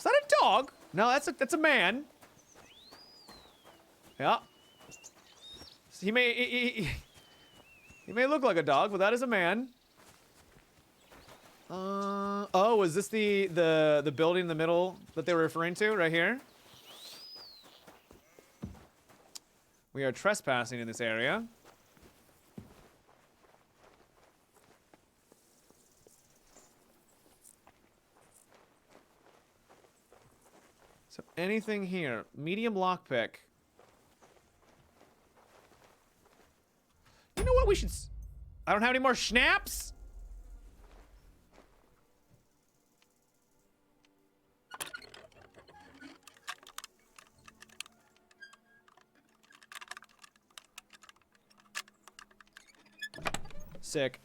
[SPEAKER 1] that a dog? No, that's a man. Yeah. He may look like a dog, but that is a man. Oh, is this the building in the middle that they were referring to right here? We are trespassing in this area. So anything here? Medium lockpick. You know what? We should. I don't have any more schnapps. Sick.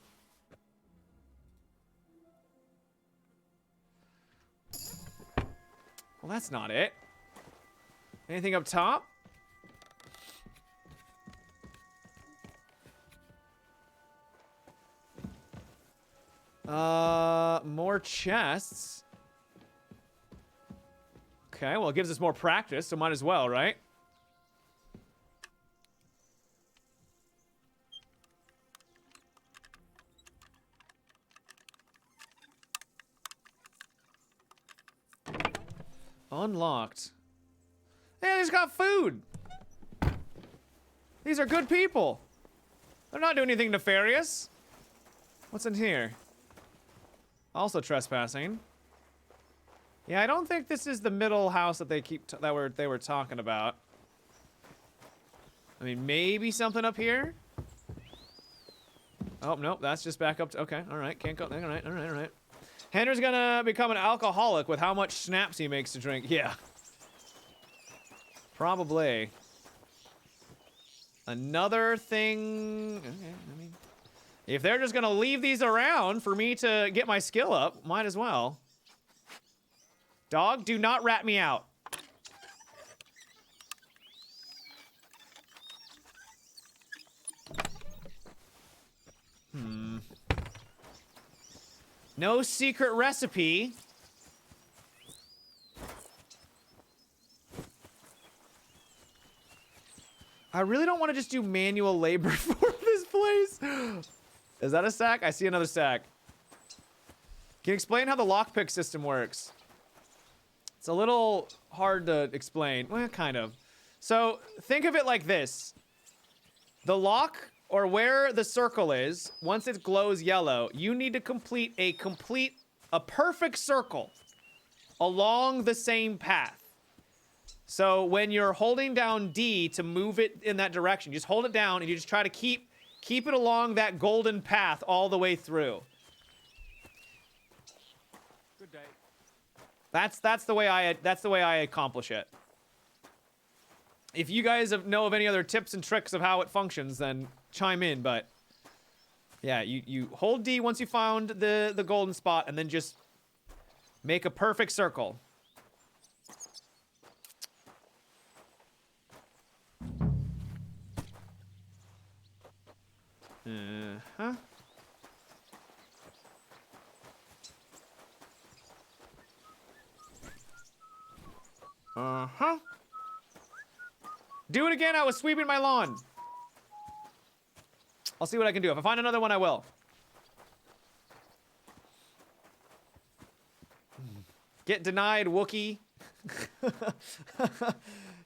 [SPEAKER 1] Well, that's not it. Anything up top? More chests. Okay, well, it gives us more practice, so might as well, right? Unlocked. Hey, they've got food. These are good people. They're not doing anything nefarious. What's in here? Also trespassing. Yeah, I don't think this is the middle house that they they were talking about. I mean, maybe something up here. Oh nope, that's just back up to. Okay, all right, can't go. All right. Henry's gonna become an alcoholic with how much schnapps he makes to drink. Yeah. Probably. Another thing. Okay, I mean, if they're just gonna leave these around for me to get my skill up, might as well. Dog, do not rat me out. No secret recipe. I really don't want to just do manual labor for this place. Is that a sack? I see another sack. Can you explain how the lockpick system works? It's a little hard to explain. Well, kind of. So think of it like this. The lock, or where the circle is, once it glows yellow, you need to complete a perfect circle along the same path. So when you're holding down D to move it in that direction, you just hold it down and you just try to keep it along that golden path all the way through.
[SPEAKER 15] Good day.
[SPEAKER 1] That's the way I accomplish it. If you guys know of any other tips and tricks of how it functions, then chime in, but yeah, you hold D once you found the golden spot and then just make a perfect circle. Uh-huh. Uh-huh. Do it again, I was sweeping my lawn. I'll see what I can do. If I find another one, I will. Get denied, Wookie.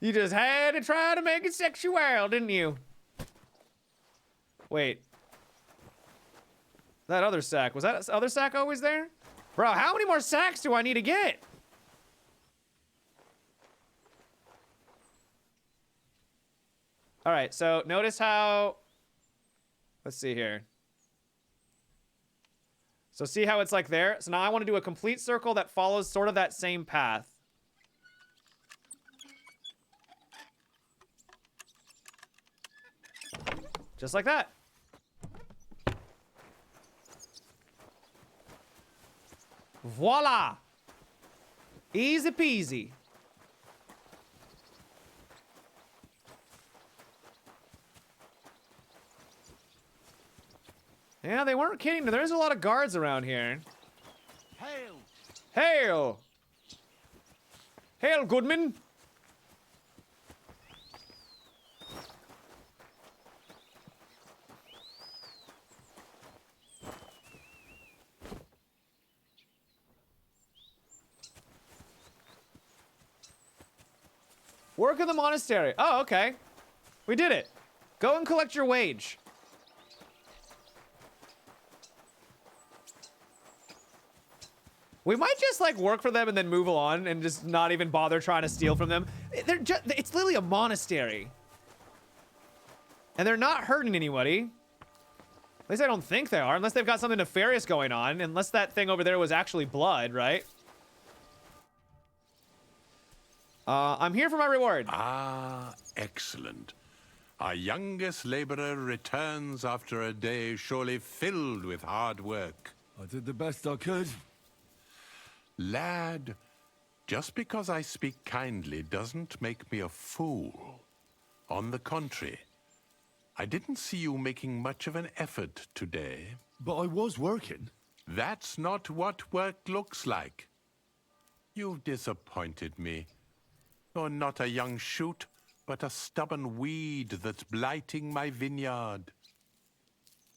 [SPEAKER 1] You just had to try to make it sexual, didn't you? Wait. That other sack. Was that other sack always there? Bro, how many more sacks do I need to get? All right, so notice how... Let's see here. So see how it's like there? So now I want to do a complete circle that follows sort of that same path. Just like that. Voila! Easy peasy. Yeah, they weren't kidding. There's a lot of guards around here.
[SPEAKER 13] Hail!
[SPEAKER 1] Hail! Hail, Goodman! Work in the monastery. Oh, okay. We did it. Go and collect your wage. We might just like work for them and then move on and just not even bother trying to steal from them. It's literally a monastery. And they're not hurting anybody. At least I don't think they are, unless they've got something nefarious going on. Unless that thing over there was actually blood, right? I'm here for my reward.
[SPEAKER 19] Ah, excellent. Our youngest laborer returns after a day surely filled with hard work.
[SPEAKER 7] I did the best I could.
[SPEAKER 19] Lad, just because I speak kindly doesn't make me a fool. On the contrary, I didn't see you making much of an effort today.
[SPEAKER 7] But I was working.
[SPEAKER 19] That's not what work looks like. You've disappointed me. You're not a young shoot, but a stubborn weed that's blighting my vineyard.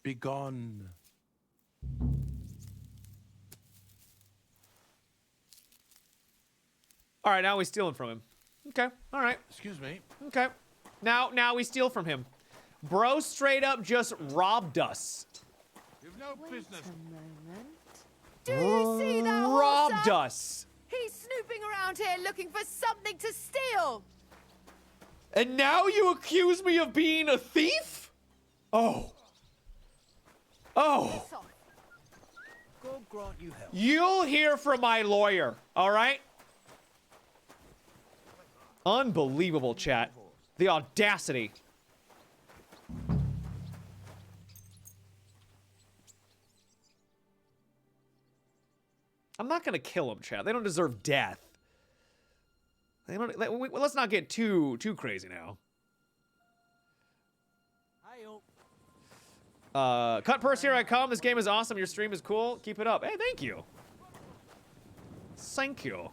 [SPEAKER 19] Begone.
[SPEAKER 1] All right, now we're stealing from him. Okay, all right.
[SPEAKER 4] Excuse me.
[SPEAKER 1] Okay. Now we steal from him. Bro straight up just robbed us.
[SPEAKER 4] You've no business.
[SPEAKER 9] Do you see that horse?
[SPEAKER 1] Robbed us.
[SPEAKER 9] He's snooping around here looking for something to steal.
[SPEAKER 1] And now you accuse me of being a thief? Oh. Oh.
[SPEAKER 10] God grant you help.
[SPEAKER 1] You'll hear from my lawyer, all right? Unbelievable, chat. The audacity. I'm not gonna kill them, chat. They don't deserve death. They don't, let's not get too crazy now. Cut purse, here I come. This game is awesome. Your stream is cool. Keep it up. Hey, thank you. Thank you. All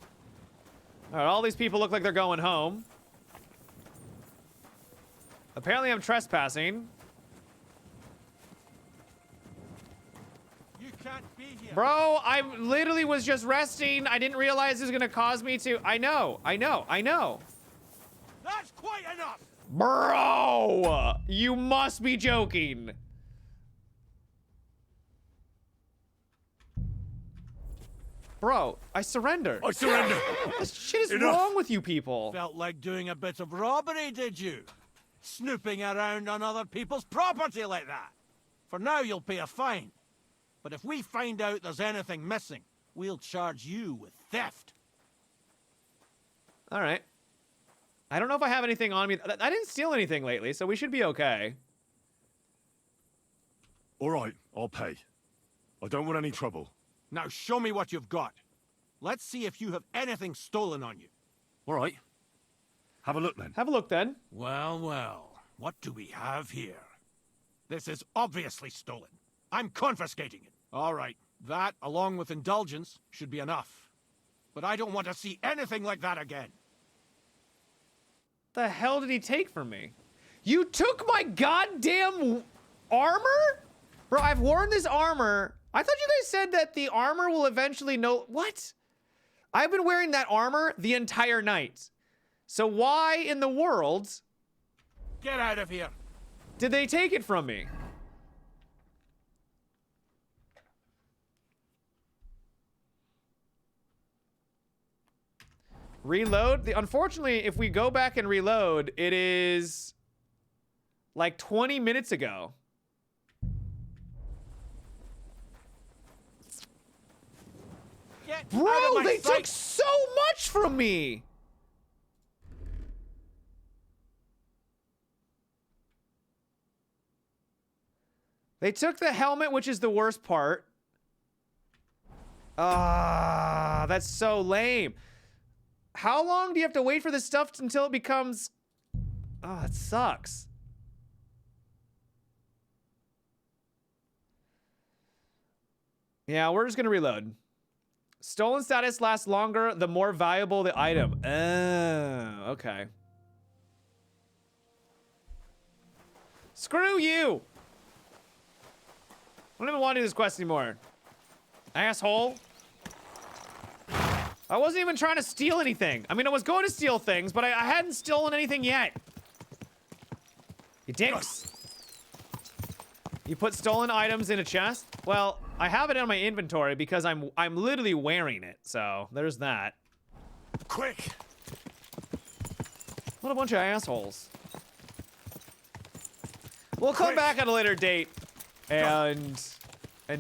[SPEAKER 1] right, all these people look like they're going home. Apparently I'm trespassing.
[SPEAKER 8] You can't be here.
[SPEAKER 1] Bro, I literally was just resting. I didn't realize it was gonna cause me to. I know.
[SPEAKER 8] That's quite enough.
[SPEAKER 1] Bro, you must be joking. Bro, I surrendered.
[SPEAKER 8] I surrender.
[SPEAKER 1] What shit is
[SPEAKER 8] Enough.
[SPEAKER 1] wrong with you people?
[SPEAKER 8] Felt like doing a bit of robbery, did you? Snooping around on other people's property like that. For now, you'll pay a fine. But if we find out there's anything missing, we'll charge you with theft.
[SPEAKER 1] All right. I don't know if I have anything on me. I didn't steal anything lately, so we should be okay.
[SPEAKER 7] All right, I'll pay. I don't want any trouble.
[SPEAKER 8] Now show me what you've got. Let's see if you have anything stolen on you.
[SPEAKER 7] All right. Have a look then.
[SPEAKER 1] Have a look then.
[SPEAKER 8] Well, well. What do we have here? This is obviously stolen. I'm confiscating it. All right. That, along with indulgence, should be enough. But I don't want to see anything like that again.
[SPEAKER 1] The hell did he take from me? You took my goddamn armor? Bro, I've worn this armor. I thought you guys said that the armor will eventually know. What? I've been wearing that armor the entire night. So why in the world
[SPEAKER 8] Get out of here.
[SPEAKER 1] did they take it from me? Reload? Unfortunately, if we go back and reload, it is like 20 minutes ago. Bro, they took so much from me. They took the helmet, which is the worst part. Ah, that's so lame. How long do you have to wait for this stuff until it becomes... Oh, it sucks. Yeah, we're just gonna reload. Stolen status lasts longer the more valuable the item. Oh, okay. Screw you! I don't even want to do this quest anymore. Asshole. I wasn't even trying to steal anything. I mean, I was going to steal things, but I hadn't stolen anything yet. You dicks. You put stolen items in a chest? Well, I have it in my inventory because I'm literally wearing it. So there's that.
[SPEAKER 8] Quick!
[SPEAKER 1] What a bunch of assholes. We'll come back at a later date and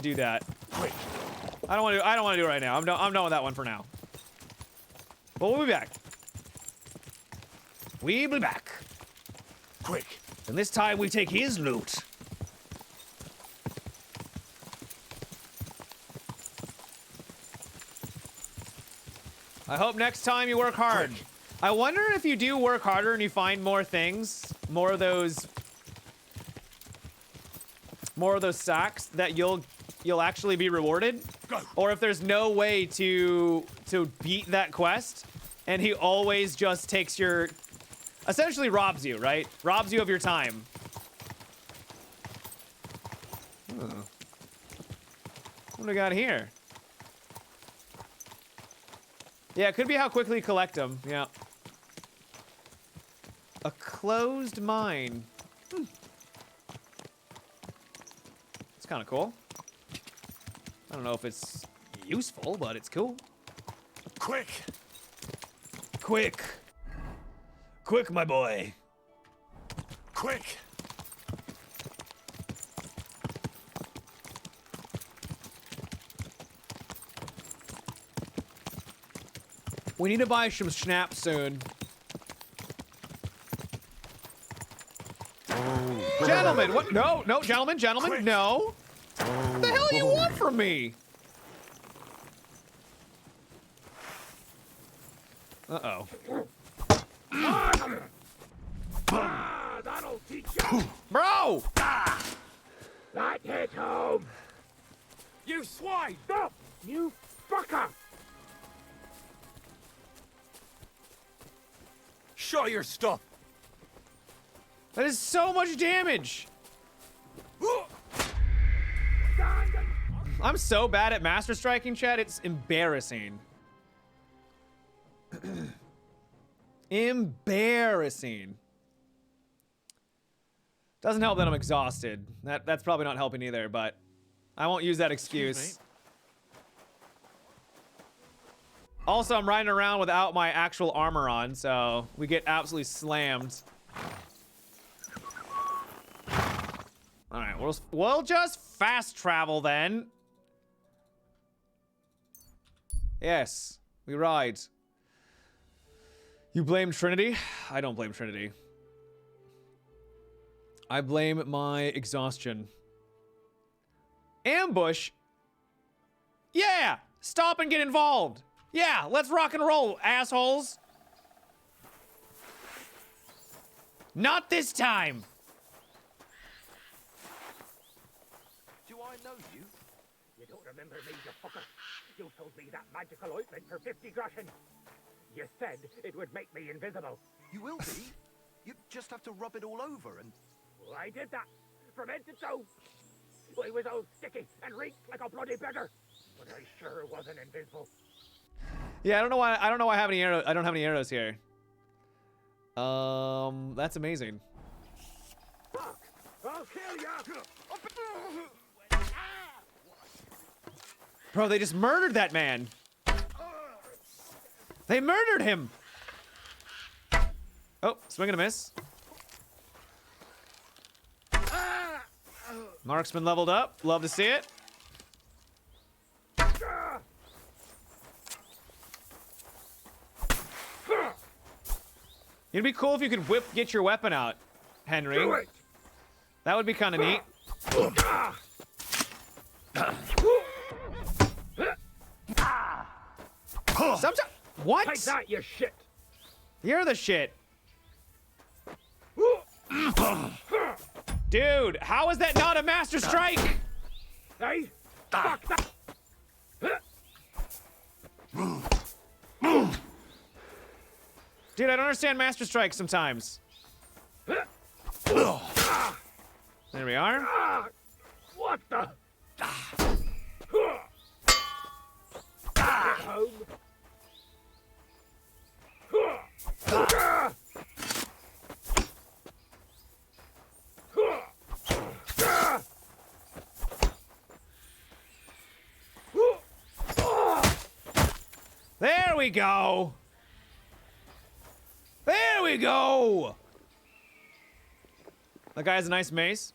[SPEAKER 1] do that.
[SPEAKER 8] Quick!
[SPEAKER 1] I don't want to do it right now. I'm done with that one for now. But we'll be back. We'll be back.
[SPEAKER 8] Quick!
[SPEAKER 1] And this time we take his loot. I hope next time you work hard. I wonder if you do work harder and you find more things, more of those sacks that you'll actually be rewarded, or if there's no way to beat that quest And he always just takes your... Essentially robs you, right? Robs you of your time. What do we got here? Yeah, it could be how quickly you collect them. Yeah. A closed mine. It's kind of cool. I don't know if it's useful, but it's cool.
[SPEAKER 8] Quick!
[SPEAKER 1] Quick! Quick, my boy!
[SPEAKER 8] Quick!
[SPEAKER 1] We need to buy some schnapps soon. Gentlemen, what? No, no, gentlemen, no. What the hell do you want from me? Uh-oh.
[SPEAKER 14] That'll teach you.
[SPEAKER 1] Bro!
[SPEAKER 14] That hit home.
[SPEAKER 8] You swine!
[SPEAKER 14] Stop! You fucker!
[SPEAKER 8] Show your stuff!
[SPEAKER 1] That is so much damage! I'm so bad at master striking, chat, it's embarrassing. Embarrassing. Doesn't help that I'm exhausted. That's probably not helping either, but I won't use that excuse. Also, I'm riding around without my actual armor on, so we get absolutely slammed. All right, we'll just fast travel then. Yes, we ride. You blame Trinity? I don't blame Trinity. I blame my exhaustion. Ambush? Yeah! Stop and get involved! Yeah, let's rock and roll, assholes! Not this time!
[SPEAKER 14] Do I know you? You don't remember me, you fucker. You sold me that magical ointment for 50 groschen. You said it would make me invisible.
[SPEAKER 2] You will be. You just have to rub it all over and...
[SPEAKER 14] Well, I did that. From head to toe. I was all sticky and reeked like a bloody beggar. But I sure wasn't invisible.
[SPEAKER 1] Yeah, I don't know why I have any arrows. I don't have any arrows here. That's amazing.
[SPEAKER 14] Fuck! I'll kill ya!
[SPEAKER 1] Bro, they just murdered that man. They murdered him. Oh, swing and a miss. Marksman leveled up. Love to see it. It'd be cool if you could get your weapon out, Henry. That would be kind of neat. What?
[SPEAKER 14] Take that, you shit.
[SPEAKER 1] You're the shit. Dude, how is that not a master strike?
[SPEAKER 14] Hey, fuck that.
[SPEAKER 1] Dude, I don't understand master strikes sometimes. There we are.
[SPEAKER 14] What the? Home.
[SPEAKER 1] There we go. There we go. That guy has a nice mace.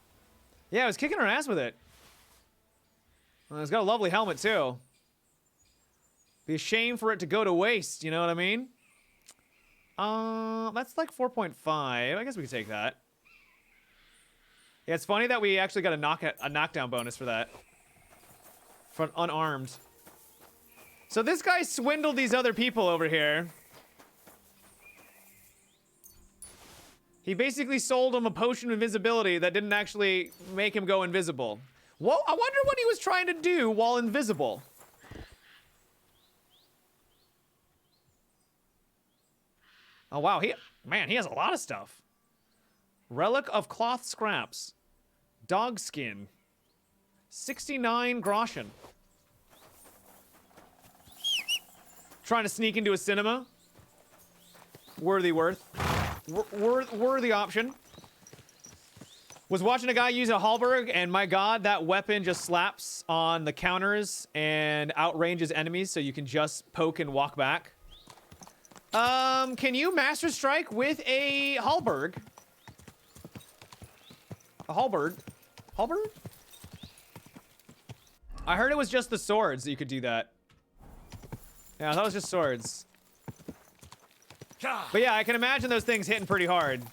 [SPEAKER 1] Yeah, I was kicking her ass with it. Well, it's got a lovely helmet too. Be a shame for it to go to waste, you know what I mean? That's like 4.5. I guess we could take that. Yeah, it's funny that we actually got a knockdown bonus for that. For unarmed. So this guy swindled these other people over here. He basically sold him a potion of invisibility that didn't actually make him go invisible. Well, I wonder what he was trying to do while invisible. Oh, wow. Man, he has a lot of stuff. Relic of cloth scraps. Dog skin. 69 groschen. Trying to sneak into a cinema. Worthy option. Was watching a guy use a halberd, and my god, that weapon just slaps on the counters and outranges enemies, so you can just poke and walk back. Can you Master Strike with a halberd? A halberd? Halberd? I heard it was just the swords that you could do that. Yeah, I thought it was just swords. But yeah, I can imagine those things hitting pretty hard.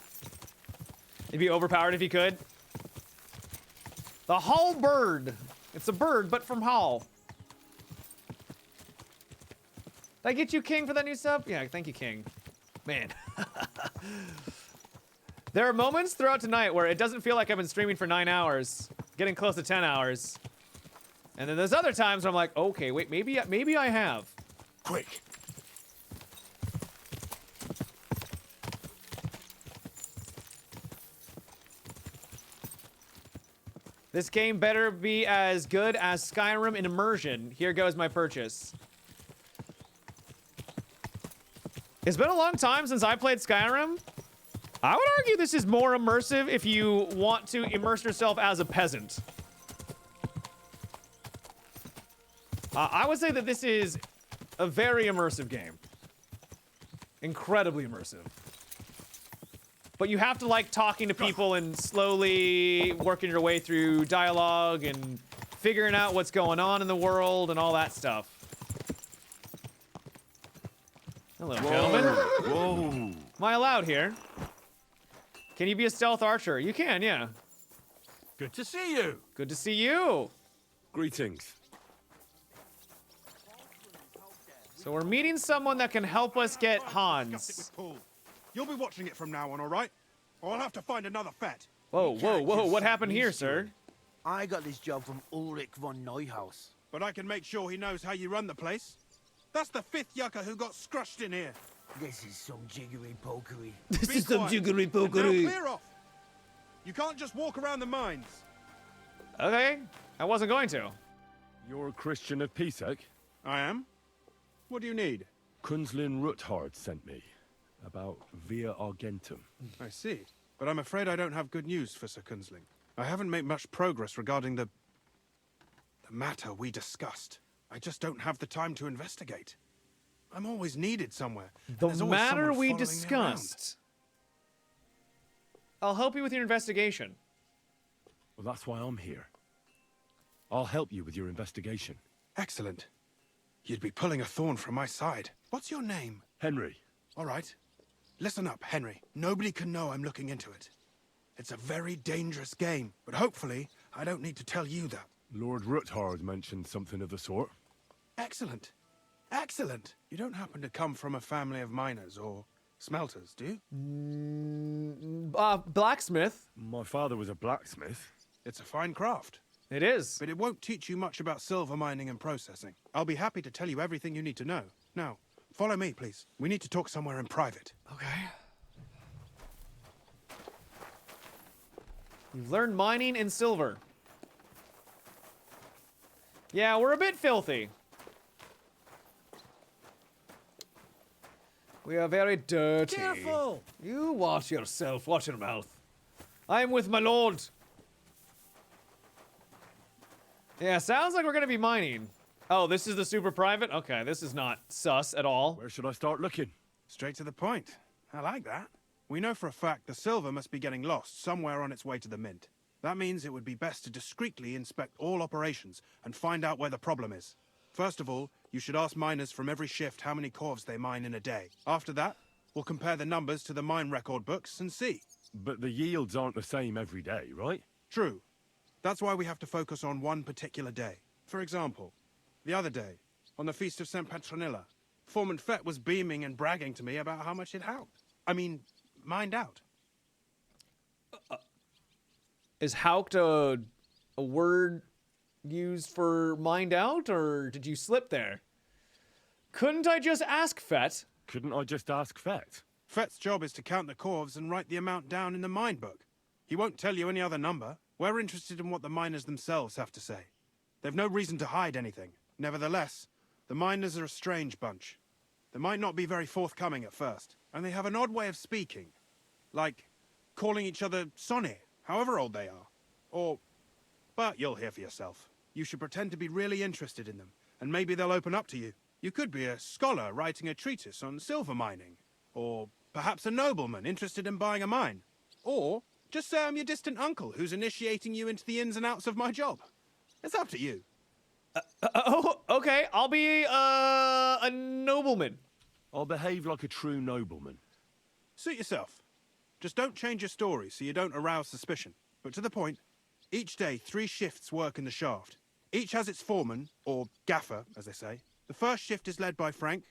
[SPEAKER 1] It'd be overpowered if you could. The halberd. It's a bird, but from Hall. Did I get you King for that new sub? Yeah, thank you, King. Man. There are moments throughout tonight where it doesn't feel like I've been streaming for 9 hours. Getting close to 10 hours. And then there's other times where I'm like, okay, wait, maybe I have.
[SPEAKER 12] Quick.
[SPEAKER 1] This game better be as good as Skyrim in immersion. Here goes my purchase. It's been a long time since I played Skyrim. I would argue this is more immersive if you want to immerse yourself as a peasant. I would say that this is a very immersive game. Incredibly immersive. But you have to like talking to people and slowly working your way through dialogue and figuring out what's going on in the world and all that stuff. Hello, gentlemen.
[SPEAKER 12] Whoa.
[SPEAKER 1] Am I allowed here? Can you be a stealth archer? You can, yeah.
[SPEAKER 8] Good to see you.
[SPEAKER 1] Good to see you.
[SPEAKER 7] Greetings.
[SPEAKER 1] So we're meeting someone that can help us get Hans.
[SPEAKER 16] You'll be watching it from now on, all right? Or I'll have to find another fet.
[SPEAKER 1] Whoa, whoa, whoa, what happened here, sir?
[SPEAKER 16] I got this job from Ulrich von Neuhaus. But I can make sure he knows how you run the place. That's the 5th yucca who got scrushed in here.
[SPEAKER 13] This is some jiggery-pokery.
[SPEAKER 16] This is some jiggery-pokery. Now clear off. You can't just walk around the mines.
[SPEAKER 1] Okay, I wasn't going to.
[SPEAKER 7] You're a Christian of Pisek?
[SPEAKER 16] I am. What do you need?
[SPEAKER 7] Kunzlin Ruthard sent me. About Via Argentum.
[SPEAKER 16] I see. But I'm afraid I don't have good news for Sir Kunzling. I haven't made much progress regarding the matter we discussed. I just don't have the time to investigate. I'm always needed somewhere.
[SPEAKER 1] The matter we discussed. I'll help you with your investigation.
[SPEAKER 7] Well, that's why I'm here. I'll help you with your investigation.
[SPEAKER 16] Excellent. You'd be pulling a thorn from my side. What's your name?
[SPEAKER 7] Henry.
[SPEAKER 16] All right. Listen up, Henry. Nobody can know I'm looking into it. It's a very dangerous game, but hopefully I don't need to tell you that.
[SPEAKER 7] Lord Ruthard mentioned something of the sort.
[SPEAKER 16] Excellent. Excellent. You don't happen to come from a family of miners or smelters, do you?
[SPEAKER 1] Blacksmith.
[SPEAKER 7] My father was a blacksmith.
[SPEAKER 16] It's a fine craft.
[SPEAKER 1] It is.
[SPEAKER 16] But it won't teach you much about silver mining and processing. I'll be happy to tell you everything you need to know. Now, follow me, please. We need to talk somewhere in private.
[SPEAKER 1] Okay. You've learned mining and silver. Yeah, we're a bit filthy. We are very dirty.
[SPEAKER 8] Careful!
[SPEAKER 1] You watch yourself. Watch your mouth. I'm with my lord. Yeah, sounds like we're gonna be mining. Oh, this is the super private? Okay, this is not sus at all.
[SPEAKER 7] Where should I start looking?
[SPEAKER 16] Straight to the point. I like that. We know for a fact the silver must be getting lost somewhere on its way to the mint. That means it would be best to discreetly inspect all operations and find out where the problem is. First of all, you should ask miners from every shift how many corves they mine in a day. After that, we'll compare the numbers to the mine record books and see.
[SPEAKER 7] But the yields aren't the same every day, right?
[SPEAKER 16] True. That's why we have to focus on one particular day. For example, the other day, on the Feast of St. Petronilla, Foreman Fett was beaming and bragging to me about how much it helped. Mined out.
[SPEAKER 1] Is haukt a word used for mined out, or did you slip there? Couldn't I just ask Fett?
[SPEAKER 7] Couldn't I just ask Fett?
[SPEAKER 16] Fett's job is to count the corves and write the amount down in the mine book. He won't tell you any other number. We're interested in what the miners themselves have to say. They've no reason to hide anything. Nevertheless, the miners are a strange bunch. They might not be very forthcoming at first, and they have an odd way of speaking. Like calling each other Sonny, however old they are. But you'll hear for yourself. You should pretend to be really interested in them, and maybe they'll open up to you. You could be a scholar writing a treatise on silver mining, or perhaps a nobleman interested in buying a mine. Or just say I'm your distant uncle who's initiating you into the ins and outs of my job. It's up to you.
[SPEAKER 1] Oh, okay. I'll be a nobleman.
[SPEAKER 7] I'll behave like a true nobleman.
[SPEAKER 16] Suit yourself. Just don't change your story so you don't arouse suspicion. But to the point, each day 3 shifts work in the shaft. Each has its foreman, or gaffer, as they say. The first shift is led by Frank,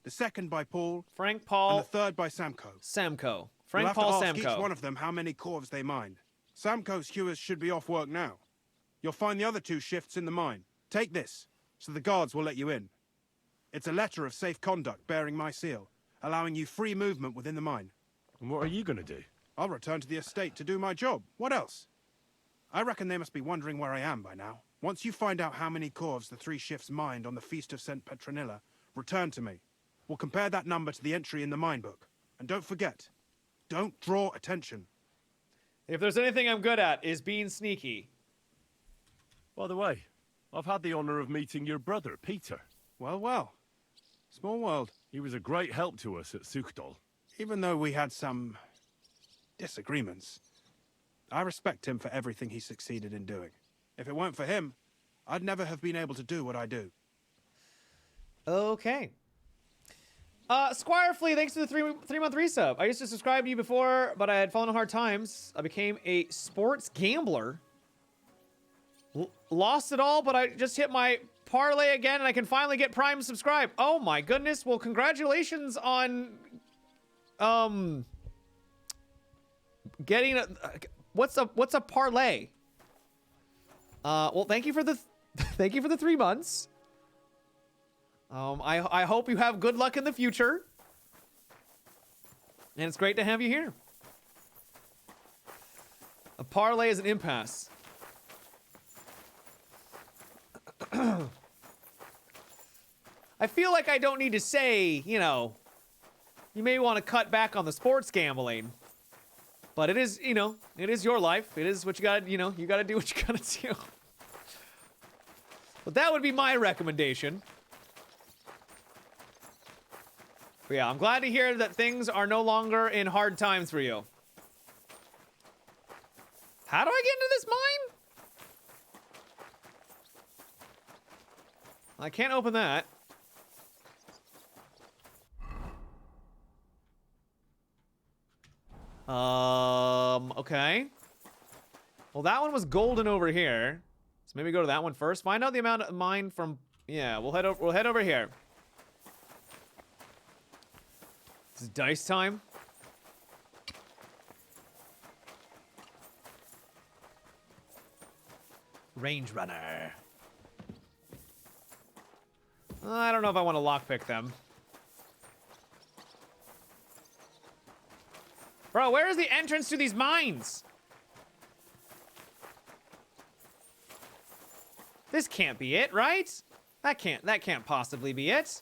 [SPEAKER 16] the second by Paul,
[SPEAKER 1] and the
[SPEAKER 16] third by Samko.
[SPEAKER 1] Frank,
[SPEAKER 16] You'll
[SPEAKER 1] Paul,
[SPEAKER 16] have to ask
[SPEAKER 1] Samko.
[SPEAKER 16] each one of them how many corves they mine. Samko's hewers should be off work now. You'll find the other 2 shifts in the mine. Take this, so the guards will let you in. It's a letter of safe conduct bearing my seal, allowing you free movement within the mine.
[SPEAKER 7] And what are you gonna do?
[SPEAKER 16] I'll return to the estate to do my job. What else? I reckon they must be wondering where I am by now. Once you find out how many corves the 3 shifts mined on the Feast of St. Petronilla, return to me. We'll compare that number to the entry in the mine book. And don't forget, don't draw attention.
[SPEAKER 1] If there's anything I'm good at, is being sneaky.
[SPEAKER 7] By the way, I've had the honor of meeting your brother, Peter.
[SPEAKER 16] Well, well. Small world.
[SPEAKER 7] He was a great help to us at Sukdal.
[SPEAKER 16] Even though we had some disagreements, I respect him for everything he succeeded in doing. If it weren't for him, I'd never have been able to do what I do.
[SPEAKER 1] Okay. Squire Flea, thanks for the 3-month resub. I used to subscribe to you before, but I had fallen on hard times. I became a sports gambler. Lost it all, but I just hit my parlay again, and I can finally get Prime subscribed. Oh my goodness. Well, congratulations on getting a what's a parlay? Well, thank you for the thank you for the 3 months. I hope you have good luck in the future. And it's great to have you here. A parlay is an impasse. I feel like I don't need to say, you know, you may want to cut back on the sports gambling. But it is, you know, it is your life. It is what you gotta, you know, you gotta do what you gotta do. But that would be my recommendation. But yeah, I'm glad to hear that things are no longer in hard times for you. How do I get into this mine? I can't open that. Okay. Well, that one was golden over here. So maybe go to that one first. Find out the amount of mine from... Yeah, we'll head over here. This is dice time. Range runner. I don't know if I want to lockpick them. Bro, where is the entrance to these mines? This can't be it, right? That can't possibly be it.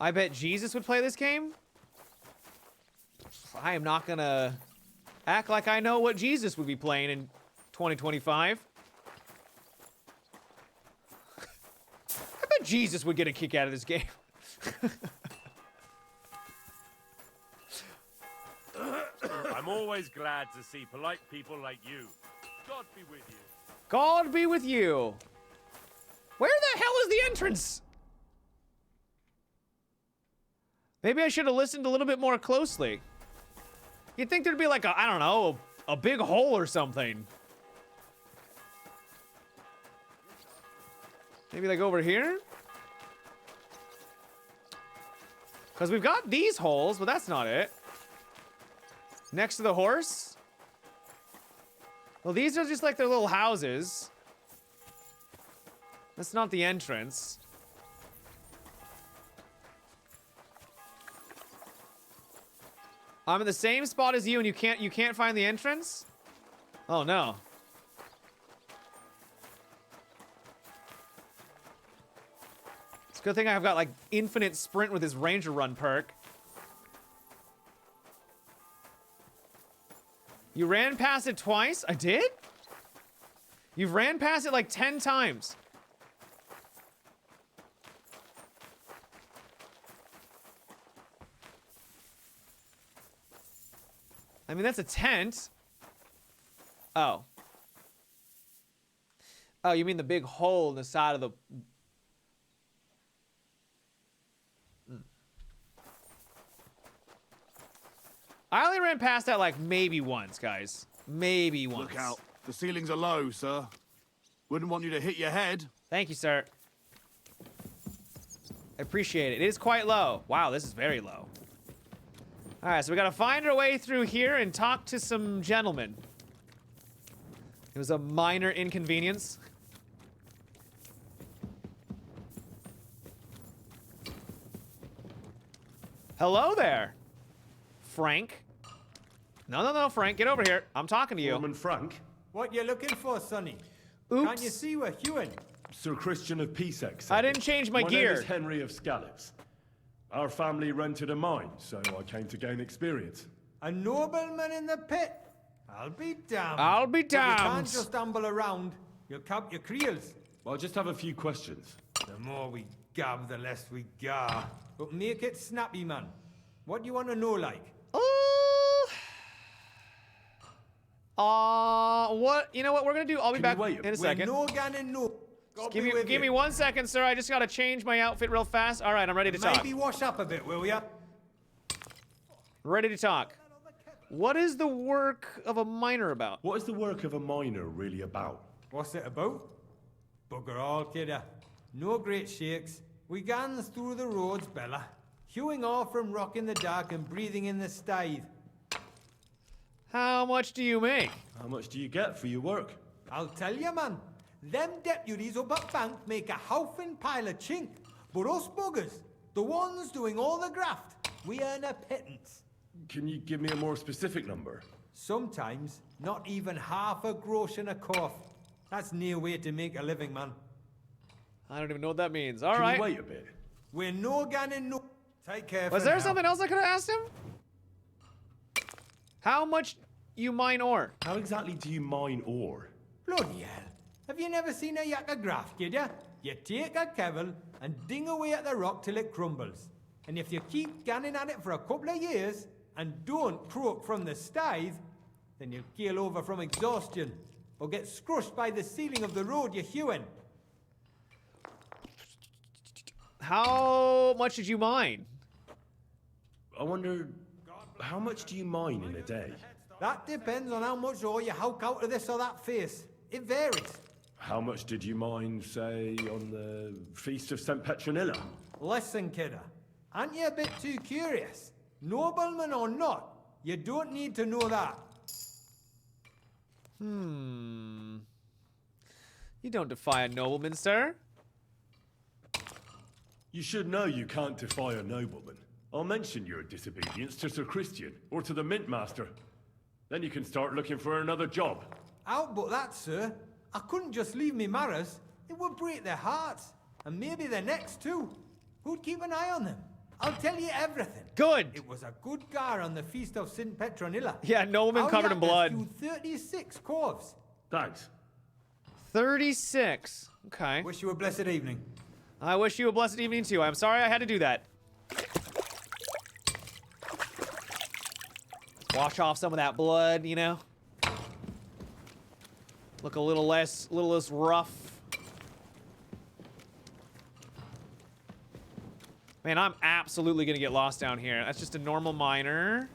[SPEAKER 1] I bet Jesus would play this game. I am not gonna act like I know what Jesus would be playing in 2025. I bet Jesus would get a kick out of this game.
[SPEAKER 18] I'm always glad to see polite people like you. God be with you.
[SPEAKER 1] God be with you. Where the hell is the entrance? Maybe I should have listened a little bit more closely. You'd think there'd be like a, I don't know, a big hole or something. Maybe like over here? Because we've got these holes, but that's not it. Next to the horse? Well, these are just like their little houses. That's not the entrance. I'm in the same spot as you and you can't find the entrance? Oh no. It's a good thing I've got like infinite sprint with this Ranger Run perk. You ran past it twice? I did? You've ran past it like 10 times. I mean, that's a tent. Oh. Oh, you mean the big hole in the side of the... I only ran past that like maybe once, guys. Maybe once.
[SPEAKER 2] Look out. The ceilings are low, sir. Wouldn't want you to hit your head.
[SPEAKER 1] Thank you, sir. I appreciate it. It is quite low. Wow, this is very low. All right, so we gotta find our way through here and talk to some gentlemen. It was a minor inconvenience. Hello there, Frank. No, Frank, get over here. I'm talking to you.
[SPEAKER 6] Foreman Frank?
[SPEAKER 22] What you looking for, Sonny?
[SPEAKER 1] Oops.
[SPEAKER 22] Can't you see we're Hewin?
[SPEAKER 6] Sir Christian of Peacex.
[SPEAKER 1] I didn't change my gear.
[SPEAKER 6] My name is Henry of Scallops. Our family rented a mine, so I came to gain experience.
[SPEAKER 22] A nobleman in the pit? I'll be damned.
[SPEAKER 1] I'll be
[SPEAKER 22] But you can't
[SPEAKER 1] damned.
[SPEAKER 22] just stumble around. You'll cap your creels.
[SPEAKER 6] Well, I just have a few questions.
[SPEAKER 22] The more we gab, the less we gar. But make it snappy, man. What do you want to know, like?
[SPEAKER 1] What? You know what we're gonna do? I'll be back in a second.
[SPEAKER 22] We're no ganning no. God
[SPEAKER 1] Give
[SPEAKER 22] be with
[SPEAKER 1] me
[SPEAKER 22] you.
[SPEAKER 1] 1 second, sir. I just gotta change my outfit real fast. All right, I'm ready to talk.
[SPEAKER 22] Maybe wash up a bit, will ya?
[SPEAKER 1] Ready to talk. What is the work of a miner about?
[SPEAKER 6] What is the work of a miner really about?
[SPEAKER 22] What's it about? Bugger all, kidder. No great shakes. We gans through the roads, Bella. Hewing off from rock in the dark and breathing in the stithe.
[SPEAKER 1] How much do you make?
[SPEAKER 6] How much do you get for your work?
[SPEAKER 22] I'll tell you, man. Them deputies up at bank make a howfin pile of chink. But us buggers, the ones doing all the graft, we earn a pittance.
[SPEAKER 6] Can you give me a more specific number?
[SPEAKER 22] Sometimes, not even half a grosh in a cough. That's near way to make a living, man.
[SPEAKER 1] I don't even know what that means. All
[SPEAKER 6] Can
[SPEAKER 1] right.
[SPEAKER 6] you wait a bit?
[SPEAKER 22] We're no ganning no. Take care.
[SPEAKER 1] Was
[SPEAKER 22] for
[SPEAKER 1] there
[SPEAKER 22] now.
[SPEAKER 1] something else I could have asked him? How much you mine ore?
[SPEAKER 6] How exactly do you mine ore?
[SPEAKER 22] Bloody hell. Have you never seen a yak of graft, kid ya? You take a kevel and ding away at the rock till it crumbles. And if you keep ganning at it for a couple of years and don't croak from the stithe, then you'll keel over from exhaustion or get scrushed by the ceiling of the road you're hewing.
[SPEAKER 1] How much did you mine?
[SPEAKER 6] I wonder, how much do you mine in a day?
[SPEAKER 22] That depends on how much ore you howk out of this or that face. It varies.
[SPEAKER 6] How much did you mine, say, on the Feast of St. Petronilla?
[SPEAKER 22] Listen, kidder. Aren't you a bit too curious? Nobleman or not, you don't need to know that.
[SPEAKER 1] You don't defy a nobleman, sir.
[SPEAKER 6] You should know you can't defy a nobleman. I'll mention your disobedience to Sir Christian, or to the Mint Master. Then you can start looking for another job.
[SPEAKER 22] Out but that, sir. I couldn't just leave me marrows. It would break their hearts. And maybe their necks, too. Who'd keep an eye on them? I'll tell you everything.
[SPEAKER 1] Good.
[SPEAKER 22] It was a good gar on the Feast of St. Petronilla.
[SPEAKER 1] Yeah, nobleman covered in blood.
[SPEAKER 22] 36 corves.
[SPEAKER 6] Thanks.
[SPEAKER 1] 36. Okay.
[SPEAKER 22] Wish you a blessed evening.
[SPEAKER 1] I wish you a blessed evening, too. I'm sorry I had to do that. Wash off some of that blood, you know? Look a little less rough. Man, I'm absolutely gonna get lost down here. That's just a normal miner.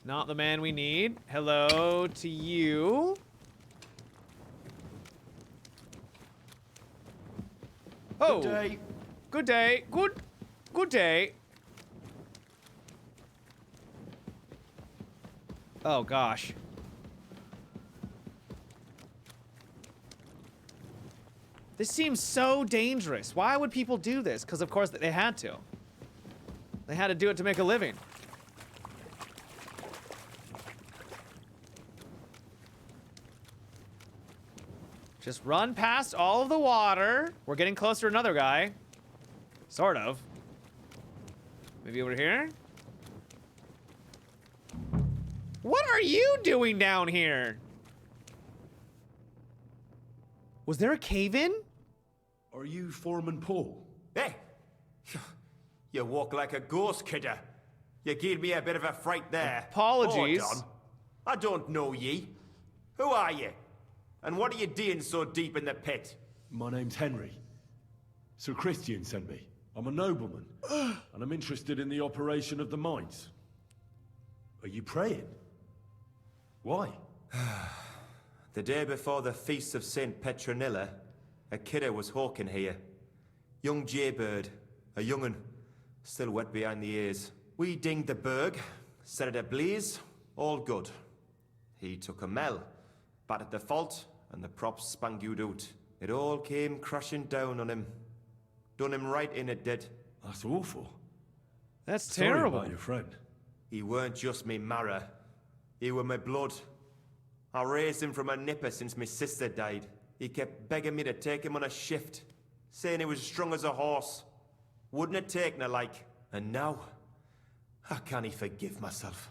[SPEAKER 1] Not the man we need. Hello to you. Oh.
[SPEAKER 6] Good day.
[SPEAKER 1] Good day. Good day. Oh gosh. This seems so dangerous. Why would people do this? Because of course they had to. They had to do it to make a living. Just run past all of the water. We're getting closer to another guy. Sort of. Maybe over here? What are you doing down here? Was there a cave-in?
[SPEAKER 6] Are you Foreman Paul?
[SPEAKER 11] Hey! You walk like a ghost, kidder. You gave me a bit of a fright there.
[SPEAKER 1] Apologies.
[SPEAKER 11] Hold on. I don't know ye. Who are you? And what are you doing so deep in the pit?
[SPEAKER 6] My name's Henry. Sir Christian sent me. I'm a nobleman, and I'm interested in the operation of the mines. Are you praying? Why?
[SPEAKER 11] The day before the feast of St. Petronilla, a kidder was hawking here. Young jaybird, a young'un, still wet behind the ears. We dinged the berg, set it ablaze, all good. He took a mell, battered the fault, and the props spangued out. It all came crashing down on him. Done him right in, it did.
[SPEAKER 6] That's awful.
[SPEAKER 1] That's
[SPEAKER 6] Sorry
[SPEAKER 1] terrible.
[SPEAKER 6] about your friend.
[SPEAKER 11] He weren't just me marrow. He were my blood. I raised him from a nipper since my sister died. He kept begging me to take him on a shift, saying he was strong as a horse. Wouldn't have taken her like. And now, how can he forgive myself?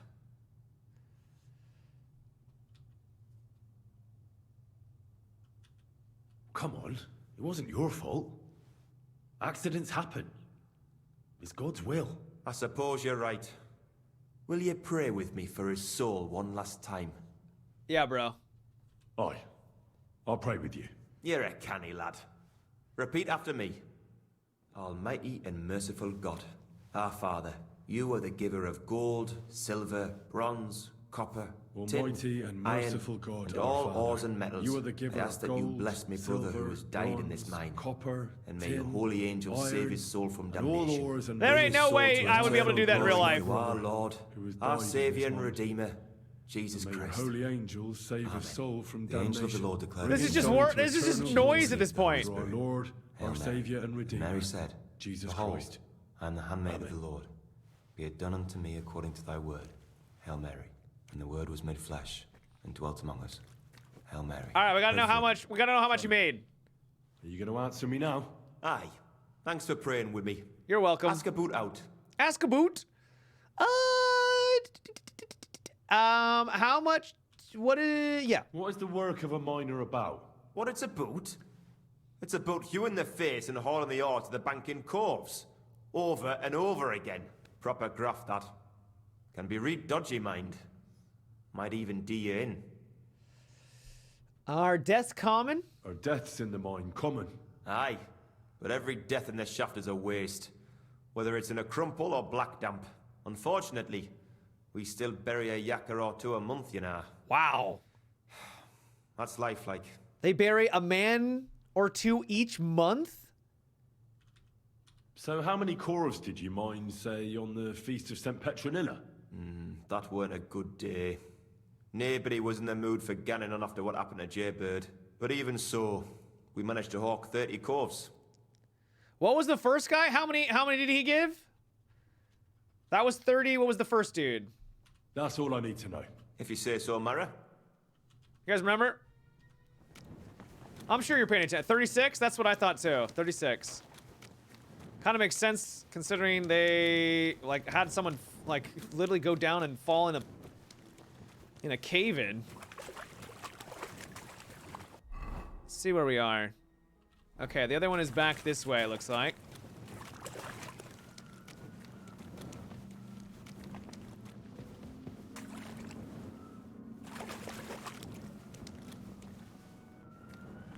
[SPEAKER 6] Come on, it wasn't your fault. Accidents happen. It's God's will.
[SPEAKER 11] I suppose you're right. Will you pray with me for his soul one last time?
[SPEAKER 1] Yeah, bro.
[SPEAKER 6] Aye. I'll pray with you.
[SPEAKER 11] You're a canny lad. Repeat after me. Almighty and merciful God, our Father, you are the giver of gold, silver, bronze, copper,
[SPEAKER 6] Almighty
[SPEAKER 11] tin,
[SPEAKER 6] and merciful
[SPEAKER 11] iron,
[SPEAKER 6] God,
[SPEAKER 11] and
[SPEAKER 6] our
[SPEAKER 11] all
[SPEAKER 6] Father,
[SPEAKER 11] ores and metals.
[SPEAKER 6] you are the giver
[SPEAKER 11] I ask
[SPEAKER 6] of
[SPEAKER 11] that you
[SPEAKER 6] gold,
[SPEAKER 11] bless me brother
[SPEAKER 6] silver,
[SPEAKER 11] who has died in this
[SPEAKER 6] bronze,
[SPEAKER 11] mine.
[SPEAKER 6] copper,
[SPEAKER 11] And may your
[SPEAKER 6] tin,
[SPEAKER 11] holy angels save
[SPEAKER 6] iron,
[SPEAKER 11] his soul from
[SPEAKER 6] and all
[SPEAKER 11] damnation.
[SPEAKER 6] ores and
[SPEAKER 1] There ain't no
[SPEAKER 6] metals
[SPEAKER 1] way
[SPEAKER 6] sought
[SPEAKER 1] I would be able to do that in real life.
[SPEAKER 11] You are Lord, our
[SPEAKER 6] died in
[SPEAKER 11] Saviour
[SPEAKER 6] his
[SPEAKER 11] and
[SPEAKER 6] mind.
[SPEAKER 11] Redeemer, Jesus
[SPEAKER 6] May your
[SPEAKER 11] Christ.
[SPEAKER 6] holy angels save his soul from
[SPEAKER 11] The angel
[SPEAKER 6] damnation.
[SPEAKER 11] of the Lord declares.
[SPEAKER 1] This is
[SPEAKER 6] Bring
[SPEAKER 1] just
[SPEAKER 6] him
[SPEAKER 1] war.
[SPEAKER 6] down to
[SPEAKER 1] This is just
[SPEAKER 6] eternal
[SPEAKER 1] noise
[SPEAKER 6] joy
[SPEAKER 1] at this point.
[SPEAKER 6] through our Lord,
[SPEAKER 11] Hail
[SPEAKER 6] our
[SPEAKER 11] Mary.
[SPEAKER 6] Saviour and Redeemer,
[SPEAKER 11] Mary said,
[SPEAKER 6] Jesus
[SPEAKER 11] Behold,
[SPEAKER 6] Christ.
[SPEAKER 11] I am the handmaid of the Lord. Be it done unto me according to thy word. Hail Mary. And the word was made flesh and dwelt among us. Hail Mary.
[SPEAKER 1] All right, we gotta know how much. We gotta know how much you made.
[SPEAKER 6] Are you going to answer me now?
[SPEAKER 11] Aye. Thanks for praying with me.
[SPEAKER 1] You're welcome.
[SPEAKER 11] Ask a boot out.
[SPEAKER 1] Ask a boot. How much? What is? Yeah.
[SPEAKER 6] What is the work of a miner about?
[SPEAKER 11] What, it's a boot? It's about you in the face and hauling the ore to the bank in coves. Over and over again. Proper graft, that. Can be real dodgy, mind. Might even D you in.
[SPEAKER 1] Are deaths common?
[SPEAKER 6] Are deaths in the mine common?
[SPEAKER 11] Aye. But every death in the shaft is a waste. Whether it's in a crumple or black damp. Unfortunately, we still bury a yakker or two a month, you know.
[SPEAKER 1] Wow.
[SPEAKER 11] That's life like.
[SPEAKER 1] They bury a man or two each month?
[SPEAKER 6] So how many corves did you mine, say, on the Feast of St. Petronilla?
[SPEAKER 11] That weren't a good day. Nobody was in the mood for ganning on after what happened to Jaybird. But even so, we managed to hawk 30 corves.
[SPEAKER 1] What was the first guy? How many did he give? That was 30. What was the first dude?
[SPEAKER 6] That's all I need to know.
[SPEAKER 11] If you say so, Mara.
[SPEAKER 1] You guys remember? I'm sure you're paying attention. 36? That's what I thought too. 36. Kind of makes sense considering they like had someone like literally go down and fall in a cave-in. Let's see where we are. Okay, the other one is back this way, it looks like.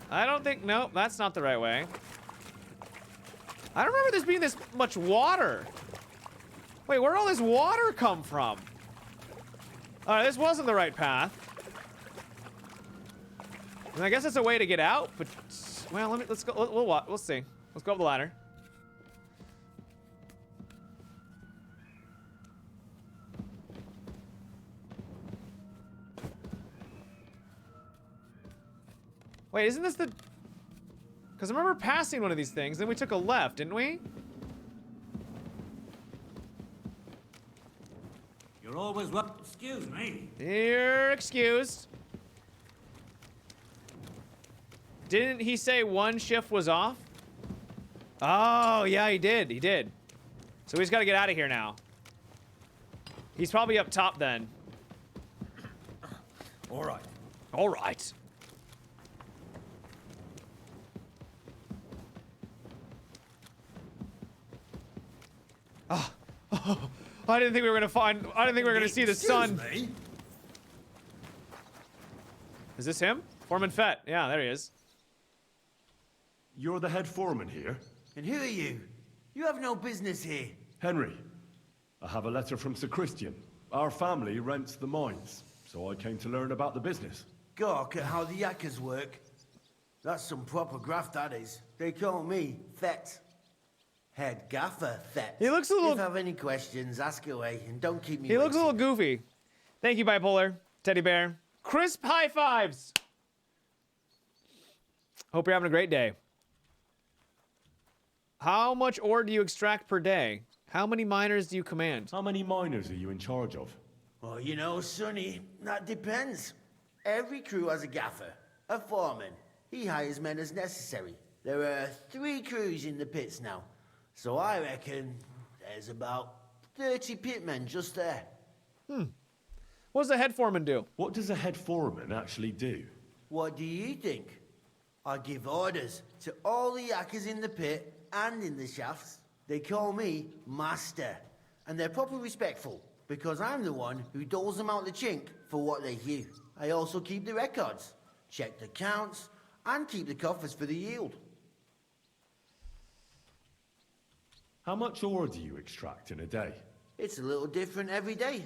[SPEAKER 1] I don't think, no, that's not the right way. I don't remember this being this much water. Wait, where'd all this water come from? Alright, this wasn't the right path. And I guess it's a way to get out, but well, let's go. We'll see. Let's go up the ladder. Wait, isn't this the? Because I remember passing one of these things, then we took a left, didn't we?
[SPEAKER 8] You're always welcome. Excuse me.
[SPEAKER 1] You're excused. Didn't he say one shift was off? Oh, yeah, he did. He did. So he's got to get out of here now. He's probably up top then.
[SPEAKER 8] All right.
[SPEAKER 1] All right. Oh, I didn't think we were gonna find. I didn't think we were gonna see the sun.
[SPEAKER 8] Me?
[SPEAKER 1] Is this him? Foreman Fett. Yeah, there he is.
[SPEAKER 6] You're the head foreman here?
[SPEAKER 13] And who are you? You have no business here.
[SPEAKER 6] Henry, I have a letter from Sir Christian. Our family rents the mines, so I came to learn about the business.
[SPEAKER 13] Gawk at how the yakkers work. That's some proper graft, that is. They call me Thet. Head gaffer Thet.
[SPEAKER 1] He looks a little...
[SPEAKER 13] If you have any questions, ask away, and don't keep me
[SPEAKER 1] He looks a
[SPEAKER 13] waiting.
[SPEAKER 1] little goofy. Thank you, Bipolar. Teddy Bear. Crisp high fives. Hope you're having a great day. How much ore do you extract per day? How many miners do you command?
[SPEAKER 6] How many miners are you in charge of?
[SPEAKER 13] Well, you know, Sonny, that depends. Every crew has a gaffer, a foreman. He hires men as necessary. There are 3 crews in the pits now, so I reckon there's about 30 pitmen just there.
[SPEAKER 1] What does the head foreman do?
[SPEAKER 6] What does a head foreman actually do?
[SPEAKER 13] What do you think? I give orders to all the yakkers in the pit and in the shafts. They call me Master, and they're proper respectful, because I'm the one who doles them out the chink for what they hear. I also keep the records, check the counts, and keep the coffers for the yield.
[SPEAKER 6] How much ore do you extract in a day?
[SPEAKER 13] It's a little different every day.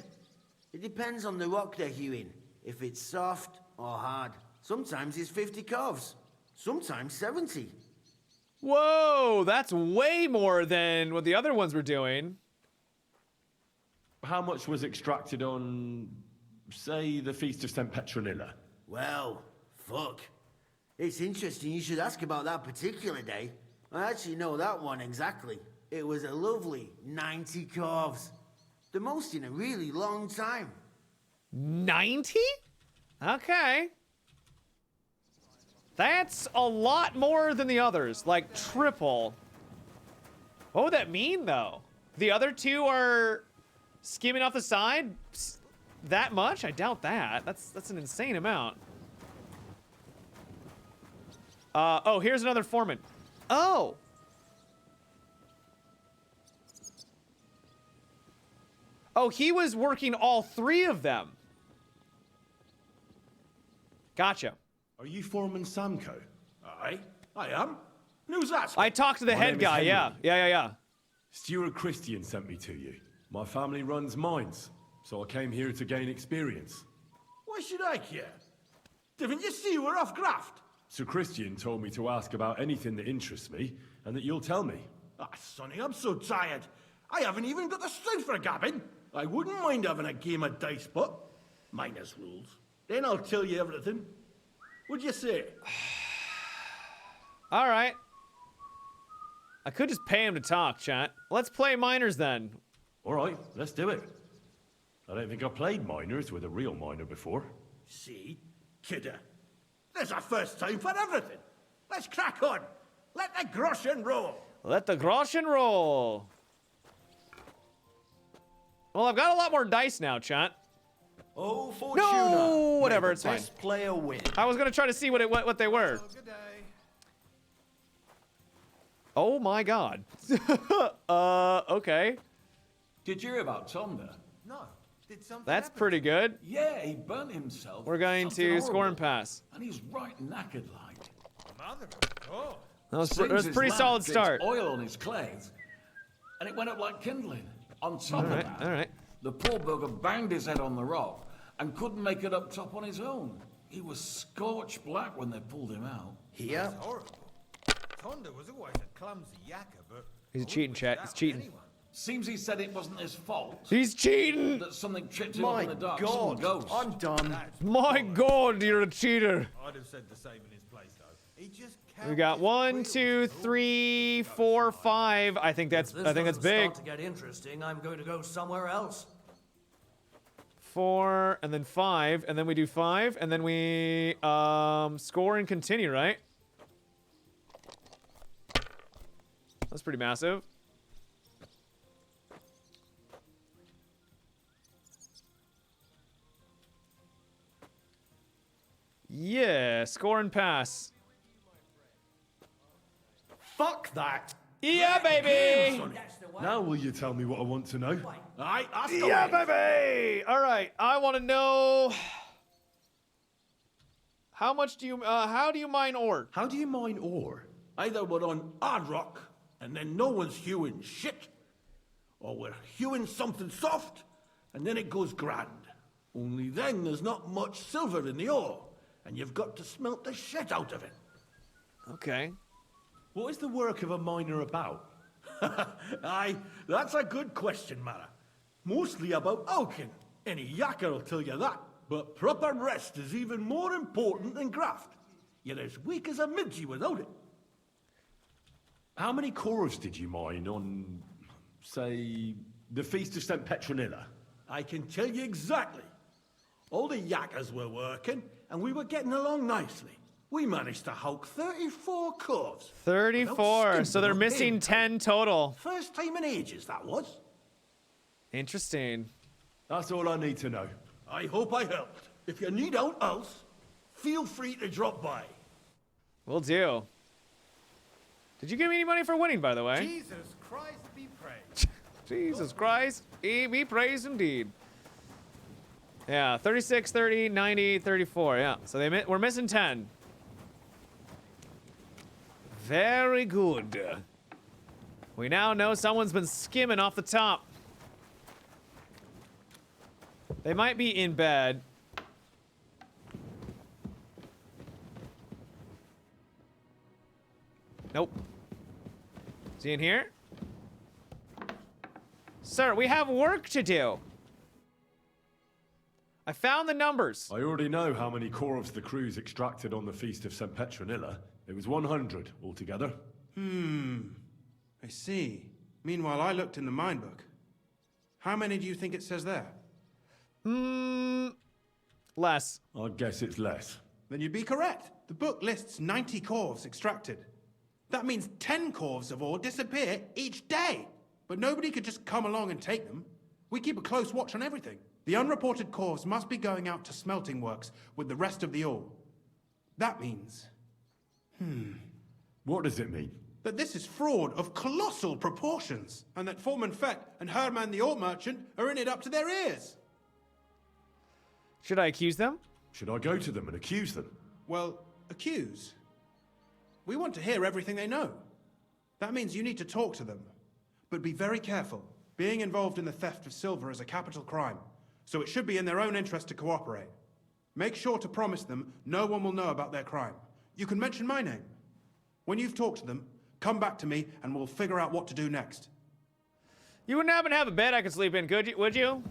[SPEAKER 13] It depends on the rock they're hewing, if it's soft or hard. Sometimes it's 50 calves, sometimes 70.
[SPEAKER 1] Whoa, that's way more than what the other ones were doing.
[SPEAKER 6] How much was extracted on, say, the Feast of St. Petronilla?
[SPEAKER 13] Well, fuck. It's interesting you should ask about that particular day. I actually know that one exactly. It was a lovely 90 calves. The most in a really long time.
[SPEAKER 1] 90? Okay. That's a lot more than the others, like triple. What would that mean, though? The other 2 are skimming off the side? That much? I doubt that. That's an insane amount. Oh, here's another foreman. Oh! Oh, he was working all 3 of them. Gotcha.
[SPEAKER 6] Are you Foreman Samco?
[SPEAKER 8] Aye, I am. Who's that?
[SPEAKER 1] I talked to the
[SPEAKER 6] My
[SPEAKER 1] head
[SPEAKER 6] name is
[SPEAKER 1] guy,
[SPEAKER 6] Henry.
[SPEAKER 1] yeah.
[SPEAKER 6] Steward Christian sent me to you. My family runs mines, so I came here to gain experience.
[SPEAKER 8] Why should I care? Didn't you see we're off graft?
[SPEAKER 6] Sir Christian told me to ask about anything that interests me, and that you'll tell me.
[SPEAKER 8] Ah, Sonny, I'm so tired. I haven't even got the strength for gabbing. I wouldn't mind having a game of dice, but minus rules. Then I'll tell you everything. What'd you say?
[SPEAKER 1] All right. I could just pay him to talk, chat. Let's play miners then.
[SPEAKER 6] All right, let's do it. I don't think I've played miners with a real miner before.
[SPEAKER 8] See? Kidder. There's a first time for everything. Let's crack on. Let the groschen roll.
[SPEAKER 1] Let the groschen roll. Well, I've got a lot more dice now, chat.
[SPEAKER 13] Oh, Fortuna.
[SPEAKER 1] No, whatever,
[SPEAKER 13] May the
[SPEAKER 1] it's fine.
[SPEAKER 13] best player win.
[SPEAKER 1] I was gonna try to see what they were. Oh my god. Okay.
[SPEAKER 12] Did you hear about Tom there?
[SPEAKER 8] No. Did something
[SPEAKER 1] That's
[SPEAKER 8] happen?
[SPEAKER 1] pretty good.
[SPEAKER 12] Yeah, he burnt himself.
[SPEAKER 1] We're going
[SPEAKER 12] Something
[SPEAKER 1] to
[SPEAKER 12] horrible.
[SPEAKER 1] score and pass.
[SPEAKER 12] And he's right knackered like.
[SPEAKER 8] Mother of God.
[SPEAKER 1] That was
[SPEAKER 12] Sings
[SPEAKER 1] a
[SPEAKER 12] his
[SPEAKER 1] pretty
[SPEAKER 12] lad
[SPEAKER 1] solid
[SPEAKER 12] digs
[SPEAKER 1] start.
[SPEAKER 12] Oil on his clothes, and it went up like kindling. On top of
[SPEAKER 1] Alright,
[SPEAKER 12] that,
[SPEAKER 1] alright.
[SPEAKER 12] the poor bugger banged his head on the rock and couldn't make it up top on his own. He was scorched black when they pulled him out.
[SPEAKER 13] Here?
[SPEAKER 8] That's horrible. Tonda was always a clumsy yakker, but...
[SPEAKER 1] He's cheating, chat. He's cheating.
[SPEAKER 12] Seems he said it wasn't his fault.
[SPEAKER 1] He's cheating!
[SPEAKER 12] That something tripped him
[SPEAKER 13] My
[SPEAKER 12] up in the dark.
[SPEAKER 13] God,
[SPEAKER 12] Some ghost.
[SPEAKER 13] I'm done.
[SPEAKER 1] My god, you're a cheater.
[SPEAKER 8] I'd have said the same in his place, though. He just
[SPEAKER 1] We got 1, 2, 3, 4, 5. I think that's big.
[SPEAKER 17] Start to get interesting. I'm going to go somewhere else.
[SPEAKER 1] 4 and then 5 and then we do 5 and then we score and continue, right? That's pretty massive. Yeah, score and pass.
[SPEAKER 6] Fuck that!
[SPEAKER 1] Yeah, baby!
[SPEAKER 6] Now will you tell me what I want to know?
[SPEAKER 8] Aye, ask
[SPEAKER 1] Yeah,
[SPEAKER 8] away.
[SPEAKER 1] baby! All right, I want to know... How much do you, how do you mine ore?
[SPEAKER 6] How do you mine ore?
[SPEAKER 8] Either we're on hard rock, and then no one's hewing shit, or we're hewing something soft, and then it goes grand. Only then there's not much silver in the ore, and you've got to smelt the shit out of it.
[SPEAKER 1] Okay.
[SPEAKER 6] What is the work of a miner about?
[SPEAKER 8] Aye, that's a good question, Mara. Mostly about oaking. Any yakker will tell you that. But proper rest is even more important than graft. You're as weak as a midgie without it.
[SPEAKER 6] How many corves did you mine on, say, the Feast of St. Petronilla?
[SPEAKER 8] I can tell you exactly. All the yakkers were working, and we were getting along nicely. We managed to hulk 34 corves.
[SPEAKER 1] 34, so they're missing 10 total.
[SPEAKER 8] First time in ages, that was.
[SPEAKER 1] Interesting.
[SPEAKER 6] That's all I need to know.
[SPEAKER 8] I hope I helped. If you need out else, feel free to drop by.
[SPEAKER 1] Will do. Did you give me any money for winning, by the way?
[SPEAKER 2] Jesus Christ be praised.
[SPEAKER 1] Jesus Christ, he be praised indeed. Yeah, 36, 30, 90, 34. Yeah, so we're missing 10. Very good. We now know someone's been skimming off the top. They might be in bed. Nope. Is he in here? Sir, we have work to do. I found the numbers.
[SPEAKER 6] I already know how many corves the crews extracted on the Feast of St. Petronilla. It was 100 altogether.
[SPEAKER 16] I see. Meanwhile, I looked in the mine book. How many do you think it says there?
[SPEAKER 1] Less.
[SPEAKER 6] I'd guess it's less.
[SPEAKER 16] Then you'd be correct. The book lists 90 corves extracted. That means 10 corves of ore disappear each day. But nobody could just come along and take them. We keep a close watch on everything. The unreported corves must be going out to smelting works with the rest of the ore. That means...
[SPEAKER 6] What does it mean?
[SPEAKER 16] that this is fraud of colossal proportions, and that Foreman Fett and Herman the ore merchant are in it up to their ears.
[SPEAKER 1] Should I accuse them?
[SPEAKER 6] Should I go to them and accuse them?
[SPEAKER 16] Well, accuse? We want to hear everything they know. That means you need to talk to them. But be very careful. Being involved in the theft of silver is a capital crime, so it should be in their own interest to cooperate. Make sure to promise them no one will know about their crime. You can mention my name. When you've talked to them, come back to me and we'll figure out what to do next.
[SPEAKER 1] You wouldn't happen to have a bed I could sleep in, could you? Would you?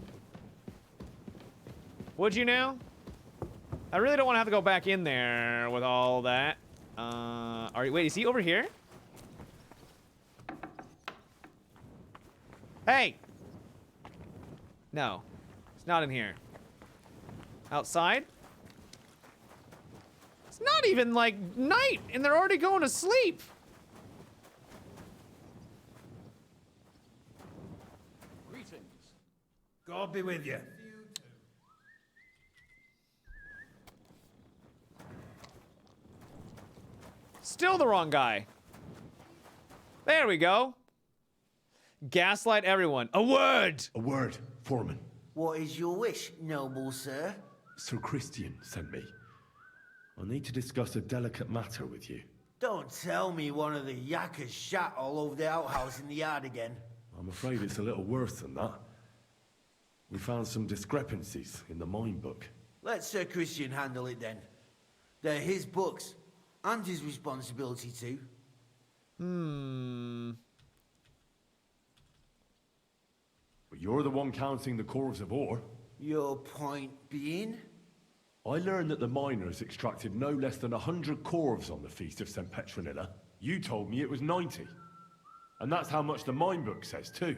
[SPEAKER 1] Would you now? I really don't want to have to go back in there with all that. Wait, is he over here? Hey! No, it's not in here. Outside? It's not even like night and they're already going to sleep.
[SPEAKER 8] Greetings.
[SPEAKER 22] God be with you.
[SPEAKER 1] Still the wrong guy. There we go. Gaslight everyone. A word!
[SPEAKER 6] A word, Foreman.
[SPEAKER 13] What is your wish, noble sir?
[SPEAKER 6] Sir Christian sent me. I need to discuss a delicate matter with you.
[SPEAKER 13] Don't tell me one of the yakkers shat all over the outhouse in the yard again.
[SPEAKER 6] I'm afraid it's a little worse than that. We found some discrepancies in the mine book.
[SPEAKER 13] Let Sir Christian handle it then. They're his books, and his responsibility too.
[SPEAKER 6] But you're the one counting the corves of ore.
[SPEAKER 13] Your point being?
[SPEAKER 6] I learned that the miners extracted no less than 100 corves on the Feast of St. Petronilla. You told me it was 90. And that's how much the mine book says too.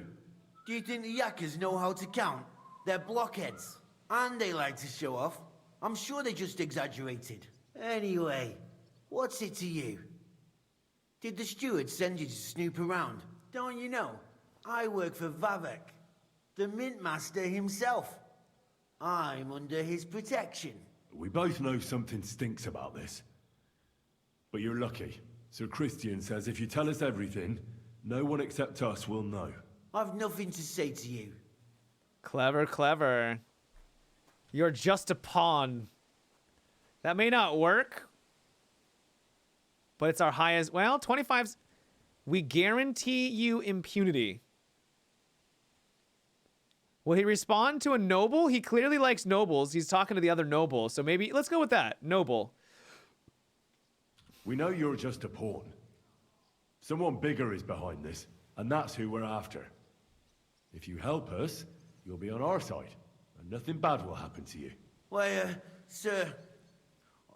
[SPEAKER 13] Do you think the yakkers know how to count? They're blockheads. And they like to show off. I'm sure they just exaggerated. Anyway, what's it to you?
[SPEAKER 3] Did the steward send you to snoop around? Don't you know? I work for Vavek, the mint master himself. I'm under his protection.
[SPEAKER 6] We both know something stinks about this. But you're lucky. Sir Christian says if you tell us everything, no one except us will know.
[SPEAKER 3] I've nothing to say to you.
[SPEAKER 1] Clever, clever. You're just a pawn. That may not work. But it's our highest. Well, 25's. We guarantee you impunity. Will he respond to a noble? He clearly likes nobles. He's talking to the other noble. So maybe, let's go with that. Noble.
[SPEAKER 6] We know you're just a pawn. Someone bigger is behind this, and that's who we're after. If you help us, you'll be on our side, and nothing bad will happen to you.
[SPEAKER 3] Why, sir,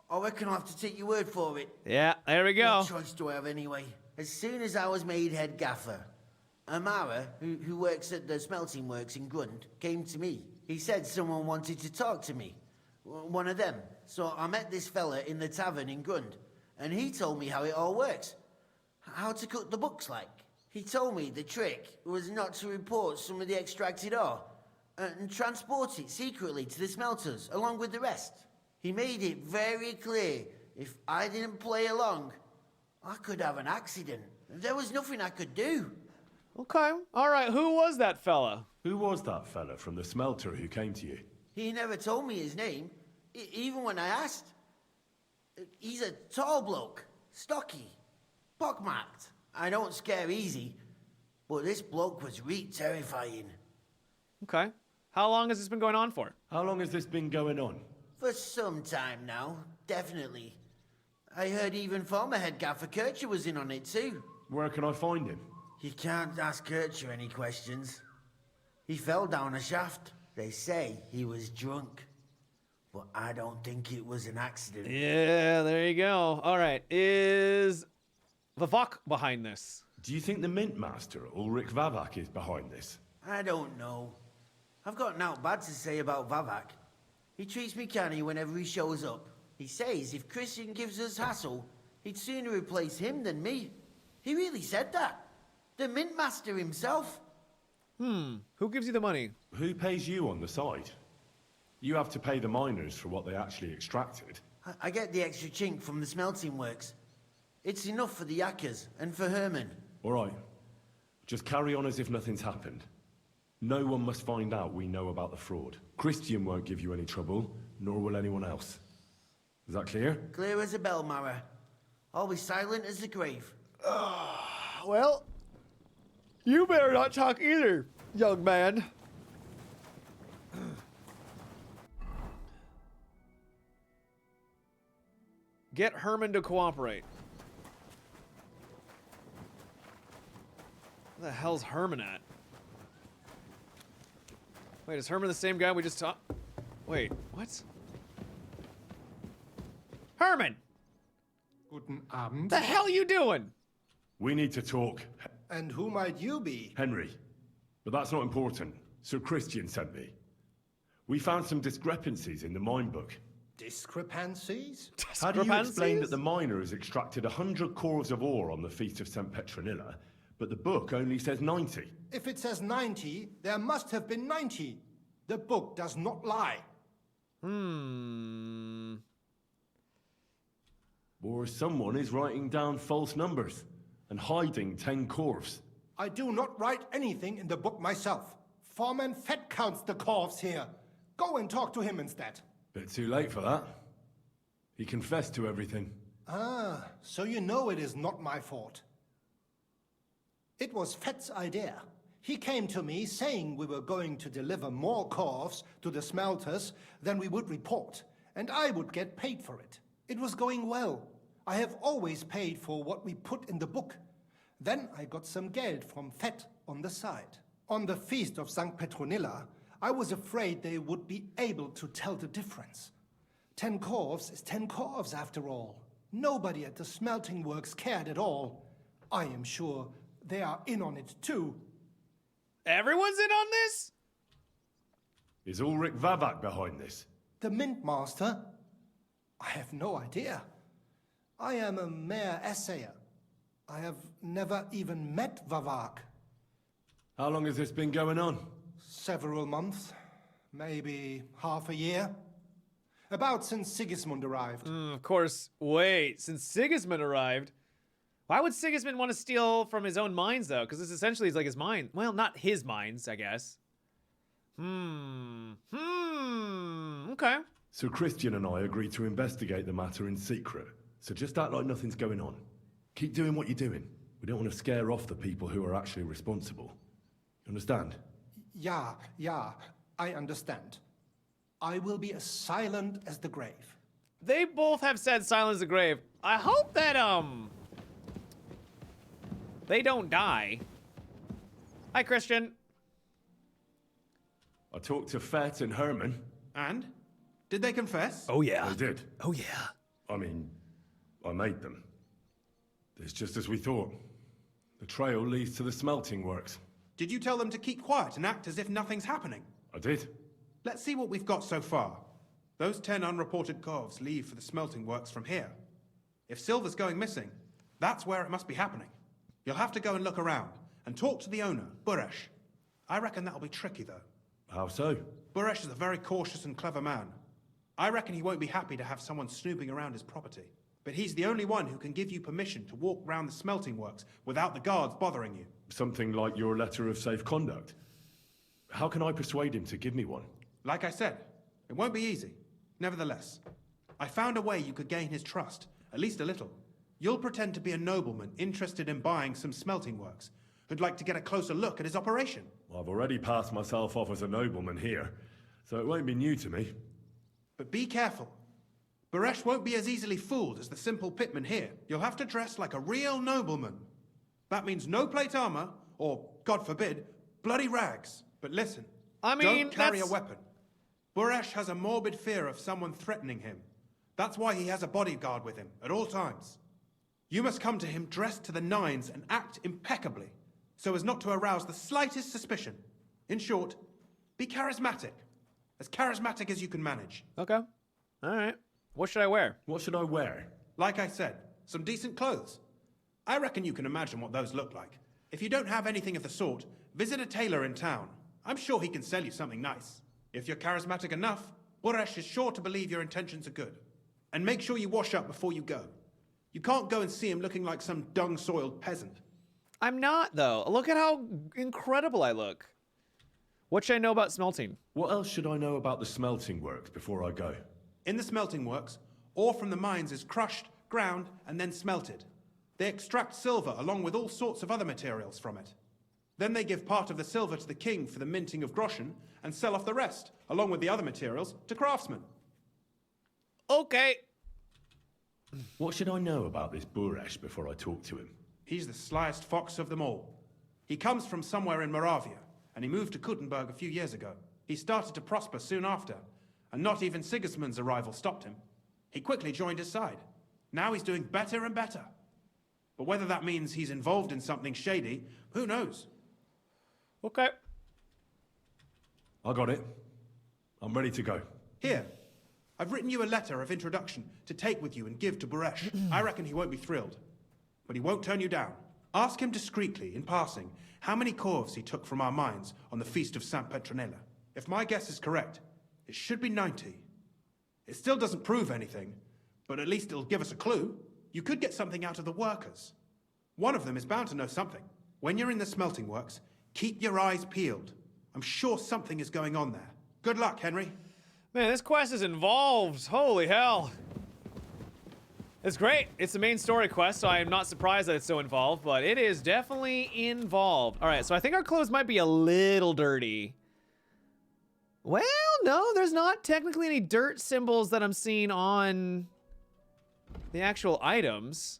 [SPEAKER 3] I reckon I'll have to take your word for it.
[SPEAKER 1] Yeah, there we go.
[SPEAKER 3] What choice do I have anyway? As soon as I was made head gaffer, Amara, who works at the smelting works in Grund, came to me. He said someone wanted to talk to me. One of them. So I met this fella in the tavern in Grund, and he told me how it all works. How to cook the books like. He told me the trick was not to report some of the extracted ore, and transport it secretly to the smelters, along with the rest. He made it very clear if I didn't play along, I could have an accident. There was nothing I could do.
[SPEAKER 1] Okay. All right. Who was that fella?
[SPEAKER 6] Who was that fella from the smelter who came to you?
[SPEAKER 3] He never told me his name, even when I asked. He's a tall bloke, stocky, pockmarked. I don't scare easy, but this bloke was terrifying.
[SPEAKER 1] Okay. How long has this been going on for?
[SPEAKER 6] How long has this been going on?
[SPEAKER 3] For some time now, definitely. I heard even former head gaffer Kircher was in on it too.
[SPEAKER 6] Where can I find him?
[SPEAKER 3] You can't ask Kircher any questions. He fell down a shaft. They say he was drunk. But I don't think it was an accident.
[SPEAKER 1] Yeah, there you go. All right. Is Vavak behind this?
[SPEAKER 6] Do you think the Mint Master, Ulrich Vavak, is behind this?
[SPEAKER 3] I don't know. I've got naught bad to say about Vavak. He treats me canny whenever he shows up. He says if Christian gives us hassle, he'd sooner replace him than me. He really said that. The Mint Master himself.
[SPEAKER 1] Who gives you the money?
[SPEAKER 6] Who pays you on the side? You have to pay the miners for what they actually extracted.
[SPEAKER 3] I get the extra chink from the smelting works. It's enough for the Yakkers and for Herman.
[SPEAKER 6] All right. Just carry on as if nothing's happened. No one must find out we know about the fraud. Christian won't give you any trouble, nor will anyone else. Is that clear?
[SPEAKER 3] Clear as a bell, Mara. I'll be silent as the grave.
[SPEAKER 1] Well, you better not talk either, young man. Get Herman to cooperate. Where the hell's Herman at? Wait, is Herman the same guy we just talked? Wait, what? Herman!
[SPEAKER 20] Guten Abend.
[SPEAKER 1] The hell you doing?
[SPEAKER 6] We need to talk.
[SPEAKER 20] And who might you be?
[SPEAKER 6] Henry. But that's not important. Sir Christian sent me. We found some discrepancies in the mine book.
[SPEAKER 20] Discrepancies?
[SPEAKER 6] How do you explain that the miner has extracted 100 cores of ore on the Feast of St. Petronilla, but the book only says 90?
[SPEAKER 20] If it says 90, there must have been 90. The book does not lie.
[SPEAKER 6] Or someone is writing down false numbers and hiding 10 cores.
[SPEAKER 20] I do not write anything in the book myself. Foreman Fett counts the corves here. Go and talk to him instead.
[SPEAKER 6] Bit too late for that. He confessed to everything.
[SPEAKER 20] Ah, so you know it is not my fault. It was Fett's idea. He came to me saying we were going to deliver more corves to the smelters than we would report, and I would get paid for it. It was going well. I have always paid for what we put in the book. Then I got some geld from Fett on the side. On the Feast of St. Petronilla, I was afraid they would be able to tell the difference. 10 corves is 10 corves after all. Nobody at the smelting works cared at all. I am sure they are in on it too.
[SPEAKER 1] Everyone's in on this?
[SPEAKER 6] Is Ulrich Vavak behind this?
[SPEAKER 20] The Mint Master? I have no idea. I am a mere assayer. I have never even met Vavak.
[SPEAKER 6] How long has this been going on?
[SPEAKER 20] Several months, maybe half a year. About since Sigismund arrived.
[SPEAKER 1] Of course. Wait, since Sigismund arrived? Why would Sigismund want to steal from his own mines, though? Because this essentially is like his mine. Well, not his mines, I guess. Okay.
[SPEAKER 6] So Christian and I agreed to investigate the matter in secret. So just act like nothing's going on. Keep doing what you're doing. We don't want to scare off the people who are actually responsible. You understand?
[SPEAKER 20] Yeah, I understand. I will be as silent as the grave.
[SPEAKER 1] They both have said silence the grave. I hope that, they don't die. Hi, Christian.
[SPEAKER 6] I talked to Fett and Herman.
[SPEAKER 16] And? Did they confess?
[SPEAKER 1] Oh, yeah.
[SPEAKER 6] They did.
[SPEAKER 1] Oh, yeah.
[SPEAKER 6] I mean, I made them. It's just as we thought. The trail leads to the smelting works.
[SPEAKER 16] Did you tell them to keep quiet and act as if nothing's happening?
[SPEAKER 6] I did.
[SPEAKER 16] Let's see what we've got so far. Those 10 unreported corves leave for the smelting works from here. If silver's going missing, that's where it must be happening. You'll have to go and look around and talk to the owner, Buresh. I reckon that'll be tricky, though.
[SPEAKER 6] How so?
[SPEAKER 16] Buresh is a very cautious and clever man. I reckon he won't be happy to have someone snooping around his property. But he's the only one who can give you permission to walk round the smelting works without the guards bothering you.
[SPEAKER 6] Something like your letter of safe conduct. How can I persuade him to give me one?
[SPEAKER 16] Like I said, it won't be easy. Nevertheless, I found a way you could gain his trust, at least a little. You'll pretend to be a nobleman interested in buying some smelting works, who'd like to get a closer look at his operation.
[SPEAKER 6] I've already passed myself off as a nobleman here, so it won't be new to me.
[SPEAKER 16] But be careful. Buresh won't be as easily fooled as the simple pitman here. You'll have to dress like a real nobleman. That means no plate armor, or, God forbid, bloody rags. But listen, don't carry a weapon. Buresh has a morbid fear of someone threatening him. That's why he has a bodyguard with him at all times. You must come to him dressed to the nines and act impeccably, so as not to arouse the slightest suspicion. In short, be charismatic as you can manage.
[SPEAKER 1] Okay. All right. What should I wear?
[SPEAKER 6] What should I wear?
[SPEAKER 16] Like I said, some decent clothes. I reckon you can imagine what those look like. If you don't have anything of the sort, visit a tailor in town. I'm sure he can sell you something nice. If you're charismatic enough, Buresh is sure to believe your intentions are good. And make sure you wash up before you go. You can't go and see him looking like some dung-soiled peasant.
[SPEAKER 1] I'm not, though. Look at how incredible I look. What should I know about smelting?
[SPEAKER 6] What else should I know about the smelting works before I go?
[SPEAKER 16] In the smelting works, ore from the mines is crushed, ground, and then smelted. They extract silver along with all sorts of other materials from it. Then they give part of the silver to the king for the minting of groschen and sell off the rest, along with the other materials, to craftsmen.
[SPEAKER 1] Okay.
[SPEAKER 6] What should I know about this Buresh before I talk to him?
[SPEAKER 16] He's the slyest fox of them all. He comes from somewhere in Moravia, and he moved to Kuttenberg a few years ago. He started to prosper soon after, and not even Sigismund's arrival stopped him. He quickly joined his side. Now he's doing better and better. But whether that means he's involved in something shady, who knows?
[SPEAKER 1] Okay.
[SPEAKER 6] I got it. I'm ready to go.
[SPEAKER 16] Here, I've written you a letter of introduction to take with you and give to Buresh. I reckon he won't be thrilled, but he won't turn you down. Ask him discreetly, in passing, how many corves he took from our mines on the feast of Saint Petronella. If my guess is correct, it should be 90. It still doesn't prove anything, but at least it'll give us a clue. You could get something out of the workers. One of them is bound to know something. When you're in the smelting works, keep your eyes peeled. I'm sure something is going on there. Good luck, Henry.
[SPEAKER 1] Man, this quest is involved. Holy hell. It's great. It's the main story quest, so I am not surprised that it's so involved, but it is definitely involved. All right, so I think our clothes might be a little dirty. Well, no, there's not technically any dirt symbols that I'm seeing on the actual items.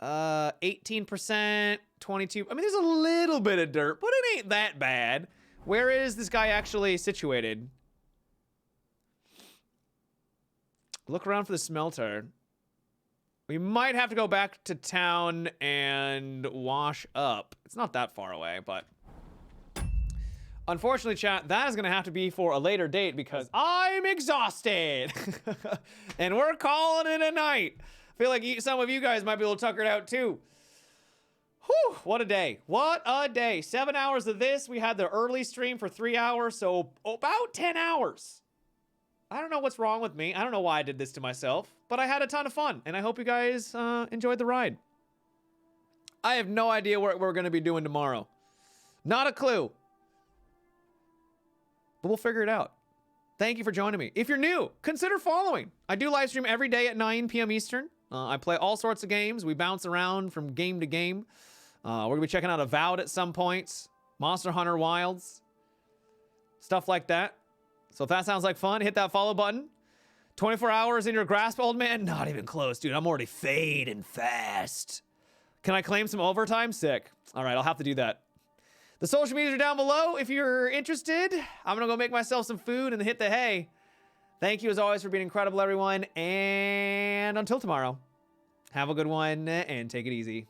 [SPEAKER 1] 18%, 22. I mean, there's a little bit of dirt, but it ain't that bad. Where is this guy actually situated? Look around for the smelter. We might have to go back to town and wash up. It's not that far away, but unfortunately, chat, that is going to have to be for a later date because I'm exhausted. And we're calling it a night. feel like some of you guys might be a little tuckered out too. Whew, what a day. What a day. 7 hours of this. We had the early stream for 3 hours, so about 10 hours. I don't know what's wrong with me. I don't know why I did this to myself, but I had a ton of fun, and I hope you guys enjoyed the ride. I have no idea what we're going to be doing tomorrow. Not a clue. But we'll figure it out. Thank you for joining me. If you're new, consider following. I do live stream every day at 9 p.m. Eastern. I play all sorts of games. We bounce around from game to game. We're going to be checking out Avowed at some points. Monster Hunter Wilds. Stuff like that. So if that sounds like fun, hit that follow button. 24 hours in your grasp, old man? Not even close, dude. I'm already fading fast. Can I claim some overtime? Sick. All right, I'll have to do that. The social medias are down below if you're interested. I'm going to go make myself some food and hit the hay. Thank you as always for being incredible, everyone. And until tomorrow, have a good one and take it easy.